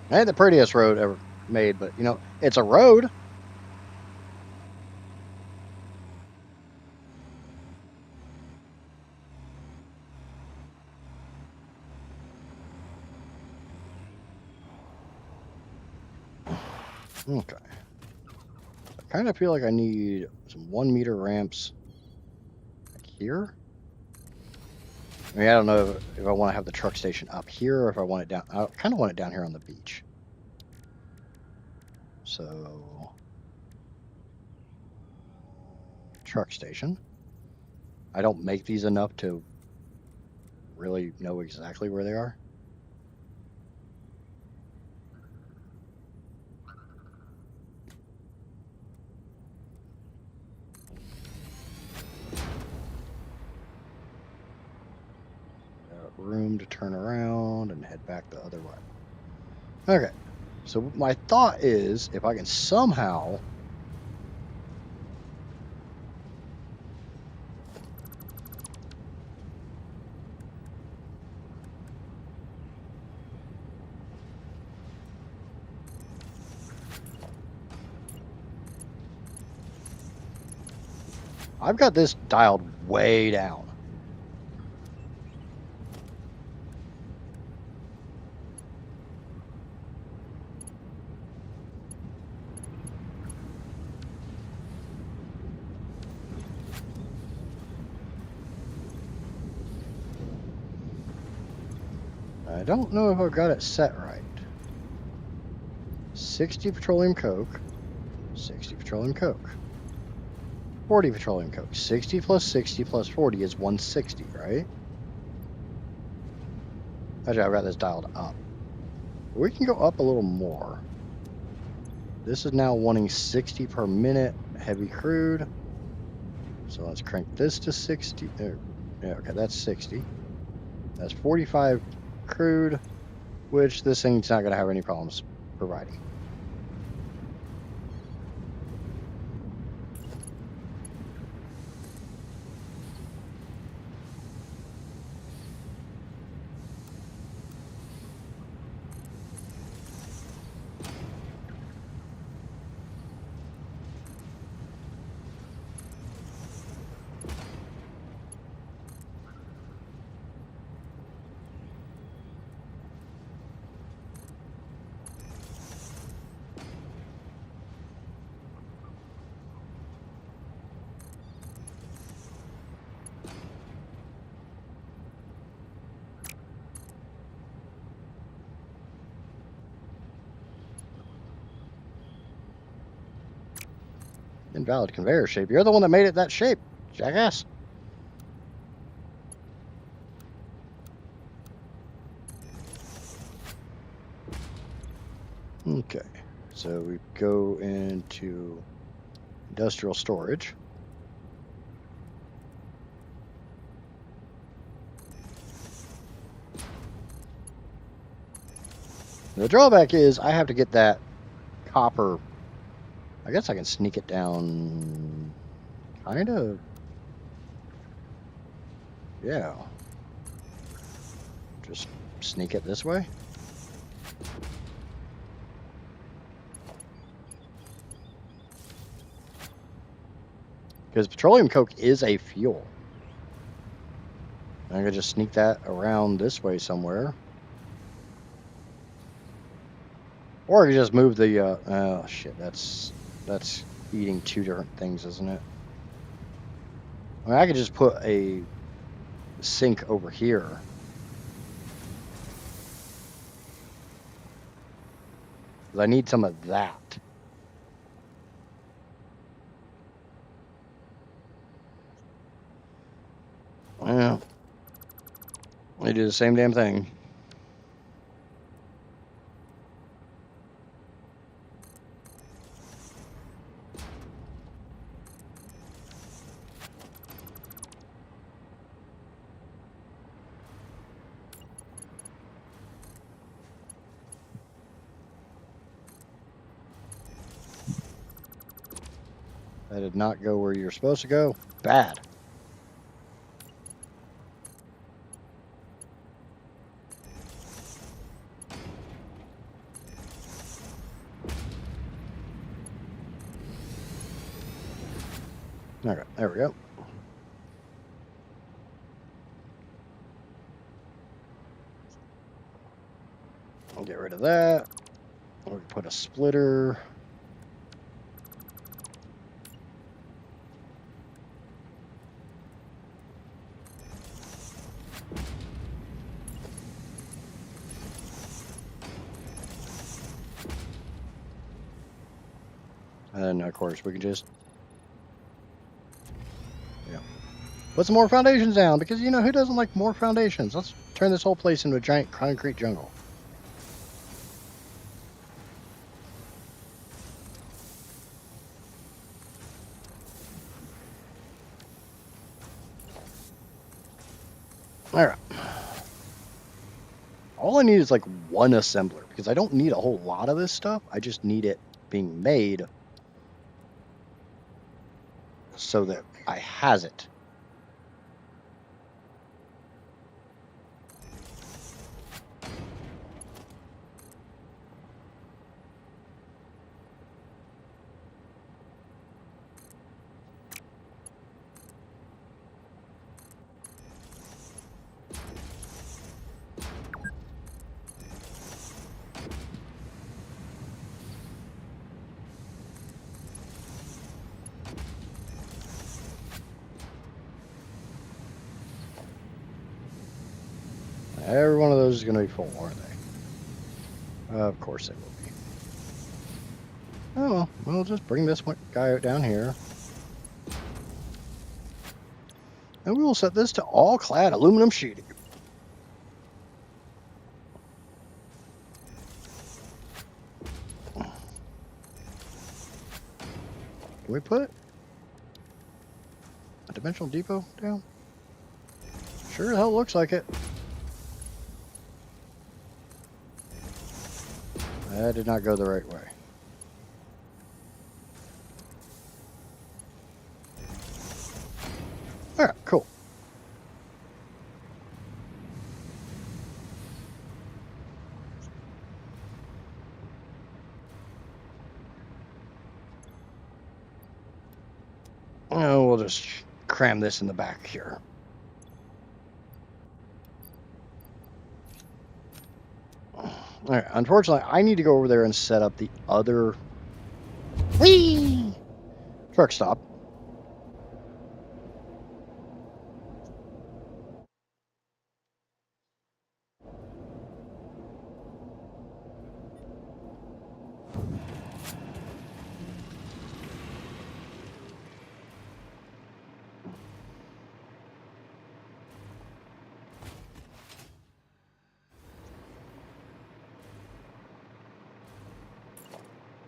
It ain't the prettiest road ever made, but you know, it's a road. Okay. I kind of feel like I need some 1 meter ramps like here. I mean, I don't know if I want to have the truck station up here or if I want it down. I kind of want it down here on the beach. So, truck station. I don't make these enough to really know exactly where they are. Room to turn around and head back the other way. Okay, so my thought is if I can somehow I've got this dialed way down. I don't know if I've got it set right. 60 petroleum coke, 60 petroleum coke, 40 petroleum coke. 60 plus 60 plus 40 is 160, right? Actually, I've got this dialed up. We can go up a little more. This is now wanting 60 per minute heavy crude. So let's crank this to 60. Yeah, okay, that's 60. That's 45 crude, which this thing's not going to have any problems providing. Invalid conveyor shape. You're the one that made it that shape, jackass. Okay, so we go into industrial storage. The drawback is I have to get that copper. I guess I can sneak it down, kind of. Yeah. Just sneak it this way. Because petroleum coke is a fuel. I could just sneak that around this way somewhere. Or I could just move the, oh shit, that's eating two different things, isn't it? I mean, I could just put a sink over here. I need some of that. Yeah. They do the same damn thing. That did not go where you're supposed to go. Bad. Okay, there we go. I'll get rid of that. We'll put a splitter. And of course we can just, yeah, put some more foundations down, because you know who doesn't like more foundations? Let's turn this whole place into a giant concrete jungle. All right. All I need is like one assembler, because I don't need a whole lot of this stuff. I just need it being made so that I has it. Every one of those is going to be full, aren't they? Of course they will be. Oh, well, we'll just bring this one guy out down here. And we will set this to all-clad aluminum sheeting. Can we put a dimensional depot down? Sure the hell looks like it. That did not go the right way. All right, cool. Oh, we'll just cram this in the back here. All right, unfortunately, I need to go over there and set up the other truck stop.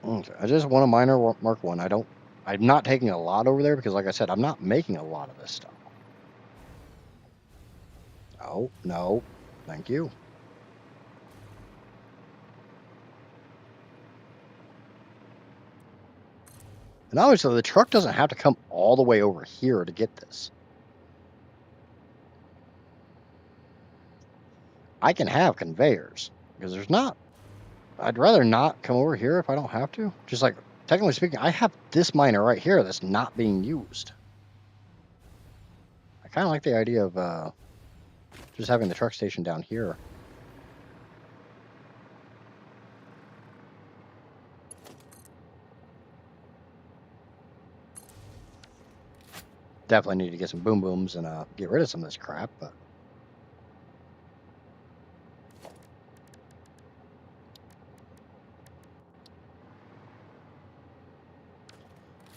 Okay, I just want a minor Mark 1. I'm not taking a lot over there because, like I said, I'm not making a lot of this stuff. Oh, no. Thank you. And obviously, the truck doesn't have to come all the way over here to get this. I can have conveyors because there's not. I'd rather not come over here if I don't have to. Just like, technically speaking, I have this miner right here that's not being used. I kind of like the idea of just having the truck station down here. Definitely need to get some boom booms and get rid of some of this crap, but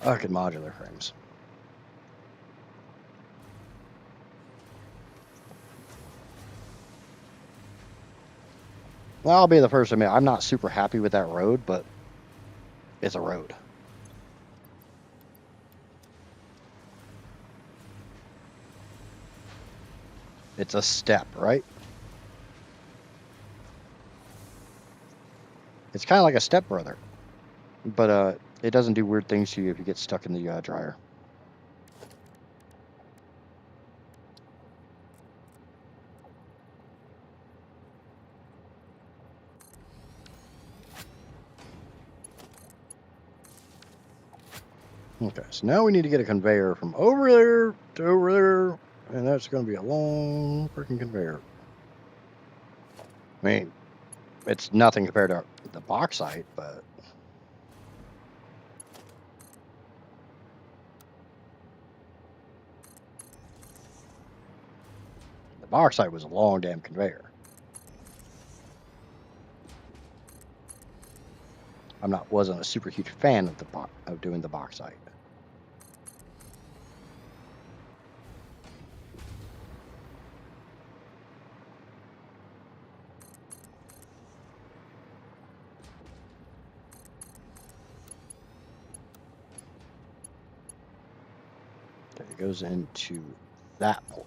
fucking modular frames. Well, I'll be the first to admit I'm not super happy with that road, but it's a road. It's a step, right? It's kind of like a stepbrother, but it doesn't do weird things to you if you get stuck in the dryer. Okay, so now we need to get a conveyor from over there to over there, and that's going to be a long freaking conveyor. I mean, it's nothing compared to the bauxite, but the bauxite was a long damn conveyor. Wasn't a super huge fan of doing the bauxite. Okay, it goes into that port.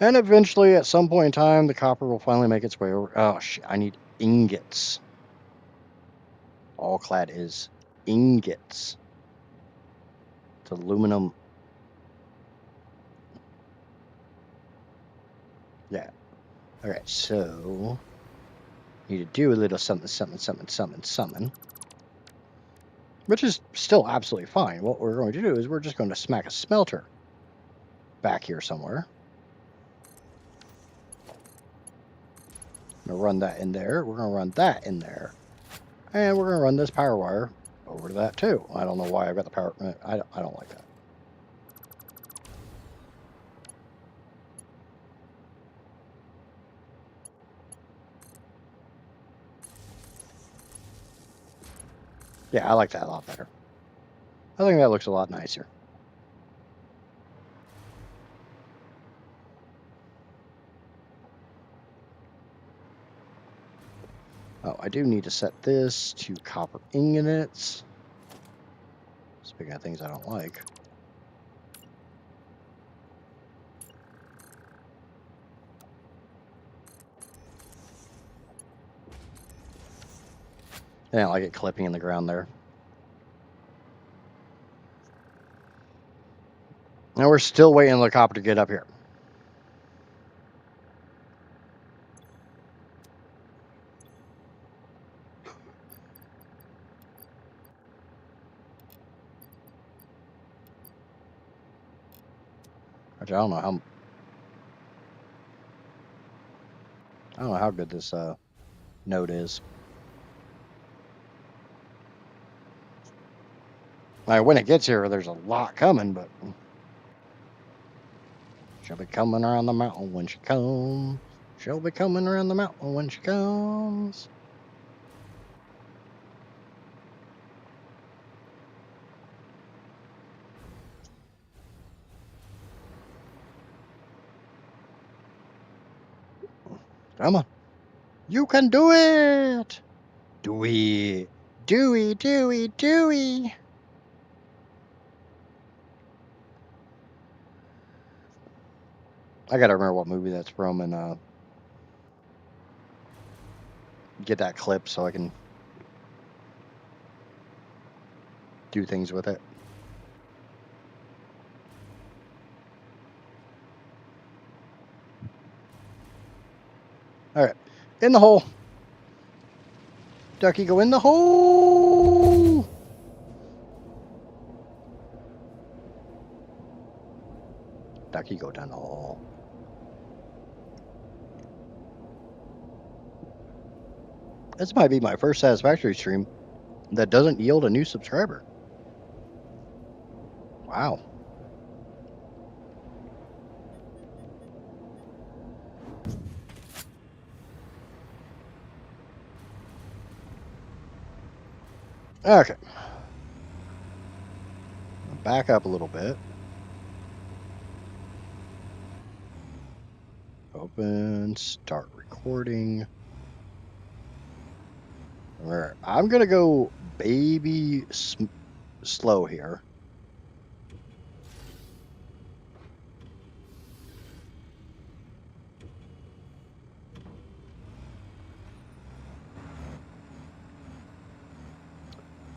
And eventually, at some point in time, the copper will finally make its way over. Oh, shit, I need ingots. All clad is ingots. It's aluminum. Yeah. Alright, so need to do a little something. Which is still absolutely fine. What we're going to do is we're just going to smack a smelter back here somewhere. I'm going to run that in there. We're going to run that in there. And we're going to run this power wire over to that too. I don't know why I've got the power. I don't like that. Yeah, I like that a lot better. I think that looks a lot nicer. Oh, I do need to set this to copper ingots. Speaking of things I don't like. I don't like it clipping in the ground there. Now we're still waiting on the copper to get up here. Which I don't know how good this node is. Like when it gets here, there's a lot coming, but she'll be coming around the mountain when she comes. She'll be coming around the mountain when she comes. Come on. You can do it! Dewey. Dewey, Dewey, Dewey. I gotta remember what movie that's from and get that clip so I can do things with it. Alright. In the hole. Ducky, go in the hole! Ducky, go down the hole. This might be my first Satisfactory stream that doesn't yield a new subscriber. Wow. Okay. Back up a little bit. Open, start recording. Alright, I'm gonna go baby slow here.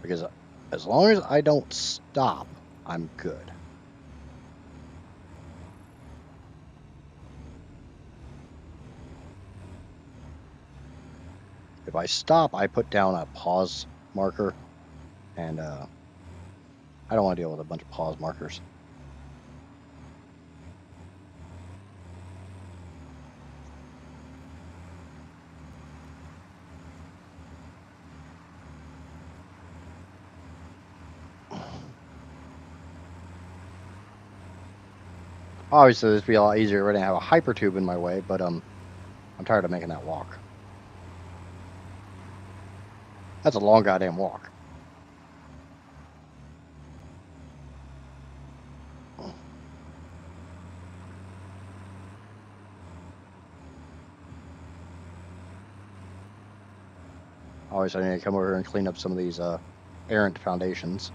Because as long as I don't stop, I'm good. If I stop, I put down a pause marker, and I don't want to deal with a bunch of pause markers. Obviously, this would be a lot easier when I have a hyper tube in my way, but I'm tired of making that walk. That's a long goddamn walk. Obviously, I need to come over here and clean up some of these errant foundations.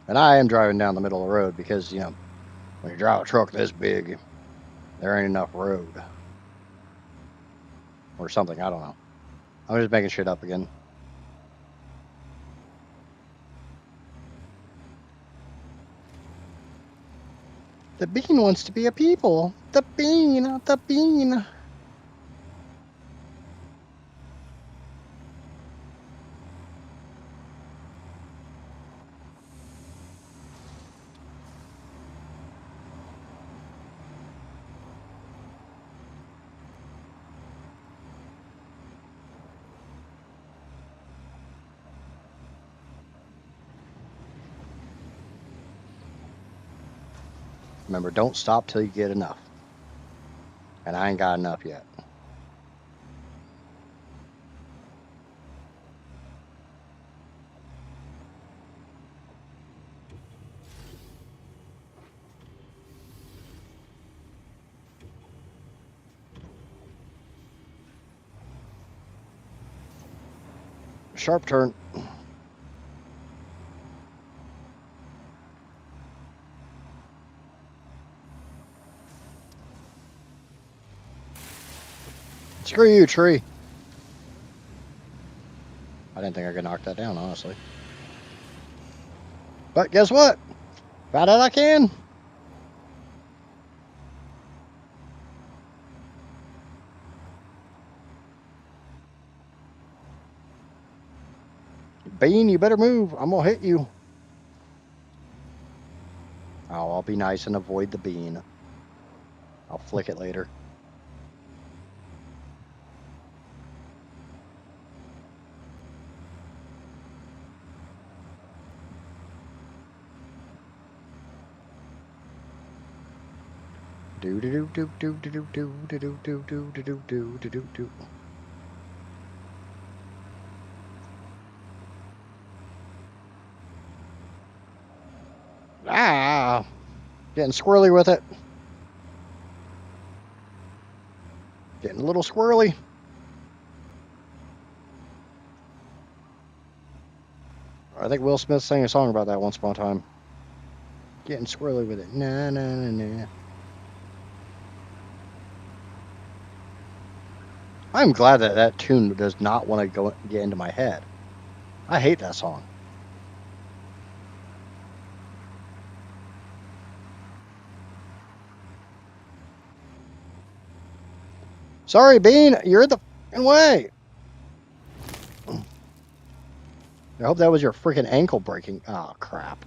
And I am driving down the middle of the road because, you know, when you drive a truck this big, there ain't enough road. Or something, I don't know. I'm just making shit up again. The bean wants to be a people. The bean, the bean. Remember, don't stop till you get enough. And I ain't got enough yet. Sharp turn. Screw you, tree. I didn't think I could knock that down, honestly. But guess what? Found out I can. Bean, you better move. I'm gonna hit you. Oh, I'll be nice and avoid the bean. I'll flick it later. Do do do do do do do do do do do do do do do do do. Ah, getting squirrely with it. Getting a little squirrely. I think Will Smith sang a song about that once upon a time. Getting squirrely with it. Nah, nah, nah, nah. I'm glad that that tune does not want to get into my head. I hate that song. Sorry, Bean, you're in the fucking way. I hope that was your freaking ankle breaking. Oh, crap.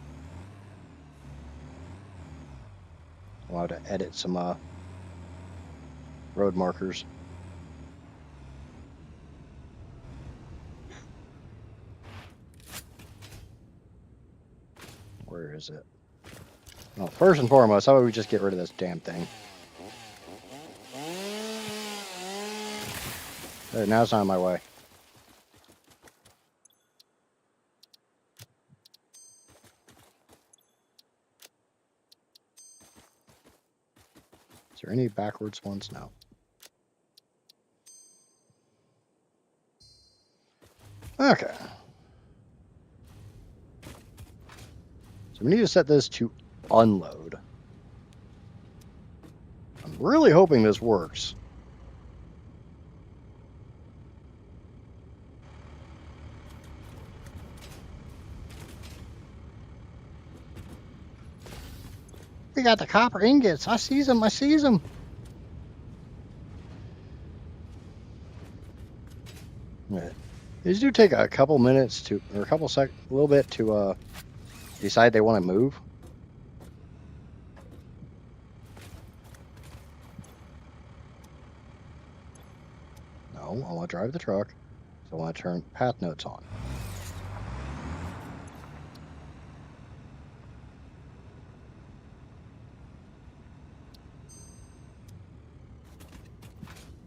I'll have to edit some road markers. Where is it? Well, first and foremost, how about we just get rid of this damn thing? There, now it's not in my way. Is there any backwards ones? No. Okay. So we need to set this to unload. I'm really hoping this works. We got the copper ingots. I sees them. I sees them. Yeah. These do take a couple minutes to, or a little bit to decide they want to move. No, I want to drive the truck, so I want to turn path notes on.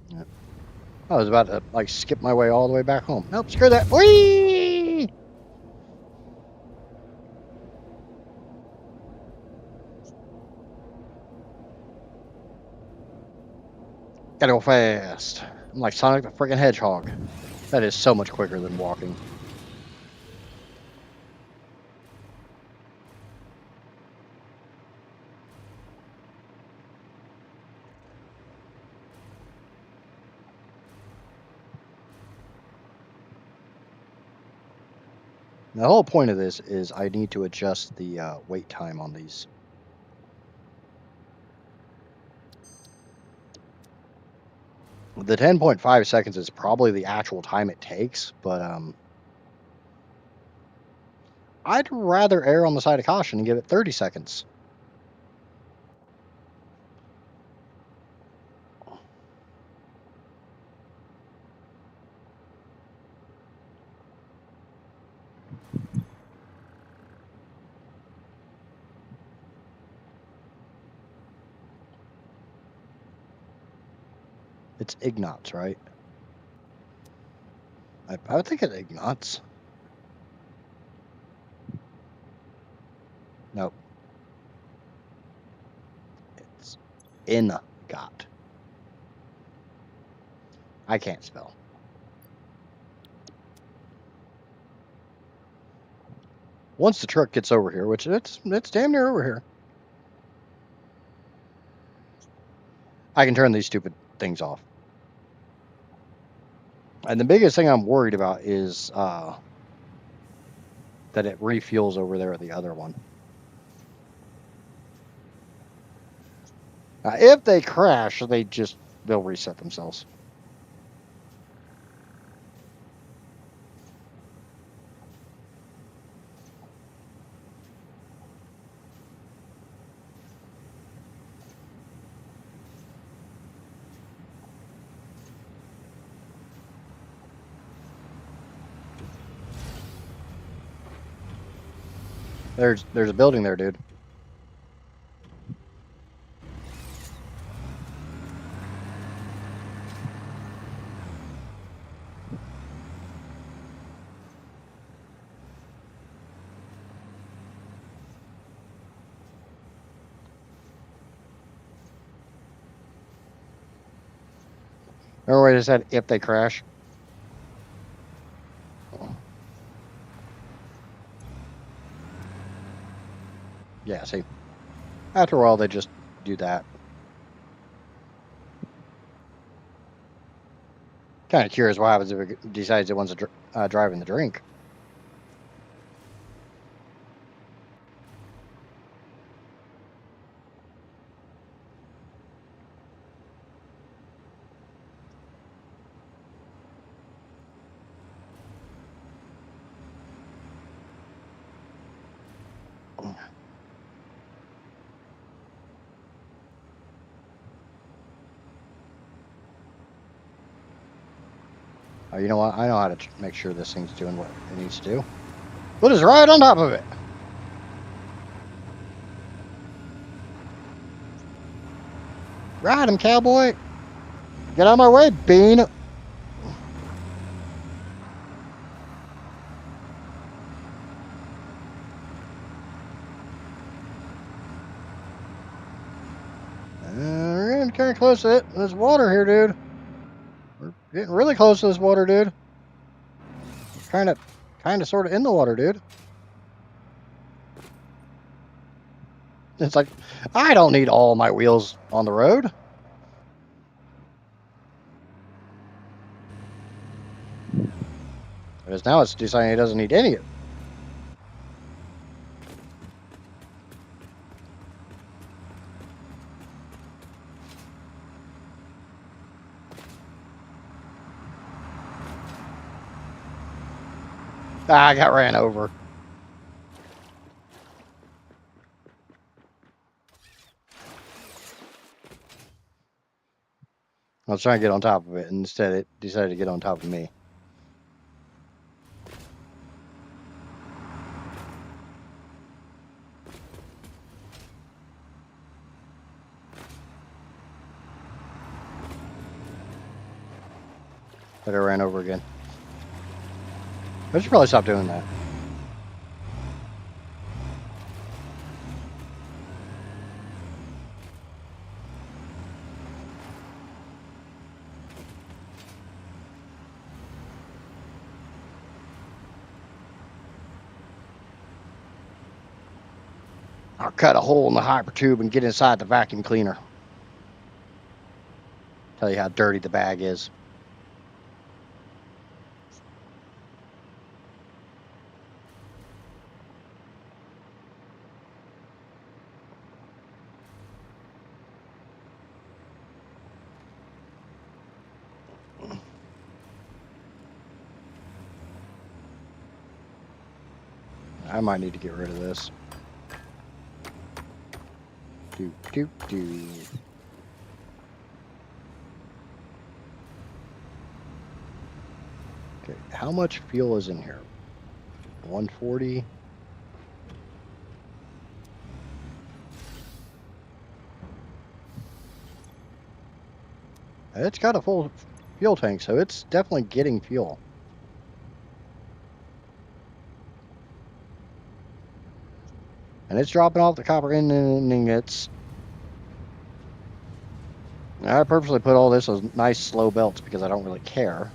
Yep. I was about to like skip my way all the way back home. Nope, screw that. Whee! Gotta go fast. I'm like Sonic the freaking Hedgehog. That is so much quicker than walking. The whole point of this is I need to adjust the wait time on these. The 10.5 seconds is probably the actual time it takes, but I'd rather err on the side of caution and give it 30 seconds. It's Ignatz, right? I would think it's Ignatz. Nope. It's Ingot. I can't spell. Once the truck gets over here, which it's damn near over here, I can turn these stupid things off. And the biggest thing I'm worried about is that it refuels over there at the other one. If they crash, they'll reset themselves. There's a building there, dude. Remember what I said? If they crash. Yeah, see. After a while, they just do that. Kind of curious what happens if it decides it wants to drive in the drink. You know what? I know how to make sure this thing's doing what it needs to do. Put us right on top of it. Ride him, cowboy. Get out of my way, Bean. We're getting kind of close to it. There's water here, dude. We're getting really close to this water, dude. Kind of, sort of in the water, dude. It's like, I don't need all my wheels on the road. Because now it's deciding it doesn't need any of it. I got ran over. I was trying to get on top of it, and instead it decided to get on top of me. But I ran over again. I should probably stop doing that. I'll cut a hole in the hyper tube and get inside the vacuum cleaner. Tell you how dirty the bag is. I might need to get rid of this. Do. Okay, how much fuel is in here? 140. It's got a full fuel tank, so it's definitely getting fuel. And it's dropping off the copper ingots. I purposely put all this as nice slow belts because I don't really care.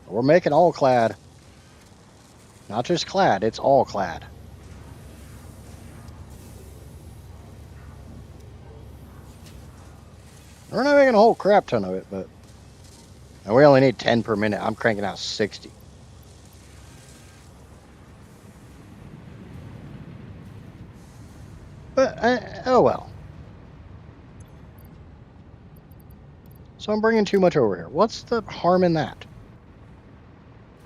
We're making all clad. Not just clad, it's all clad. We're not making a whole crap ton of it, but and we only need 10 per minute. I'm cranking out 60. But, oh well. So I'm bringing too much over here. What's the harm in that?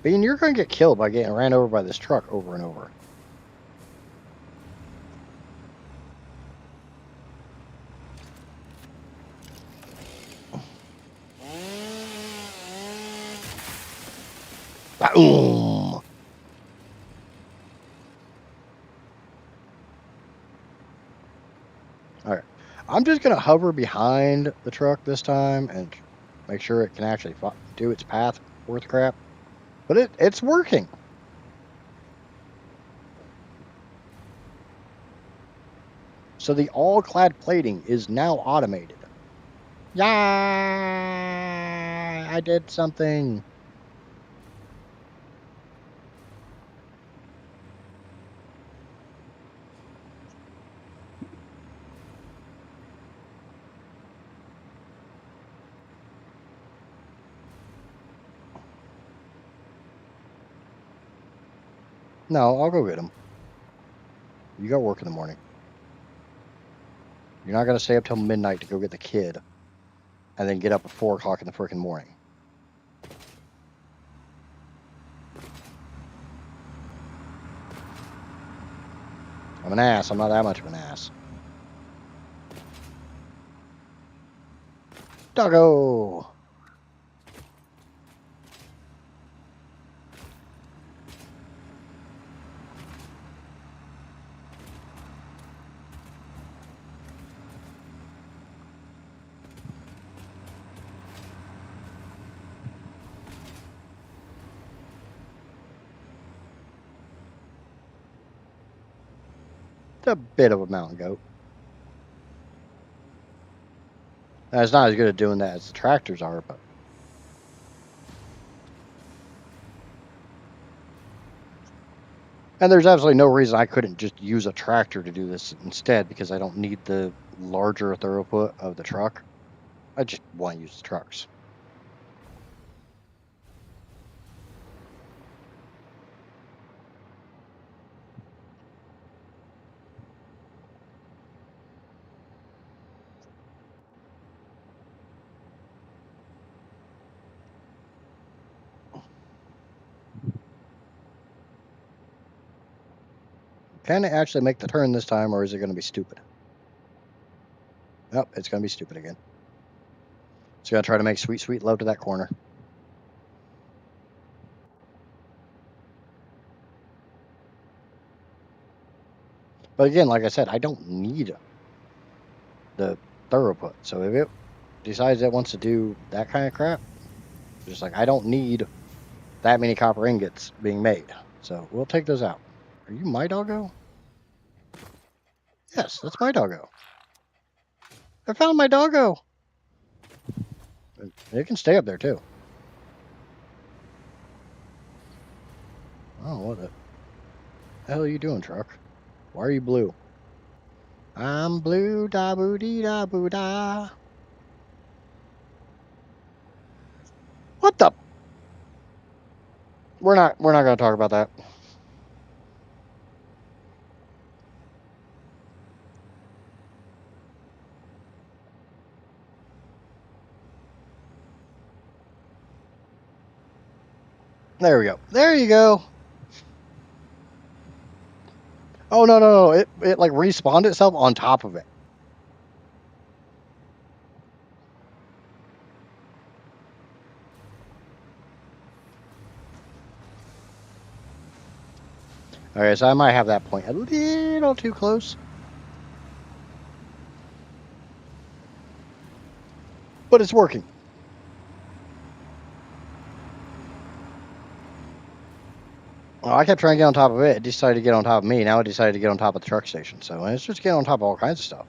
Bean, you're going to get killed by getting ran over by this truck over and over. Boom! Alright. I'm just going to hover behind the truck this time and make sure it can actually do its path worth crap. But it's working. So the all-clad plating is now automated. Yay! I did something. No, I'll go get him. You got work in the morning. You're not going to stay up till midnight to go get the kid and then get up at 4 o'clock in the freaking morning. I'm an ass. I'm not that much of an ass. Doggo! It's a bit of a mountain goat. Now, it's not as good at doing that as the tractors are, but... And there's absolutely no reason I couldn't just use a tractor to do this instead because I don't need the larger throughput of the truck. I just want to use the trucks. Can it actually make the turn this time, or is it going to be stupid? Nope, it's going to be stupid again. It's going to try to make sweet, sweet love to that corner. But again, like I said, I don't need the throughput. So if it decides it wants to do that kind of crap, just like I don't need that many copper ingots being made. So we'll take those out. Are you my doggo? Yes, that's my doggo. I found my doggo. It can stay up there too. Oh, what the hell are you doing, truck? Why are you blue? I'm blue, da boo dee da boo da. What the? We're not gonna talk about that. There we go. There you go. Oh no. It like respawned itself on top of it. Okay, so I might have that point a little too close. But it's working. Well, I kept trying to get on top of it. It decided to get on top of me. Now it decided to get on top of the truck station. So it's just getting on top of all kinds of stuff.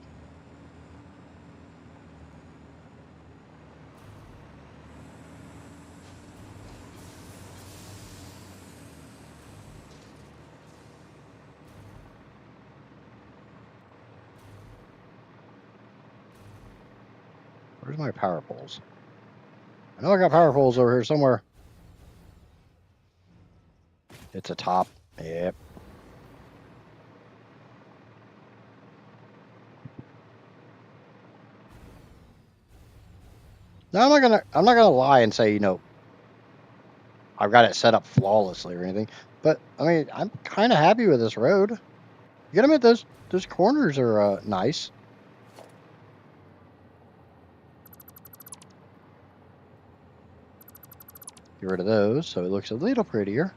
Where's my power poles? I know I got power poles over here somewhere. It's a top. Yep. Now I'm not gonna lie and say, I've got it set up flawlessly or anything. But I mean, I'm kind of happy with this road. You gotta admit those corners are nice. Get rid of those so it looks a little prettier.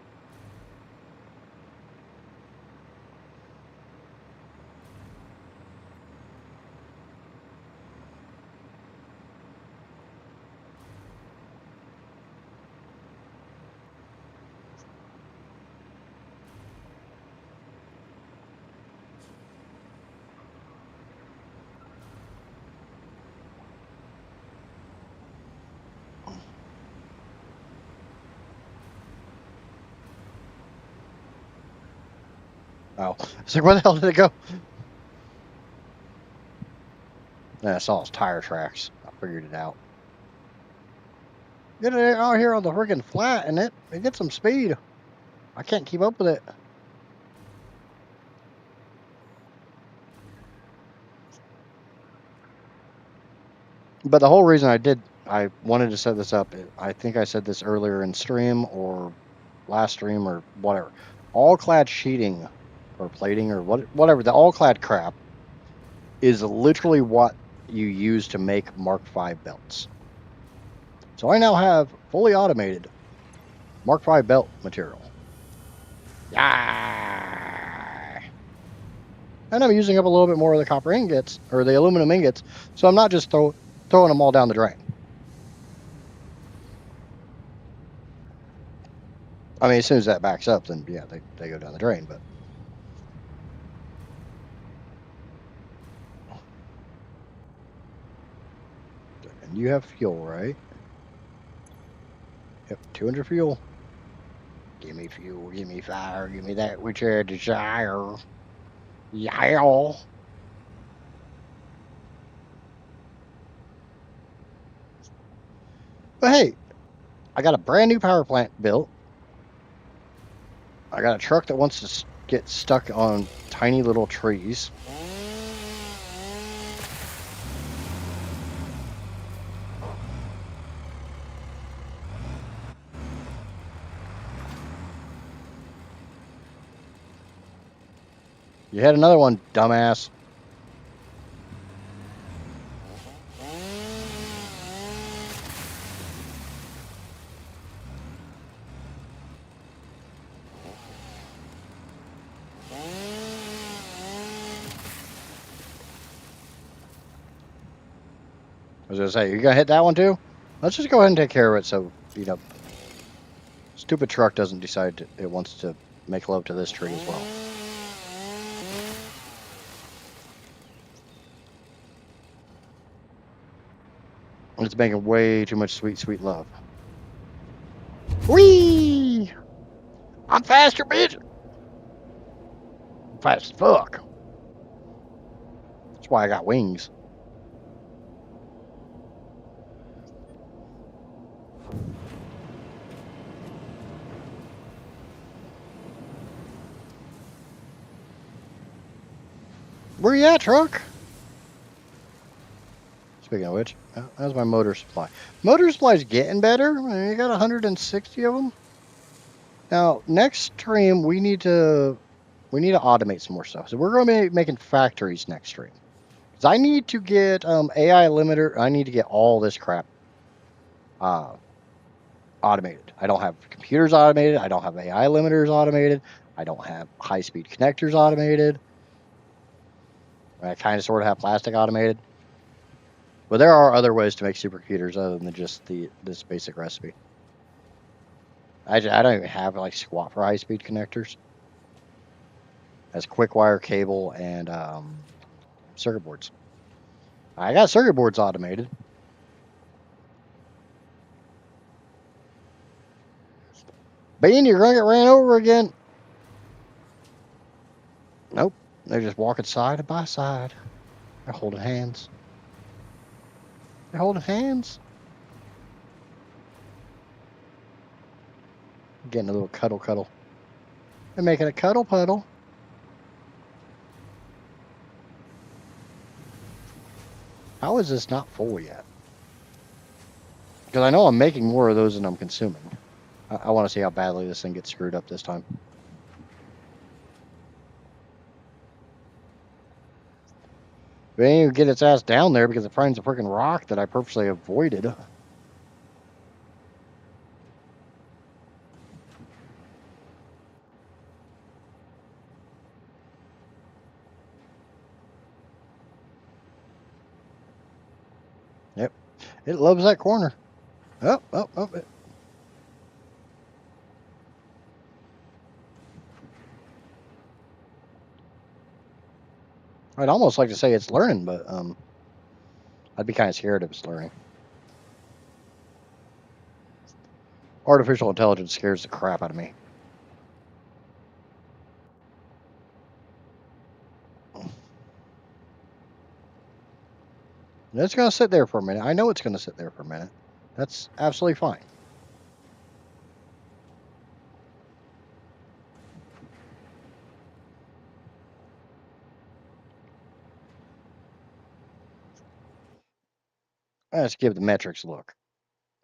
Oh, it's like, where the hell did it go? Yeah, I saw its tire tracks. I figured it out. Get it out here on the freaking flat and it gets some speed. I can't keep up with it. But the whole reason I wanted to set this up, I think I said this earlier in stream or last stream or whatever. All clad sheeting or plating or whatever, the all clad crap is literally what you use to make Mark V belts. So I now have fully automated Mark V belt material. Yeah. And I'm using up a little bit more of the copper ingots or the aluminum ingots, so I'm not just throwing them all down the drain. I mean, as soon as that backs up, then yeah, they go down the drain. But and you have fuel, right? Yep, 200 fuel. Give me fuel, give me fire, give me that which I desire. Yeah. But hey, I got a brand new power plant built. I got a truck that wants to get stuck on tiny little trees. You had another one, dumbass. I was gonna say, you gonna hit that one too? Let's just go ahead and take care of it so, stupid truck doesn't decide it wants to make love to this tree as well. It's making way too much sweet, sweet love. Whee! I'm faster, bitch! I'm fast as fuck. That's why I got wings. Where you at, truck? Speaking of which, how's my motor supply? Motor supply's getting better. I mean, you got 160 of them. Now, next stream we need to automate some more stuff. So we're going to be making factories next stream. Because I need to get AI limiter. I need to get all this crap automated. I don't have computers automated. I don't have AI limiters automated. I don't have high-speed connectors automated. I kind of sort of have plastic automated. But there are other ways to make supercomputers other than just this basic recipe. I don't even have like squat for high speed connectors. As quick wire cable and circuit boards. I got circuit boards automated. Bean, you're gonna get ran over again. Nope. They're just walking side by side. They're holding hands. They're holding hands. Getting a little cuddle. They're making a cuddle puddle. How is this not full yet? Because I know I'm making more of those than I'm consuming. I want to see how badly this thing gets screwed up this time. But it ain't even get its ass down there because it finds a freaking rock that I purposely avoided. Yep. It loves that corner. Oh. I'd almost like to say it's learning, but I'd be kind of scared if it's learning. Artificial intelligence scares the crap out of me. It's going to sit there for a minute. I know it's going to sit there for a minute. That's absolutely fine. Let's give the metrics a look.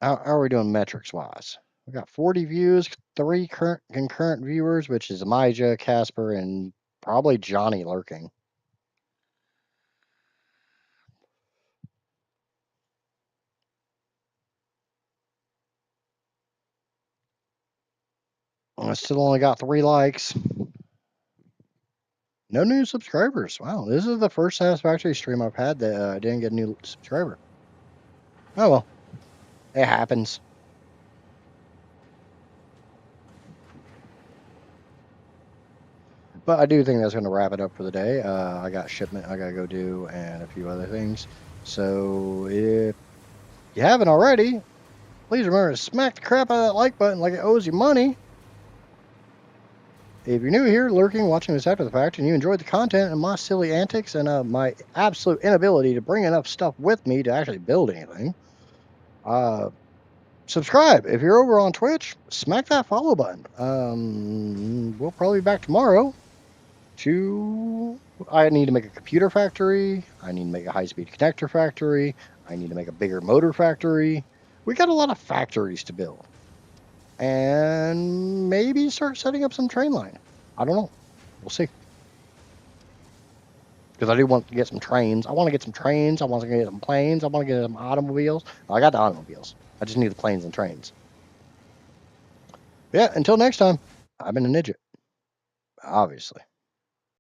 How are we doing metrics wise? We got 40 views, 3 concurrent viewers, which is Amijah, Casper, and probably Johnny lurking. I still only got 3 likes. No new subscribers. Wow, this is the first Satisfactory stream I've had that didn't get a new subscriber. Oh well, it happens. But I do think that's going to wrap it up for the day. I got shipment I got to go do and a few other things. So if you haven't already, please remember to smack the crap out of that like button like it owes you money. If you're new here, lurking, watching this after the fact, and you enjoyed the content and my silly antics and my absolute inability to bring enough stuff with me to actually build anything, subscribe. If you're over on Twitch, smack that follow button. We'll probably be back tomorrow. I need to make a computer factory. I need to make a high-speed connector factory. I need to make a bigger motor factory. We got a lot of factories to build. And maybe start setting up some train line. I don't know. We'll see. Because I do want to get some trains. I want to get some trains. I want to get some planes. I want to get some automobiles. I got the automobiles. I just need the planes and trains. Yeah, until next time, I've been a Ninja. Obviously.